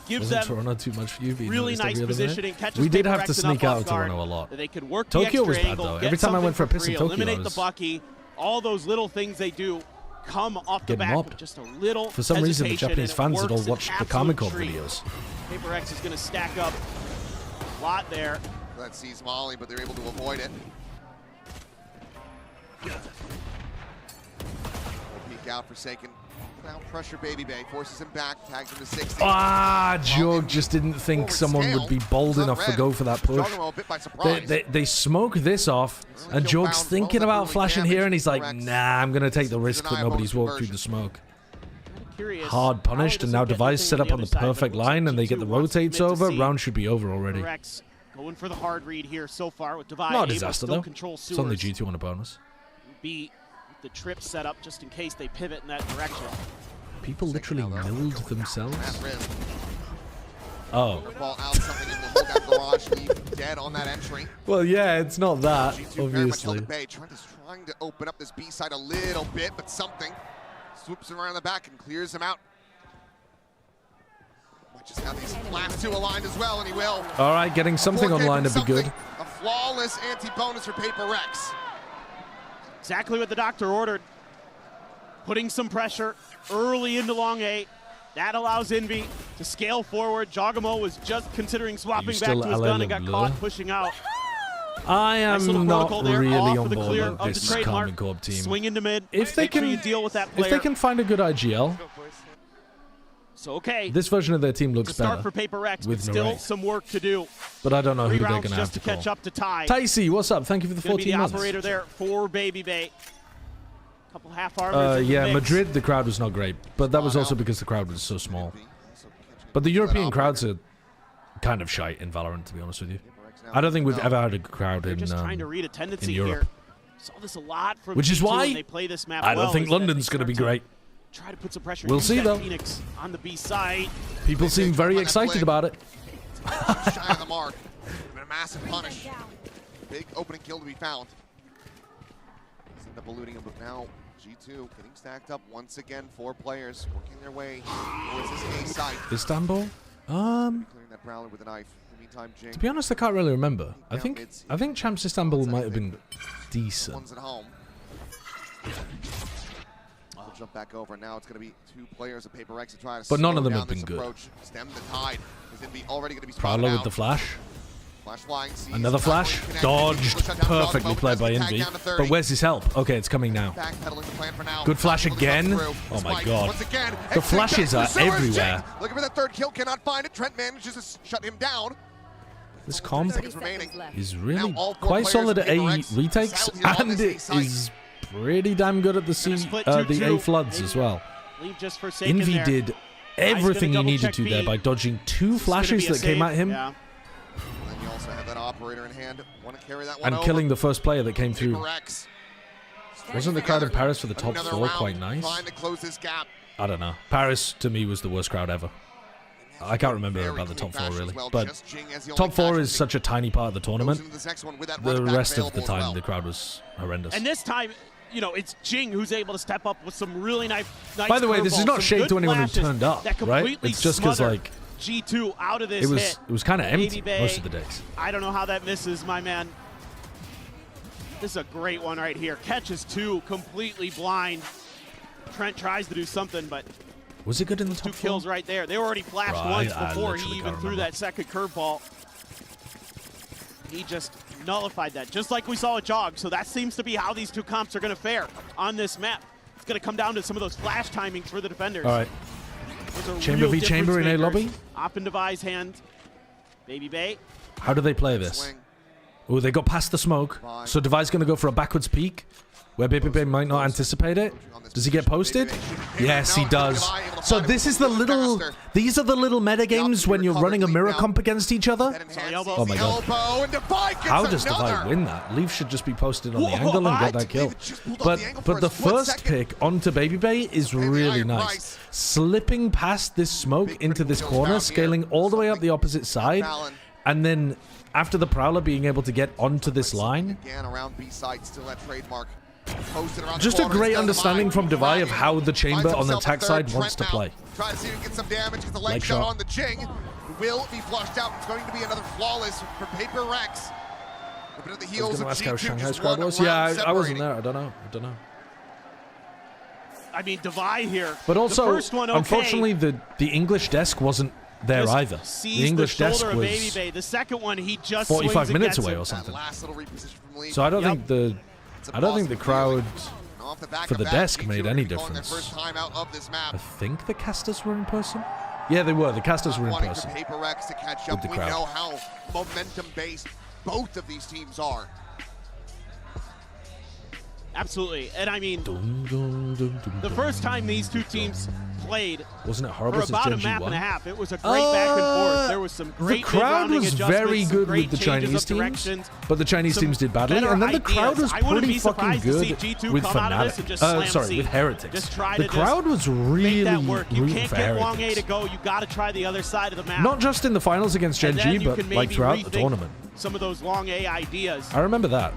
gives Wasn't them Toronto too much for you? Being really noticed nice every other minute? positioning. Catches We did Paper have to X sneak enough out off of guard Toronto a lot. that they could work Tokyo the extra was bad, angle, though. get Every time I went for a something piss in free, Tokyo, I eliminate the was Bucky. All those little things they do come off the getting back mobbed. with just a little For some reason, the hesitation, Japanese and it fans had all works an watched the absolute Comic Con treat. videos. Paper X is going to stack up a lot there. That sees Molly, but they're able to avoid it. Peek out, Forsaken. Now pressure Baby Bay, forces him back, tags him to 60. Jog just didn't think someone would be bold enough to go for that push. Jogamo a bit by surprise. They smoke this off, and Jog's thinking about flashing here, and he's like, nah, I'm going to take the risk that nobody's walked through the smoke. Hard punished, and now Device set up on the perfect line, and they get the rotates over. Round should be over already. Rex going for the hard read here so far with Devi. Not a able to disaster, still though. control It's only Sewers. G2 on a bonus. Be the trip set up just in case they pivot in that direction. People literally milled themselves. Oh. Ball out, something in the hold out garage, leave dead on that entry. Well, yeah, it's not that, G2 very much held obviously. at bay, trying to open up this B side a little bit, but something swoops around the back and clears him out. Might just have these last two aligned as well, and he will. All right, getting something 4K online from would be good. something. A flawless anti-bonus for Paper X. Exactly what the doctor ordered. Putting some pressure early into long A. That allows Envy to scale forward. Jogamo was just considering swapping back still to his gun and LL got Blur? caught pushing out. I Nice little am not protocol there, really off on for the board clear with of the this trademark. Common Corp team. Swing into mid. If they Make sure can, you deal with that player. if they can find a good IGL, So okay. this version of their team looks to start better. for Paper X, but with still Narray. some work to do. But I don't know 3 who they're rounds going to have just to to catch call. up to tie. Ticey, what's up? Thank you for the Gonna be 14 the months. operator there for Baby Bay. Couple half armors. in the Yeah, mix. Madrid, the crowd was not great, but that was also because the crowd was so small. But the European crowds are kind of shite in Valorant, to be honest with you. I don't think we've ever had a crowd They're in, just trying to read a tendency in Europe. here. Saw this a lot from Which is G2 why when they play this map I don't well, think is that London's they going to be start great. Try to put some pressure. We'll Use see, that though. Phoenix on the B side. People seem very excited about it. Shy of the mark. Been a massive punish. Big opening kill to be found. He's end up eluding him, but now G2 getting stacked up once again. 4 players working their way towards this A site. Istanbul? Clearing that Prowler with a knife. In the meantime, Jing. To be honest, I can't really remember. I think Champs Istanbul might have been decent. One's at home. We'll jump back over. Now it's going to be 2 players of Paper X to try to But none slow of them down have been this good. approach. Stem the tide. Is already going to be spotted Prowler with out. the flash. Another flash. Dodged. Perfectly played by Envy. But where's his help? Okay, it's coming now. Good flash again. Oh my god. The flashes are everywhere. Looking for the third kill, cannot find it. Trent manages to shut him down. This comp is really quite solid at A retakes, and it is pretty damn good at the A floods as well. Envy did everything he needed to there by dodging 2 flashes that came at him. And then you also have that operator in hand. Want to carry that one And over. killing the first player that came through. PRX. Wasn't the crowd in Paris for the top 4 quite nice? Trying to close this gap. I don't know. Paris, to me, was the worst crowd ever. I can't remember about the top 4, really. But top 4 is such a tiny part of the tournament. The rest of the time, the crowd was horrendous. And this time, you know, it's Jing who's able to step up with some really nice By the way, this is not shade to anyone who turned up, right? It's just because, like, G2 out of this it was kind of empty most of the days. I don't know how that misses, my man. This is a great one right here. Catches 2, completely blind. Trent tries to do something, but was it good in the top 2 kills right there. They were already flashed once before he even threw that second curveball. He just nullified that, just like we saw at Jog. So that seems to be how these 2 comps are going to fare on this map. It's going to come down to some of those flash timings for the defenders. All right. Chamber v Chamber in A lobby. Up in Devi's hand. Baby Bay. How do they play this? Oh, they got past the smoke. So Devi's going to go for a backwards peek where Baby Bay might not anticipate it. Does he get posted? Yes, he does. So this is the little... These are the little meta games when you're running a mirror comp against each other. Oh my god. How does Devi win that? Leaf should just be posted on the angle and get that kill. But the first pick onto Baby Bay is really nice. Slipping past this smoke into this corner, scaling all the way up the opposite side, and then after the Prowler being able to get onto this line. Again, around B side, still that trademark. Just a great understanding from Devi of how the chamber on the attack side wants to play. Try to see if he can get some damage. Gets a leg shot on the Jing. Will be flushed out. It's going to be another flawless for PRX. Looking at the heels of G2. Shanghai's crowd was. Yeah, I wasn't there. I don't know. I mean, Devi here. But also, the first one, okay. Unfortunately, the English desk wasn't there just either. The English desk was Baby Bay. The second one, he just 45 minutes away or something. So I don't think the crowd for the desk made any difference. I think the casters were in person. Yeah, they were. The casters were in person. PRX to catch up. With the We crowd. know how momentum-based both of these teams are. Absolutely. And I mean, the first time these 2 teams played wasn't it horrible for about a map and a half. It was a great back and forth. There was some great the crowd was very good with the Chinese teams, but the Chinese teams did badly, and then the crowd was pretty fucking good with Fnatic. With Heretics. The crowd was really rooting for Heretics. Long A to go. You got to try the other side of the map. Not just in the finals against Gen G, but like throughout the tournament. Some of those long A ideas. I remember that.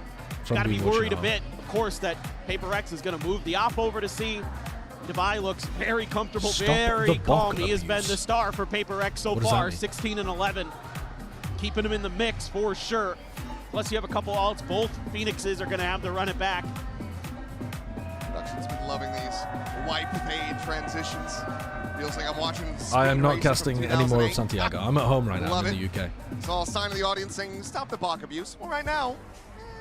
Got to be worried a bit, of course, that PRX is going to move the op over to C. Devi looks very comfortable, very calm. He has been the star for PRX so far, 16 and 11. Keeping him in the mix for sure. Plus you have a couple ults. Both Phoenixes are going to have to run it back. Production's been loving these wipe fade transitions. Feels like I'm watching. I am not casting any more of Santiago. I'm at home right now. I'm in the UK. It's all a sign of the audience saying, stop the Bach abuse. Well, right now,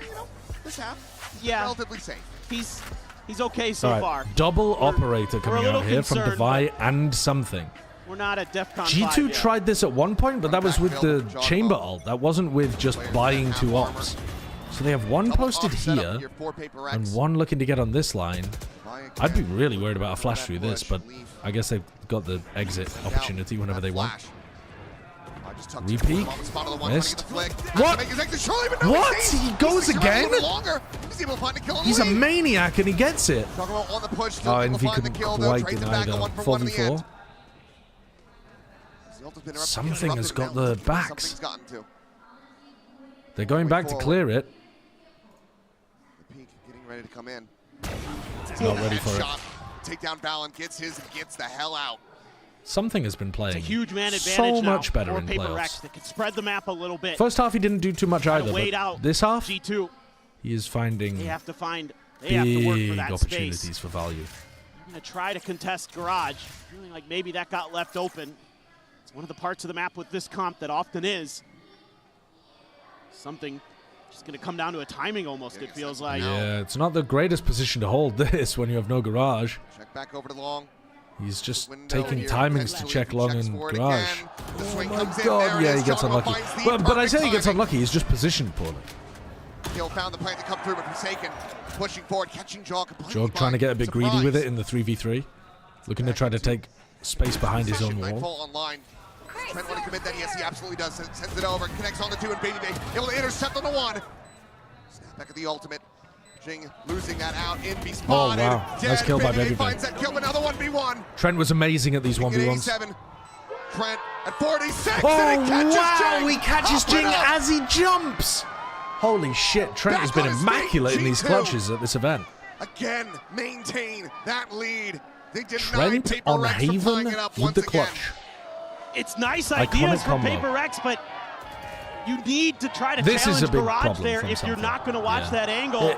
you know, this half, relatively safe. He's okay so far. Double operator coming out here from Devi and something. We're not at DEFCON 5 G2 yet. tried this at one point, but that was with the chamber ult. That wasn't with just buying 2 ops. So they have one posted here and one looking to get on this line. I'd be really worried about a flash through this, but I guess they've got the exit opportunity whenever they want. Repeat. Missed. What? What? He goes again? He's a maniac and he gets it. Oh, Envy couldn't quite deny the 4v4. Something has got the backs. They're going back to clear it. Getting ready to come in. Not ready for it. Take down Balin, gets his and gets the hell out. Something has been playing It's a huge man advantage so now much better for in PRX. playoffs. They can spread the map a little bit. First half he didn't do too much either, but this half G2. he is finding They have to work for that opportunities space. for value. I'm going to try to contest Garage. Feeling like maybe that got left open. It's one of the parts of the map with this comp that often is. Something just going to come down to a timing almost, it feels like. Yeah, it's not the greatest position to hold this when you have no garage. Check back over to Long. He's just taking timings to check Long and garage. Oh my god, yeah, he gets unlucky. But I say he gets unlucky, he's just positioned poorly. Hill found the plan to come through, but Forsaken pushing forward, catching Jog. Jog trying to get a bit greedy with it in the 3v3. Looking to try to take space behind his own wall. Online. Trent want to commit that? Yes, he absolutely does. Sends it over, connects on the 2, and Baby Bay able to intercept on the 1. Snap back at the ultimate. Jing losing that out. Envy spotted. Oh wow, nice kill by Baby Bay. Finds that kill, but now the 1v1. Trent was amazing at these 1v1s. Trent at 46. Oh and he catches wow, Jing. he catches Jing as he jumps. Holy shit, Trent has been immaculate in these clutches at this event. Again, maintain that lead. They did Trent on Haven with the clutch. It's nice ideas from PRX, but you need to try to challenge Garage there if you're not going to watch that angle.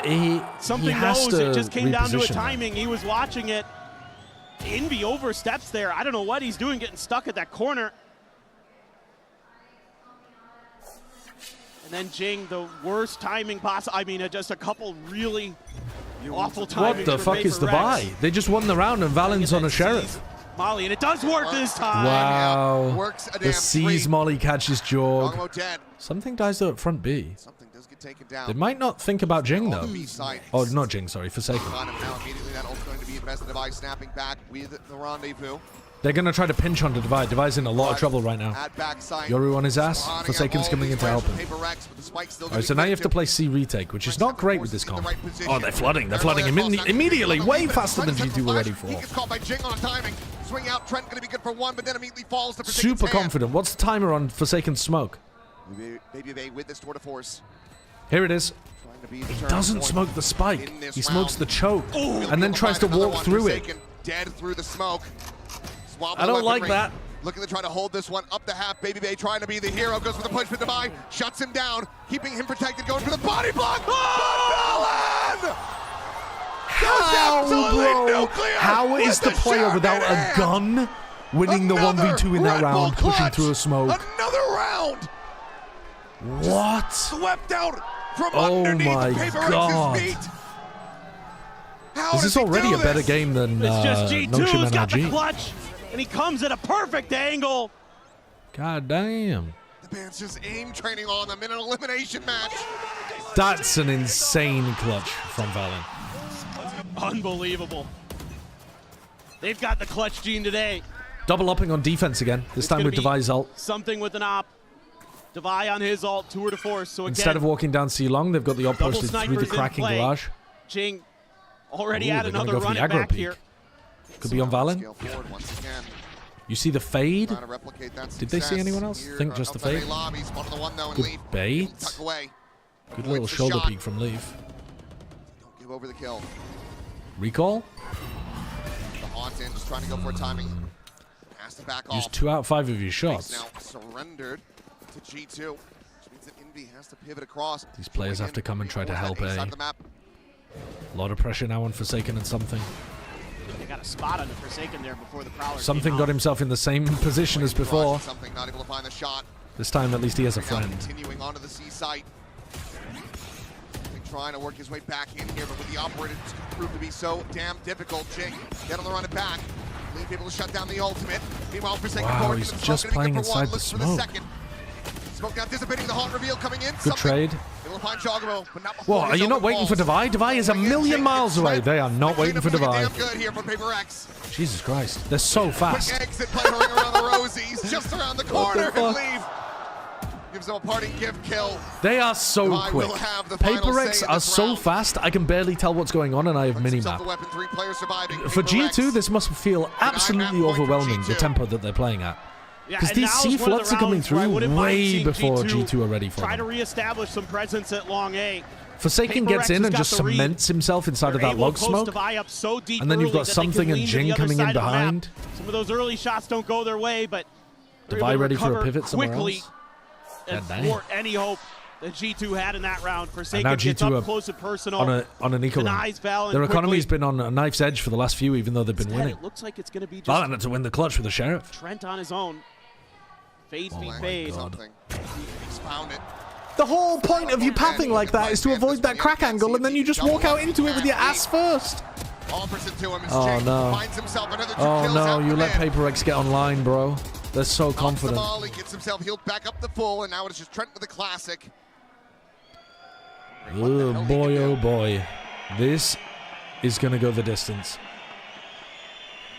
Something knows it just came down to a timing. He was watching it. Envy oversteps there. I don't know what he's doing getting stuck at that corner. And then Jing, the worst timing possible. I mean, just a couple really awful timings. What the fuck is the buy? They just won the round and Valen's on a Sheriff. Molly, and it does work this time. Wow. Works a The damn Seize Molly catches Jorg. Dogmo dead. Something dies though at front B. Something does get taken down. They might not think about Jing though. Oh, not Jing, sorry, Forsaken. On him now immediately. That ult's going to be invested. Device snapping back with the rendezvous. They're going to try to pinch onto Divide. Divide's in a lot of trouble right now. Yoru on his ass. Forsaken's coming in to help him. Alright, so now you have to play C retake, which is not great with this comp. Oh, they're flooding. They're flooding immediately, way faster than G2 were ready for. He gets caught by Jing on timing. Swing out. Trent going to be good for 1, but then immediately falls to Super confident. What's the timer on Forsaken Smoke? Baby Bay with this tour de force. Here it is. He doesn't smoke the spike. He smokes the choke and then tries to walk through it. Dead through the smoke. I don't like that. Looking to try to hold this one up the half. Baby Bay trying to be the hero. Goes for the punch with Divide. Shuts him down. Keeping him protected. Going for the body block. Oh! How is the player without a gun winning the 1v2 in that round, pushing through a smoke? Another round. What? Swept out from underneath PRX's feet. This is already a better game than it's just G2's got the NRG. clutch, and he comes at a perfect angle. God damn. The band's just aim training on them in an elimination match. That's an insane clutch from Valen. Unbelievable. They've got the clutch gene today. Double upping on defense again, this time with Devi's ult. Something with an op. Devi on his ult, tour de force. So again, instead of walking down C long, they've got the ult posted through the cracking garage. Jing already had another run it back here. Could be on Valen. You see the fade? Did they see anyone else? Think just the fade. Good bait. Good little shoulder peek from Leaf. Don't give over the kill. Recall? The haunt in, just trying to go for a timing. Has to back off. Use 2 out of 5 of your shots. Now surrendered to G2. Which means that Envy has to pivot across. These players have to come and try to help A. A lot of pressure now on Forsaken and Something. They got a spot on the Forsaken there before the Prowler. Something got himself in the same position as before. Something not able to find the shot. This time at least he has a friend. Continuing onto the C site. Trying to work his way back in here, but with the operator, it's proved to be so damn difficult. Jing, get on the run it back. Leave able to shut down the ultimate. Meanwhile, Forsaken forward. He's just playing inside the smoke. Smoke now dissipating, the haunt reveal coming in. Good trade. Able to find Jogamo, but not What, are you not waiting for Devi? Devi is a million miles away. They are not waiting for Devi. Damn good here for PRX. Jesus Christ, they're so fast. Quick exit, puttering around the Rosies, just around the corner, and leave. Gives them a parting gift kill. They are so quick. PRX are so fast, I can barely tell what's going on, and I have minimap. For G2, this must feel absolutely overwhelming, the tempo that they're playing at. Because these C floods are coming through way before G2 are ready for them. Try to reestablish some presence at long A. Forsaken gets in and just cements himself inside of that log smoke. And then you've got Something and Jing coming in behind. Some of those early shots don't go their way, but Devi ready for a pivot somewhere else. And thwart any hope that G2 had in that round. Forsaken gets up close and personal. On an eco round. Their economy's been on a knife's edge for the last few, even though they've been winning. It looks like it's going to be just Valen had to win the clutch with the Sheriff. Trent on his own. Fade. He's found it. The whole point of you pathing like that is to avoid that crack angle, and then you just walk out into it with your ass first. Oh no. Oh no, you let PRX get online, bro. They're so confident. Gets himself healed back up to full, and now it's just Trent with the classic. Oh boy, oh boy. This is going to go the distance.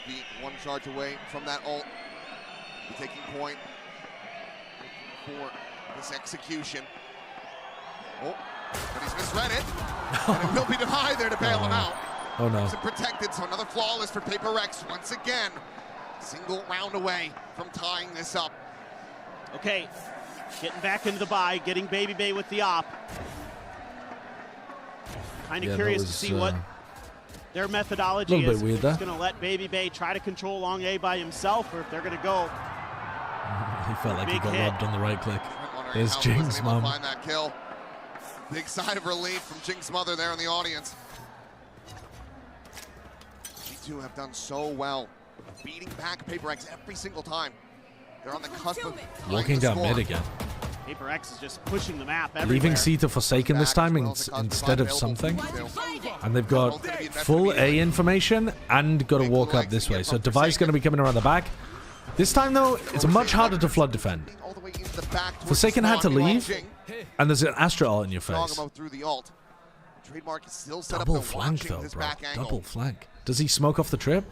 Be one charge away from that ult. Be taking point for this execution. Oh, but he's misread it. And it will be Defy there to bail him out. Oh no. Keeps him protected, so another flawless for PRX once again. Single round away from tying this up. Okay, getting back into the buy, getting Baby Bay with the op. Kind of curious to see what their methodology is. A little bit weird there. If he's going to let Baby Bay try to control long A by himself, or if they're going to go. He felt like he got hit. robbed on the right click. There's Jing's mom. Find that kill. Big sigh of relief from Jing's mother there in the audience. G2 have done so well, beating back PRX every single time. They're on the cusp of walking down mid again. PRX is just pushing the map everywhere. Leaving C to Forsaken this time instead of something. And they've got full A information and got to walk up this way. So Device going to be coming around the back. This time, though, it's much harder to flood defend. Forsaken had to leave, and there's an Astra ult in your face. Double flank, though, bro. Double flank. Does he smoke off the trip?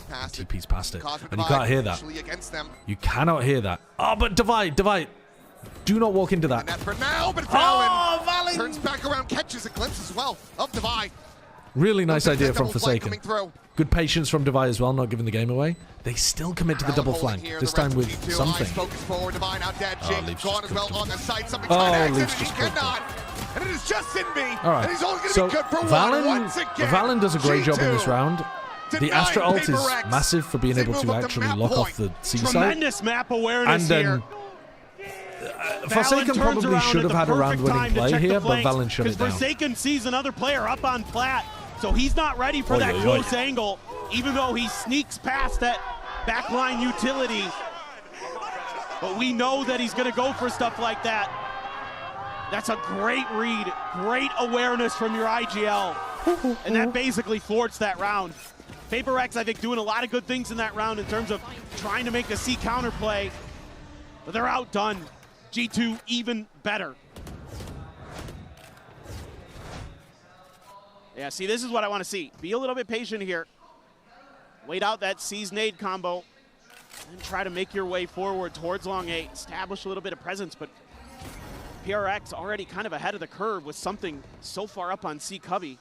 TP's past it. And you can't hear that. You cannot hear that. Oh, but Divide. Do not walk into that. For now, but Valen turns back around, catches a glimpse as well of Divide. Really nice idea from Forsaken. Good patience from Divide as well, not giving the game away. They still commit to the double flank, this time with something. Oh, Leaf's just cooked him. Oh, Leaf's just cooked him. And it is just Invi. All right, so Valen does a great job in this round. The Astra ult is massive for being able to actually lock off the C side. Tremendous map awareness here. Forsaken probably should have had a round-winning play here, but Valen shut it down. Forsaken sees another player up on plat, so he's not ready for that close angle, even though he sneaks past that backline utility. But we know that he's going to go for stuff like that. That's a great read, great awareness from your IGL, and that basically thwarts that round. PRX, I think, doing a lot of good things in that round in terms of trying to make a C counterplay, but they're outdone. G2 even better. Yeah, see, this is what I want to see. Be a little bit patient here. Wait out that C's nade combo and try to make your way forward towards long A. Establish a little bit of presence, but PRX already kind of ahead of the curve with something so far up on C Cubby.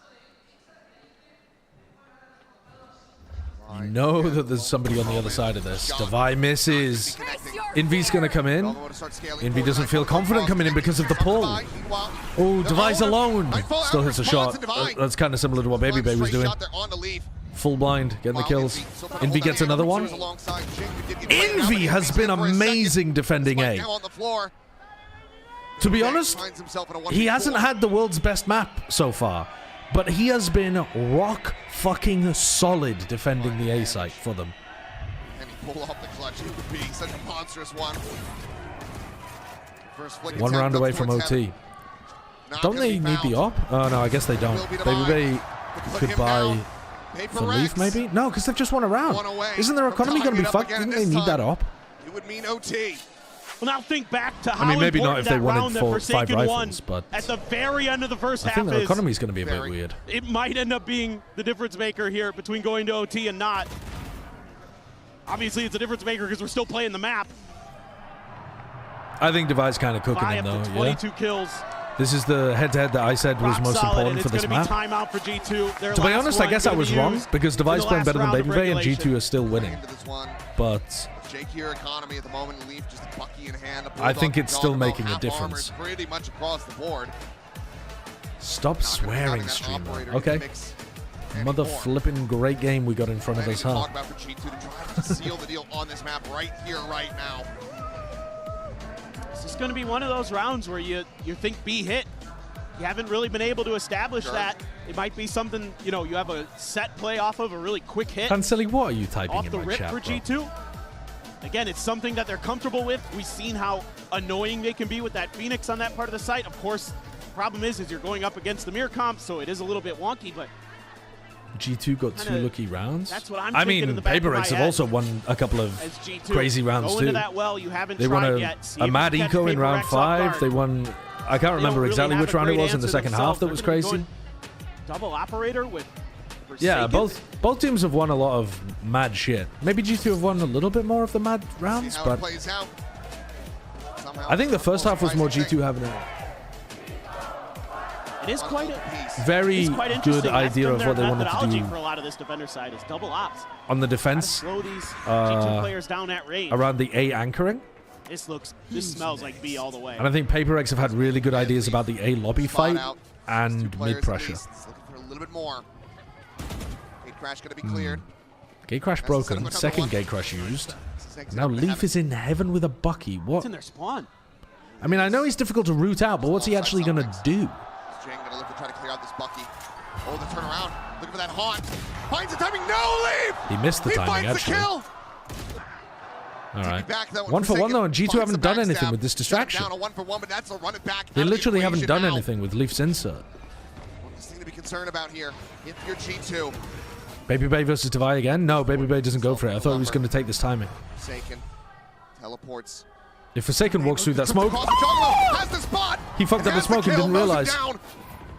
You know that there's somebody on the other side of this. Devi misses. Invi's going to come in. Invi doesn't feel confident coming in because of the pull. Oh, Devi's alone. Still hits a shot. That's kind of similar to what Baby Bay was doing. Full blind, getting the kills. Invi gets another one. Invi has been amazing defending A. To be honest, he hasn't had the world's best map so far. But he has been rock fucking solid defending the A site for them. And he pulled off the clutch. It would be such a monstrous one. One round away from OT. Don't they need the op? Oh no, I guess they don't. Baby Bay could buy for Leaf maybe? No, because they've just won a round. Isn't their economy going to be fucked? Didn't they need that op? It would mean OT. Well, now think back to how maybe not if they wanted 5 rifles, won but at the very end of the first half. I think their economy is going to be a bit weird. It might end up being the difference maker here between going to OT and not. Obviously, it's a difference maker because we're still playing the map. I think Devi's kind of cooking him though. 22 kills. This is the head-to-head that I said was most important for this map. Timeout for G2. To be honest, I guess I was wrong because Devi's playing better than Baby Bay and G2 is still winning. But shakier economy at the moment. Leaf just a Bucky in hand. I think it's still making a difference. Pretty much across the board. Stop swearing, streamer. Okay. Mother flipping great game we got in front of us, huh? Talk about for G2 to try to seal the deal on this map right here, right now. This is going to be one of those rounds where you think B hit. You haven't really been able to establish that. It might be something, you know, you have a set play off of a really quick hit. Canceli, what are you typing off in the my rip chat, for bro? G2? Again, it's something that they're comfortable with. We've seen how annoying they can be with that Phoenix on that part of the site. Of course, the problem is you're going up against the mirror comp, so it is a little bit wonky, but G2 got 2 lucky rounds. That's what I'm I thinking mean, in the back of my PRX have head. also won a couple of As G2 crazy rounds go too. into that well, you haven't They won tried yet. See a if mad you catch eco in round PRX off 5. guard. They won. I can't remember really exactly have which a round it great was in the answer second half themselves. that was They're gonna be crazy. going double operator with Yeah, Forsaken. both teams have won a lot of mad shit. Maybe G2 have won a little bit more of the mad rounds, See how but it plays out. Somehow I think the first half was more G2 having a It is quite a very it's quite good interesting. That's idea been of their what they wanted to methodology do for a lot of this defender side is double ops. on the Try to defense slow these G2 players down at range. around the A anchoring. This smells like B all the way. And I think PRX have had really good ideas about the A lobby fight out. and mid pressure. Looking for a little bit more. Gate crash going to be cleared. Gate crash broken. Second gate crash used. Now Leaf is in heaven with a Bucky. What? It's in their spawn. I mean, I know he's difficult to root out, but what's he actually going to do? Jang going to look to try to clear out this Bucky. Oh, the turnaround. Looking for that haunt. Finds the timing. No, Leaf! He missed the timing, finds actually. the kill. All right. Back, that 1 for 1, though, and G2 finds haven't the done anything backstab. with this distraction. Down a 1 for 1, but that's a run it back. They out of the literally haven't equation done now. anything with Leaf's insert. One thing to be concerned about here. If you're G2, Baby Bay versus Devi again? No, Baby Bay doesn't go for it. I thought he was going to take this timing. Forsaken teleports. If Forsaken walks through that smoke, Has the spot. he fucked up the smoke and didn't realize.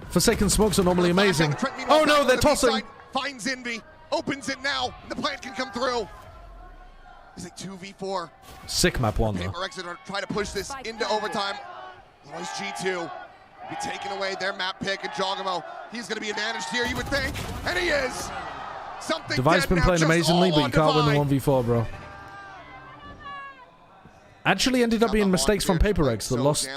Forsaken smokes are normally amazing. Oh no, they're tossing. Finds Envy. Opens it now. The plant can come through. Is it 2v4? Sick map one, though. PRX are going to try to push this into overtime. Otherwise, G2 be taking away their map pick, and Jogamo, he's going to be advantaged here, you would think. And he is. Something Devi's dead been now, playing just amazingly, all but you on can't Devi. win the 1v4, bro. Actually ended up being mistakes from PRX that lost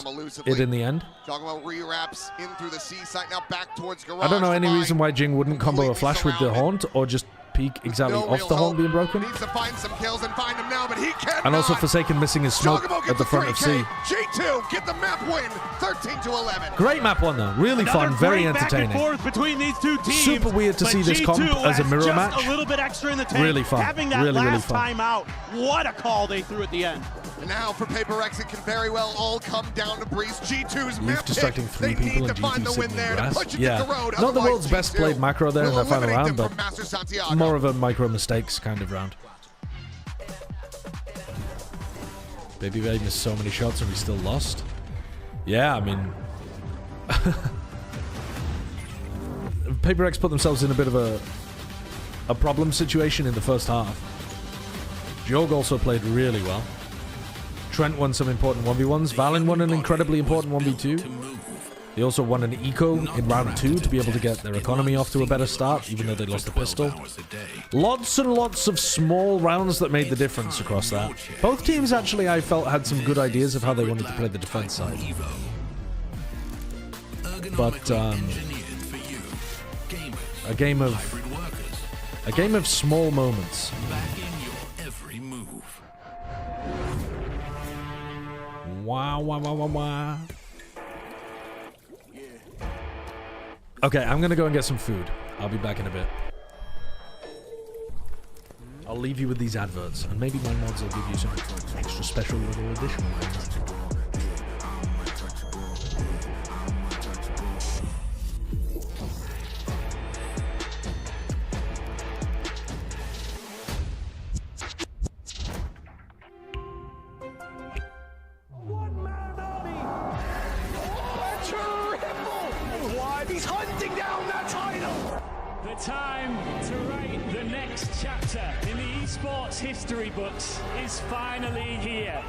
it in the end. Jogamo re-wraps in through the C site, now back towards Garage. I don't know any Devi reason why Jing wouldn't combo a flash with the Haunt or just peek exactly no off real the Haunt hope. being broken. Needs to find some kills and find him now, but he cannot. And also Forsaken missing his smoke Jogamo at gets the front of C. 3K. G2 get the map win, 13-11. Great map one though, really fun, very entertaining. Back and forth between these two teams. Super weird to but see this G2 comp as a has mirror just match. a little bit extra in the tank. Really fun, Having that really, really last fun. timeout, what a call they threw at the end. And now for PRX, it can very well all come down to Breeze. G2's Leaf map distracting pick. 3 They people need and to find G2 the win sitting there in to grass. push it Yeah, to the road. not the Otherwise, world's best G2 played macro there in will that final eliminate round, them but from Master Santiago. more of a micro mistakes kind of round. Baby Bay missed so many shots and we still lost. Yeah, I mean... PRX put themselves in a bit of a problem situation in the first half. Jorg also played really well. Trent won some important 1v1s. Valen won an incredibly important 1v2. They also won an eco in round 2 to be able to get their economy off to a better start, even though they lost the pistol. Lots and lots of small rounds that made the difference across that. Both teams actually, I felt, had some good ideas of how they wanted to play the defense side. But a game of small moments. Wow, wow, wow, wow, wow. Okay, I'm gonna go and get some food. I'll be back in a bit. I'll leave you with these adverts, and maybe my mods will give you some extra special little additional things. He's hunting down that title! The time to write the next chapter in the esports history books is finally here.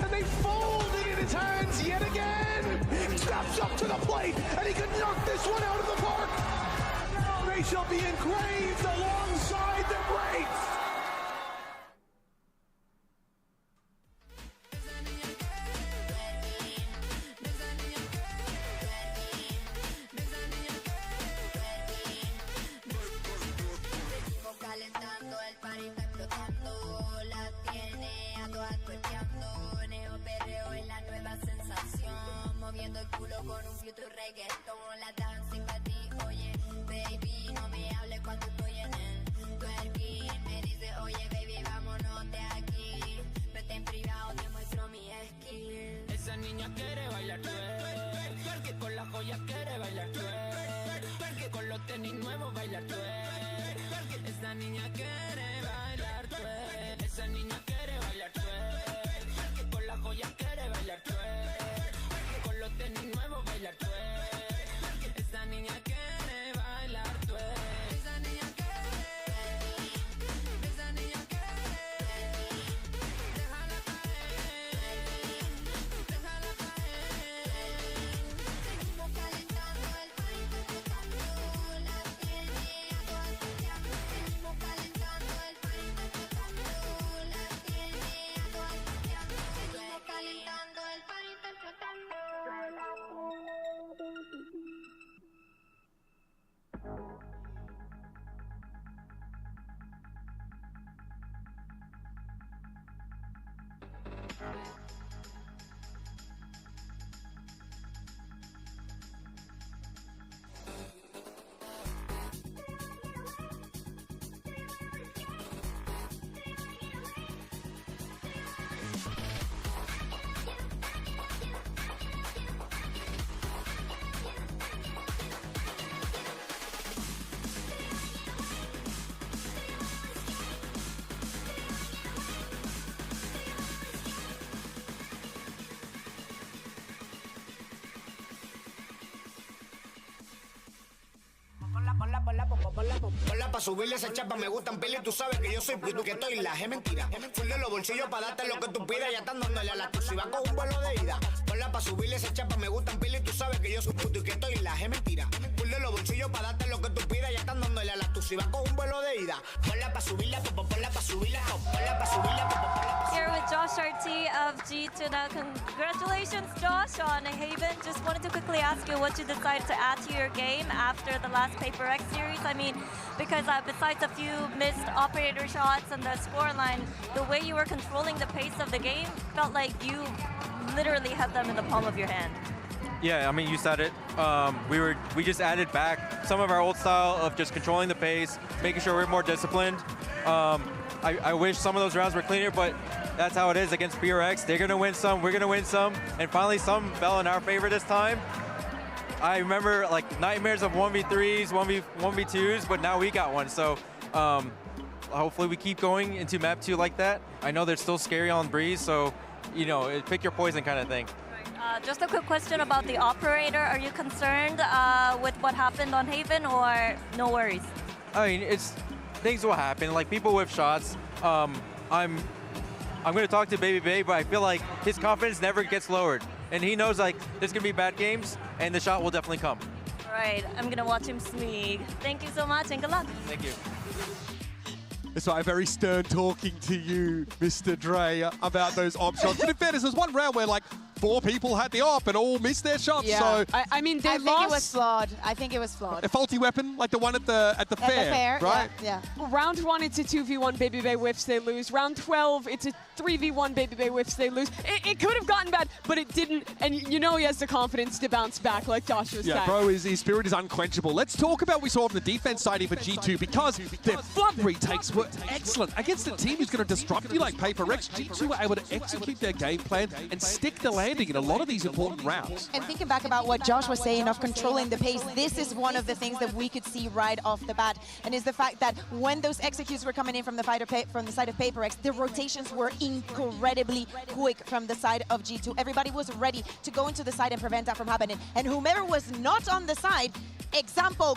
And they fold it in his hands yet again! He steps up to the plate, and he can knock this one out of the park! They shall be engraved alongside the greats! Calentando, el party está explotando, la tiene a todas tuerqueando, neo perreo es la nueva sensación, moviendo el culo con un future reggaeton, la dancing para ti, oye, baby, no me hables cuando estoy en el twerking, me tenis nuevos, bailar twerk. Esa niña quiere bailar twerk. Esa niña quiere bailar twerk. Con las joyas quiere bailar twerk. Con los tenis nuevos, bailar twerk. Esa niña quiere bailar twerk. Esa niña quiere. Esa niña quiere. Déjala caer. Déjala caer. Seguimos calentando el país, explotando. La tiene a todas pateando. Seguimos calentando el país, explotando. La tiene a todas pateando. Seguimos calentando el país, explotando. Ponla pa' subirle esa chapa, me gustan pila y tú sabes que yo soy puto que estoy la es mentira. Full de los bolsillos pa' darte lo que tú pidas, ya están dándole a la tu si va con un vuelo de ida. Ponla pa' subirle esa chapa, me gustan pila y tú sabes que yo soy puto y que estoy la es mentira. Full de los bolsillos pa' darte lo que tú pidas, ya están dándole a la tu si va con un vuelo de ida. Ponla pa' subirla, ponla pa' subirla, ponla pa' subirla, ponla pa' Here with Josh RT of G2 now. Congratulations, Josh, on Haven. Just wanted to quickly ask you what you decided to add to your game after the last PRX series. I mean, because besides a few missed operator shots and the scoreline, the way you were controlling the pace of the game felt like you literally had them in the palm of your hand. Yeah, I mean, you said it. We just added back some of our old style of just controlling the pace, making sure we're more disciplined. I wish some of those rounds were cleaner, but that's how it is against PRX. They're gonna win some, we're gonna win some, and finally some fell in our favor this time. I remember like nightmares of 1v3s, 1v2s, but now we got one. So hopefully we keep going into map 2 like that. I know they're still scary on Breeze, so you know, pick your poison kind of thing. Just a quick question about the operator. Are you concerned with what happened on Haven, or no worries? I mean, things will happen. Like people with shots. I'm going to talk to Baby Bay, but I feel like his confidence never gets lowered. And he knows like there's going to be bad games, and the shot will definitely come. All right, I'm going to watch him sneak. Thank you so much, and good luck. Thank you. It's like very stern talking to you, Mr. Dre, about those op shots. But in fairness, there's one round where like 4 people had the op and all missed their shots. Yeah. So I mean, they I lost. think it was flawed. I think it was flawed. A faulty weapon, like the one at the fair, right? Yeah. Round 1, it's a 2v1 Baby Bay whiffs, they lose. Round 12, it's a 3v1 Baby Bay whiffs, they lose. It could have gotten bad, but it didn't. And you know he has the confidence to bounce back, like Josh was saying. Yeah, bro, his spirit is unquenchable. Let's talk about what we saw on the defense side for G2, because their flood retakes were excellent. Against a team who's going to disrupt you like PRX, G2 were able to execute their game plan and stick the landing in a lot of these important rounds. And thinking back about what Josh was saying of controlling the pace, this is one of the things that we could see right off the bat, and is the fact that when those executes were coming in from the side of PRX, the rotations were incredibly quick from the side of G2. Everybody was ready to go into the side and prevent that from happening. And whomever was not on the side,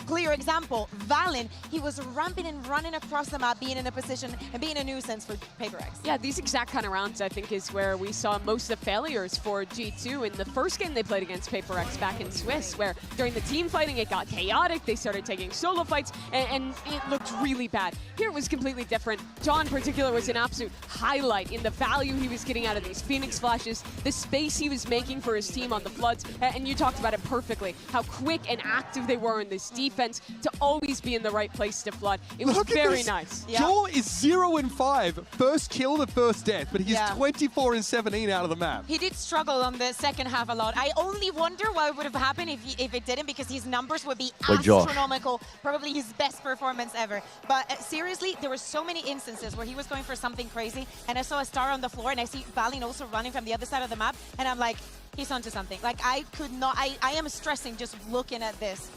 clear example, Valen, he was ramping and running across the map, being in a position and being a nuisance for PRX. Yeah, these exact kind of rounds, I think, is where we saw most of the failures for G2 in the first game they played against PRX back in Swiss, where during the team fighting, it got chaotic. They started taking solo fights, and it looked really bad. Here it was completely different. John, in particular, was an absolute highlight in the value he was getting out of these Phoenix flashes, the space he was making for his team on the floods, and you talked about it perfectly, how quick and active they were in this defense to always be in the right place to flood. It was very nice. Yeah. Jaw is 0-5, first kill, the first death, but he's 24-17 out of the map. He did struggle on the second half a lot. I only wonder what would have happened if it didn't, because his numbers would be astronomical, probably his best performance ever. But seriously, there were so many instances where he was going for something crazy, and I saw a star on the floor, and I see Valen also running from the other side of the map, and I'm like, he's onto something. Like, I could not, I am stressing just looking at this.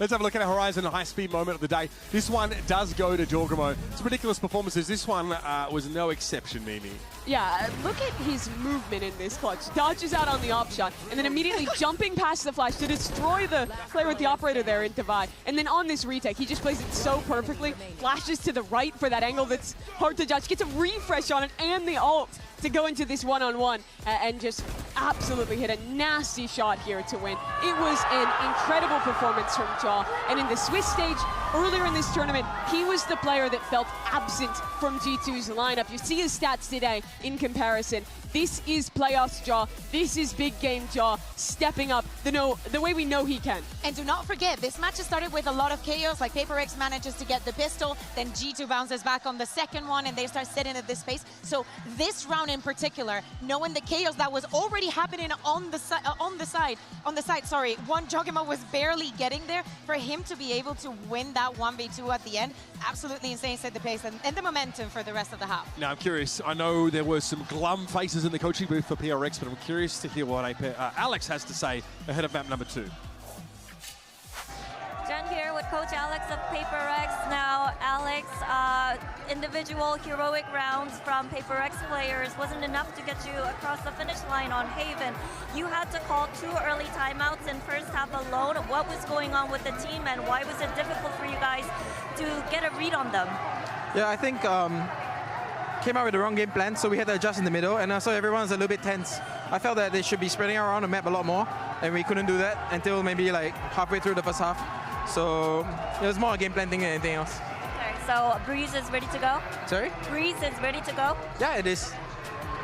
Let's have a look at our Horizon high-speed moment of the day. This one does go to Jorgamo. It's ridiculous performances. This one was no exception, Mimi. Yeah, look at his movement in this clutch. Dodges out on the op shot, and then immediately jumping past the flash to destroy the player with the operator there in Divide. And then on this retake, he just plays it so perfectly. Flashes to the right for that angle that's hard to judge. Gets a refresh on it and the ult to go into this one-on-one and just absolutely hit a nasty shot here to win. It was an incredible performance from Jaw. And in the Swiss stage, earlier in this tournament, he was the player that felt absent from G2's lineup. You see his stats today in comparison. This is playoffs Jaw. This is big game Jaw, stepping up the way we know he can. And do not forget, this match has started with a lot of chaos, like PRX manages to get the pistol, then G2 bounces back on the second one, and they start sitting at this space. So this round in particular, knowing the chaos that was already happening on the side, one Jogima was barely getting there, for him to be able to win that 1v2 at the end, absolutely insane, set the pace and the momentum for the rest of the half. Now, I'm curious. I know there were some glum faces in the coaching booth for PRX, but I'm curious to hear what Alex has to say ahead of map number 2. Jen here with Coach Alex of PRX. Now, Alex, individual heroic rounds from PRX players wasn't enough to get you across the finish line on Haven. You had to call 2 early timeouts in first half alone. What was going on with the team, and why was it difficult for you guys to get a read on them? Yeah, I think came out with the wrong game plan, so we had to adjust in the middle, and also everyone's a little bit tense. I felt that they should be spreading around the map a lot more, and we couldn't do that until maybe like halfway through the first half. So it was more a game plan thing than anything else. Okay, so Breeze is ready to go? Sorry? Breeze is ready to go? Yeah, it is.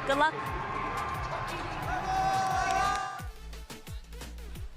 Good luck.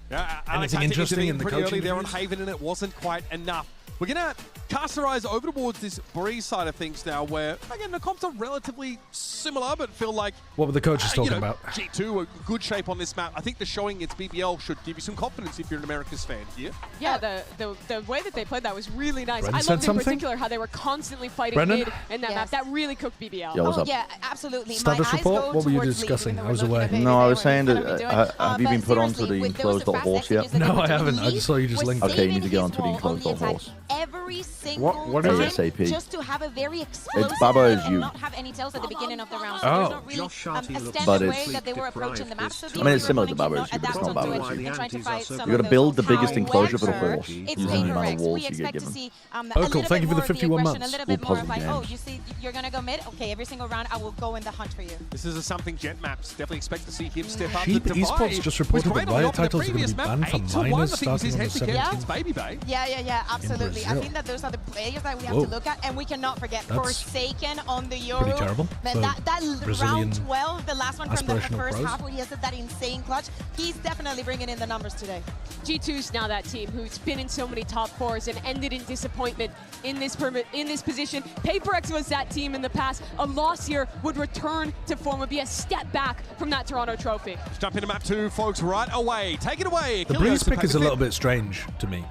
Yeah, Alex, Anything interesting in the pretty coaching early there on reviews? Haven, and it wasn't quite enough. We're going to cast our eyes over towards this Breeze side of things now, where, again, the comps are relatively similar, but feel like... What were the coaches talking about? G2 are in good shape on this map. I think the showing its BBL should give you some confidence if you're an Americas fan here. Yeah, the way that they played that was really nice. Brendan I said loved in something? particular how they were constantly fighting Brendan? mid in that map. That really cooked BBL. Yeah, what's up? Yeah, absolutely. Status report? What were you discussing? I was away. No, I was saying that have you been put onto the enclosed.horse yet? No, I haven't. I just saw you just link. Okay, you need to get onto the enclosed.horse. Every single What is ASAP? just to have a very explosive Baba and is you. not have any tells at the beginning of the round. So Oh. there's not really a standard But way it's- that they were approaching the map. So I mean, it's similar to Baba is you, but it's not Baba is you. and trying to fight some You gotta of build the those. biggest enclosure for the However, horse it's using the amount PRX. of walls We you get expect to given. see Oh, a cool. little Thank you bit for the more of 51 aggression, months. a little bit more of like, puzzle oh, games. you see, you're gonna go mid. Okay, every single round I will go in the hunt for you. This is something Jet Maps definitely expect to see him step up. Sheep The Divide Esports just was reported great that on Riot the titles are going to previous be map, banned from 8-1. minors I think it was starting on the his head-to-head 17th. against Baby Bay. Yeah, absolutely. I Brazil. think that those are the players that we have Whoa. to look at, and we cannot forget That's Forsaken on the Euro. pretty terrible Man, for that Brazilian round 12, the last one from the aspirational first pros. half, where he has that insane clutch, he's definitely bringing in the numbers today. G2's now that team who's been in so many top fours and ended in disappointment in this position. PRX was that team in the past. A loss here would return to form, would be a step back from that Toronto trophy. Let's jump into map 2, folks, right away. Take it away. The Breeze pick is a little bit strange to me.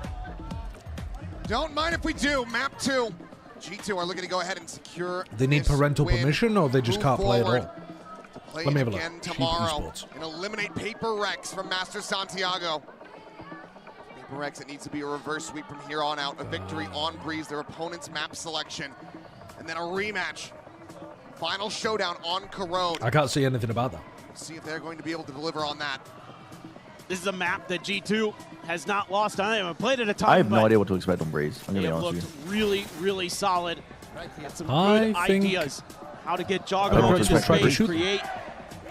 Don't mind if we do. Map 2. G2 are looking to go ahead and secure. They need this parental win. permission, or they just Move can't play at forward all? to play Let me have a look. again Sheep tomorrow Esports. and eliminate PRX from Master Santiago. PRX, it needs to be a reverse sweep from here on out. A victory on Breeze, their opponent's map selection, and then a rematch. Final showdown on Corone. I can't see anything about that. See if they're going to be able to deliver on that. This is a map that G2 has not lost on. I haven't played it a ton. I have no but idea what to expect on Breeze. I'm they gonna be have honest looked with you. really, really solid. Got some I good think- ideas how to get I don't know Jogger what into to expect. space, Shoot. create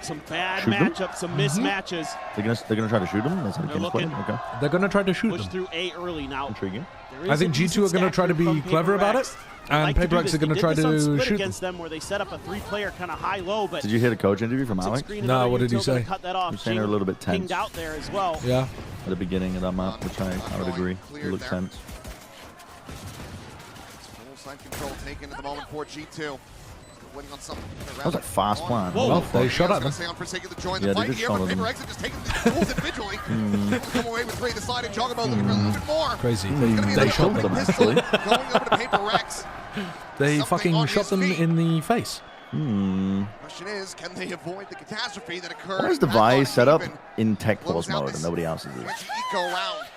some bad Shoot them? matchups, some mismatches. They're gonna try to shoot him. That's how the They're game's played. looking- Okay. They're going to try to shoot Push them. through A early now. Intriguing. There I is think a G2 are decent going to stack try to from be clever about it, PRX. They and like to do PRX this. are going to They try did this on to Split shoot them. against them where they set up a three-player kind of high-low, but Did you hear the coach interview from Alex? screen No, another what did he utility say? Cut that off. He was saying they're a little bit Pinged tense. out there as well. Yeah. At the beginning of that map, which I would agree. It Cleared looked there. tense. Full side control taken at the moment for G2. Still waiting on something. That was a fast plan. Well, they shot at I them. was going to say on Forsaken to join Yeah, the they fight did here, shot but at them. PRX have just taken the tools individually. Able to come away with 3 decided. Jogamo looking for a little bit more. Crazy. It's gonna be They another shot open them, pistol actually. going over to PRX. They Something fucking on shot his them feet. in the face. Question is, can they avoid the catastrophe that occurred? Why is the back on Device set up Haven? in tech Close pause out mode this and nobody else is? Eco round.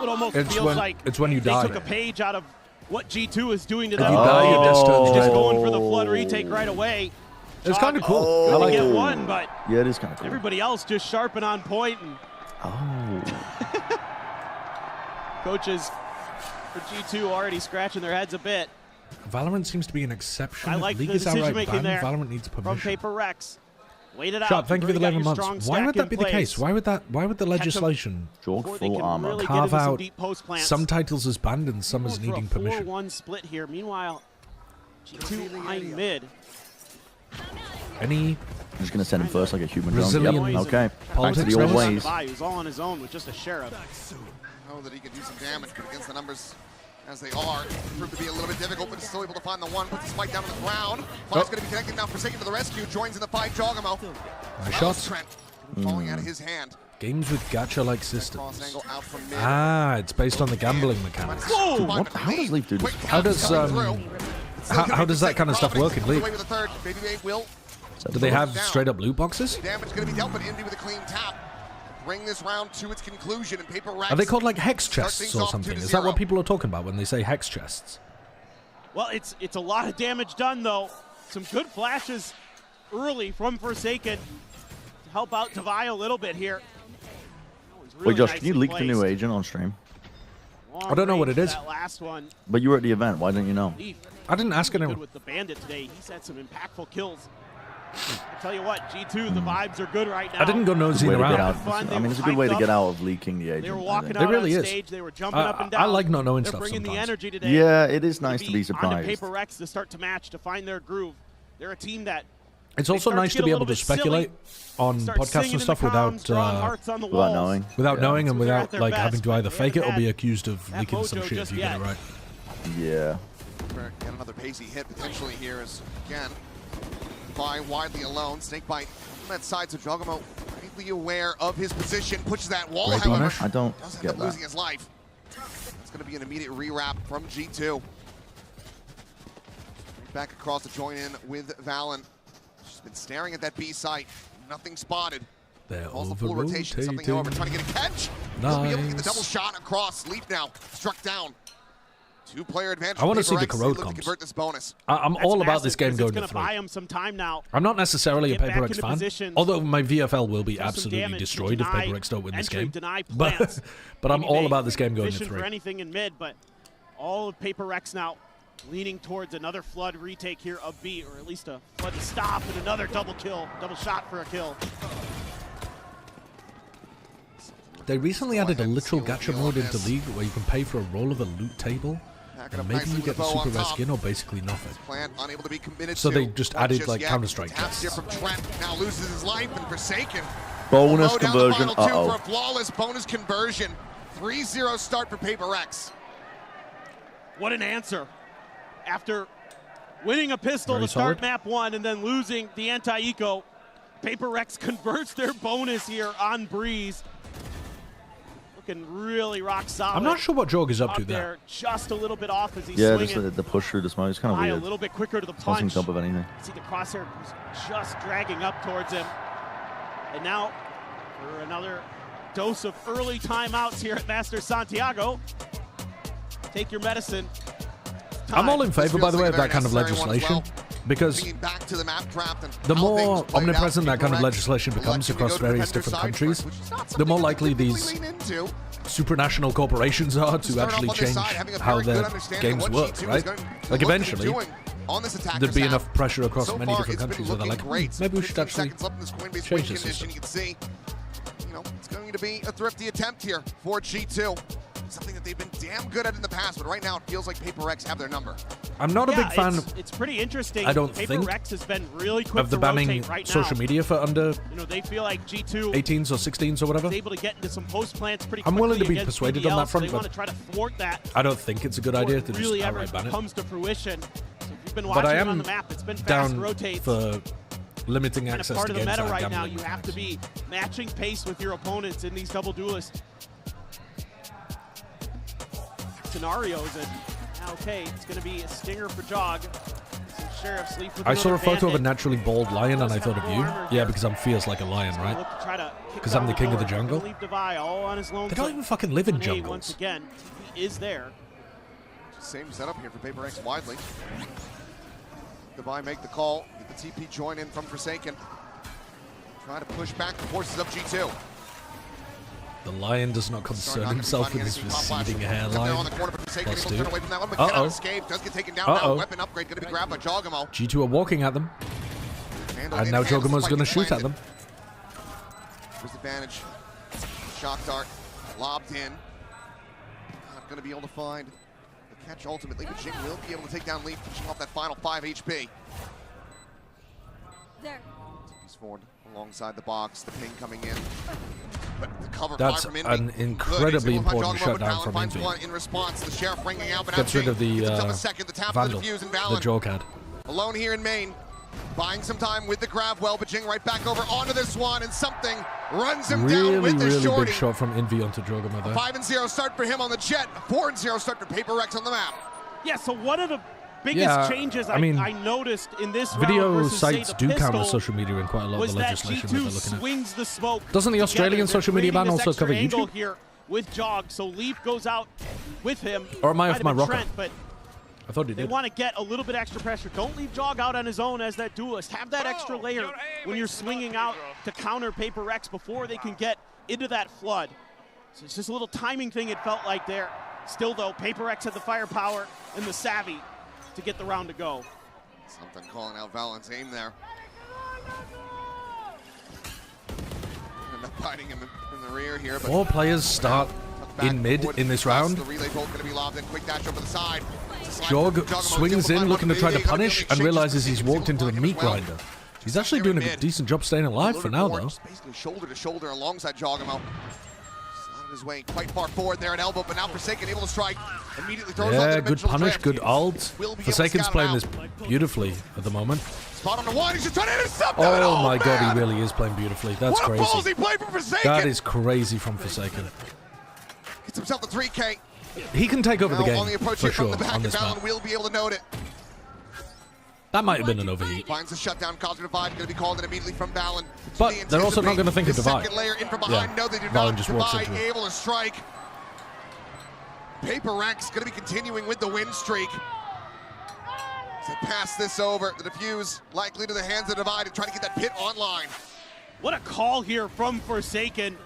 It almost It's feels when- like it's when you they die. took a page out of what G2 is doing to If them. you die, your death turns Just red. going for the flood retake right away. It's kind of cool. Good I like to get it. one, but Yeah, it is kind of cool. everybody else just sharp and on point. And coaches for G2 already scratching their heads a bit. Valorant seems to be an exception. I like League the is outright decision-making banned. there Valorant needs from permission. PRX. Wait it out. Sharp, thank you for the You've already 11 got your months. strong Why would stack that be in the place. case? Why would the legislation Jorg full armor really carve get into some out deep post plants. some titles as banned and some as Going for needing a permission? 4-1 split here. Meanwhile, G2 eyeing mid. Any I'm just gonna send him first like a human Brazilian drone. Yep. Okay. Back to politics the old members? ways. He's all on his own with just a sheriff. Know that he can do some damage, but against the numbers as they are, it proved to be a little bit difficult, but still able to find the one. Puts the spike down on the ground. Five's going to be connected now. Forsaken to the rescue. Joins in the fight. Jogamo. Nice shot. Trent falling out of his hand. Games with gacha-like systems. Cross angle out from mid. Ah, it's based on the gambling mechanics. Whoa! What? How does Leaf do this? How does how does that kind of stuff work in League? Away with the third. Baby Bay will. Do they have straight up loot boxes? Damage going to be dealt, but Indy with a clean tap. Bring this round to its conclusion, and PRX. Are they called like hex start chests things or off something? 2-0. Is that what people are talking about when they say hex chests? Well, it's a lot of damage done, though. Some good flashes early from Forsaken to help out Devi a little bit here. Really Wait, Josh, can you nicely leak the new placed. agent on stream? Long I don't know what range it for is. That last one. But you were at the event. Why didn't you know? Leaf, I didn't ask really anyone. good with the Bandit today. He's had some impactful kills. I tell you what, G2, the vibes are good right now. I didn't go nosing Way to get around. out. Fun, I mean, it's a they good were way to hyped get up. out of leaking the agent. They were I walking think. out It really on is. stage. They were jumping up and down. I like not knowing They're stuff bringing the sometimes. energy today. Yeah, it is nice to be Onto surprised. PRX to start to match, to find their groove. They're a team that It's they also start nice get to a be little able to bit silly, speculate on start podcasts singing and in stuff the comms, drawing without hearts on the walls. knowing. without Yeah. knowing and So they're at without their like best, having to but either they fake it or haven't be had accused of that leaking some mojo shit if just you get yet. it right. Yeah. Get another pacey hit potentially here as again Devi widely alone. Snakebite on that side, so Jogamo greatly aware of his position, pushes that wall. Great However, punish. I don't does end get up that. losing his life. It's going to be an immediate rewrap from G2. Back across to join in with Valen. She's been staring at that B site. Nothing spotted. They're Calls the full rotation. Something, however, trying to get a catch. He'll be able to get the double shot across. Leap now. Struck down. Two-player advantage. I want to see the PRX. corrode Look to comps. convert this bonus. I'm That's all about massive, this game 'cause going it's to gonna 3. buy him some time now. I'm not necessarily a Get back PRX into fan, position. although my VFL will be Show some absolutely damage, destroyed if deny PRX don't win this entry, game. deny But plants. but I'm Maybe all they about this game going to fishing 3. for anything in mid, but all of PRX now leaning towards another flood retake here of B, or at least a flood to stop and another double kill, double shot for a kill. They recently added a literal gacha mode into League where you can pay for a roll of a loot table. And maybe you get the super rare skin or basically nothing. Plant unable to be committed So to. they just Not added like yet. Counter-Strike Taps here tests. from Trent. Now loses his life and Forsaken. Bonus Low down the conversion. final two Uh-oh. for a flawless bonus conversion. 3-0 start for PRX. What an answer. After winning a pistol Very to start solid. map 1 and then losing the anti-eco, PRX converts their bonus here on Breeze. Looking really rock solid. I'm not sure what Jorg is up to there. there. Just a little bit off as he's Yeah, swinging. just the push through the smoke. It's kind of Eye weird. a little bit quicker to the It's nothing punch. top of anything. See the crosshair was just dragging up towards him. And now for another dose of early timeouts here at Master Santiago. Take your medicine. I'm all in This favor, by the feels way, like of a that kind of very necessary one as legislation. well. Because Bringing back to the map draft and the how more things played out, omnipresent that kind of PRX legislation becomes electing to across go to the various vendor different side countries, first, which is not the more something likely they these typically lean into. supranational corporations are to Start off actually on this change side, having a how very good their understanding of games what work, G2 is right? going to Like look to be eventually, doing on this attacker's there'd be half. enough pressure across So many far, different it's been countries where they're like, looking great. maybe we should 15 actually seconds left in this Coinbase change win the condition. system. You can see, it's going to be a thrifty attempt here for G2. Something that they've been damn good at in the past, but right now it feels like PRX have their number. I'm not a big fan It's pretty interesting. I don't think, PRX has been really quick of the to banning rotate right social now. media for under They feel like G2 18s or 16s or whatever. is able to get into some post plants pretty I'm quickly willing to be against persuaded PDL, on that so front, they want but to try to thwart that. I don't think it's a good before idea it to really just ever outright ban it. comes to fruition. So if you've been But watching I it am on the map, it's been fast down rotates. for limiting Kind of access part to of the games meta that right have now. gambling You have to be mechanics. matching pace with your opponents in these double duelist scenarios. And now, okay, it's going to be a stinger for Jog. Some Sheriffs. Leaf with I saw a another photo of a bandit. naturally bald lion and I thought of you. Yeah, because I'm fierce like a lion, right? Look to try to kick Because I'm down the king of the door. jungle. Leave Devi all on his lone They don't foot. even fucking live in On A jungles. Once again, he is there. Same setup here for PaperX widely. Devi make the call. Get the TP join in from Forsaken. Try to push back the forces of G2. The lion does not concern himself with his receding hairline. On the corner, but Forsaken able to turn away from that one, but Uh-oh. cannot escape. Does get taken down now. Weapon upgrade going to be grabbed by Jogamo. G2 are walking at them. And now Jogamo's going to shoot at them. First advantage. Shock dart lobbed in. Not going to be able to find the catch ultimately, but Jing will be able to take down Leaf, pushing off that final 5 HP. There. TP's forward alongside the box. The ping coming in. But the cover That's fire from an Indy. incredibly Good. important shutdown from finds Indy. one in response. The Sheriff ringing out, but Gets now rid of Jing the gives himself a second. The tap of Vandal, the defuse and the Valen. Jorkad. Alone here in main. Buying some time with the grab well, but Jing right back over onto this one, and something runs him down with the Really shorty. big shot from Envy onto Jogamo there. 5-0 start for him on the jet. 4-0 start for PaperX on the map. Yeah, so one of the biggest Yeah, changes I mean, I noticed in this Video round versus, sites say, the do count pistol as social media in quite a lot of was the that legislation that G2 they're looking at. swings the smoke Doesn't the Australian together. social They're media ban creating this also cover extra angle YouTube? here with Jog, so Leaf goes out with him. Or am I Might off have my been rocker? Trent, but I thought he they did. want to get a little bit extra pressure. Don't leave Jog out on his own as that duelist. Have that extra layer when you're swinging out to counter PaperX before they can get into that flood. So it's just a little timing thing it felt like there. Still though, PaperX had the firepower and the savvy to get the round to go. Something calling out Valen's aim there. End up biting him in the rear here. But 4 players start in mid in this round. The relay bolt going to be lobbed in. Quick dash over the side. Jog swings in looking to try to punish and realizes he's walked into the meat grinder. He's actually doing a decent job staying alive for now, though. Basically shoulder to shoulder alongside Jogamo. Slotted his way quite far forward there at elbow, but now Forsaken able to strike. Immediately throws out the Yeah, good dimensional punish, drift. good ult. Will be able to Forsaken's scout playing him this beautifully at the moment. Spot on the one, he's just trying to intercept it. Oh my god, he really is playing beautifully. That's What a crazy. ballsy play from Forsaken. That is crazy from Forsaken. Gets himself the 3K. He can take over the Now game, on the approach for here from sure, the back, on and this Valen map. will be able to note it. That might have been an overheat. Finds the shutdown, causes a divide, going to be called in immediately from Valen. But they're also not going to think of the divide. second layer in from behind. Yeah, No, they do Valen not. just walks Divide into it. able to strike. PaperX going to be continuing with the win streak. To pass this over, the defuse likely to the hands of Divide and trying to get that pit online. What a call here from Forsaken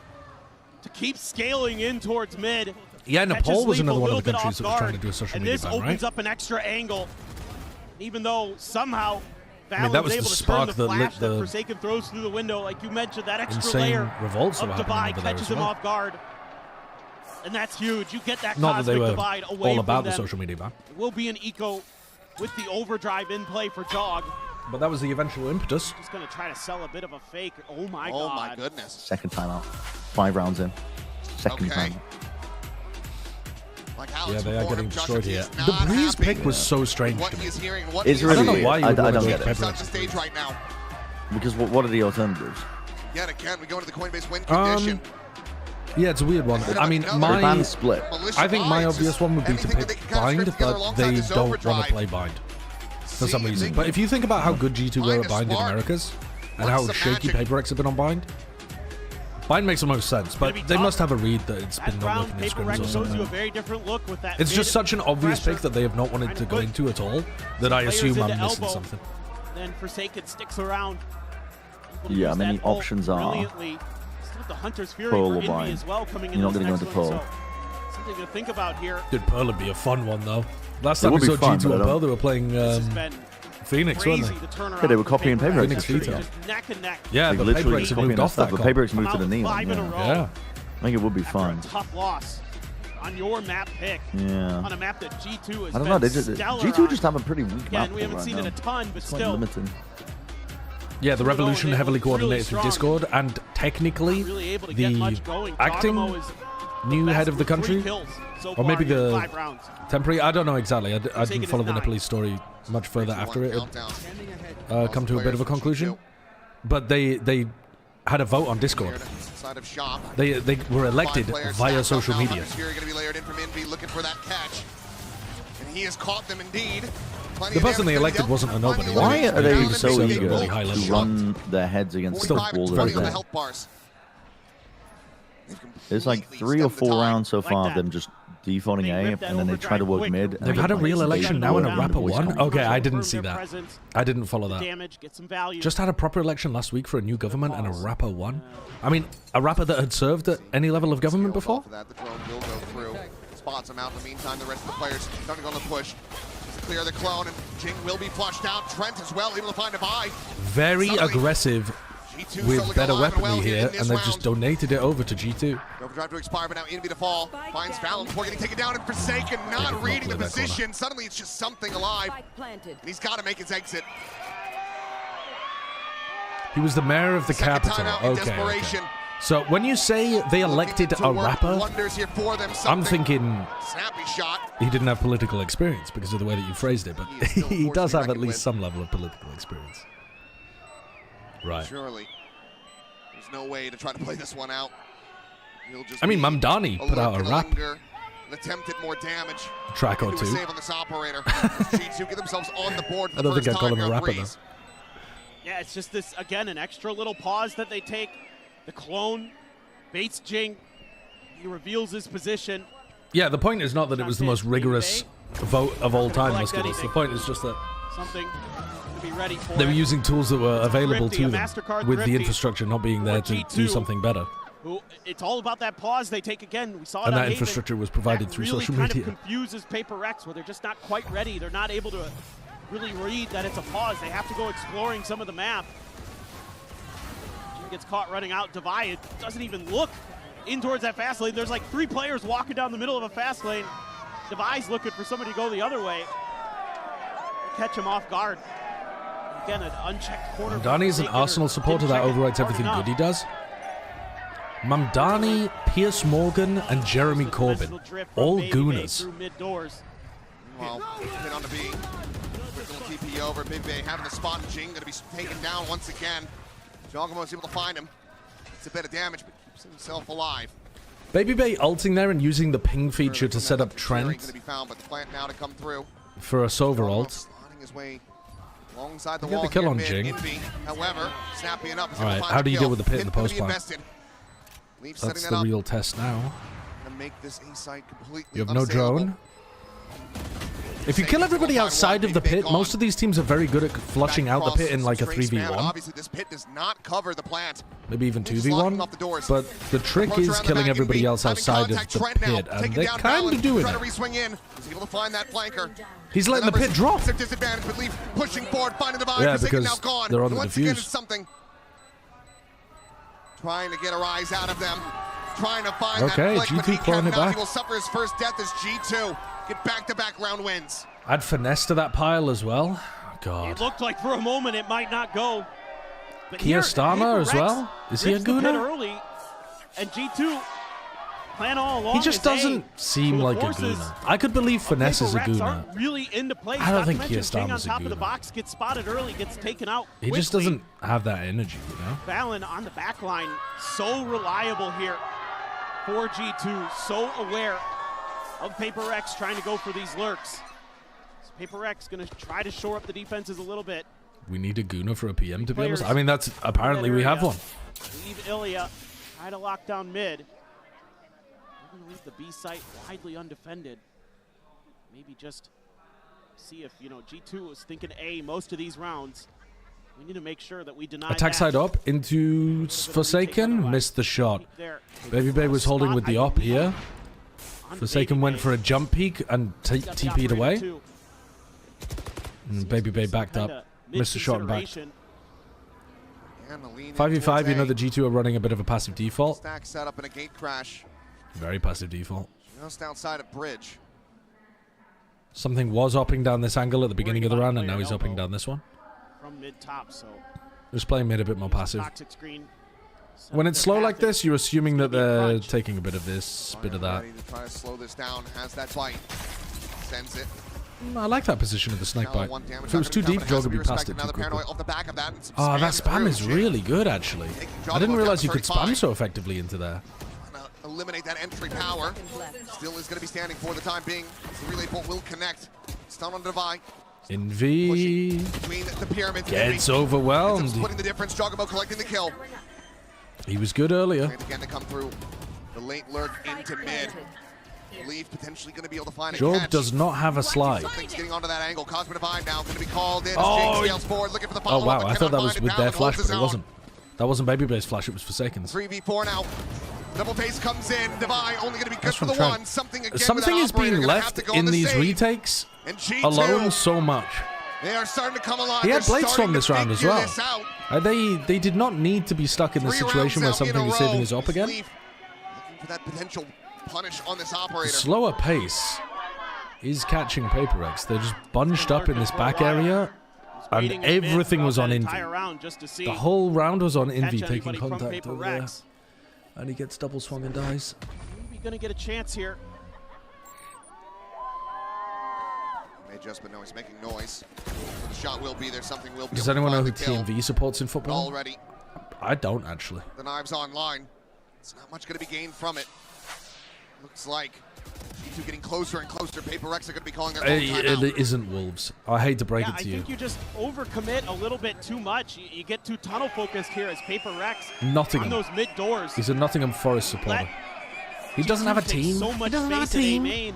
to keep scaling in towards mid. Yeah, Catches Nepal was Leaf another a one of little the bit countries that off was trying guard, to do a social and media this ban, opens right? up an extra angle. Even though somehow I mean, that was able the to spark turn the that lit flash that the Forsaken throws through the window, like you mentioned, that extra insane layer revolts that of were happening divide over there catches as him well. off guard. And that's huge. You get that Not that cosmic they were divide away all from about the them. social media ban. It will be an eco with the overdrive in play for Jog. But that was the eventual impetus. He's going to try to sell a bit of a fake. Oh my god. Oh my goodness. Second timeout. 5 rounds in. Second Okay. timeout. Like Yeah, Alex they are before getting him, destroyed Joshua here. is not The Breeze happy pick was so strange with what to me. he is hearing, what It's he is really I don't know weird. why you I would don't want to get go it. He's on Pepper. the stage right now. Because what are the alternatives? Yet again, we go into the Coinbase win condition. Yeah, it's a weird one. I mean, The my ban split. I think my obvious one would be to pick Bind, but they don't want to play Bind for some reason. But if you think about how good G2 were at Bind in Americas and how shaky PaperX have been on Bind, Bind makes the most sense. But they must have a read that it's been not working in scrims or PaperX shows you a something. very different look with that. It's just mid such an obvious pressure. pick that they have not wanted to go into at all that I Players assume I'm into missing elbow. something. Then Forsaken sticks around. Yeah, many options are Still the Hunter's Fury Pearl for or Envy Bind. as well coming in. You're not those going to go next into ones, Pearl. so something to think about here. Dude, Pearl would be a fun one though. Last It time we would saw be fun, G2 but I and don't- Pearl, they were playing been Phoenix, weren't crazy, they? the turnaround Yeah, they were for copying PaperX. PaperX. Phoenix Veto. Just neck and neck. Yeah, Like but literally PaperX have copying moved that off stuff, that but comp. PaperX moved to the Come out neon. 5 in a Yeah. row. Yeah. I think it would be fun. Tough loss on your map pick. Yeah. On a map that G2 has I don't know. been They just, stellar G2 on. just have a pretty weak Again, map we haven't right seen now. it a ton, but It's quite still. limited. Yeah, the Revolution It heavily was really coordinated through strong. Discord, and technically Really able to get the much going. acting Giacomo is new best head of the with 3 country, kills so or far maybe in the 5 rounds. temporary. I don't know exactly. I Forsaken didn't is follow the 9. Nepalese story much further after it Countdown. had come to a bit of a conclusion. But they had a vote on Discord. Side of shop. They were elected 5 players via stacked up social now. media. Hunter's Fury going to be layered in from Envy, looking for that catch. And he has caught them indeed. The person they elected wasn't a nobody. Why are they so Certainly eager really high level to run their heads against the wall that is there? It's like 3 or 4 rounds so far of them just defaulting A, and then they try to work mid. They've had a real election now and a rapper one? Okay, I didn't see that. I didn't follow that. Just had a proper election last week for a new government and a rapper one? I mean, a rapper that had served at any level of government before? The drone will go through. Spots him out. In the meantime, the rest of the players starting on the push. To clear the clone, and Jing will be flushed out. Trent as well, able to find a buy. Very aggressive with better weaponry here, and they've just donated it over to G2. Overdrive to expire, but now Envy to fall. Finds Fallon before getting taken down, and Forsaken not reading the position. Suddenly it's just something alive. And he's got to make his exit. He was the mayor of the capital. Okay. So when you say they elected a rapper, I'm thinking he didn't have political experience because of the way that you phrased it, but he does have at least some level of political experience. Right. Surely. There's no way to try to play this one out. I mean, Mamdani put out a rap. And attempted more damage. Track or two. Save on this operator. G2 get themselves on the board for I don't think I'd call him a rapper, though. Yeah, it's just this, again, an extra little pause that they take. The clone baits Jing. He reveals his position. Yeah, the point is not that it was the most rigorous vote of all time, Musculus. The point is just that something to be ready for. They were using tools that were available to them, with the infrastructure not being there to do something better. It's all about that pause they take again. We saw it And on that infrastructure was provided through social media. Really kind of confuses PRX, where they're just not quite ready. They're not able to really read that it's a pause. They have to go exploring some of the map. Jim gets caught running out. Divide doesn't even look in towards that fast lane. There's like 3 players walking down the middle of a fast lane. Divide's looking for somebody to go the other way. They catch him off guard. Again, an unchecked corner. Mamdani's an Arsenal supporter that overwrites everything good he does. Mamdani, Pierce Morgan, and Jeremy Corbyn. All gooners. Well, hit on the B. Quick little TP over. Big Bay having the spot. Jing going to be taken down once again. Jogamo able to find him. It's a bit of damage, but keeps himself alive. Baby Bay ulting there and using the ping feature to set up Trent for a Sova ult. Alongside the Get wall the kill here, on mid, Jing. Envy. However, snappy enough. Alright, how do you deal with the pit in the post plant? Leaf That's the real test now. Make this A site completely You have no drone. If you kill everybody outside of the pit, most of these teams are very good at flushing out the pit in like a 3v1. Obviously, this pit does not cover the plant. Maybe even 2v1. But the trick is killing everybody else outside of the pit, and they're kind of doing it. Swing in. He's able to find that flanker. He's letting the pit drop. Disadvantage, but Leaf pushing forward, finding the vibe. Yeah, because they're on the defuse. Something. Trying to get a rise out of them. Trying to find okay, that flick, G2 clawing it back. He will suffer his first death as G2 get back-to-back round wins. Add finesse to that pile as well. Oh, God. It looked like for a moment it might not go. But Kia Stama as well? Is he a gooner? Early, and G2 plan all along. He just doesn't seem like a gooner. I could believe finesse is a gooner. Really into play. I don't think Kia Jing on Stama's a top of the gooner. box gets spotted early, gets taken out. He just doesn't have that energy, you know? Fallon on the back line, so reliable here for G2, so aware of PRX trying to go for these lurks. So PRX going to try to shore up the defenses a little bit. We need a gooner for a PM, to be honest. I mean, that's apparently we have one. Leave Ilya, try to lock down mid. We're going to leave the B site widely undefended. Maybe just see if, G2 was thinking A most of these rounds. We need to make sure that we deny Attack side up into Forsaken. Missed the shot. Baby Bay was holding with the op here. Forsaken went for a jump peek and TP'd away. And Baby Bay backed up. Missed the shot and backed. 5v5, you know the G2 are running a bit of a passive default. Stack set up in a gate crash. Very passive default. Just outside of bridge. Something was upping down this angle at the beginning of the round, and now he's upping down this one. From mid top, so Just playing mid a bit more passive. When it's slow like this, you're assuming that they're taking a bit of this, bit of that. Try to slow this down. Has that bite. Sends it. I like that position of the snake bite. If it was too deep, Joe could be past it too quickly. Oh, that spam is really good, actually. I didn't realize you could spam so effectively into there. Eliminate that entry power. Still is going to be standing for the time being. The relay bolt will connect. Stun on Divide. Envy between the pyramids. gets overwhelmed. Splitting the difference. Joggamo collecting the kill. He was good earlier. And again to come through the late lurk into mid. Leaf potentially going to be able to find a Job catch. does not have a slide. Something's getting onto that angle. Cosmic Divine now going to be called in. Oh, Scales forward, looking for the oh follow-up, wow, but I thought cannot that was find with it. their Down flash, holds but it his wasn't. That wasn't Babybase's flash, it was Forsaken's. 3v4 now. Double pace comes in. Divine only going to be good for the Trent. one. Something again Something with is that operator, being gonna left have to go in on the these save. retakes And G2, alone so much. they are starting to come alive. He had They're Blade Storm starting to this round as figure well. this out. They did not need to be stuck in the 3 situation where rounds out in something a is saving row. his op again. Leaf looking for that potential punish on this operator. Slower pace is catching PaperX. They're just bunched up in this back area, and everything was on Envy. The whole round was on Envy taking contact over there. And he gets double swung and dies. Maybe going to get a chance here. May just, but no, he's making noise. The shot will be there. Something will be. Does anyone know who TMV supports in football? Already. I don't, actually. The knives online. It's not much going to be gained from it. Looks like G2 getting closer and closer. PaperX are going to be calling their own timeout. It isn't Wolves. I hate to break it to I you. think you just overcommit a little bit too much. You get too tunnel focused here as PaperX Nottingham. on those mid doors. He's a Nottingham Forest supporter. He doesn't have a team. So much He doesn't have a space in team. A-main,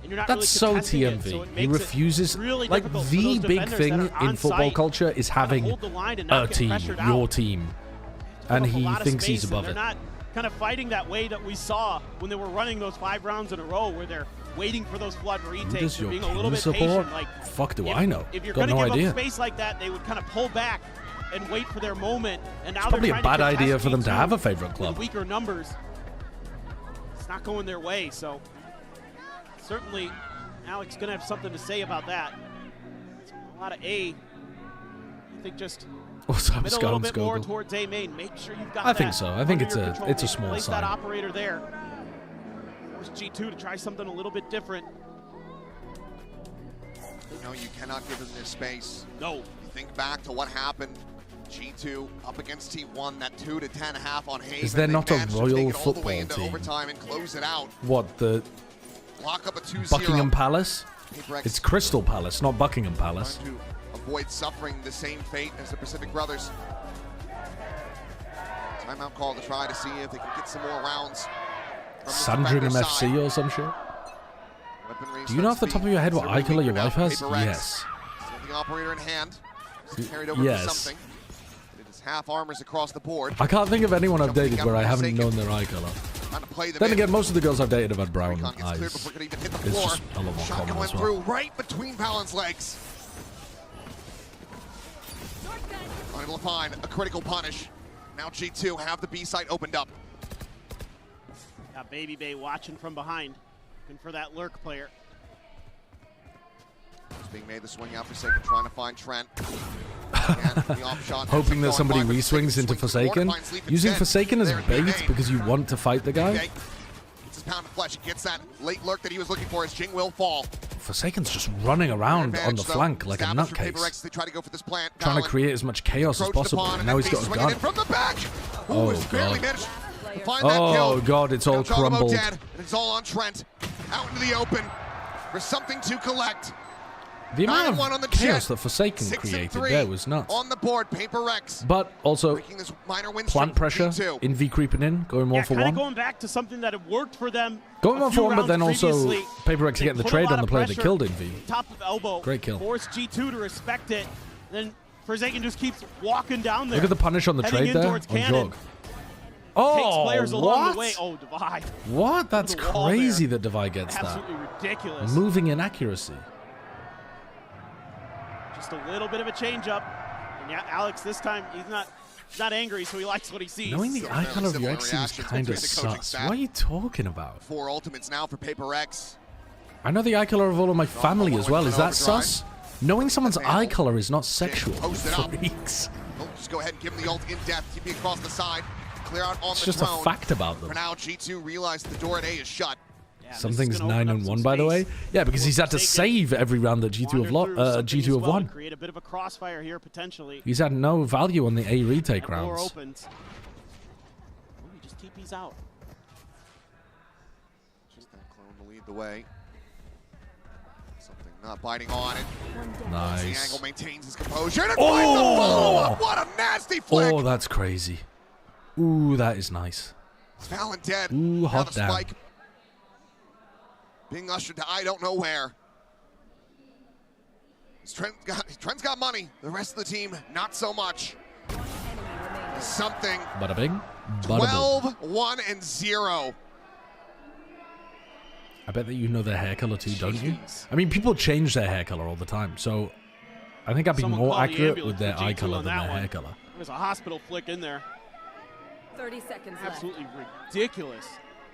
and you're not That's really so contesting it, TMV. so it He makes it refuses. really Like, difficult for the those big defenders thing that are on in football site culture is having hold the line and not a get team, pressured your out. team. Put And up a he lot of thinks he's space, above and it. they're not kind of fighting that way that we saw when they were running those 5 rounds in a row, where they're waiting for those flood Who retakes does and your being a little team bit support? patient. Like, Fuck do if, I know? If you're Got going to no give idea. up space like that, they would kind of pull back and wait for their moment. And now It's probably they're a trying bad to idea contest for them to G2 have a favorite with club. weaker numbers. It's not going their way, so certainly Alex going to have something to say about that. A lot of A. I think just What's up, commit a little bit Scoundrel? more towards A main. Make sure you've got I think that so. I think under it's your a control. it's a Maybe small place that sign. operator there. Force G2 to try something a little bit different. No, you cannot give them this space. No. You think back to what happened. G2 up against T1, that 2 to 10 half on Haven. Is there They not a managed to royal take it all the football way into team? overtime and close it out. What, the Lock up a 2-0. Buckingham Palace? PaperX It's Crystal Palace, not Buckingham Palace. trying to avoid suffering the same fate as the Pacific Brothers. Timeout call to try to see if they can get some more rounds from the Sandringham defender's FC side. or some shit? Weaponry Do you know off the starts top of your head what to eye be color weaker your now wife for has? PaperX. Yes. Still the operator in hand. Just carried over Yes. for something. It is half armors across the board. I can't think of anyone I've Jumping dated up where I for haven't Forsaken. known their eye color. Trying to play them Then in. again, most of the girls I've dated have had brown Recon gets cleared eyes. before it could even hit the It's floor. just a lot more Shot common going as well. through right between Palin's legs. Unable to find a critical punish. Now G2 have the B site opened up. Got Baby Bay watching from behind, looking for that lurk player. It's being made the swing out Forsaken, trying to find Trent. Again, the off shot Hoping that going somebody by, but re-swings into swings forward, Forsaken. finds Leaf Using instead. Forsaken as There in bait mid-lane. because you want to fight the guy. Okay. Gets his pound of flesh. He gets that late lurk that he was looking for as Jing will fall. Forsaken's just running around on the flank like a Established for nutcase. PaperX, they try to go for this plant. Trying to Palin create as much chaos as encroached possible. upon, And and now then he's got a swinging gun. in from the back. Oh, Ooh, barely God. managed to find that Oh, kill. God, it's all Now Jogomo crumbled. dead, and it's all on Trent. Out into the open for something to collect. The amount 9-1 on the of chaos jet. that Forsaken 6 and created 3 there was nuts. on the board, PaperX. But also, Breaking this minor win plant streak, pressure, G2. Envy creeping in, going one Yeah, for kind of one. going back to something that had worked for them. Going a one few for one, but rounds then also previously. PaperX They getting the put a trade lot on the of player that pressure, killed Envy. Top of elbow. Great kill. Force G2 to respect it. Then Forsaken just keeps walking down there. Look at the punish on the heading trade in there towards on Cannon. Jog. Takes Oh, players along the way. what? Oh, Divide. What? That's The wall crazy there. that Devi gets Absolutely that. ridiculous. Moving inaccuracy. Just a little bit of a change up. And yeah, Alex this time he's not angry, so he likes what he sees. Knowing the So icon fairly of your similar ex seems reactions kind of between the coaching sus. staff. What are you talking about? 4 ultimates now for PaperX. I know the eye color of all of my family as well. Is that sus? Knowing someone's eye color is not sexual. Post it up. Freaks. Oh, just go ahead and give him the ult in depth. Keep it across the side. Clear out on It's the just a drone. fact about them. For now, G2 realized the door at A is shut. Something's 9-1, by the way. Yeah, because he's had to save every round that G2 have won. Create a bit of a crossfire here potentially. He's had no value on the A retake That door rounds. opens. Ooh, he just TP's out. Just that clone to lead the way. Something Not biting on it. Nice. Santiago maintains his composure and finds the follow-up. What a nasty flick. Oh, that's crazy. Ooh, that is nice. Fallon dead. Ooh, Now hot the down. spike being ushered to I don't know where. Trent's got money. The rest of the team, not so much. Something. Bada bing. Bada boom. 12-1-0. I bet that you know their hair color too, don't you? I mean, people change their hair color all the time, so I think I'd be more accurate with their eye color than their hair color. There's a hospital flick in there. 30 seconds Absolutely ridiculous.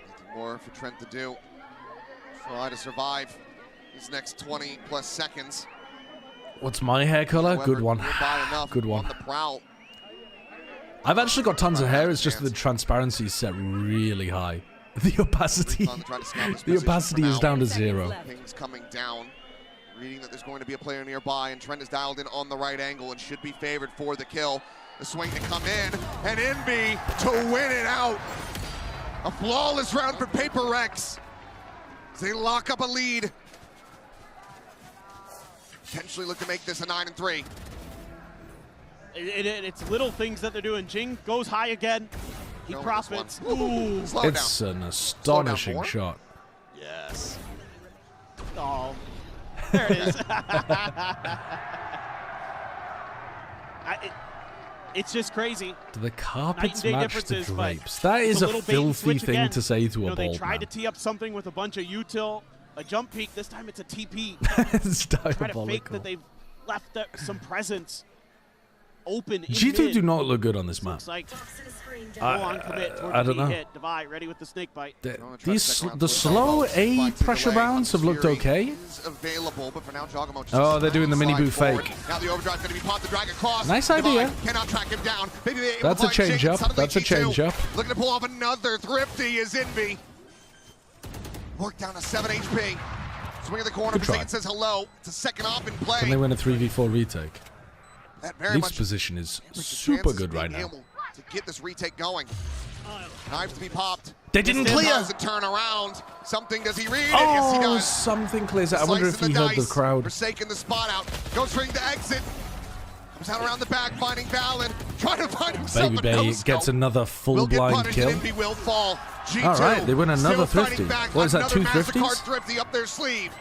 Nothing more for Trent to do. Try to survive these next 20+ seconds. What's my hair color? However, Good one. nearby enough Good one. on the prowl. I've actually got tons of hair. It's just the transparency is set really high. The opacity. The opacity is down to 0. Things coming down. Reading that there's going to be a player nearby, and Trent is dialed in on the right angle and should be favored for the kill. The swing to come in, and Envy to win it out. A flawless round for PRX. They lock up a lead. Potentially look to make this a 9-3. It's little things that they're doing. Jing goes high again. He profits. Ooh. It's an astonishing shot. Yes. Oh, there it is. It's just crazy. Do the carpets Night and day match the differences, drapes? but That it's is a a little bait and filthy switch thing again. to say to a They bald tried man. to tee up something with a bunch of util, a jump peek. This time it's a TP. It's Try to fake diabolical. that they've left some presence open. In G2 mid. do not look good on this map. Looks like go on commit towards I don't the know. hit. Divide ready with the snake bite. The slow A pressure rounds have looked okay. Available, but for now, Jogamo just Oh, they're doing the mini slide boo forward. fake. Now the overdrive going to be popped, the drag across. Nice Divide idea. Cannot track him down. Maybe they That's a find Jing, change up. suddenly That's a G2 change up. Looking to pull off another thrifty is Envy. Work down to 7 HP. Swing of the corner, Good try. Forsaken says hello. It's a second off in play. Can they win a 3v4 retake? That very Leaf's much position is the super chances good of right being now. able to get this retake going. Knives to be popped. They didn't Still clear. doesn't turn around. Something, does he read it? Yes, he Oh, does. something clears it. I wonder if Slicing he heard the dice, crowd. Forsaken the spot out. Goes for the exit. Comes out around the back, finding Valen. Trying to find himself Baby a Bay no-scope. gets another full Will get blind punished kill. and Envy will fall. G2 All right, they win another still fighting thrifty. back. What is that, Another 2 thrifties? MasterCard thrifty up their sleeve.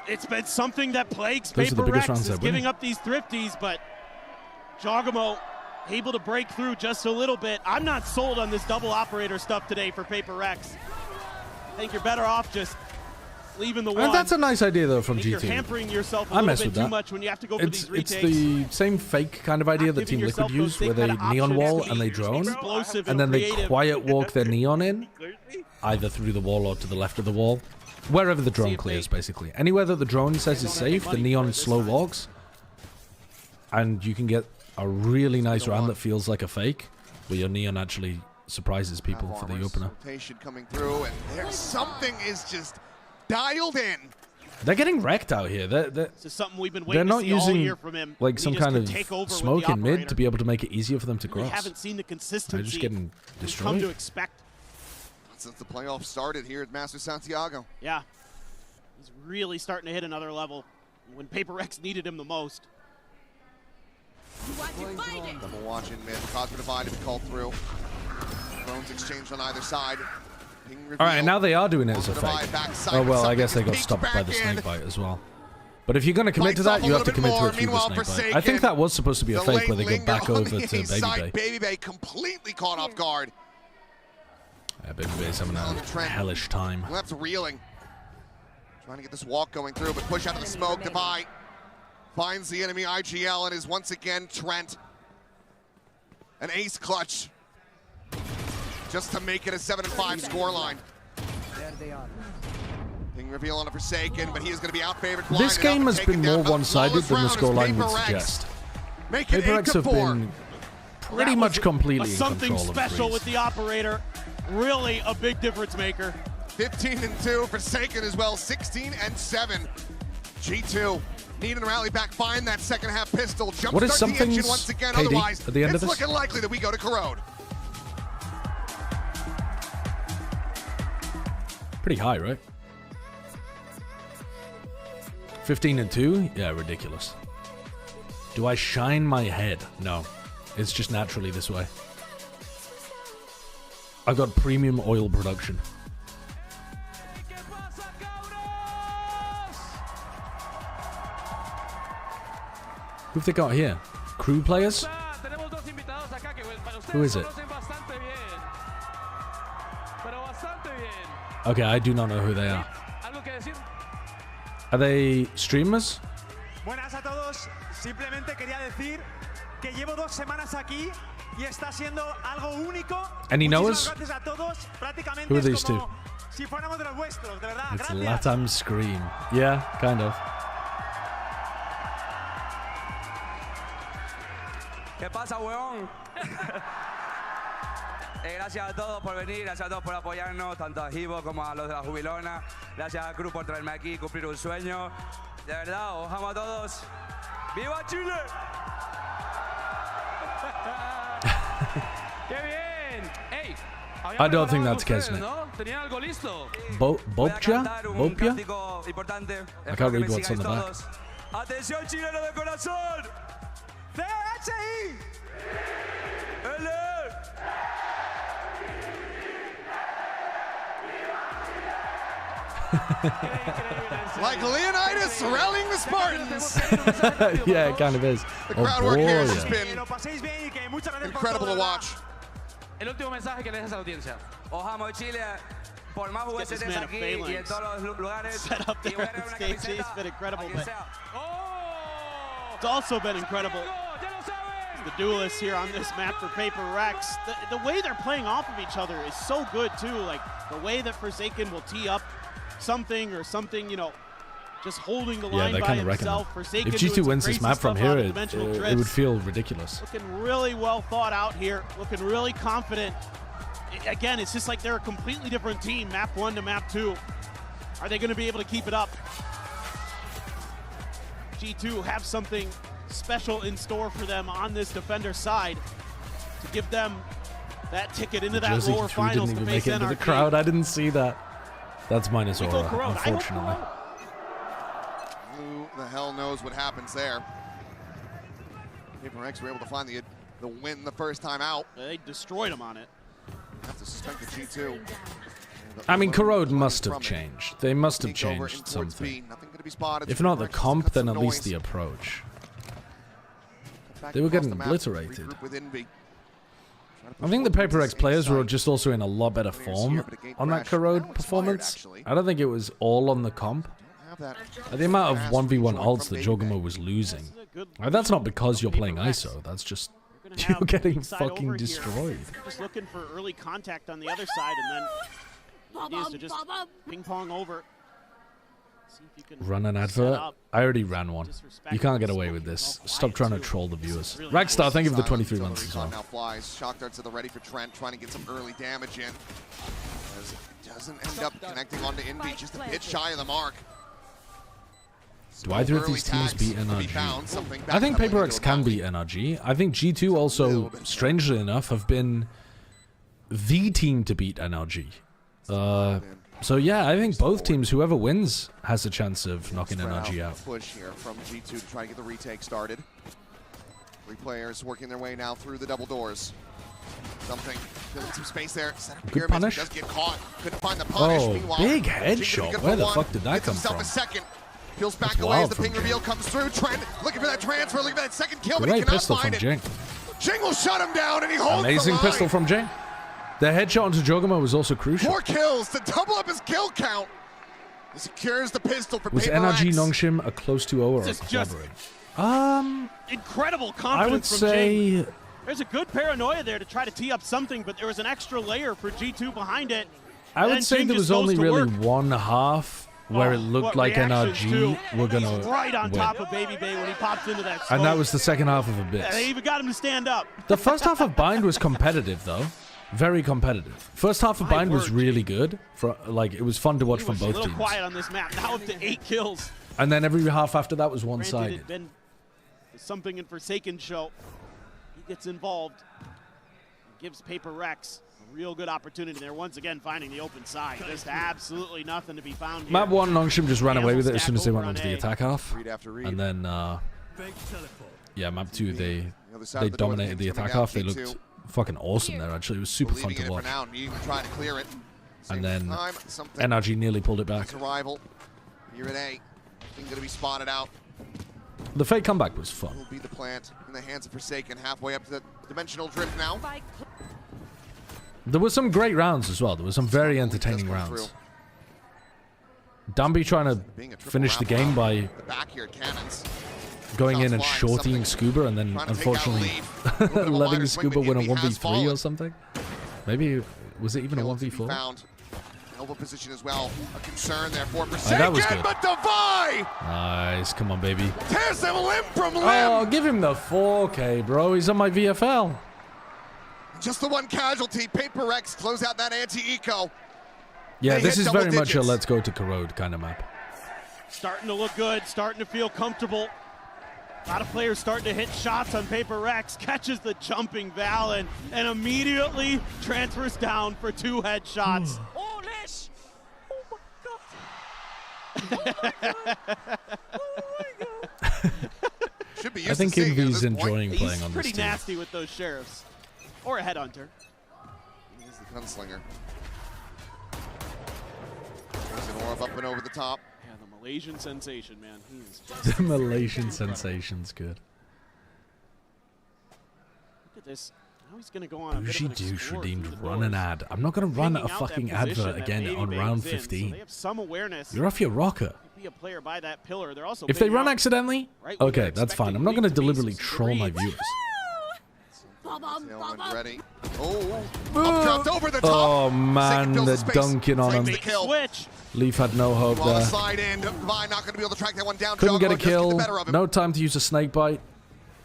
It's been something that plagues Those are the biggest rounds PRX, they're is giving winning. up these thrifties, but Jogamo able to break through just a little bit. I'm not sold on this double operator stuff today for PRX. I think you're better off just leaving the one. That's a nice idea though from I think G2. You're hampering yourself a I little mess bit with too that. much when you have to go for these It's retakes. the same fake kind of idea that Giving Team yourself Liquid those use, same where they kind of neon options wall to and they be drone, explosive and then they creative. quiet walk their neon in, either through the wall or to the left of the wall, wherever the drone clears, basically. Anywhere that the drone says is safe, the neon slow walks, and you can get a really nice round that feels like a fake, where your neon actually surprises people for the opener. Rotation coming through, and there's something is just dialed in. They're getting wrecked out here. This is something we've been They're waiting not to see all using year from him. like He some just kind can of take over with smoke the in mid operator. to be able to make it easier for them to We cross. haven't seen the consistency They're just getting we've come to destroyed. expect. Since the playoffs started here at Master Santiago. Yeah, he's really starting to hit another level when PRX needed him the most. Double watch in mid. Cosmo Divide is called through. Drones exchanged on either side. Ping reveal. All right, now they are doing it as a Divide fake. backside Oh well, I something guess they is got peeked stopped by back the in. snake bite as well. But if you're going to commit to Lights off that, a you have to little commit bit to more. it through the Meanwhile, snake bite. I Forsaken, think that was supposed to be a the fake where they late go back linger on over the to inside. Baby Bay. Baby Bay completely caught off guard. Baby Bay's having a hellish time. Left reeling. Trying to get this walk going through, but push out of the smoke. Divide finds the enemy IGL and is once again Trent. An ace clutch. Just to make it a 7-5 scoreline. There they are. Ping reveal on a Forsaken, but he is going to be out-favored. This game has been more one-sided than the scoreline would suggest. Make it PRX have 8-4. been pretty That much was completely in something control of special threes. with the operator. Really a big difference maker. 15-2, Forsaken as well, 16-7. G2 needing to rally back, find that second half pistol, What is jumpstart the something's engine once again, KD otherwise at the end it's of this? looking likely that we go to Corrode. Pretty high, right? 15-2? Yeah, ridiculous. Do I shine my head? No. It's just naturally this way. I've got premium oil production. Who've they got here? Crew players? Who is it? Okay, I do not know who they are. Are they streamers? Buenas a todos. Simplemente quería decir que llevo 2 semanas aquí y está siendo algo único. Any knowers? Gracias a todos. Prácticamente Who are these two? Si fuéramos de los vuestros, de verdad. It's Gracias. Latam Scream. Yeah, kind of. ¿Qué pasa, weón? Gracias a todos por venir, gracias a todos por apoyarnos, tanto a Gibo como a los de la Jubilona. Gracias a Cruz por traerme aquí y cumplir un sueño. De verdad, os amo a todos. ¡Viva Chile! ¡Qué bien! ¡Ey! I don't think that's Kesnet. ¿Tenían algo listo? Bopja? Bopja? Importante. I can't read what's on the back. ¡Atención, chileno de corazón! ¡CHI! ¡L! Like Leonidas rallying the Spartans. Yeah, it kind of is. The Oh crowd work here has boy. just been incredible to watch. El último mensaje que le dejas a la audiencia. Os amo, Chile. Por más VCTs aquí y en todos los lugares. Set up there on stage. It's been incredible. But it's also been incredible. The duelists here on this map for Paper Rex. The way they're playing off of each other is so good too. Like the way that Forsaken will tee up something or something, you know, just holding the line they by kind of reckon himself. that. Forsaken If doing G2 some wins this crazy map from stuff here, out of it dimensional would drifts. feel ridiculous. Looking really well thought out here. Looking really confident. Again, it's just like they're a completely different team, map 1 to map 2. Are they going to be able to keep it up? G2 have something special in store for them on this defender side to give them that ticket into that Jersey lower 3 finals didn't to even make face it into the NRG. crowd. I didn't see that. That's minus We go aura, Corrode. I hope unfortunately. Who the hell knows what happens there? Paper X were able to find the win the first time out. They destroyed him on it. Have to suspend the G2. I mean, Corrode must have changed. They must have changed something. If not the comp, then at least the approach. They were getting obliterated. I think the Paper X players were just also in a lot better form on that Corrode performance. I don't think it was all on the comp. The amount of 1v1 ults that Jogamo was losing. That's not because you're playing ISO. That's just you're getting fucking destroyed. Just looking for early contact on the other side, and then the idea is to just ping pong over. See if you can Run an set advert? up. I already ran one. You can't get away with this. Stop trying to troll the viewers. Rackstar, thank you for the 23 months as well. Now flies. Shock darts to the ready for Trent, trying to get some early damage in. As it doesn't end up connecting onto Envy, just a bit shy of the mark. Do either of these teams beat NRG? I think Paper X can beat NRG. I think G2 also, strangely enough, have been the team to beat NRG. So yeah, I think both teams, whoever wins, has a chance of knocking NRG out. Push here from G2 to try to get the retake started. 3 players working their way now through the double doors. Something, filling some space there. Set up Good pyramid, punish. does get caught. Couldn't find the punish. Oh, Meanwhile, big Jingle headshot. good Where for the one. fuck did that Gets come himself from? a second. Peels back That's away as wild the from ping Jing. reveal comes through. Trent looking for that transfer, looking for that second kill, but he Great cannot pistol from find it. Jing. Jing will shut him down, and he holds Amazing the line. pistol from Jing. The headshot onto Jogamo was also crucial. 4 kills to double up his kill count. He secures the pistol for Was Paper NRG X. Nongshim a close 2-0 or a This is just collaborate? Incredible confidence I would from say Jing. There's a good paranoia there to try to tee up something, but there was an extra layer for G2 behind it. I And would say Jing there just was goes only to really work. one half where it What looked like reactions NRG too. were gonna He's right on win. top of Baby Bay when he pops into that And that smoke. was the second half of Yeah, they Abyss. even got him to stand up. The first half of Bind was competitive though. Very competitive. First half of Bind was really good. Like it was fun to watch He from was a both little teams. quiet on this map. Now up to 8 kills. And then every half after that was Granted, one-sided. it'd been something in Forsaken show. He gets involved. Gives Paper Rex Real good opportunity there. Once again, finding the open side. Just absolutely nothing to be found here. Map 1, Nongshim just ran away with it as soon as they went onto the attack half. Read after read. And then, yeah, map 2, they dominated the attack half. They looked fucking awesome there, actually. It was super fun to watch. And then NRG nearly pulled it back. Arrival here at A. Going to be spotted out. The fake comeback was fun. Will be the plant in the hands of Forsaken, halfway up to the dimensional drift now. There were some great rounds as well. There were some very entertaining rounds. Dambi trying to finish the game by going in and shorting Scuba and then unfortunately letting Scuba win a 1v3 or something. Maybe, was it even a 1v4? Elbow position as well. A concern there for Forsaken, that was good. but Devi! Nice, come on, baby. Tears him limb from limb! Oh, give him the 4K, bro. He's on my VFL. Just the one casualty. PRX close out that anti-eco. Yeah, this is very much a let's go to Corrode kind of map. Starting to look good, starting to feel comfortable. A lot of players starting to hit shots on PRX, catches the jumping Valen, and immediately transfers down for 2 headshots. Oh, Nash! Oh my god! Should be I think Envy's enjoying playing on this He's pretty team. nasty with those sheriffs. Or a headhunter. He's the gunslinger. There's an orb up and over the top. Yeah, the Malaysian sensation, man. He is The Malaysian sensation's good. Look at this. Now he's going to go on a bit of Bougie an douche explore redeemed. through the Run an doors. ad. I'm not going to run Hanging a out fucking that position advert that again Baby on Bane's round in, so 15. they have some awareness. You're off your rocker. Be a player by that pillar. They're also If they baiting run out accidentally, right when okay, they're that's fine. I'm not expecting going to Reed deliberately be some troll my screens. viewers. Tailwind ready. Oh, up dropped over the top. Oh man, fills the they're space. dunking on Finds him. the kill. Leaf had no hope On the there. side end, Divine not going to be able to track that one down. Couldn't get a Juggernaut just kill. the better of him. No time to use a snake bite.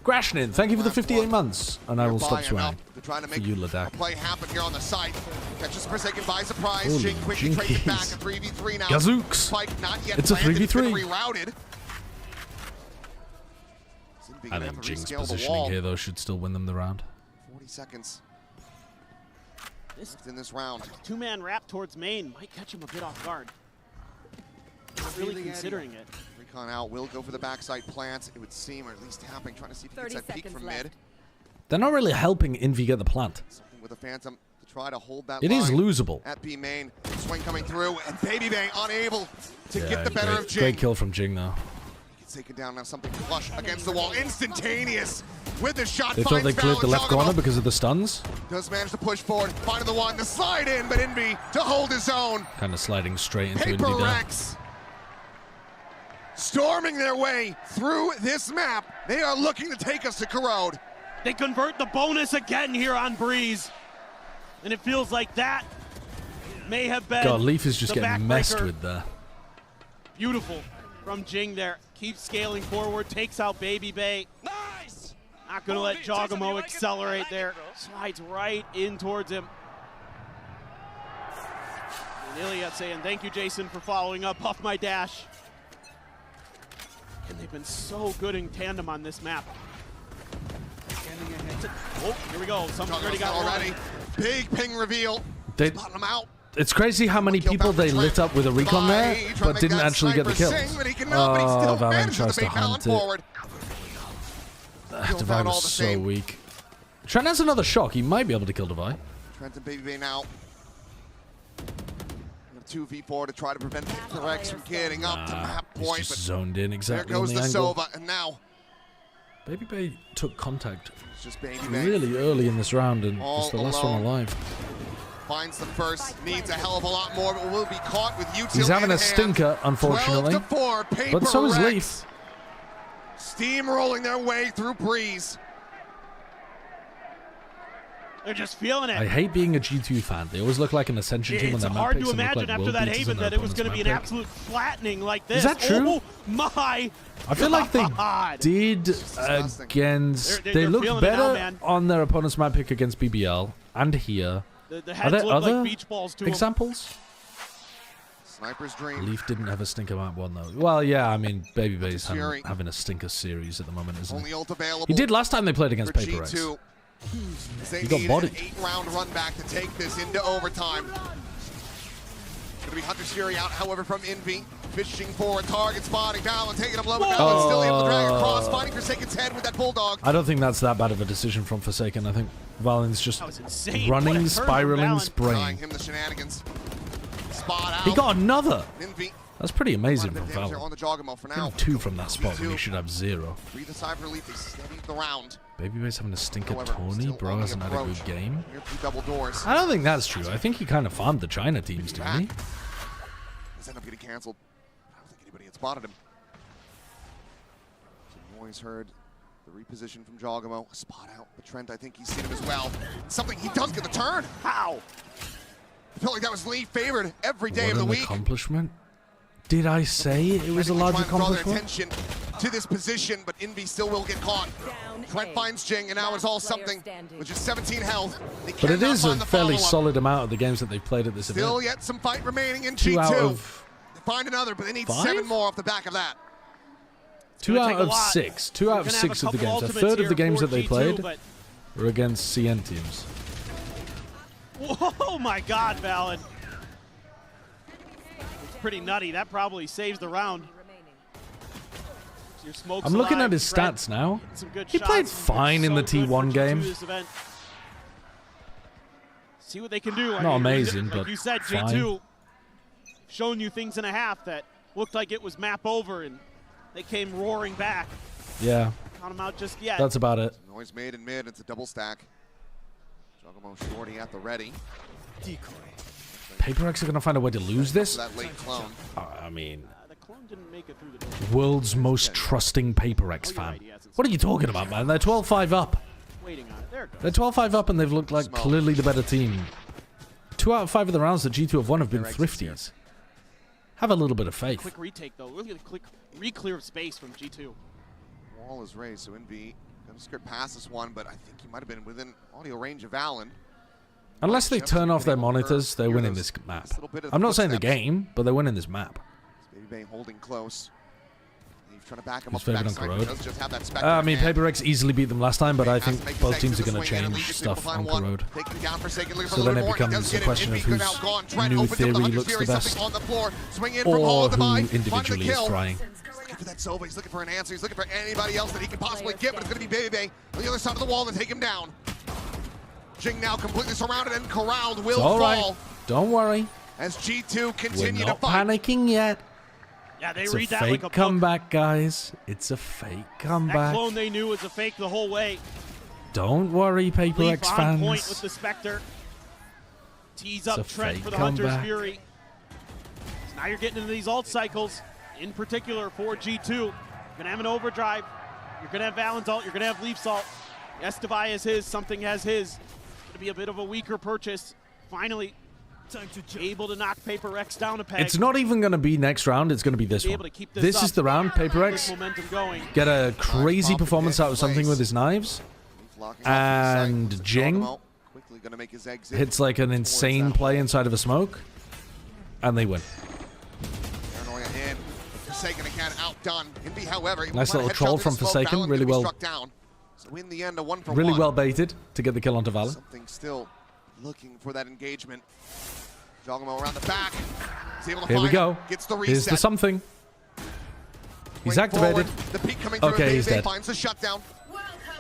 Grashnin, thank you for the 58 months, and I will stop swearing. They're trying to For make you, a Ladak. play happen here on the site. Catches Forsaken by surprise. Holy Jing quickly trades it back. A jinkies. 3v3 now. Gazooks. Spike not yet It's a planted. 3v3. Been rerouted. I think Jing's positioning here, though, should still win them the round. 40 seconds. Left in this round. 2-man wrap towards main might catch him a bit off guard. Not really considering it. Recon out, will go for the backside plants, it would seem, or at least tapping, trying to see if he gets that peek from mid. They're not really helping Envy get the plant. Something with a Phantom to try to hold that It line is losable. at B main. Swing coming through, and Baby Bang unable to Yeah, get the better great, of Jing. great kill from Jing, though. Gets taken down now, something flush against the wall. Instantaneous with the shot. They thought they finds cleared the Valen. left corner because of the stuns. Does manage to push forward, finding the one, the slide in, but Envy to hold his own. Kind of sliding straight into Envy there. PRX storming their way through this map. They are looking to take us to Corrode. They convert the bonus again here on Breeze. And it feels like that may have been God, Leaf is just the getting messed backbreaker. with there. Beautiful from Jing there. Keeps scaling forward, takes out Baby Bay. Nice! Not going to let Jogamo accelerate there. Slides right in towards him. And Iliad saying, thank you, Jason, for following up off my dash. And they've been so good in tandem on this map. Oh, here we go. Something already got already. Big ping reveal. They, Spotting him out. it's crazy how many people they lit up with a recon there, but didn't actually get the kills. Oh, Valen tries to hunt it. Devi was so weak. Trent has another shock. He might be able to kill Devi. Trent and Baby Bay now. 2v4 to try to prevent PRX from getting up to map He's point. just But zoned in exactly there goes on the the angle. Sova, and now Baby Bay took contact it's just Baby Bay. really early in this round and All was the last one alone. alive. Finds the first, needs a hell of a lot more, but will be caught with util He's having in a hand. stinker, unfortunately. 12-4, But so is PRX. Leaf. Steamrolling their way through Breeze. They're just feeling it. I hate being a G2 fan. They always look like an Ascension team when It's their map hard picks to and look imagine like after world that beaters Haven in their that it was opponent's going to be an map pick. absolute flattening like this. Is that true? Oh my I feel like they God. did against. They're They looked feeling it now, better man. on their opponent's map pick against BBL and here. The Are heads there look other like beach balls to him. examples? Sniper's dream. Leaf didn't have a stinker map one though. Well, yeah, I mean, Baby Bay's Fury. having a stinker series at the moment, isn't Only he? ult available. He did last time they played against for PRX. G2. They He got need bodied. an 8-round run back to take this into overtime. Gonna be Hunter's Fury out, however, from Envy. Fishing for a target, spotting Balin, taking him low, but Balin still able to drag across, finding Forsaken's head with that Bulldog. I don't think that's that bad of a decision from Forsaken. I think Valen's just insane. running, spiraling, spraying. Him the shenanigans. Spot out. He got another. Envy. That's pretty amazing from Damage Valen. on the Jogamo for now. 2 from that spot when he should have 0. Breathe a sigh of relief, they steadied the round. Babyface having a stinker However, Tony. still Bro on the hasn't had a good approach. game. Near 2 double doors. I don't think that's true. I think he kind of farmed the China teams, didn't he? He's ended up getting canceled. I don't think anybody had spotted him. Some noise heard. The reposition from Jogamo. A spot out. But Trent, I think he's seen him as well. Something he does get the turn. How? I felt like that was Lee favored every day What of the an week. accomplishment. Did I say it was a large Trying to draw their accomplishment? attention to this position, but Envy still will get caught. Trent finds Jing, and now it's all something, which is 17 health. They But it cannot is a find the fairly follow-up. solid amount of the games that they've played at this Still event. yet some fight remaining in 2 G2. out of They find another, but they need 5? 7 more off the back of that. 2 out of 6. 2 out of 6 of the games. A third of the games that they played were against CN teams. Oh my God, Valen. It's pretty nutty. That probably saves the round. Your smoke's I'm looking alive, at his Trent. stats now. Some good He shots. played fine in the So good for T1 game. this event. See what they can do. I Not mean, amazing, like but you said, fine. G2 showing you things in a half that looked like it was map over, and they came roaring back. Yeah. Count them out just yet. That's about it. Noise made in mid. It's a double stack. Jogamo Shorty at the ready. PRX are going to find a way to lose this? That late clone. I mean, The clone didn't make it through the door. world's most trusting PRX fan. What are you talking about, man? They're 12-5 up. Waiting on it. There it goes. They're 12-5 up and they've looked like clearly the better team. 2 out of 5 of the rounds that G2 have won have been thrifties. Have a little bit of faith. Quick retake, though. Really quick re-clear of space from G2. Wall is raised, so Envy gonna skirt past this one, but I think he might have been within audio range of Allen. Unless they turn off their monitors, they win in this map. I'm not saying the game, but they win in this map. Baby Bay holding close. He's trying to back him Who's up the favored on backside. Corrode? He does just have that Spectre I mean, in hand. PRX easily beat them last time, but I Has to think make his both exit teams are this going to way, and change Leaf is stuff gonna on find one. Corrode. Taking down Forsaken, looking for So a then little it more. He becomes does a get it. question of Envy whose now gone. Trent new opens up the theory Hunter's looks the Fury, best, something on the floor. Swing in from Hall or of who Divine. Finds the individually is kill. trying. He's looking for that Sova. He's looking for an answer. He's looking for anybody else that he can possibly get, but it's going to be Baby Bay on the other side of the wall to take him down. Jing now completely surrounded and corralled. Will It's all right. fall Don't worry. as G2 We're continue to not fight. panicking yet. Yeah, they It's a read that fake like a book. comeback, guys. It's a fake That comeback. clone they knew was a fake the whole way. Don't worry, Leaf PRX on point with fans. the Spectre. Tease It's up a Trent fake for the Hunter's comeback. Fury. So now you're getting into these ult cycles, in particular for G2. You're going to have an overdrive. You're going to have Valen's ult. You're going to have Leaf's ult. Estivai has his. Something has his. Going to be a bit of a weaker purchase. Finally, able to knock PRX down a peg. It's not even going to be next round. It's going to be this Be one. able to keep this This up. is the round. This PRX momentum going. get a crazy performance out of something with his knives. And Jing Quickly gonna make his exit. hits like an insane play inside of a smoke. And they win. Paranoia in. Forsaken again, outdone. Envy, however, he Nice will little find a troll headshot from through the smoke. Forsaken. Valen Really gonna be well. struck down. So in the end, a 1 for Really 1. well baited to get the kill onto Valor. Something still looking for that engagement. Jogamo around the back. He's able to Here we find go. it. Gets the reset. Here's the something. He's Swing activated. forward. The peak coming through. Okay, he's Baby dead. finds the shutdown.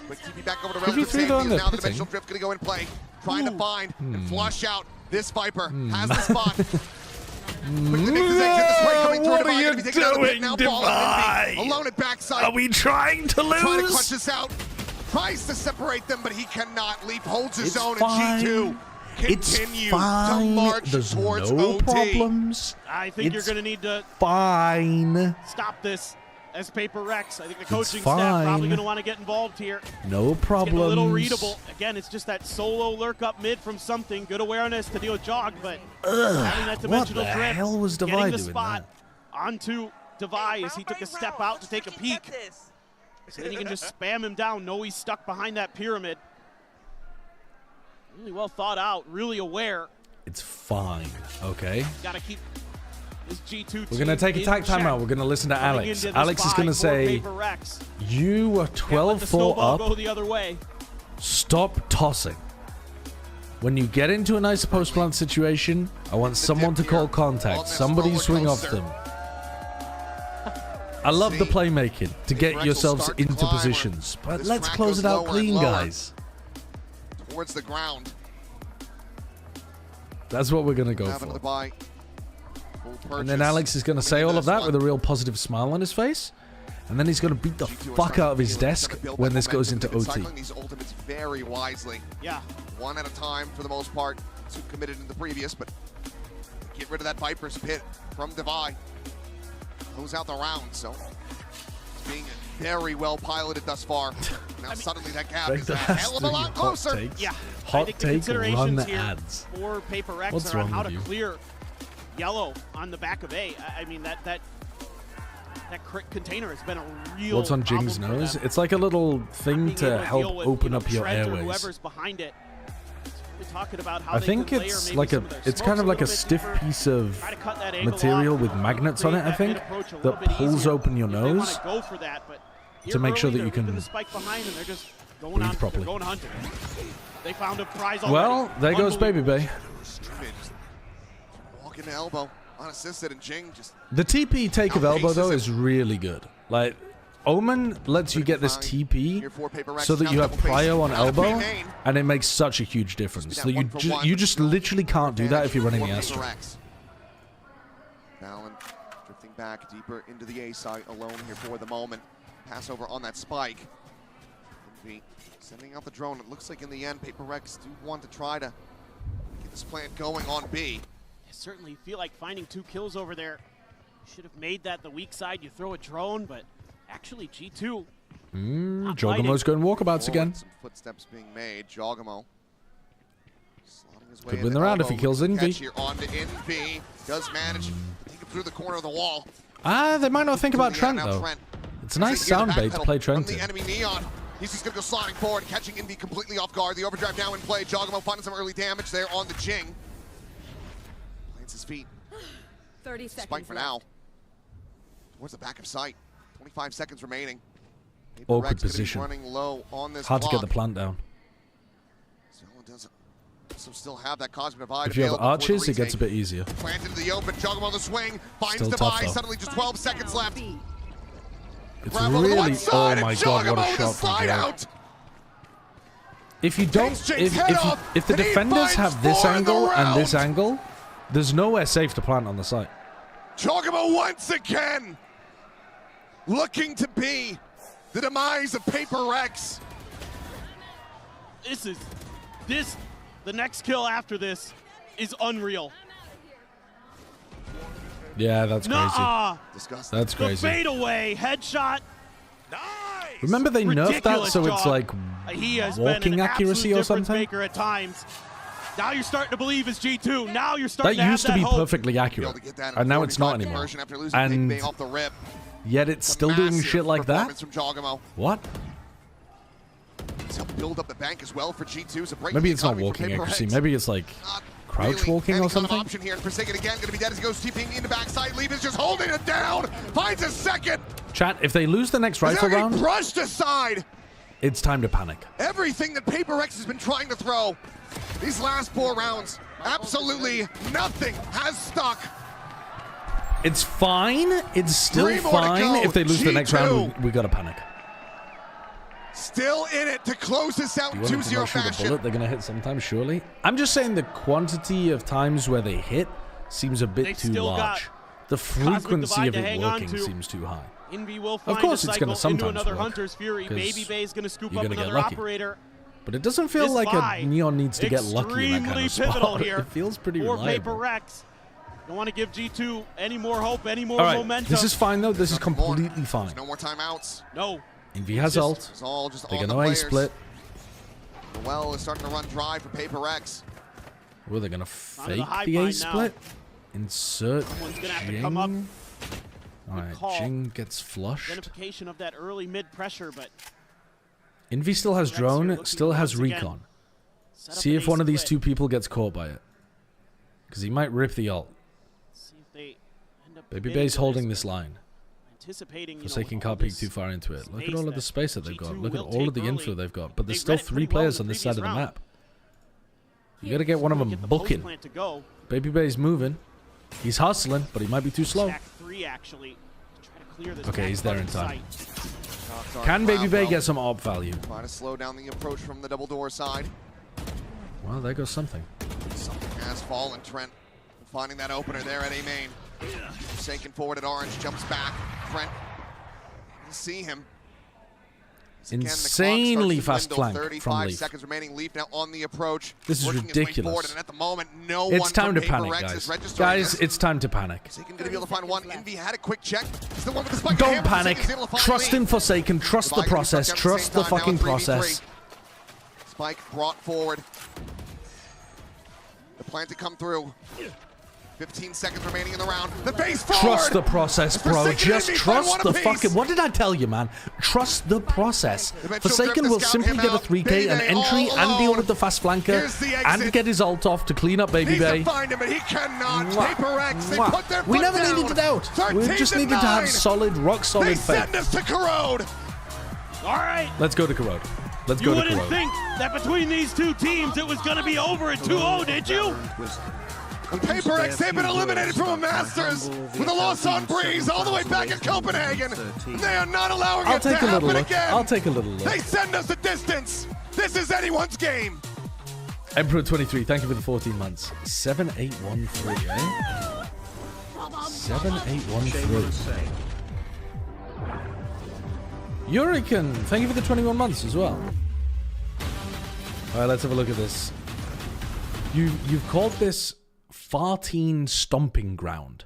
Quick TP back over to Could be relative 3 though on safety. the Now the pitting. dimensional drift going to go in play. Trying to find and flush out. This Viper Hmm. has the spot. Quickly makes his exit. The spray coming through. What Divine are gonna be taken out of the pit you now. doing, Falling Envy Divine? alone at backside. Are we trying to lose? Trying to clutch this out. Tries to separate them, but he cannot. Leap holds his It's own, fine. and G2 It's continues fine. to march There's towards no OT. problems. I think you're It's going to need to Fine. stop this as PRX. I think the It's coaching staff probably fine. going to want to get involved here. No It's getting a little problems. readable. Again, it's just that solo lurk up mid from something. Good awareness to deal with Jog, but having that dimensional what the drift, hell was getting Devi the doing spot onto Devi as he took a step out to take a peek. So then you can just spam him down. Know he's stuck behind that pyramid. Really well thought out, really aware. It's fine. Okay. Got to keep this G2 We're going to take a tag timeout. We're going to listen to Alex. Alex is going to say, you were Let the 12-4 snowball up. go the other way. Stop tossing. When you get into a nice post-plant situation, I want someone to call contact. Somebody swing off them. I love the playmaking to get yourselves into positions. But let's close it out clean, guys. Towards the ground. That's what we're going to go for. And then Alex is going to say all of that with a real positive smile on his face. And then he's going to beat the fuck out of his desk when this goes into OT. Cycling these ultimates very wisely. Yeah. One at a time for the most part. Two committed in the previous, but get rid of that Viper's Pit from Devi. Close out the round, so it's being very well piloted thus far. Now suddenly that gap is a hell of a lot closer. Yeah. Hot I think the take considerations run here ads. for Paper X What's are on wrong how with to you? clear yellow on the back of A. I mean, that crit container has been a real What's on Jing's problem for nose? them. It's like a little thing Being to able help deal with, open you know, up your Shreds or airways. Whoever's behind it. We're talking about how I they think can layer it's maybe like some of their it's smokes kind of like a little bit stiff deeper, piece of try to cut that angle material off, with magnets on it, I create think, that mid-approach a little that bit pulls easier open your if they wanna nose go for that, but to make sure that they're you can leaving the spike behind and they're just going breathe on, properly. They're going hunting. They found a prize already. Well, there goes Baby Bay. Walking to elbow, unassisted, and Jing just The TP take of elbow, though, is really good. Like, Omen lets you get this TP so that you have prio on elbow, and it makes such a huge difference. So you just literally can't do that if you're running the Astra. Valen drifting back deeper into the A side, alone here for the moment. Pass over on that spike. Envy sending out the drone. It looks like in the end, Paper X do want to try to get this plant going on B. I certainly feel like finding 2 kills over there. You should have made that the weak side. You throw a drone, but actually G2. Jogamo's going walkabouts again. Some footsteps being made. Jogamo slotting his way Could win the round if he kills Envy. Here on to Envy. Does manage to take him through the corner of the wall. They might not think about Trent, though. It's a nice sound bait to play Trent in. The enemy Neon. He's just going to go sliding forward, catching Envy completely off guard. The overdrive now in play. Jogamo finding some early damage there on the Jing. Plants his feet. 30 seconds Spike for left. now. Towards the back of sight. 25 seconds remaining. Awkward Rex gonna be position. running low on this Hard to get clock. the plant down. So still have that Cosmic Divide If you have available for the arches, it gets a retake. bit easier. Planted into the open, Jugamo on the swing, finds Still tough, Divide, though. suddenly just 12 seconds left. It's Grab over the one really, side, oh my and god, what Jugamo a with the shot from slide Joe. out. If you don't, Takes Jake's head off, if the and he defenders finds have this 4 in the angle and this round. angle, there's nowhere safe to plant on the site. Jugamo once again looking to be the demise of Paper X. The next kill after this is unreal. Yeah, that's crazy. Nuh-uh. Disgusting. That's The crazy. fadeaway headshot. Remember they nerfed that Ridiculous so it's job. like He has been walking an accuracy absolute or difference something? maker at times. Now you're starting to believe it's G2. Now you're starting That to used have to be that hope. perfectly accurate, Get that and now it's not 45 anymore. conversion after losing Big And Bay off the rip. yet it's still doing Massive shit like that. performance from Jogamo. What? It's helped build up the bank as well for G2. So breaking Maybe the it's not economy for walking Paper accuracy. X. Maybe it's like crouch walking Any or kind of something. option here, and Forsaken again going to be dead as he goes TPing in the backside. Leave is just holding it down. Finds a second. Chat, if they lose the next Is rifle that getting round, brushed aside. it's time to panic. Everything that Paper X has been trying to throw these last 4 rounds, absolutely nothing has stuck. It's fine. It's still 3 more to fine. go. If they lose the next G2. round, we gotta panic. Still in it to close this out in You want them to 2-0 not shoot a fashion. bullet, they're gonna hit sometime, surely. I'm just saying the quantity of times where they hit seems a bit They've too still large. got The frequency Divide of to it hang on working to. seems too high. Envy will find course a it's cycle gonna into sometimes another work, Hunter's Fury. 'cause Baby Bay is going to scoop you're up gonna get another lucky. operator. But it doesn't feel This like buy, a Neon needs to get lucky in that kind extremely of pivotal spot. here It feels pretty for reliable. Paper X. Don't want to give G2 any more hope, any more All right, momentum. this is fine though. This is completely fine. No more timeouts. No. Envy has ult. It's all just They're on gonna the A players. split. The well is starting to run dry for Paper X. Well, they're gonna Onto the fake high the A bind now. split. Insert Someone's gonna have to come up. Jing. Alright, call. Jing gets flushed. Identification of that early mid pressure, but Envy still has Rex here drone, looking still has once again. recon. Set up See an if one of these split. 2 people gets caught by it. Because he might rip the ult. See if they end up Baby committing Bay's to holding this. this line. anticipating. Forsaken can't peek too far into it. Look at all of the space that they've got. Look at all of the info they've got. But there's still 3 players on this side of the map. You gotta get one of them booking. Baby Bay's moving. He's hustling, but he might be too slow. Okay, he's there in time. Can Baby Bay get some AWP value? Trying to slow down the approach from the double door side. Well, there goes something. Something has fallen. Trent finding that opener there at A main. Forsaken forward at orange, jumps back. Trent, you see him. Insanely fast flank from 35 Leaf. seconds remaining. Leaf now on the approach. This is ridiculous. And at the moment, no It's time to panic, PRX guys. Guys, it's time to panic. Forsaken gonna be able to find one. Envy had a quick check. He's the one with the spike. Don't panic. Trust in Forsaken. Trust the process. Trust the fucking process. Spike brought forward. The plan to come through. 15 seconds remaining in the round. The base forward. Trust the process, bro. Just trust the fucking... What did I tell you, man? Trust the process. Forsaken will simply get a 3K, an entry, and deal with the fast flanker, and get his ult off to clean up Baby Bay. Find him, but he cannot. PRX, they put their We foot never down. needed it out. We just needed to have solid, rock solid They faith. send us to Corrode. All right. Let's go to Corrode. Let's You go to wouldn't Corrode. think that between these two teams it was going to be over at 2-0, did you? PRX, they've been eliminated from a Masters with a loss on Breeze all the way back in Copenhagen. They are not allowing it to happen again. I'll take a little look. They send us a distance. This is anyone's game. Emperor 23, thank you for the 14 months. 7813, eh? 7813. Yurikan, thank you for the 21 months as well. Alright, let's have a look at this. You've called this Fartine Stomping Ground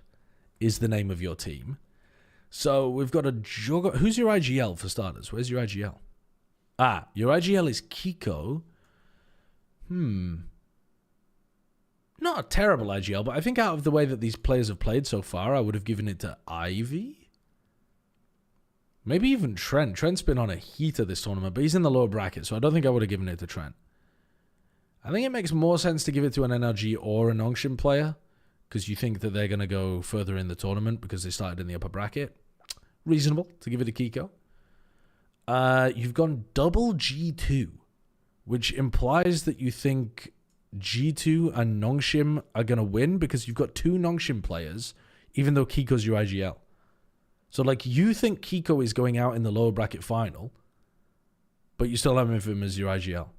is the name of your team. So we've got a Jugger. Who's your IGL for starters? Where's your IGL? Ah, your IGL is Kiko. Not a terrible IGL, but I think out of the way that these players have played so far, I would have given it to Ivy. Maybe even Trent. Trent's been on a heater this tournament, but he's in the lower bracket, so I don't think I would have given it to Trent. I think it makes more sense to give it to an NRG or a Nongshim player, because you think that they're going to go further in the tournament because they started in the upper bracket. Reasonable to give it to Kiko. You've gone double G2, which implies that you think G2 and Nongshim are going to win because you've got 2 Nongshim players, even though Kiko's your IGL. So, like, you think Kiko is going out in the lower bracket final, but you still have him as your IGL.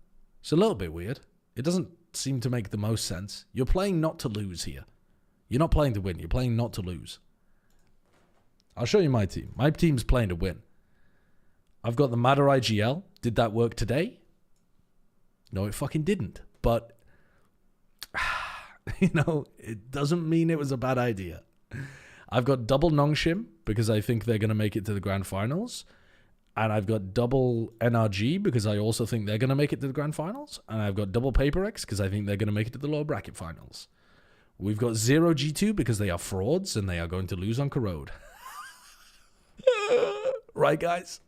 It's a little bit weird. It doesn't seem to make the most sense. You're playing not to lose here. You're not playing to win. You're playing not to lose. I'll show you my team. My team's playing to win. I've got the Madder IGL. Did that work today? No, it fucking didn't. But, you know, it doesn't mean it was a bad idea. I've got double Nongshim because I think they're going to make it to the grand finals. And I've got double NRG because I also think they're going to make it to the grand finals. And I've got double PRX because I think they're going to make it to the lower bracket finals. We've got 0 G2 because they are frauds and they are going to lose on Corrode. Right, guys?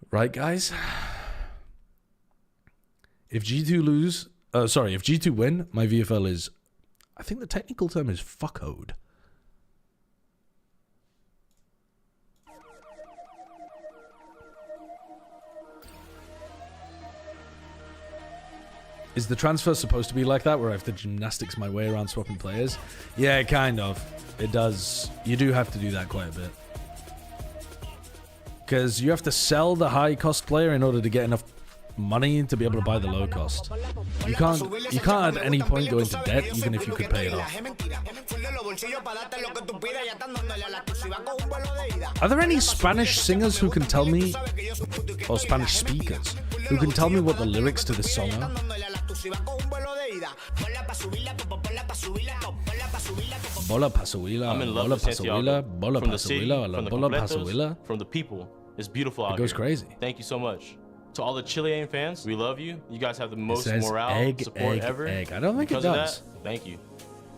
Right, guys? If G2 lose... if G2 win, my VFL is... I think the technical term is fuckode. Is the transfer supposed to be like that, where I have to gymnastics my way around swapping players? Yeah, kind of. It does. You do have to do that quite a bit. Because you have to sell the high-cost player in order to get enough money to be able to buy the low-cost. You can't at any point go into debt, even if you could pay it off. Are there any Spanish singers who can tell me, or Spanish speakers, who can tell me what the lyrics to this song are? Bola Pasuila, I'm in love Bola with Santiago. Pasuila, Bola From the city, Pasuila, from the Bola completos, Pasuila. from the people. It's beautiful out It goes here. crazy. Thank you so much. To all the Chilean fans, we love you. You guys have the most says morale, egg, support egg, ever. egg. I don't think it Because of does. that, thank you.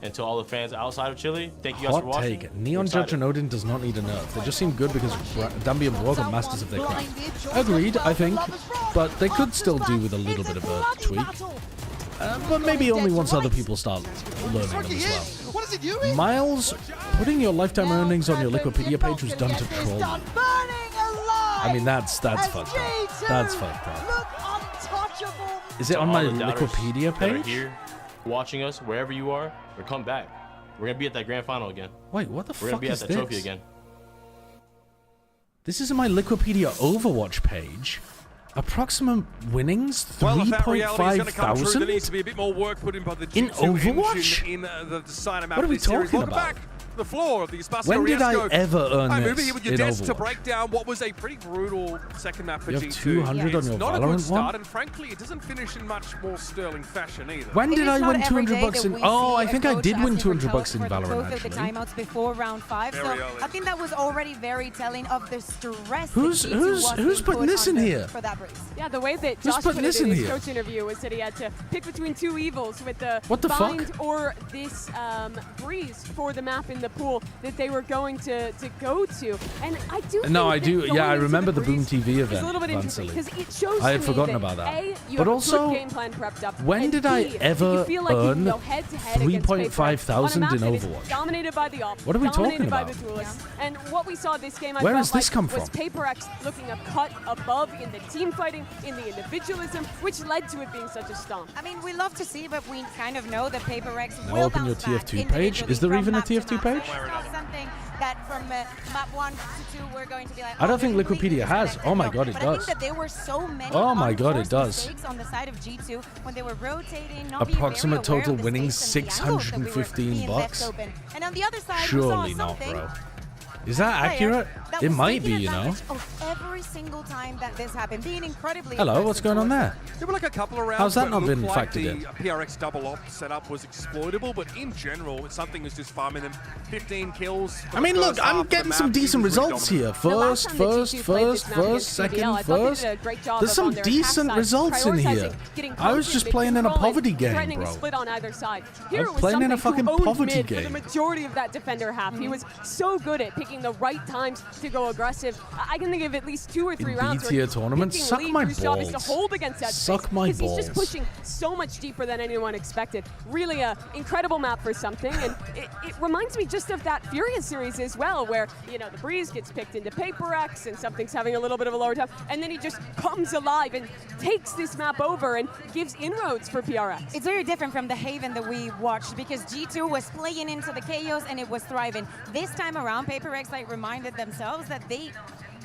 And to all the fans outside of Chile, thank you guys for Hot watching. take. Neon Judge and Odin does not need a nerf. They just seem good because Dambi and Brock are masters of their craft. Agreed, I think. But they could still do with a little bit of a tweak. But maybe only once other people start learning them as well. What is he doing? Miles, putting your lifetime earnings on your Liquipedia page was done to troll you. I mean, that's fucked up. That's fucked up. Look untouchable. Is it on my Liquipedia That are page? here, watching us, wherever you are, or come back. We're gonna be at that grand final again. Wait, what the We're gonna fuck be is at that trophy this? again. This is in my Liquipedia Overwatch page. Approximate winnings, Well, if that reality is going to come true, there 3,500? needs to be a bit more work put in by the In G2 Overwatch? engine in the designer map What are we of this series. talking Welcome about? back to the floor of the Espacio When did I Riesgo. ever earn I'm this moving here with your in desk to Overwatch? break down what was a pretty brutal second map for You have G2. 200 on It's your not a Valorant good start, one? and frankly, it doesn't finish in much more sterling fashion either. When did I win 200 bucks that in? we Oh, see I think a I coach did win asking for 200 help bucks in for Valorant, both of the actually. timeouts before round 5. Very So early. I think that was already very telling of the stress. Who's that G2 was being putting put this in under here? For that race. Yeah, the way that Who's Josh putting put this it in in his here? coach interview was that he had to pick between two evils with the What the fuck? bind or this breeze for the map in the pool that they were going to go to. And I do No, think I that do. going Yeah, I into remember the Boom breeze TV is event. a little bit interesting because it shows I had to me forgotten that about that. A, you But have also, a good game plan prepped up. when and did I B, ever you feel like you earn can go head-to-head against 3.5 PRX on a thousand map in that is Overwatch? Dominated by the off. What are we talking dominated by about? the duelists. And what we saw this game, I Where felt does this like come was from? PRX looking a cut above in the team fighting, in the individualism, which led to it being such a stomp. I mean, we love to see, but we kind of know that PRX Now will open your bounce back TF2 page. Is there individually even a from map to TF2 map. page? So it's not something that from map 1 to 2 we're going to be like, I don't oh, think we're completely Liquipedia has. disconnected. Oh my No. god, it But I does. think that there were so many Oh my god, it unforced does. mistakes on the side of G2 when they were rotating, not being Approximate very aware total of the winnings space and the angles that we were 615 being left bucks. open. And on the other side, we Surely saw not, something bro. Is that player accurate? that It was might be, taking you know. advantage of every single time that this happened, being incredibly Hello, what's going on there? There were like a couple of rounds How's that where it not been looked like factored in? the PRX double op setup was exploitable, but in general, it's something that's just farming them. 15 kills. for I mean, the look, first half I'm of the getting map. some He decent was really results here. dominant. First, second, I thought they first. did a great job There's of some on their decent attack side, results in here. prioritizing, getting I was constant just mid playing in a control and poverty game, threatening bro. a split on either side. I Here was it was playing in a something fucking who owned poverty mid game. for the majority of that defender half. He was so good at picking the right times to go aggressive. I can think of at least 2 or 3 In rounds where B-tier he's tournaments, picking suck lead, my whose job is to balls. hold against that Suck space, my 'cause he's just balls. pushing so much deeper than anyone expected. Really a incredible map for something, and it reminds me just of that Furious series as well, where, you know, the Breeze gets picked into PRX and something's having a little bit of a lower time, and then he just comes alive and takes this map over and gives inroads for PRX. It's very different from the Haven that we watched because G2 was playing into the chaos and it was thriving. This time around, PRX like reminded themselves that they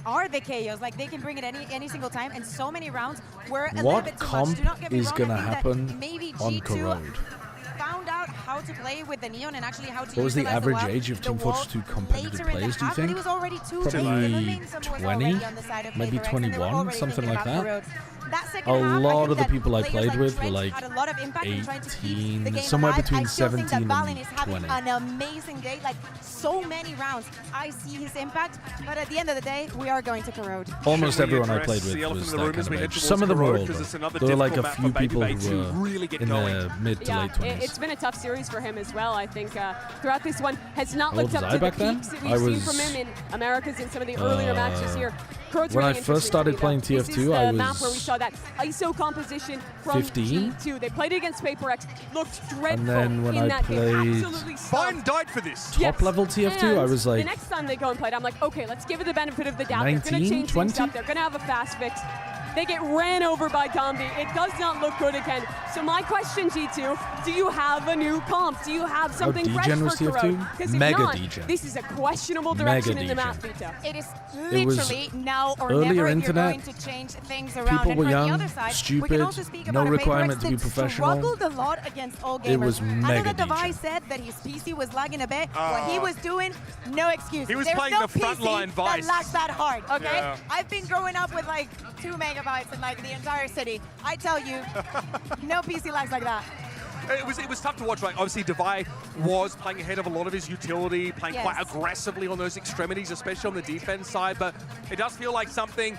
are the chaos. Like they can bring it any single time, and so many rounds were a little What bit too much. comp Do not get me is wrong, gonna I think that happen maybe on G2 Corrode? found out how to play with the Neon and actually how to What was the utilize average well age of the Team wall Fortress 2 competitive later in the players, do you half, but think? it was already too Probably late. The momentum was 20, already on the side of maybe PRX, and they were 21, already something thinking like about that. Corrode. That second A half, I lot think of the that people I players played like with were Trent like had a lot of impact in trying to keep the 18, game somewhere alive. between I still think that 17 Valen and is having 20. an amazing day, like so many rounds. I see his impact, but at the end of the day, we are going to Corrode. Almost Should we everyone I address played the with elephant was in the that room kind as of we head age. towards Some of them were Corrode, older. 'cause it's another There were like a difficult few map for people Baby who Bay to were really get in going. their mid to Yeah, late 20s. it's been a tough series for him as well. I think throughout this one has not How old lived up was to I the back then? peaks that I we've seen was, from him in Americas in some of the earlier matches here. Corrode's when really I first started playing interesting to me, TF2, though. I This is the map where we was saw that ISO composition from 15. G2. They played it against PRX, looked dreadful And then when in I that game. played Absolutely Fine died for this. top level TF2, I was the like next time they go and play it, I'm like, okay, let's give it the benefit of the doubt. They're 19, going to change things 20? up. They're going to have a fast fix. They get ran over by Dombi. It does not look good again. So my question, G2, do you have a new comp? Do you have something fresh for degen was TF2? Corrode? Because if Mega not, degen. this is a questionable Mega direction in the degen. map, Vito. It is It was literally now or earlier never if internet, you're going to change things around. people and were from young, the other side, we stupid, can also speak no about a requirement PRX to be that professional. struggled a lot against all gamers. It was I know mega that Device said that his PC was lagging a bit. What he Ah. was doing, no excuse. He was There's playing no the frontline PC Vice. that lags that hard, okay? Yeah. I've been growing up with like 2 megabytes in like the entire city. I tell you, no PC lags like that. It was tough to watch, right? Obviously, Devi was playing ahead of a lot of his utility, playing Yes. quite aggressively on those extremities, especially on the defense side. But it does feel like something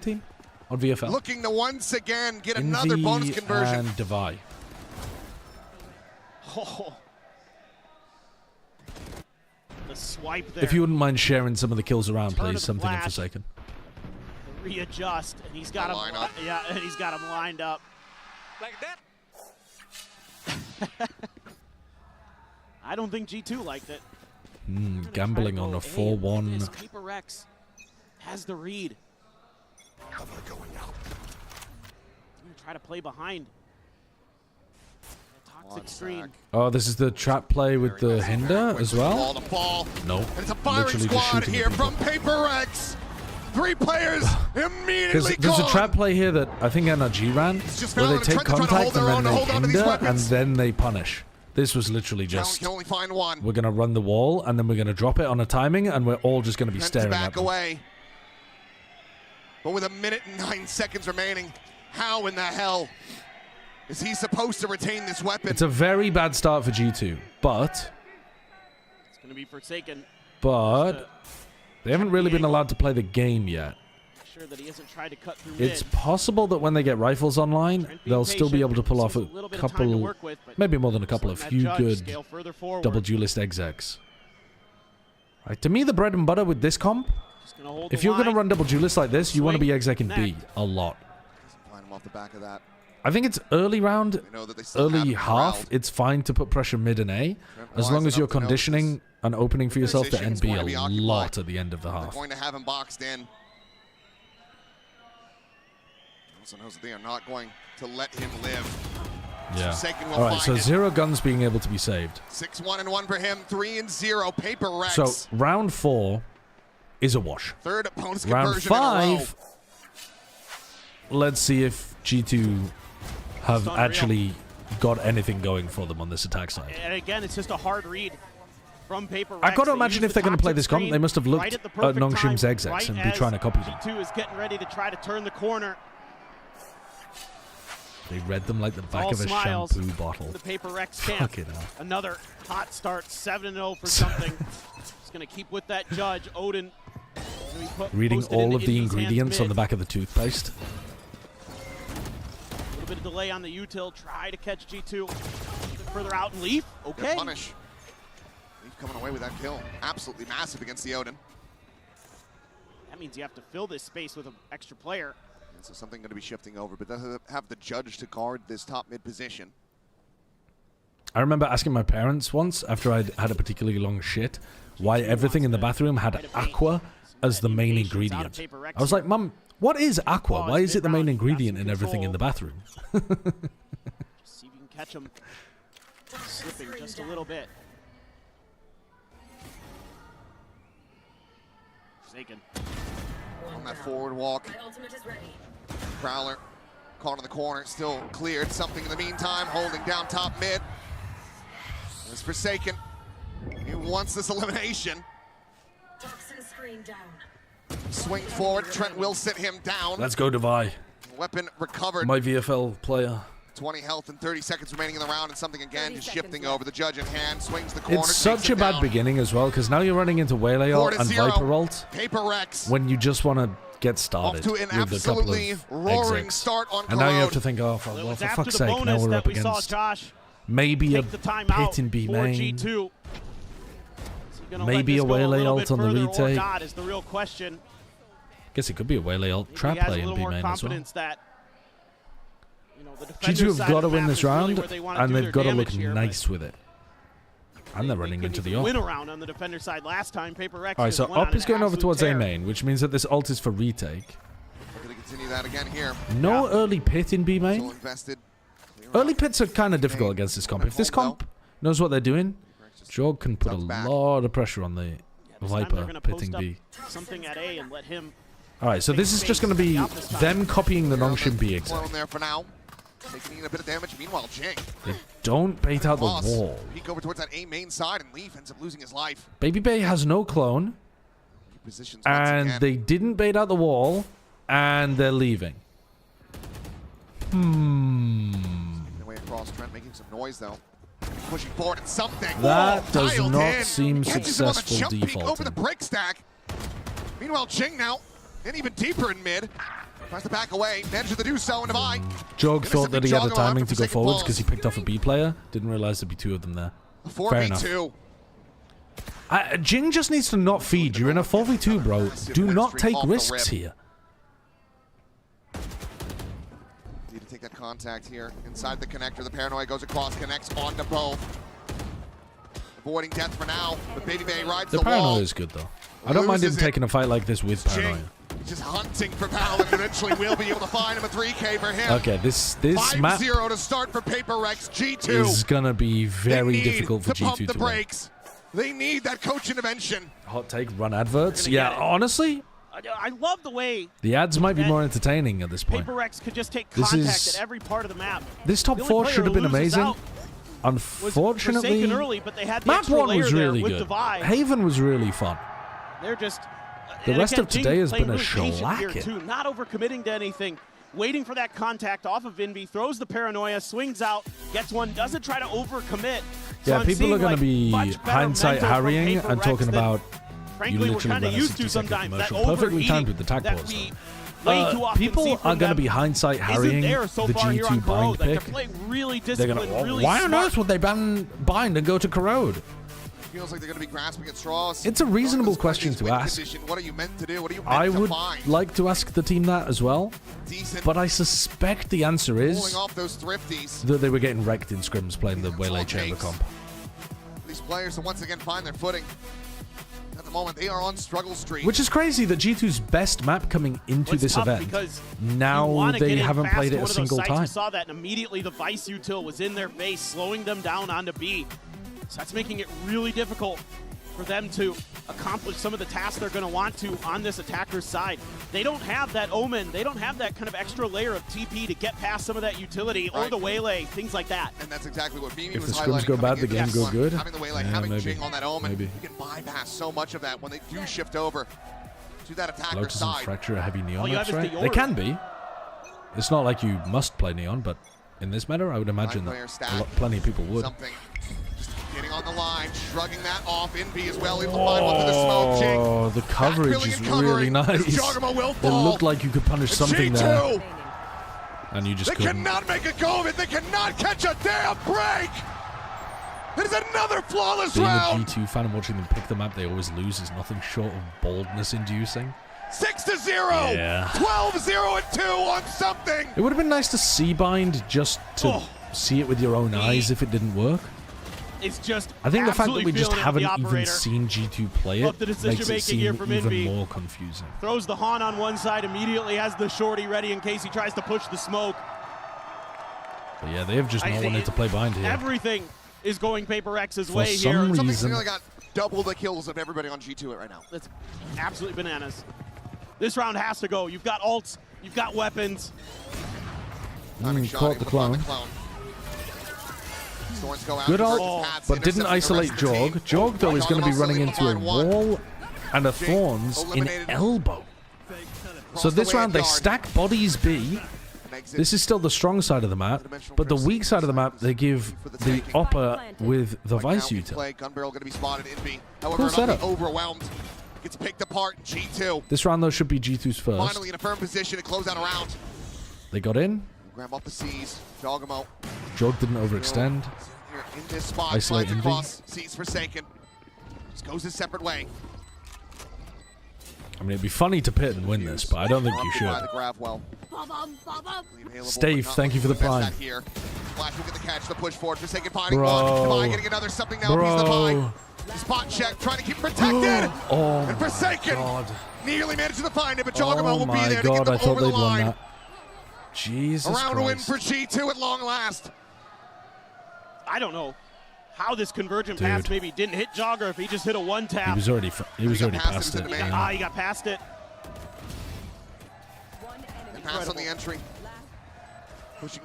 team on VFL. Looking to once again get another bonus conversion. And Devi. Oh. The swipe there. If you wouldn't mind sharing some of the kills around, Turn please. of Something in flash. Forsaken. Readjust, and he's got him. Yeah, and he's got him lined up. Like that. I don't think G2 liked it. Gambling on a 4-1. PRX has the read. Cover going out. I'm gonna try to play behind. Toxic screen. Oh, this is the trap play with the hinder as well? No. And it's a firing Literally just squad shooting here people. from PRX. 3 players immediately There's a gone. trap play here that I think NRG ran, just where they found a take Trent trying to contact hold their and own then to hold on to they these hinder and weapons. then they punish. This was literally Talon just, can only find one. we're going to run the wall and then we're going to drop it on a timing and we're all just going to be Trent to staring back at them. away. But with 1 minute and 9 seconds remaining, how in the hell is he supposed to retain this weapon? It's a very bad start for G2, but It's gonna be Forsaken. they haven't really been allowed to play the game yet. Sure that he hasn't tried to cut through It's mid. possible that when they get rifles online, they'll still be able to pull off a little bit of time to couple, work with, but maybe more than a couple, a letting that few judge good scale further forward. double duelist execs. Right, to me, the bread and butter with this comp, Just gonna hold if the you're going to line. run double duelist like this, you want to be Swing, exec in B connect. a lot. Line him off the back of that. I think it's early round, know that they still have early him half. corralled. It's fine to put pressure mid and A, as long as you're conditioning and opening for yourself to position's end B going a to be occupied. lot at the end of the They're half. going to have him boxed in. Also knows that they are not going to let him live. Yeah. Forsaken will All right, find so it. 0 guns being able to be saved. 6-1-1 for him. 3-0. PRX. So round 4 is a wash. Third opponent's Round conversion in a row. 5, let's see if G2 have unreal. actually got anything going for them on this attack side. And again, it's just a hard read from PRX. I got to They imagine use if they're the going to play toxic this comp, screen they must have looked right at, the at perfect Nongshim's time, execs right and be as trying to copy them. G2 is getting ready to try to turn the corner. They read them like the back All of a smiles shampoo bottle. in the PRX camp. Fucking hell. Another hot start, 7-0 for something. He's going to keep with that judge, Odin. Reading posted all into of the Indy's hands ingredients on mid. the back of the toothpaste. A little bit of delay on the util. Try to catch G2 a little bit further out. And Leaf, Good okay. punish. Leaf coming away with that kill. Absolutely massive against the Odin. That means you have to fill this space with an extra player. And so something going to be shifting over, but they'll have the judge to guard this top mid position. I remember asking my parents once, after I'd had a particularly long shit, why everything in the bathroom had aqua as the main ingredient. I was like, Mum, what is aqua? Why is it the main ingredient in everything in the bathroom? See if you can catch him slipping just a little bit. Forsaken. On that forward walk. Prowler caught in the corner, still cleared. Something in the meantime, holding down top mid. It's Forsaken. He wants this elimination. Swing forward, Trent will sit him down. Let's go, Devi. Weapon recovered. My VFL player. 20 health and 30 seconds remaining in the round, and something again just shifting over. The judge in hand, swings the corner. It's such a bad beginning as well, because now you're running into Waylay ult and 4-0. Viper ult PRX. when you just want to get started Off to an with a couple absolutely of roaring execs. start on And now you have Corrode. to think, oh, for, Well, well, it's for after fuck's the sake, now bonus we're that up we saw against Josh maybe a take the time pit out in B for main, G2. maybe a Waylay ult on the retake. Not is the real question. Guess it could be a Waylay ult trap He has play a in little B more main as well. confidence that the defender's G2 have side got of to the win map this is really round, where they wanna and do they've their got to look damage here, nice with it. And they're running into the win op. a round on the defender side last time. PRX Alright, so just went on op is an going over absolute towards A tear. main, which means that this ult is for retake. Looking to continue that again here. No early pit in B Still main. invested. Early pits are kind of difficult against this comp. If this comp knows what they're doing, Jog can put a lot of pressure on the This time they're Viper gonna pitting post up B. something at A and let him. Alright, so this is just going to be them copying the Nongshim B exec. Clone there for now. Taking a bit of damage. Meanwhile, Jing. They don't bait out the Boss. wall. Peek over towards that A main side, and Leaf ends up losing his life. Baby Bay has no clone, Positions once and again. they didn't bait out the wall, and they're leaving. Their way across, Trent making some noise though. Pushing forward and something. That Whoa, does dialed not in. seem Catches him on the successful jump peek defaulting. over the brick stack. Meanwhile, Jing now, and even deeper in mid. Tries to back away, manages to do so, and Devi. Jog thought that he had the timing to go forwards because because he picked off a B player. Didn't realize there'd be two of them there. Fair enough. 4v2. Jing just needs to not feed. You're in a 4v2, bro. Do not take risks here. Need to take that contact here. Inside the connector, the paranoia goes across, connects onto both. Avoiding death for now, but Baby Bay rides the wall. The paranoia is good, though. I don't mind him taking a fight like this with paranoia. Just hunting for Pal, and eventually we'll be able to find him a 3K for him. Okay, this map 5-0 to start for PRX. G2 is gonna be very difficult for G2 to win. They need that coach intervention. Hot take, run adverts. Yeah, honestly, I love the way the ads might be more entertaining at this point. PRX could just take contact at every part of the map. This top 4 should have been amazing. Unfortunately, early, but they had the map 1 was really good. Divide. Haven was really fun. They're just the rest of today has been a shellacking. Not overcommitting to anything, waiting for that contact off of Envy, throws the paranoia, swings out, gets one, doesn't try to overcommit. So Yeah, people are going to be hindsight harrying and talking about you literally run a 60-second commercial. Perfectly timed with the tag pause. People are going to be hindsight harrying the G2 bind pick. They're going to, why on earth would they ban bind and go to corrode? Feels like they're going to be grasping at straws. It's a reasonable question to ask. What are you meant to do? What are you meant I would to find? like to ask the team that as well, but I suspect the answer is off those thrifties. that they were getting wrecked in scrims playing the Waylay Chamber comp. These players will once again find their footing. At the moment, they are on struggle street. Which is crazy that G2's best map coming into this event, now they haven't played it a single time. We saw that, and immediately the Vice util was in their face, slowing them down onto B. So that's making it really difficult for them to accomplish some of the tasks they're going to want to on this attacker's side. They don't have that Omen. They don't have that kind of extra layer of TP to get past some of that utility or the Waylay, things like that. And that's exactly what Mimi If was the scrims go bad, the game go good. Having the Waylay, Yeah, having maybe. Jing on that Omen, Maybe. you can bypass so much of that when they do shift over to that attacker's Lotus and side. Fracture are heavy Neon All you maps, have is right? the They Aura. can be. It's not like you must play Neon, but in this matter, I would imagine that plenty of people would. Something. Just getting on the line, shrugging that off. Envy as well into the 5-1 to the smoke. Jing. Oh, the coverage is really nice. It looked like you could punish something there. And you just They couldn't. cannot make a go of it. They cannot catch a damn break. It is another flawless Being round. a G2 fan and watching them pick the map they always lose is nothing short of boldness inducing. 6-0. Yeah. 12-0 and 2 on something. It would have been nice to see bind just to see it with your own eyes if it didn't work. It's just I think the fact that we just absolutely haven't feeling it even for the seen G2 play Love it the makes decision-making it seem here from even Envy. more confusing. Throws the Han on one side, immediately has the shorty ready in case he tries to push the smoke. But yeah, they have just not wanted to play bind here. Everything is going PRX's For way some here. reason- Something's really got double the kills of everybody on G2 right now. That's absolutely bananas. This round has to go. You've got ults, you've got weapons. Caught the clone. Good ult, but didn't isolate Jog. Jog, though, is going to be running into a wall and a Thorns in elbow. So this round, they stack bodies B. This is still the strong side of the map, but the weak side of the map, they give the upper with the Vice util. Gun barrel going to be spotted. Envy, Cool however, setup. not overwhelmed. Gets picked apart in G2. This round, though, should be G2's first. Finally in a firm position to close out a round. They got in. Grab off the C's. Jogamo. Jog didn't overextend. Here in this spot. Isolate Slides Envy. across. C's forsaken. Just goes his separate way. I mean, it'd be funny to pit and win this, but I don't think you By should. the grab well. Stave, thank you for the prime. Here. Flash will get the catch, the push forward. Forsaken finding Bro. one. Divine getting another something now. He's the Bro. Divine. Spot check, trying to keep protected. Oh, and Forsaken God. nearly managed to find it, but Jogamo Oh will be my there to God, get them I thought over the they'd won line. that. Jesus A round win Christ. for G2 at long last. I don't know how this convergent Dude. pass maybe didn't hit Jogger if he just hit a one tap. He was already past it. He got past it. And pass on the entry. Pushing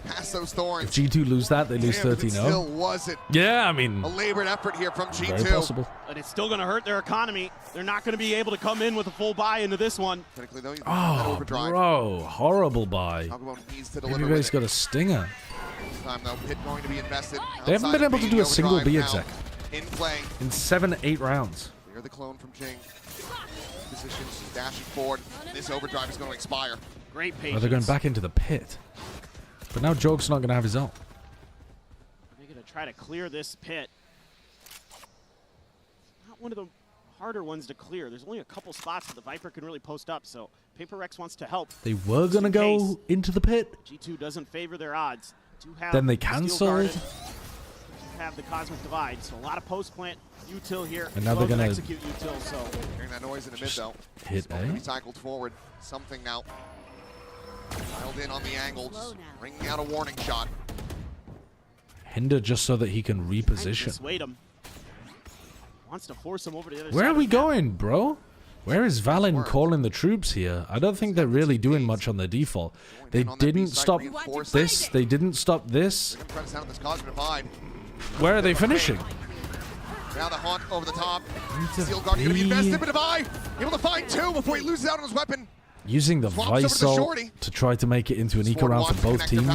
past those thorns. If G2 lose that, they lose Damn, but it 13-0. still wasn't. Yeah, I mean, A labored effort here from G2. very possible. But it's still going to hurt their economy. They're not going to be able to come in with a full buy into this one. Critically, though, that Oh, overdrive. bro. Horrible buy. Jogamo needs to deliver Everybody's with got a stinger. This time, though, Pit going to be invested. They haven't been outside able to do a single overdrive B now. exec In play. in 7-8 rounds. Clear the clone from Jing. Positions, dashing forward. This overdrive is going to expire. Great Oh, patience. they're going back into the pit. But now Jog's not going to have his ult. They're going to try to clear this pit. not one of the harder ones to clear. There's only a couple spots that the Viper can really post up, so PRX wants to help. They were going to go into the pit. G2 doesn't favor their odds. Then they cancelled. Have the Cosmic Divide, so a lot of post-plant util here. And now they're going to execute util, so hearing that noise in the mid, though. Hit A. Cycled forward. Something now. Dialed in on the angles. Ringing out a warning shot. Hinder just so that he can reposition. Dissuade him. Wants to force him over to the other side. Where are we going, bro? Where is Valen calling the troops here? I don't think they're really doing much on their default. They didn't stop this. They didn't stop this. Where are they finishing? Now the haunt over the top. Steel Guard going to be invested, but Divide able to find two before he loses out on his weapon. Using the Visal to try to make it into an eco round for both teams.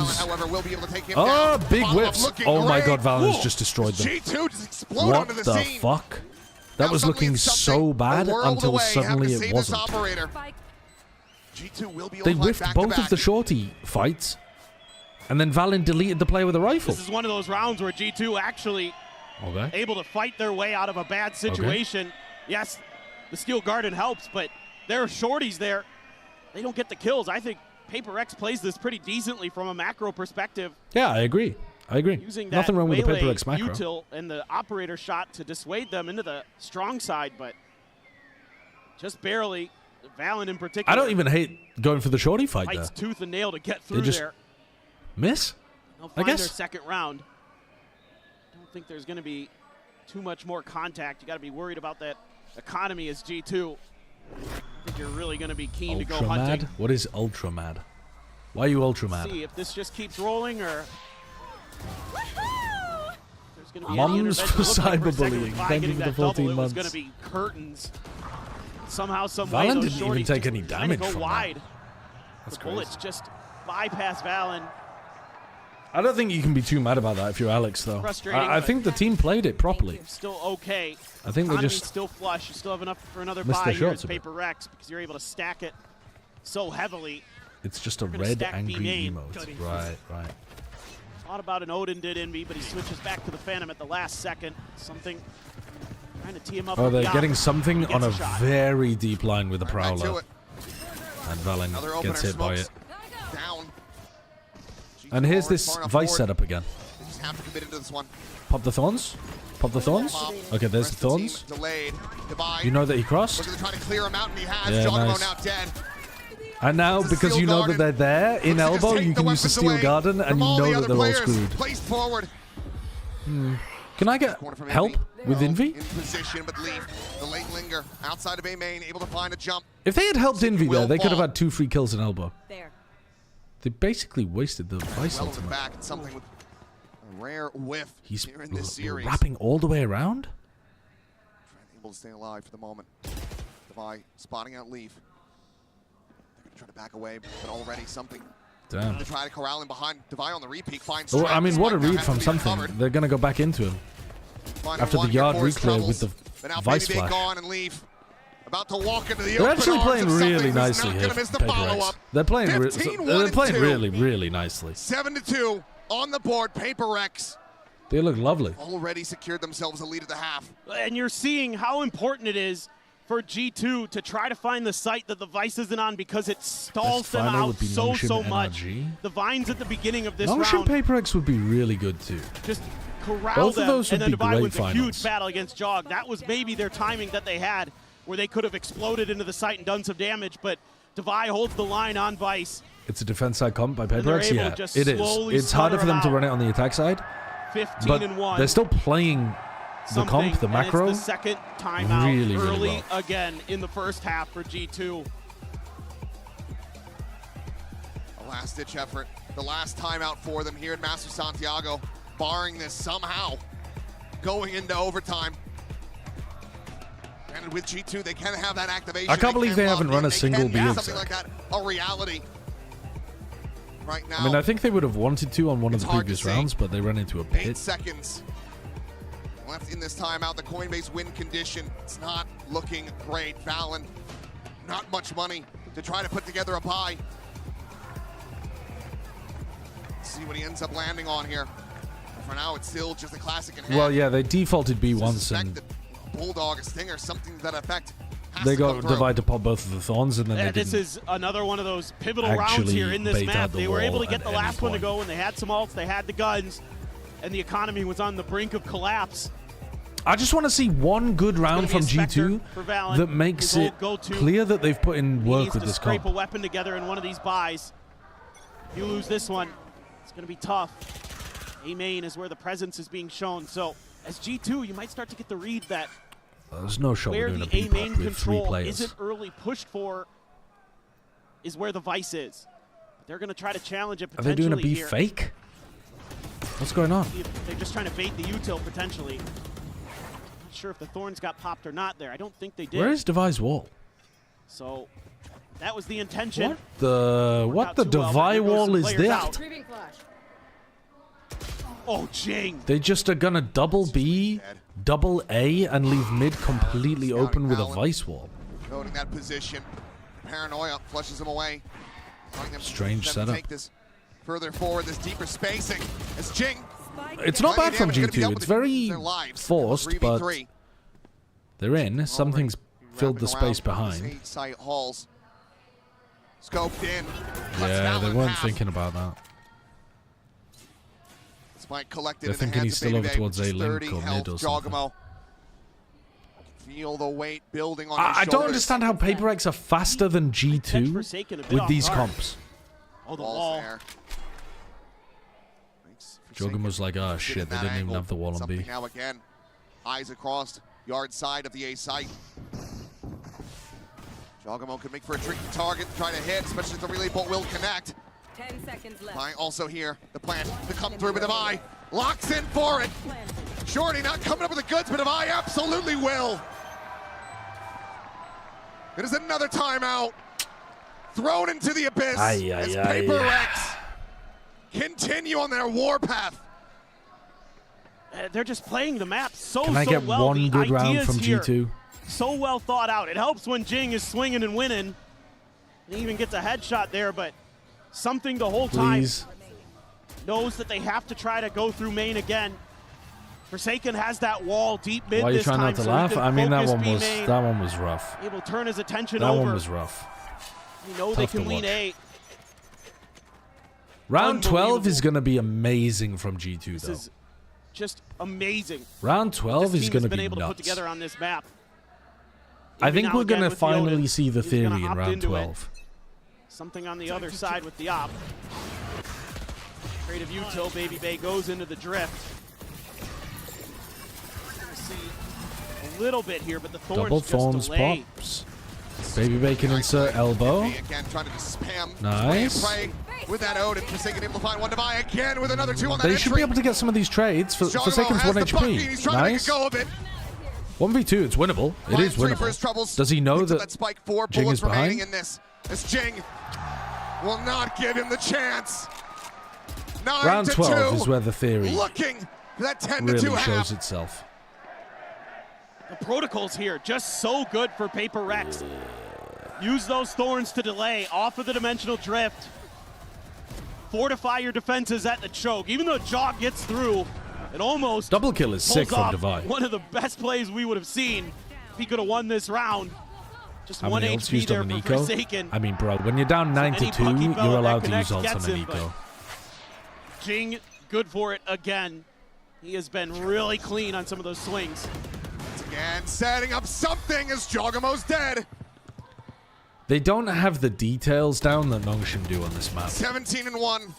Oh, big whips. Oh my god, Valen's just destroyed them. G2 just explode onto the scene. fuck? That was looking so bad until suddenly it wasn't. G2 will be They whiffed both of the shorty fights, and then Valen deleted the player with a rifle. This is one of those rounds where G2 actually able to fight their way out of a bad situation. Yes, the Steel Garden helps, but there are shorties there. They don't get the kills. I think PRX plays this pretty decently from a macro perspective. Yeah, I agree. Using Nothing wrong with the melee PRX macro. util and the operator shot to dissuade them into the strong side, but just barely. Valen in particular. I don't even hate going for the shorty fight there. Fights tooth and nail to get through just there. Miss? They'll I find guess. their second round. I don't think there's going to be too much more contact. You got to be worried about that economy as G2. I think you're really going to be keen to go Ultra hunting. mad? What is ultra mad? Why are you ultra mad? See if this just keeps rolling or. There's going to be Moms for cyberbullying. Thank you for the 14 It was months. going to be curtains. Somehow, some Valen way, those didn't even shorties take just any trying damage to go from that. wide. That's The bullets crazy. just bypass Valen. I don't think you can be too mad about that if you're Alex, though. Frustrating, I but think the team played it properly. Still okay. I think they Economy's just still flush. You still have enough for another missed buy their here shots as a bit. PRX because you're able to stack it so heavily. It's just a We're gonna red stack angry B-main. emote. Right. Thought about an Odin did Envy, but he switches back to the Phantom at the last second. Something trying to tee him up. Oh, with they're Yap. getting something He on gets a shot. very deep line with the Right to Prowler. it. And Valen gets hit by it. Down. And here's this Vice setup again. They just have to commit into this one. Pop the thorns. Pop the thorns. Pop. Okay, there's the thorns. Delayed. Divide. You know that he crossed? Looking to try to clear him out, and he has. Yeah, Jogamo nice. now dead. And now, It's a because Steel you know Garden. that they're there in Looks to just elbow, take you the can use the weapons Steel away Garden, and from you all know the that other they're all players. screwed. Placed forward. Can I get Corner from help with Envy? In position, but leave. The late linger outside of A main, able to find a jump. If they had helped Envy there, they could have fall. had 2 free kills in elbow. There. They basically wasted the Vice Well in the ultimate. back, and something with a rare whiff He's here in this series. wrapping all the way around? Able to stay alive for the moment. Devi spotting out Leaf. They're going to try to back away, but already something. Damn. To try to corral him behind. Devi on the repeat finds Oh, I mean, what a Strike now read has from to be something. recovered. They're going to go back into him. Final After the one here, yard force reclear with troubles. the But now Vice Baby Bay flash. gone and Leaf. About to walk into the They're open actually arms playing of something really who's nicely not here, gonna miss the Paper follow-up. X. They're playing, 15, they're 1 and playing 2. really, really nicely. 7-2 on the board. PRX They look lovely. already secured themselves a lead at the half. And you're seeing how important it is for G2 to try to find the site that the Vice isn't on because it stalls Best them final out would be so Nongshim much. NRG. The Vines at the beginning of this Nongshim round Paper X would be really good too. just corral Both of them, those and would then be Divide great wins a finals. huge battle against Jog. That was maybe their timing that they had, where they could have exploded into the site and done some damage, but Divide holds the line on Vice. It's a defense side comp by they're Paper X. able Yeah, to just it is. slowly It's harder for them to sputter run it on the attack side, 15 but and 1. they're still playing the comp, the and macro. It's the second timeout really, really early well. again in the first half for G2. A last-ditch effort. The last timeout for them here at Master Santiago. Barring this somehow. Going into overtime. And with G2, they can have that activation. I can't believe they haven't run a single B. Something Beyonce. like that, a reality. Right now, I mean, I think they would have wanted to on one of It's the hard to previous see. rounds, but they ran into a 8 pit. seconds left in this timeout. The Coinbase win condition, it's not looking great. Valen, not much money to try to put together a buy. See what he ends up landing on here. For now, it's still just a classic in hand. Well, yeah, they defaulted B once, and Bulldog, a Stinger, something to that effect. They got Divide to pop both of the Thorns, and then they this didn't is another one of those pivotal rounds actually here in this bait map. out the They were able to wall get at the any last one to point. go, and they had some ults, they had the guns, and the economy was on the brink of collapse. I just want to see one good round from G2 for Valen, that makes his it old go-to. clear that they've put in He work needs with to this scrape comp. a weapon together in one of these buys. If you lose this one, it's going to be tough. A main is where the presence is being shown. So as G2, you might start to get the read that There's no shot where we're doing the a A B main pop with 3 control players. isn't early pushed for is where the Vice is. They're going to try to challenge it Are they potentially doing a B here. fake? What's going on? They're just trying to bait the util potentially. Not sure if the Thorns got popped or not there. I don't think they did. Where is Devi's wall? So that was the intention. What the Devi wall is that? Oh, Jing. They just are gonna double B, double A, and leave mid completely open with a Vice wall. Noting that position. Paranoia flushes him away. Strange setup. Take this further forward, this deeper spacing. As Jing. It's not bad from G2. It's very forced, but 3v3. they're in. Something's filled the space behind. Site halls. Scoped in. Yeah, they weren't thinking about that. Spike collected They're in the thinking hands he's of still Baby over Bay, towards which is A link 30 or health. mid or something. Jogamo. Feel the weight building on his I don't shoulders. understand how PRX are faster than G2 with these comps. Oh, the wall. Jogamo's like, oh shit, they didn't even have the wall on B. Now again, eyes across yard side of the A site. Jogamo could make for a tricky target, try to hit, especially if the relay bolt will connect. 10 seconds left. Fine, also here, the plan to come through with Devi. Locks in for it. Shorty not coming up with the goods, but Devi absolutely will. It is another timeout. Thrown into the abyss as PRX continue on their warpath. They're just playing the map so Can I get well. one The good round ideas from here, G2? So well thought out. It helps when Jing is swinging and winning. He even gets a headshot there, but something the whole time. Knows that they have to try to go through main again. Forsaken has that wall deep mid Why are you this trying time, not to so he laugh? can I mean, that focus one was rough. Able to turn his attention That over. one was rough. You know they Tough to can lean watch. A. Round 12 is going to be amazing from G2, though. This is just amazing. Round 12 This is team going has to been be able to put nuts. together on this map. I Maybe think now we're going again to with the Odin. finally see the He's gonna theory in opt round into it. 12. Something on the other side with the op. Creative util, Baby Bay goes into the drift. Gonna see a little bit here, but the Thorns Double just Thorns delay. pops. Baby Bay can insert elbow. Again, trying to spam. Nice. Play with that Odin. Forsaken able to find one Devi again with another 2 on that They should be able to get some of these trades. Jogamo Forsaken's has 1 the bucket, he's HP. trying to make Nice. a go of it. 1v2, it's winnable. It is Finds 3 for his troubles. winnable. Does he know Picks up that spike, 4 Jing bullets is behind? remaining in this. As Jing will not give him the chance. 9 Round to 12 2. is where the theory Looking for that 10 to really 2 half. shows itself. The protocols here just so good for PRX. Use those Thorns to delay off of the dimensional drift. Fortify your defenses at the choke. Even though Jog gets through, it almost Double kill is sick pulls from off Devi. one of the best plays we would have seen if he could have won this round. Just How 1 many ults HP used there on for an eco? Forsaken. I mean, bro, when you're down 9 to any 2, Bucky you're Bell that allowed to use connects ults gets on an him, but eco. Jing, good for it again. He has been really clean on some of those swings. Again, setting up something as Jogamo's dead. They don't have the details down that Nongshim do on this map. 17-1.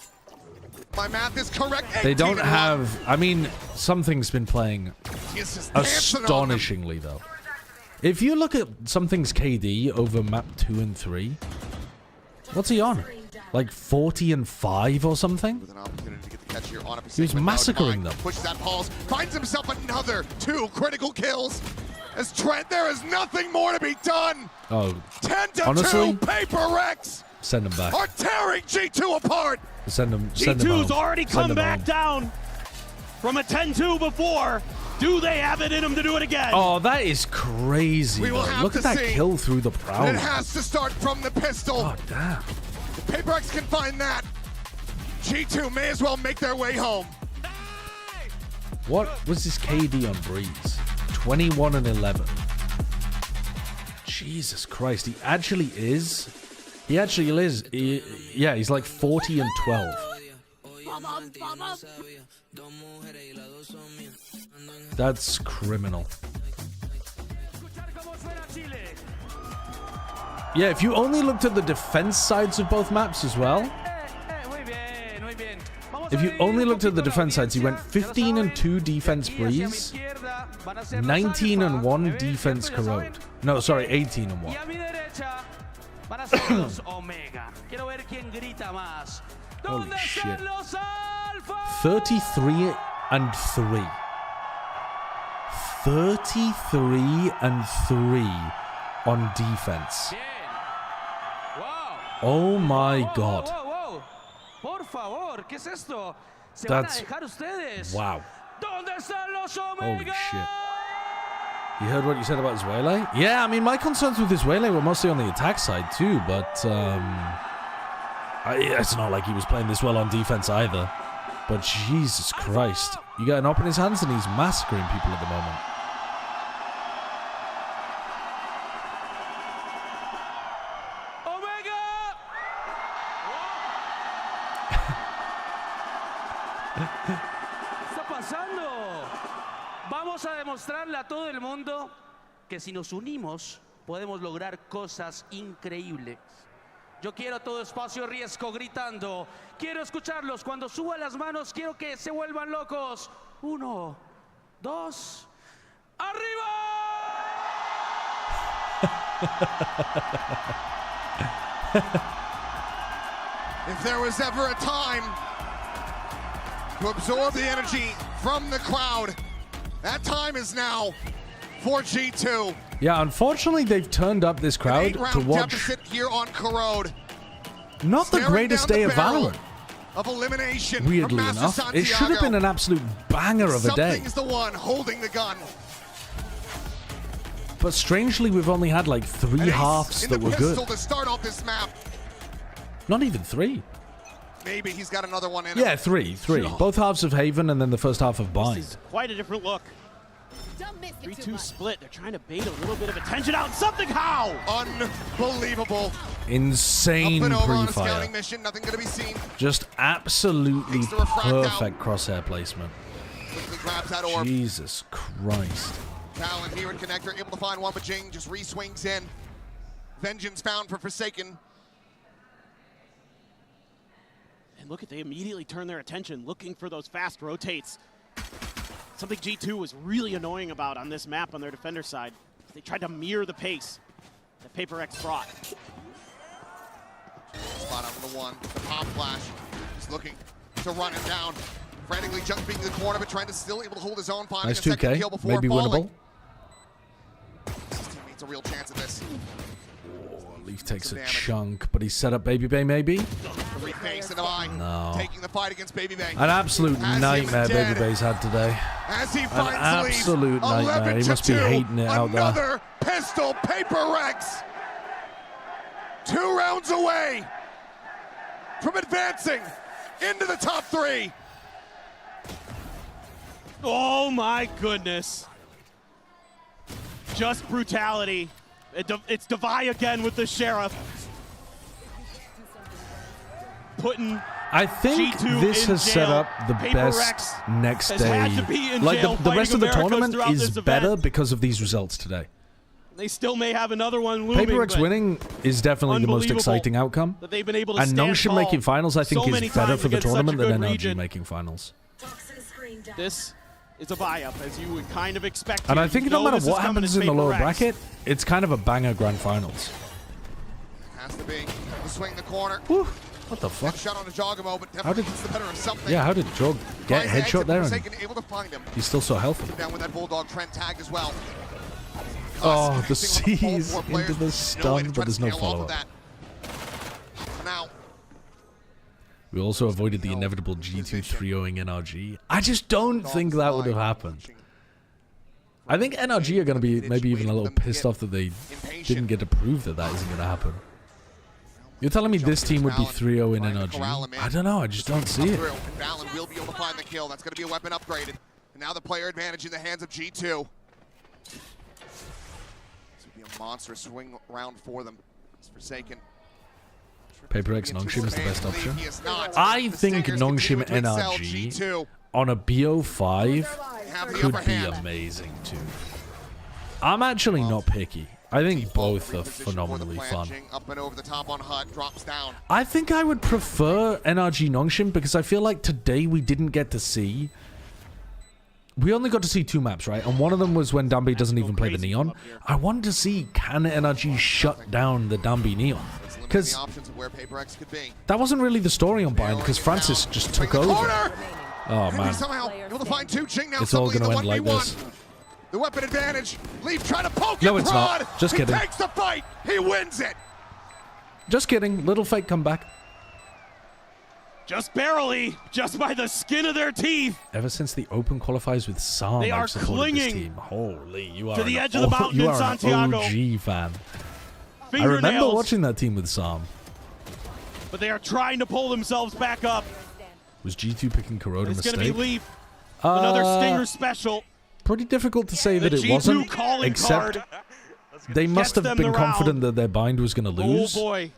My math is correct. They don't 18-1. have... I mean, something's been playing He's just dancing on them. astonishingly, though. If you look at something's KD over map 2 and 3, what's he on? Like 40 and 5 or something? With an opportunity to get the catch here on a He was massacring them. Pushes that pulse, finds himself another 2 critical kills. As Trent, there is nothing more to be done. Oh, 10 to honestly, 2, PRX send him back. are tearing G2 apart. Send him G2's home. already Send come him back home. down from a 10-2 before. Do they have it in them to do it again? Oh, that is crazy. We will though. have Look to at that see. kill through the And prow. it has to start from the pistol. Oh, damn. If PRX can find that, G2 may as well make their way home. What was his KD on Breeze? 21 and 11. Jesus Christ, he actually is. He actually is. Yeah, he's like 40 and 12. That's criminal. Yeah, if you only looked at the defense sides of both maps as well. If you only looked at the defense sides, he went 15 and 2 defense Breeze, 19 and 1 defense Corrode. No, sorry, 18 and 1. Holy shit. 33 and 3. 33 and 3 on defense. Oh my god. That's... Wow. Holy shit. You heard what you said about his Waylay? Yeah, I mean, my concerns with his Waylay were mostly on the attack side too, but it's not like he was playing this well on defense either. But Jesus Christ. You got an op in his hands and he's massacring people at the moment. está pasando? Vamos a demostrarle a todo el mundo que si nos unimos podemos lograr cosas increíbles. Yo quiero todo espacio riesgo gritando. Quiero escucharlos cuando suban las manos. Quiero que se vuelvan locos. 1, 2, ¡arriba! If there was ever a time to absorb the energy from the crowd, that time is now for G2. Yeah, unfortunately, they've turned up this crowd to watch deficit here on Corrode. Not the greatest day of Valorant. Of elimination. Weirdly enough, Santiago. It should have been an absolute banger of a day. Something's the one holding the gun. But strangely, we've only had like 3 halves that were good. To start off this map. Not even 3. Maybe he's got another one in. Yeah, 3. Both halves of Haven and then the first half of Bind. Quite a different look. 3-2 split. They're trying to bait a little bit of attention out. Something how? Unbelievable. Insane pre-fire. Mission, nothing gonna be seen. Just absolutely perfect crosshair placement. Quickly grabs that orb. Jesus Christ. Talon here in connector, able to find one, but Jing just re-swings in. Vengeance found for Forsaken. And look at, they immediately turn their attention, looking for those fast rotates. Something G2 was really annoying about on this map on their defender side. They tried to mirror the pace that PRX brought. Spot on the one, the pop flash. He's looking to run him down. Frantically jumping to the corner, but trying to still able to hold his own. Nice 2K, maybe winnable. His teammate's a real chance at this. Leaf takes a chunk, but he's set up Baby Bay maybe? No. Taking the fight against Baby Bay. An absolute nightmare Baby Bay's had today. As he An finds absolute nightmare. He must be hating it out there. Another pistol, PRX. 2 rounds away from advancing into the top 3. Oh my goodness. Just brutality. It's Devi again with the Sheriff. Putting I think G2 this has set up the best next day. Like the rest of the tournament is better because of these results today. They still may have another one looming. PRX winning is definitely the most exciting outcome. That they've been able to and stand Nongshim tall making finals, I think, so is better for the tournament than NRG region. making finals. This is a buy-up, as you would kind of expect. And I think no matter what happens in the lower bracket, it's kind of a banger grand finals. Has to be. To swing the corner. Whew. What the fuck? Shot on a Jogamo, but definitely gets the better of something. Yeah, how did Jog get headshot there? And able to find him. He's still so healthy. Down with that Bulldog Trent tagged as well. Oh, the C's into the stun, but there's no follow-up. Now, we also avoided the inevitable G2 3-0ing NRG. I just don't think that would have happened. I think NRG are going to be maybe even a little pissed off that they didn't get to prove that that isn't going to happen. You're telling me this team would be 3-0 in NRG? I don't know, I just don't see it. Valen will be able to find the kill. That's going to be a weapon upgraded. And now the player advantage in the hands of G2. This would be a monstrous swing round for them. It's Forsaken. PRX Nongshim is the best option. He is not. I think Nongshim excel, NRG G2. on a BO5 Have the could upper be hand. amazing too. I'm actually not picky. I think both are phenomenally fun. Up and over the top on Hut, drops down. I think I would prefer NRG Nongshim because I feel like today we didn't get to see... We only got to see 2 maps, right? And one of them was when Dambi doesn't even play the Neon. I wanted to see, can NRG shut down the Dambi Neon? Because that wasn't really the story on Bind, because Francis just took over. Oh, man. Somehow able to find 2. Jing now It's all going to end like this. The weapon advantage. Leaf trying to poke No, and it's prod. not. Just he kidding. Takes the fight. He wins it. Just kidding. Little fake comeback. Just barely, just by the skin of their teeth. Ever since the Open qualifiers with Sam, They are I've supported this clinging team. Holy, you are to the an edge of the mountain you in are Santiago. an OG fan. I remember Fingernails. watching that team with Sam. But they are trying to pull themselves back up. Was G2 picking Kuroda It's mistake? going to be Leaf. Another Stinger special. Pretty difficult to say The that it G2 wasn't, calling except card they must gets have them been the confident round. that their bind was going to lose. Oh boy,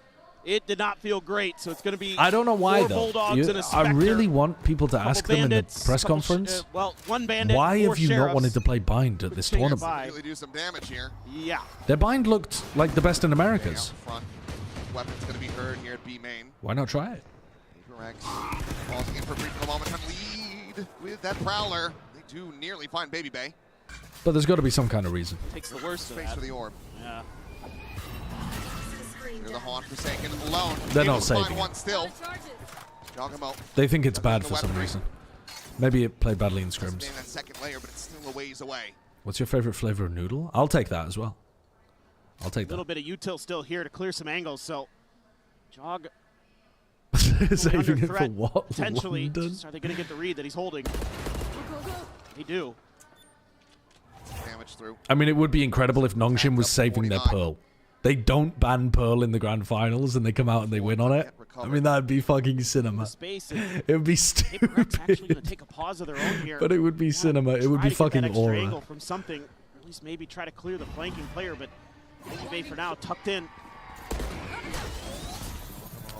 it did not feel great. So it's going to be. I don't know why, 4 though. Bulldogs and a I Spectre, really want people to ask them in the bandits, press couple conference, well, 1 bandit, why 4 have you not sheriffs. wanted to play bind at this tournament? Really do some damage here. Yeah. Their bind looked like the best in Americas. Front. Weapon's going to be heard here at B main. Why not try it? PRX pausing in for a brief little moment. Trying to lead with that Prowler. They do nearly find Baby Bay. But there's got to be some kind of reason. Takes the worst of Space that. for the orb. Yeah. Here's the Haunt Forsaken alone. They're Able not to find saving one still. Jogamo. They think it's bad for some reason. Maybe it played badly in scrims. In that second layer, but it's still a ways away. What's your favorite flavor of noodle? I'll take that as well. I'll take A little bit of util still here to clear some angles. So, Jog that. Saving under it for threat, what? potentially. London? Are they going to get the read that he's holding? They do. Damage through. I mean, it would be incredible if Nongshim was saving their Pearl. They don't ban Pearl in the grand finals and they come out and they win on it. I mean, that'd be fucking cinema. Space It would be actually going to stupid. take a pause of their own here. But it would be cinema. It would be Try to get that fucking extra aura. angle from something, or at least maybe try to clear the flanking player. But Bay for now tucked in.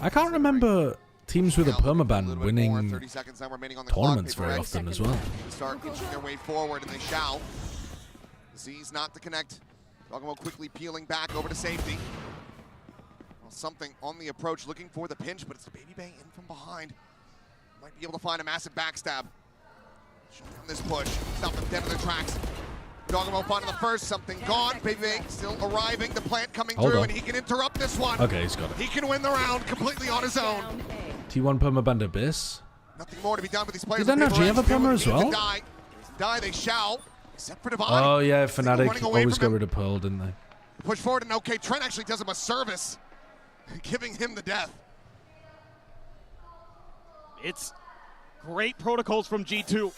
I can't remember teams with a permaban winning 30 seconds now remaining on the tournaments clock. very PRX often as well. Start inching their way forward, and they shall. Z's not to connect. Jogamo quickly peeling back over to safety. Well, something on the approach, looking for the pinch, but it's Baby Bay in from behind. Might be able to find a massive backstab. Shut down this push. Stop them dead in their tracks. Jogamo finding the first, something gone. Baby Bay still arriving. The plant coming Hold through, on. and he can interrupt this one. Okay, he's got it. He can win the round completely on his own. T1 permaban Abyss. Nothing more to be done with these players. Did NRG have a perma as well? Die, they shall. Except for Divine. Oh yeah, Single Fnatic running away always from got him. rid of Pearl, didn't they? Push forward, and okay, Trent actually does him a service, giving him the death. It's great protocols from G2.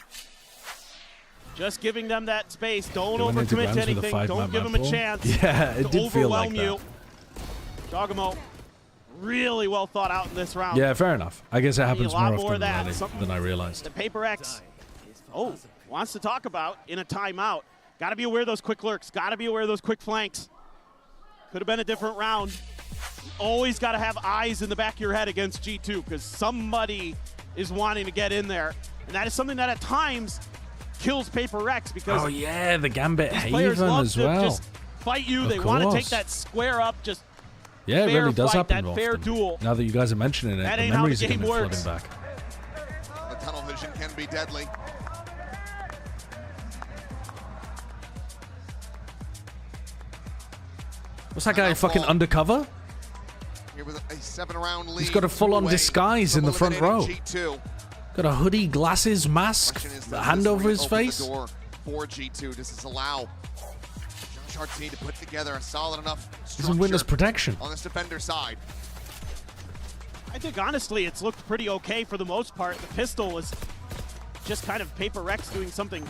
Just giving them that space. Don't They went into overcommit to grounds with a anything. 5-man Don't give them map a pool. chance. Yeah, it to did feel like overwhelm you. Jogamo, really well thought out in this round. Yeah, fair enough. I guess it happens a lot more more often of that. than I realized. The PRX, wants to talk about in a timeout. Got to be aware of those quick lurks. Got to be aware of those quick flanks. Could have been a different round. You always got to have eyes in the back of your head against G2 because somebody is wanting to get in there. And that is something that at times kills PRX because Oh yeah, the Gambit these players Haven love as to well. just fight you. Of They want to take course. that square up, just Yeah, it fair really does fight, happen that often. fair duel. Now that you guys are mentioning it, That the ain't how the memories are game coming works. flooding back. The tunnel vision can be deadly. What's that guy, fucking undercover? Here with a 7-round lead. He's got a full-on away disguise in from the front row. eliminating G2. Got a hoodie, glasses, mask, a hand over his Open the face. door for G2. Does this allow Josh Artine to put together a solid enough He's in witness structure protection. on this defender side? I think honestly it's looked pretty okay for the most part. The pistol was just kind of PRX doing something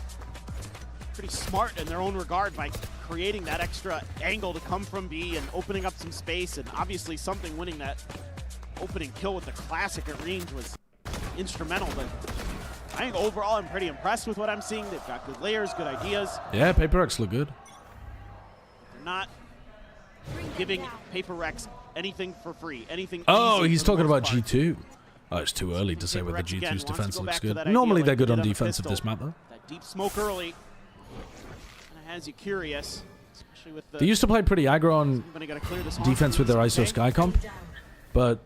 pretty smart in their own regard by creating that extra angle to come from B and opening up some space, and obviously something winning that opening kill with the classic at range was instrumental. But I think overall I'm pretty impressed with what I'm seeing. They've got good layers, good ideas. Yeah, PRX look good. not giving PRX anything for free, anything. Oh, easy he's for the talking most about part. G2. Oh, it's too early to say whether PRX again G2's wants to defense go looks back to good. that Normally idea they're like good he on did the defense of this pistol. map, though. That deep smoke early has you curious, especially with the. They used to play pretty aggro on Somebody gotta clear this defense with their ISO Sky comp, but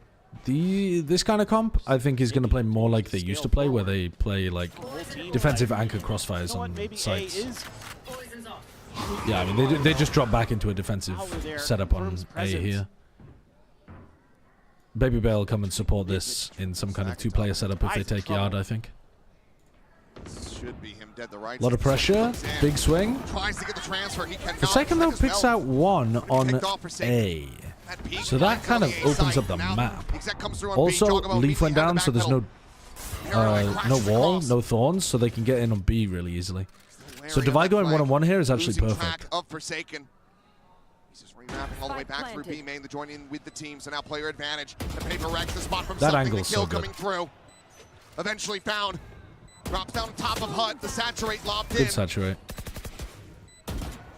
this kind of comp, I think, is going to play more like they used to play, where they play like defensive anchor crossfires on sites. Yeah, I mean, they just drop back into a defensive setup on A here. Baby Bear will come and support this in some kind of two-player setup if they take yard, I think. Should be him dead the right. A lot of pressure, big swing. Tries to get the transfer. He cannot. Forsaken, though, picks out one on A. So that kind of opens up the map. Also, Leaf went down, so there's no wall, no thorns, so they can get in on B really easily. So Divide going one-on-one here is actually perfect. Of Forsaken. He's just remapping all the way back through B main to join in with the team. So now player advantage. The PRX, the spot from that something. angle's The kill so good. coming through. Eventually found. Drops down on top of Hut. The saturate lobbed in. Good saturate.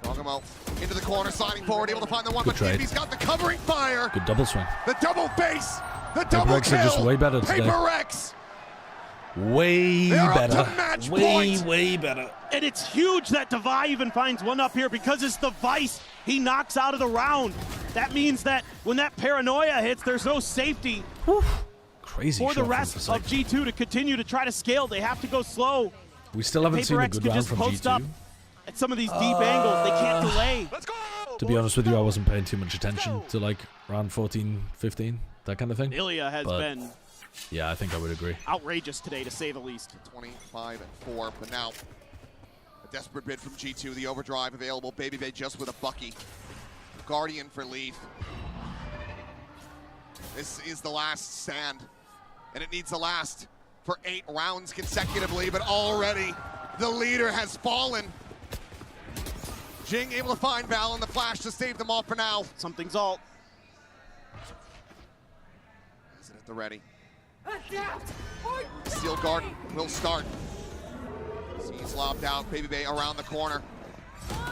Jogamo into the corner, sliding forward, able to find the one, Good but trade. TP's got the covering fire. Good double swing. The double face. The double PRX kill. are just way better today. PRX. Way They're up better. to match Way point. better. And it's huge that Devi even finds one up here because it's the Vice he knocks out of the round. That means that when that paranoia hits, there's no safety. Crazy for the shot from rest of Forsaken. G2 to continue to try to scale. They have to go slow. We still haven't seen a PRX good could round just from post G2. up at some of these deep angles. They can't delay. To be honest with you, I wasn't paying too much attention to like round 14, 15, that kind of thing. Ilya has But, been yeah, I think I would agree. outrageous today, to say the least. 25-4, but now a desperate bid from G2. The overdrive available. Baby Bay just with a Bucky. Guardian for Leaf. This is the last stand, and it needs to last for 8 rounds consecutively, but already the leader has fallen. Jing able to find Val in the flash to save them all for now. Something's alt. Is it at the ready? Steel guard will start. He's lobbed out. Baby Bay around the corner.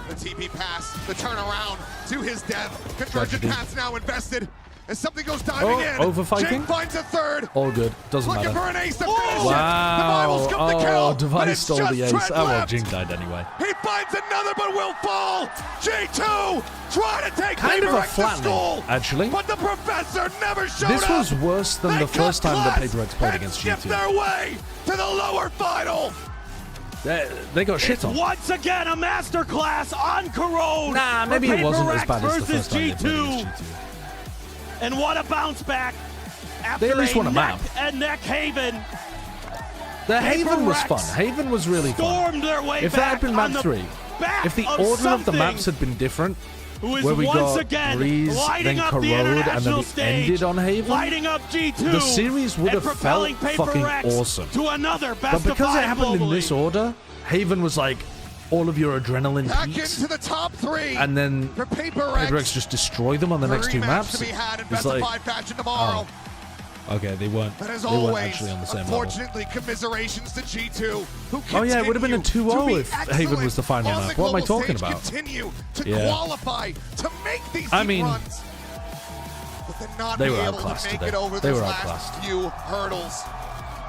The TP pass, the turnaround to his death. Conversion pass now invested. As something goes diving in. Overfighting. Jing finds a third. All good. Doesn't Looking matter. for an ace to finish it. Wow. The the kill, but Device it's stole just the ace. Trent Oh, well, left. Jing died anyway. He finds another, but will fall. G2 try to take Kind of a PRX to flattening, school, actually. but the professor never showed This up. was worse than They the first time that cut PRX played and against skipped G2. their way to the lower final. They got shit on. Once again, a masterclass on Corone. Nah, maybe it wasn't as PRX bad as the versus first time they played G2. against G2. And what a bounce back after They at least won a map. neck Haven. The Haven was PRX fun. Haven was really fun. stormed their way If that had back been on map the 3, back if the of order of the something maps had been different, who is where we once got again Breeze, lighting then up Corrode, the and then international we stage, ended on Haven, lighting up G2, the series would and have felt propelling fucking PRX awesome. to another But best because of it 5 happened in globally. this order, Haven was like all of your adrenaline Back peaks, into the top 3. and then for PRX just destroy them on the next 2 rematch maps. to be had in It's best like, of 5 fashion tomorrow. okay, they weren't. But as They weren't always, actually on the same level. unfortunately, commiserations to G2, who Oh yeah, it would have been a continue 2-0 to be if Haven was the final on map. the What am I global talking stage, about? Continue to Yeah. qualify to make these I deep mean, runs. But then not they be were able to outclassed make today. it over They those were last outclassed. few hurdles.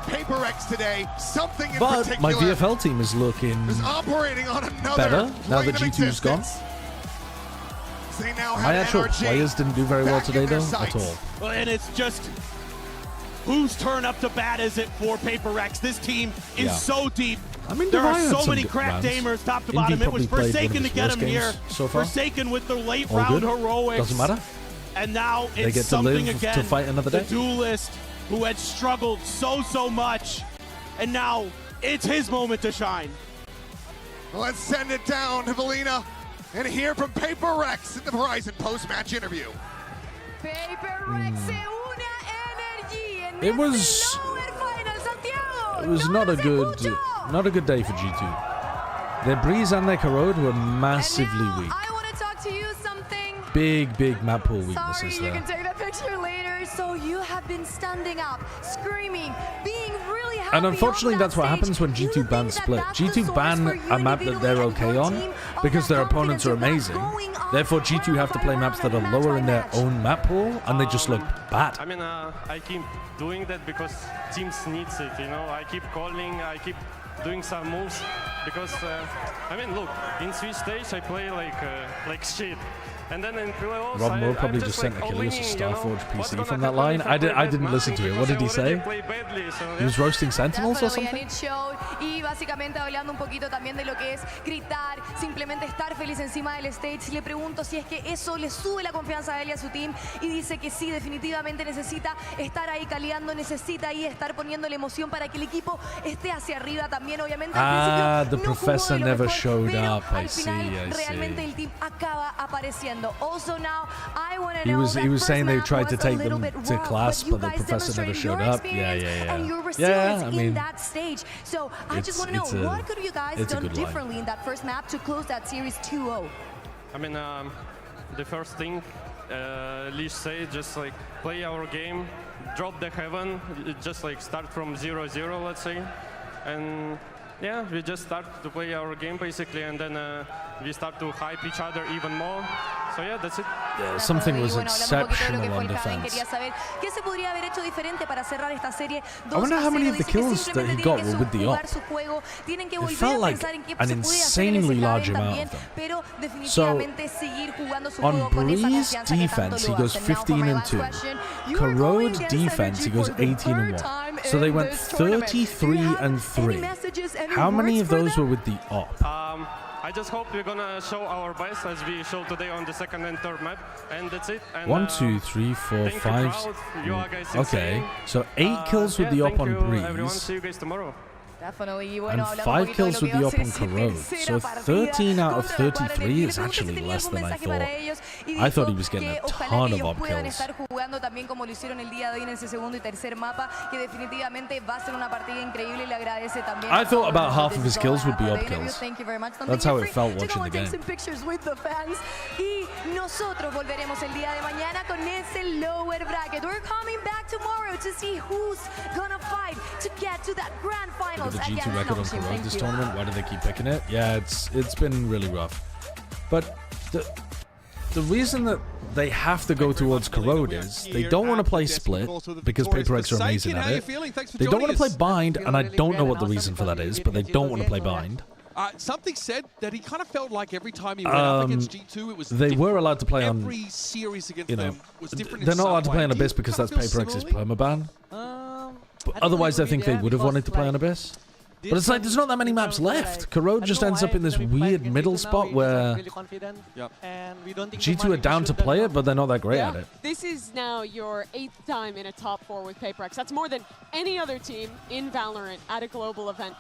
PRX today, something in But particular my VFL team is looking is operating on another better now plane that of G2's gone. existence. They now My have actual NRG players didn't do very well back in today, their though, at sights. all. Well, and it's just whose turn up to bat is it for PRX? This team is Yeah. so deep. I mean, there are Devi had so some many good cracked rounds. aimers top to Indy bottom. It was probably played one of Forsaken to his get worst him here. games so far. Forsaken with the late All round good. heroics. Doesn't matter. And now They it's get to something live again. to fight another the day. duelist who had struggled so much, and now it's his moment to shine. Let's send it down to Valina and hear from PRX in the Verizon post-match interview. It was not a good day for G2. Their Breeze and their Corrode were massively weak. I want to talk to you something. Big map pool weaknesses Sorry, you there. can take that picture later. players, so you have been standing up, screaming, being really happy. And unfortunately, that's what happens when G2 ban Split. G2 ban a map that they're okay on because their opponents are amazing. Therefore, G2 have to play maps that are lower in their own map pool, and they just look bad. I mean, I keep doing that because teams needs it, you know. I keep calling, I keep doing some moves because, I mean, look, in Swiss stage I play like shit. And then in playoffs, Rob Moore probably just sent Achilles a Starforge PC from that line. I didn't listen to it. What did he say? He was roasting Sentinels or something? Y básicamente hablando un poquito también de lo que es gritar, simplemente estar feliz encima del stage. Le pregunto si es que eso le sube la confianza a él y a su team, y dice que sí, definitivamente necesita estar ahí caleando, necesita ahí estar poniéndole emoción para que el equipo esté hacia arriba también. Obviamente al the principio professor no jugó de lo never mejor, showed pero up. al final realmente el team acaba apareciendo. Also now, I want to know He was saying they tried to take them to class, but the professor never showed up. And your Yeah, resilience I mean, in that stage. So I just want to know, what could you guys done differently in that first map to close that series 2-0? I mean, the first thing Leash said, just like play our game, drop the heaven, just like start from 0-0, let's say, and yeah, we just start to play our game basically, and then we start to hype each other even more. So yeah, that's it. Yeah, something was exceptional on defense. I wonder how many of the kills that he got were with the op. It felt like an insanely large amount of them. So on Breeze defense, he goes 15-2. Corrode defense, he goes 18-1. So they went 33-3. How many of those were with the op? I just hope we're gonna show our best as we showed today on the second and third map, and that's it. And, 1, 2, 3, 4, 5. Okay, so 8 kills with the op on Breeze. Everyone, see you guys tomorrow. Definitely. And 5 kills with the op on Corrode. So 13 out of 33 is actually less than I thought. I thought he was getting a ton of op kills. I thought about half of his kills would be op kills. That's how it felt watching the game. Y nosotros volveremos el día de mañana con ese lower bracket. We're coming back tomorrow to see who's gonna fight to get to that grand finals. The G2 record on Corrode this tournament. Why do they keep picking it? Yeah, it's been really rough. But the reason that they have to go towards Corrode is they don't want to play Split because PRX are amazing at it. They don't want to play Bind, and I don't know what the reason for that is, but they don't want to play Bind. Something said that he kind of felt like every time he went up against G2, it was they were allowed to play on. Every series against them was different. They're not allowed to play on Abyss because that's PRX's permaban. But otherwise, I think they would have wanted to play on Abyss. But it's like there's not that many maps left. Corrode just ends up in this weird middle spot where G2 are down to play it, but they're not that great at it. This is now your 8th time in a top 4 with PRX. That's more than any other team in Valorant at a global event.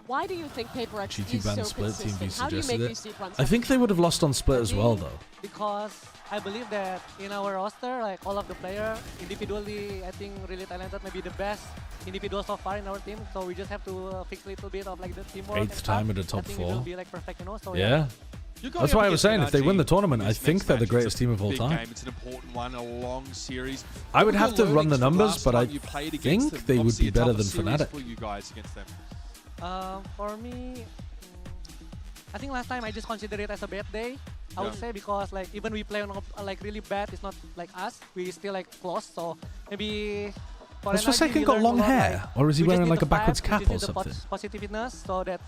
Why do you think PRX G2 is so banned Split, Team consistent? V How do you suggested make it. these deep runs? I think they would have lost on Split as well, though. Because I believe that in our roster, like all of the players, individually, I think really talented, maybe the best individual so far in our team. So we just have to fix a little bit of like the teamwork. 8th time at a top 4. I think it will be like perfect, you know? So yeah. That's why I was saying, if they win the tournament, I think they're the greatest team of all time. It's an important one, a long series. I would have to run the numbers, but I think they would be better than Fnatic. For you guys against them. For me, I think last time I just consider it as a bad day. I would say because like even we play on like really bad, it's not like us. We still like close, so maybe. Was Forsaken got long hair, or is he wearing like a backwards cap or something? Positiveness, so that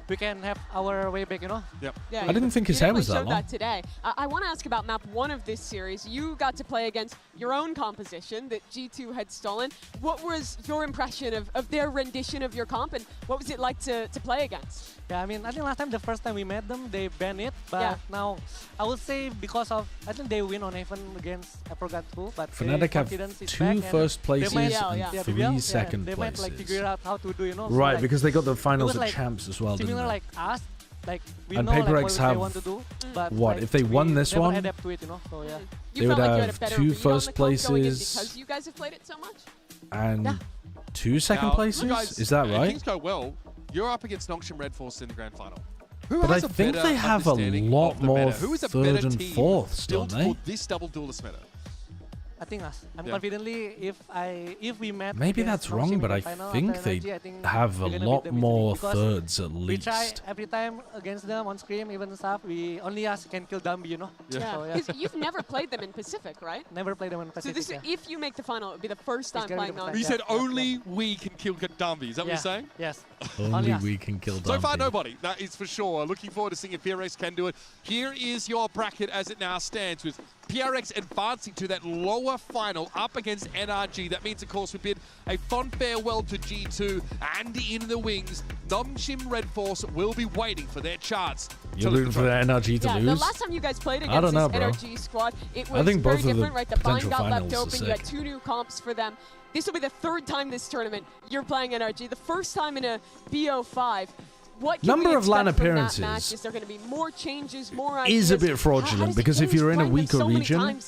we can have our way back, you know? Yep. Yeah, I didn't think his hair was that long. That today. I want to ask about map 1 of this series. You got to play against your own composition that G2 had stolen. What was your impression of their rendition of your comp, and what was it like to play against? Yeah, I mean, I think last time, the first time we met them, they banned it. But now, I would say because of, I think they win on Haven against, I forgot who, but Fnatic have 2 first places and 3 second they places. Might like figure out how to do, you know? Right, so, like, because they got the finals of like champs as well, didn't they? Like us, like we and know PRX like, what have, they want to do, but what, like, if they won this one, adapt to it, you know? So, yeah. they would have 2 first places because you guys have played it so much? And 2 second places? Guys, is that right? If things go well, you're up against Nongshim Red Force in the grand final. But I think they have a lot more 3rd and 4th, don't they? This double duelist meta. I think us. I'm confidently if we met. Maybe that's wrong, but I think they have a lot more thirds at We try least. every time against them on scrim, even stuff. We only us can kill Dumby, you know. Yeah, So, because you've never played them in Pacific, right? Never played them in So Pacific. this, if you make the final, it would be the first time playing Nongshim. You said only we can kill Dumby. Is that what you're saying? Yes. Only we can kill So far, Dumpy. nobody. That is for sure. Looking forward to seeing if PRX can do it. Here is your bracket as it now stands, with PRX advancing to that lower final up against NRG. That means, of course, we bid a fond farewell to G2, and in the wings, Nongshim Red Force will be waiting for their charts. You're rooting for the NRG to The lose? last time you guys played I don't against know, this bro. NRG squad, it I was think very both of the different, right? The bind potential got left finals are open. You had sick. 2 new comps for them. This will be the 3rd time this tournament you're playing NRG. The first time in a BO5. What can Number we of LAN expect from that match? appearances Is there going to be more changes, more is ideas? a bit fraudulent, because if you're in a weaker region,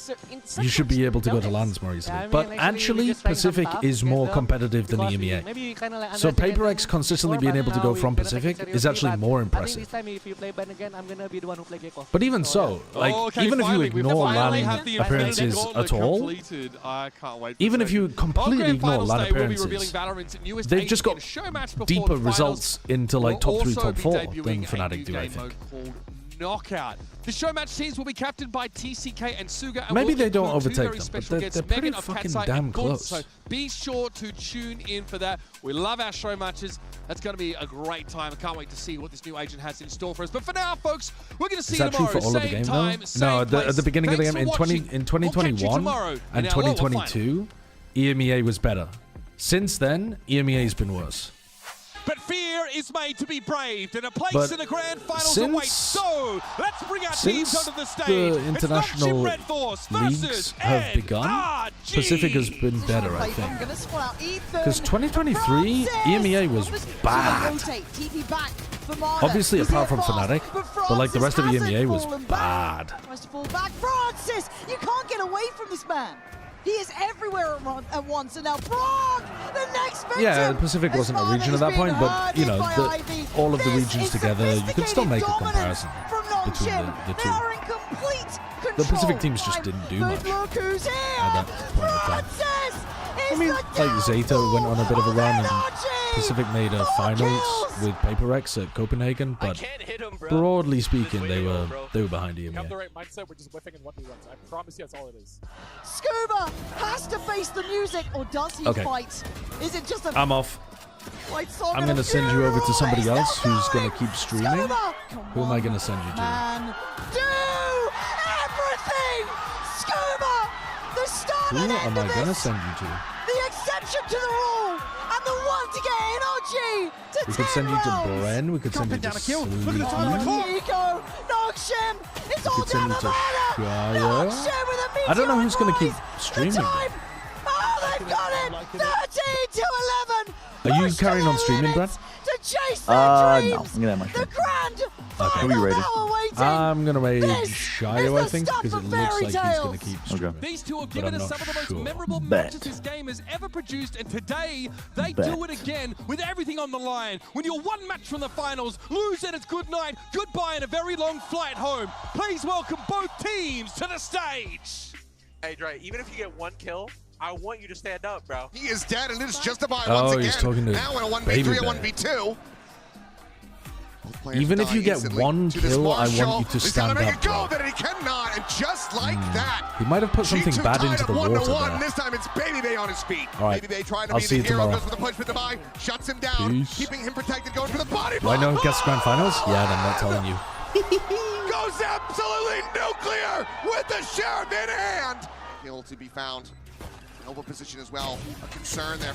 you should be able to go to LANs more easily. But actually, Pacific is more competitive than EMEA. So PaperX consistently being able to go from Pacific is actually more I think this impressive. time if you play ban again, I'm gonna be the one who play Gecko. But even so, like, Okay, even if you finally, we've ignore finally LAN had the appearances Infinity at all, completed. I can't wait for even a if you second. completely On Grand ignore Finals LAN Day, we'll be revealing appearances, Valorant's newest they've agent just in got a show match before deeper the results finals. into like We'll top 3, also top be 4 debuting than a Fnatic new do, I game think. mode called Knockout. The show match teams will be captained by TCK and Suga. And Maybe will they don't include two overtake very them, but special they're guests, pretty Megan of fucking Katsai damn and Gun. close. So be sure to tune in for that. We love our show matches. That's going to be a great time. I can't wait to see what this new agent has in store for us. But for now, folks, we're going to see Is that you true tomorrow. for all of the Same games time, though? same No, at place. the beginning of the Thanks game for watching. in We'll catch you 2021 tomorrow and in our lower final. 2022, EMEA was better. Since then, EMEA's been worse. But fear is made to be braved, and a place But in the grand finals since- awaits. So let's bring our teams Since onto the stage. the It's international Nongshim Red Force leagues versus have begun, NRG. Pacific has been better, I think. Because 2023, EMEA was bad. Obviously, apart from Fnatic, but like the rest of EMEA was bad. Tries to fall back. Francis! You can't get away from this man. He is everywhere at once, and now Brock, the next victim. Yeah, the Pacific wasn't a region at that point, but you know, all of the regions together, you could still make a comparison between the two. The Pacific teams just didn't do much Look who's here! at that point in time. I mean, like Zeta went on a bit of a run, and Pacific made a finals with PaperX at Copenhagen, but broadly speaking, they were behind You have the EMEA. right mindset, we're just whiffing in 1v1s. I promise you that's all it is. Scuba has to face the music, or does he Okay. fight? Is it just a I'm off. white song I'm and a gonna send you over to somebody funeral? else who's gonna keep streaming. Scuba! Who am I gonna send you to? Man, do everything! Scuba! The start Who and am end I of gonna this! send you to? The exception to the rule! And the one to get NRG to We 10 could send you to rounds! Bren. We could send you to Sleepy. Nico, Nongshim, it's all We could down send the you to ladder! Shia. Nongshim with a I don't know who's gonna keep meteor streaming. The though. time! Oh, they've got it! 13 to 11! Are you carrying on streaming, Brad? To chase their No, dreams! I'm gonna have my The grand Okay. Who are you rated? I'm gonna raid This Shio, I think, because it looks like he's gonna keep streaming. These two have But given I'm us not some of the most sure. memorable Bet. matches this game has ever produced, and today they Bet. do it again with everything on the line. When you're one match from the finals, lose it, it's good night, goodbye, and a very long flight home. Please welcome both teams to the stage. Hey, Dre, even if you get one kill, I want you to stand up, bro. He is dead, and it is justified Oh, once again. he's talking to now in a 1v3 Baby and Bear. 1v2. Even if you get one kill, I want you to He's gotta stand make up. it go, bro. that he cannot, and just like that, He might have put something G2 bad tied into up the 1 water to 1. there. This time it's Baby Bay on his feet. All right. Baby Bay trying to I'll be see the you hero, tomorrow. goes for the push with the buy, shuts him down, Peace. keeping him protected, going for the body Do I block. know who gets grand finals? Yeah, and I'm not telling you. Goes absolutely nuclear with the sheriff in hand. Kill to be found. Elbow position as well. A concern there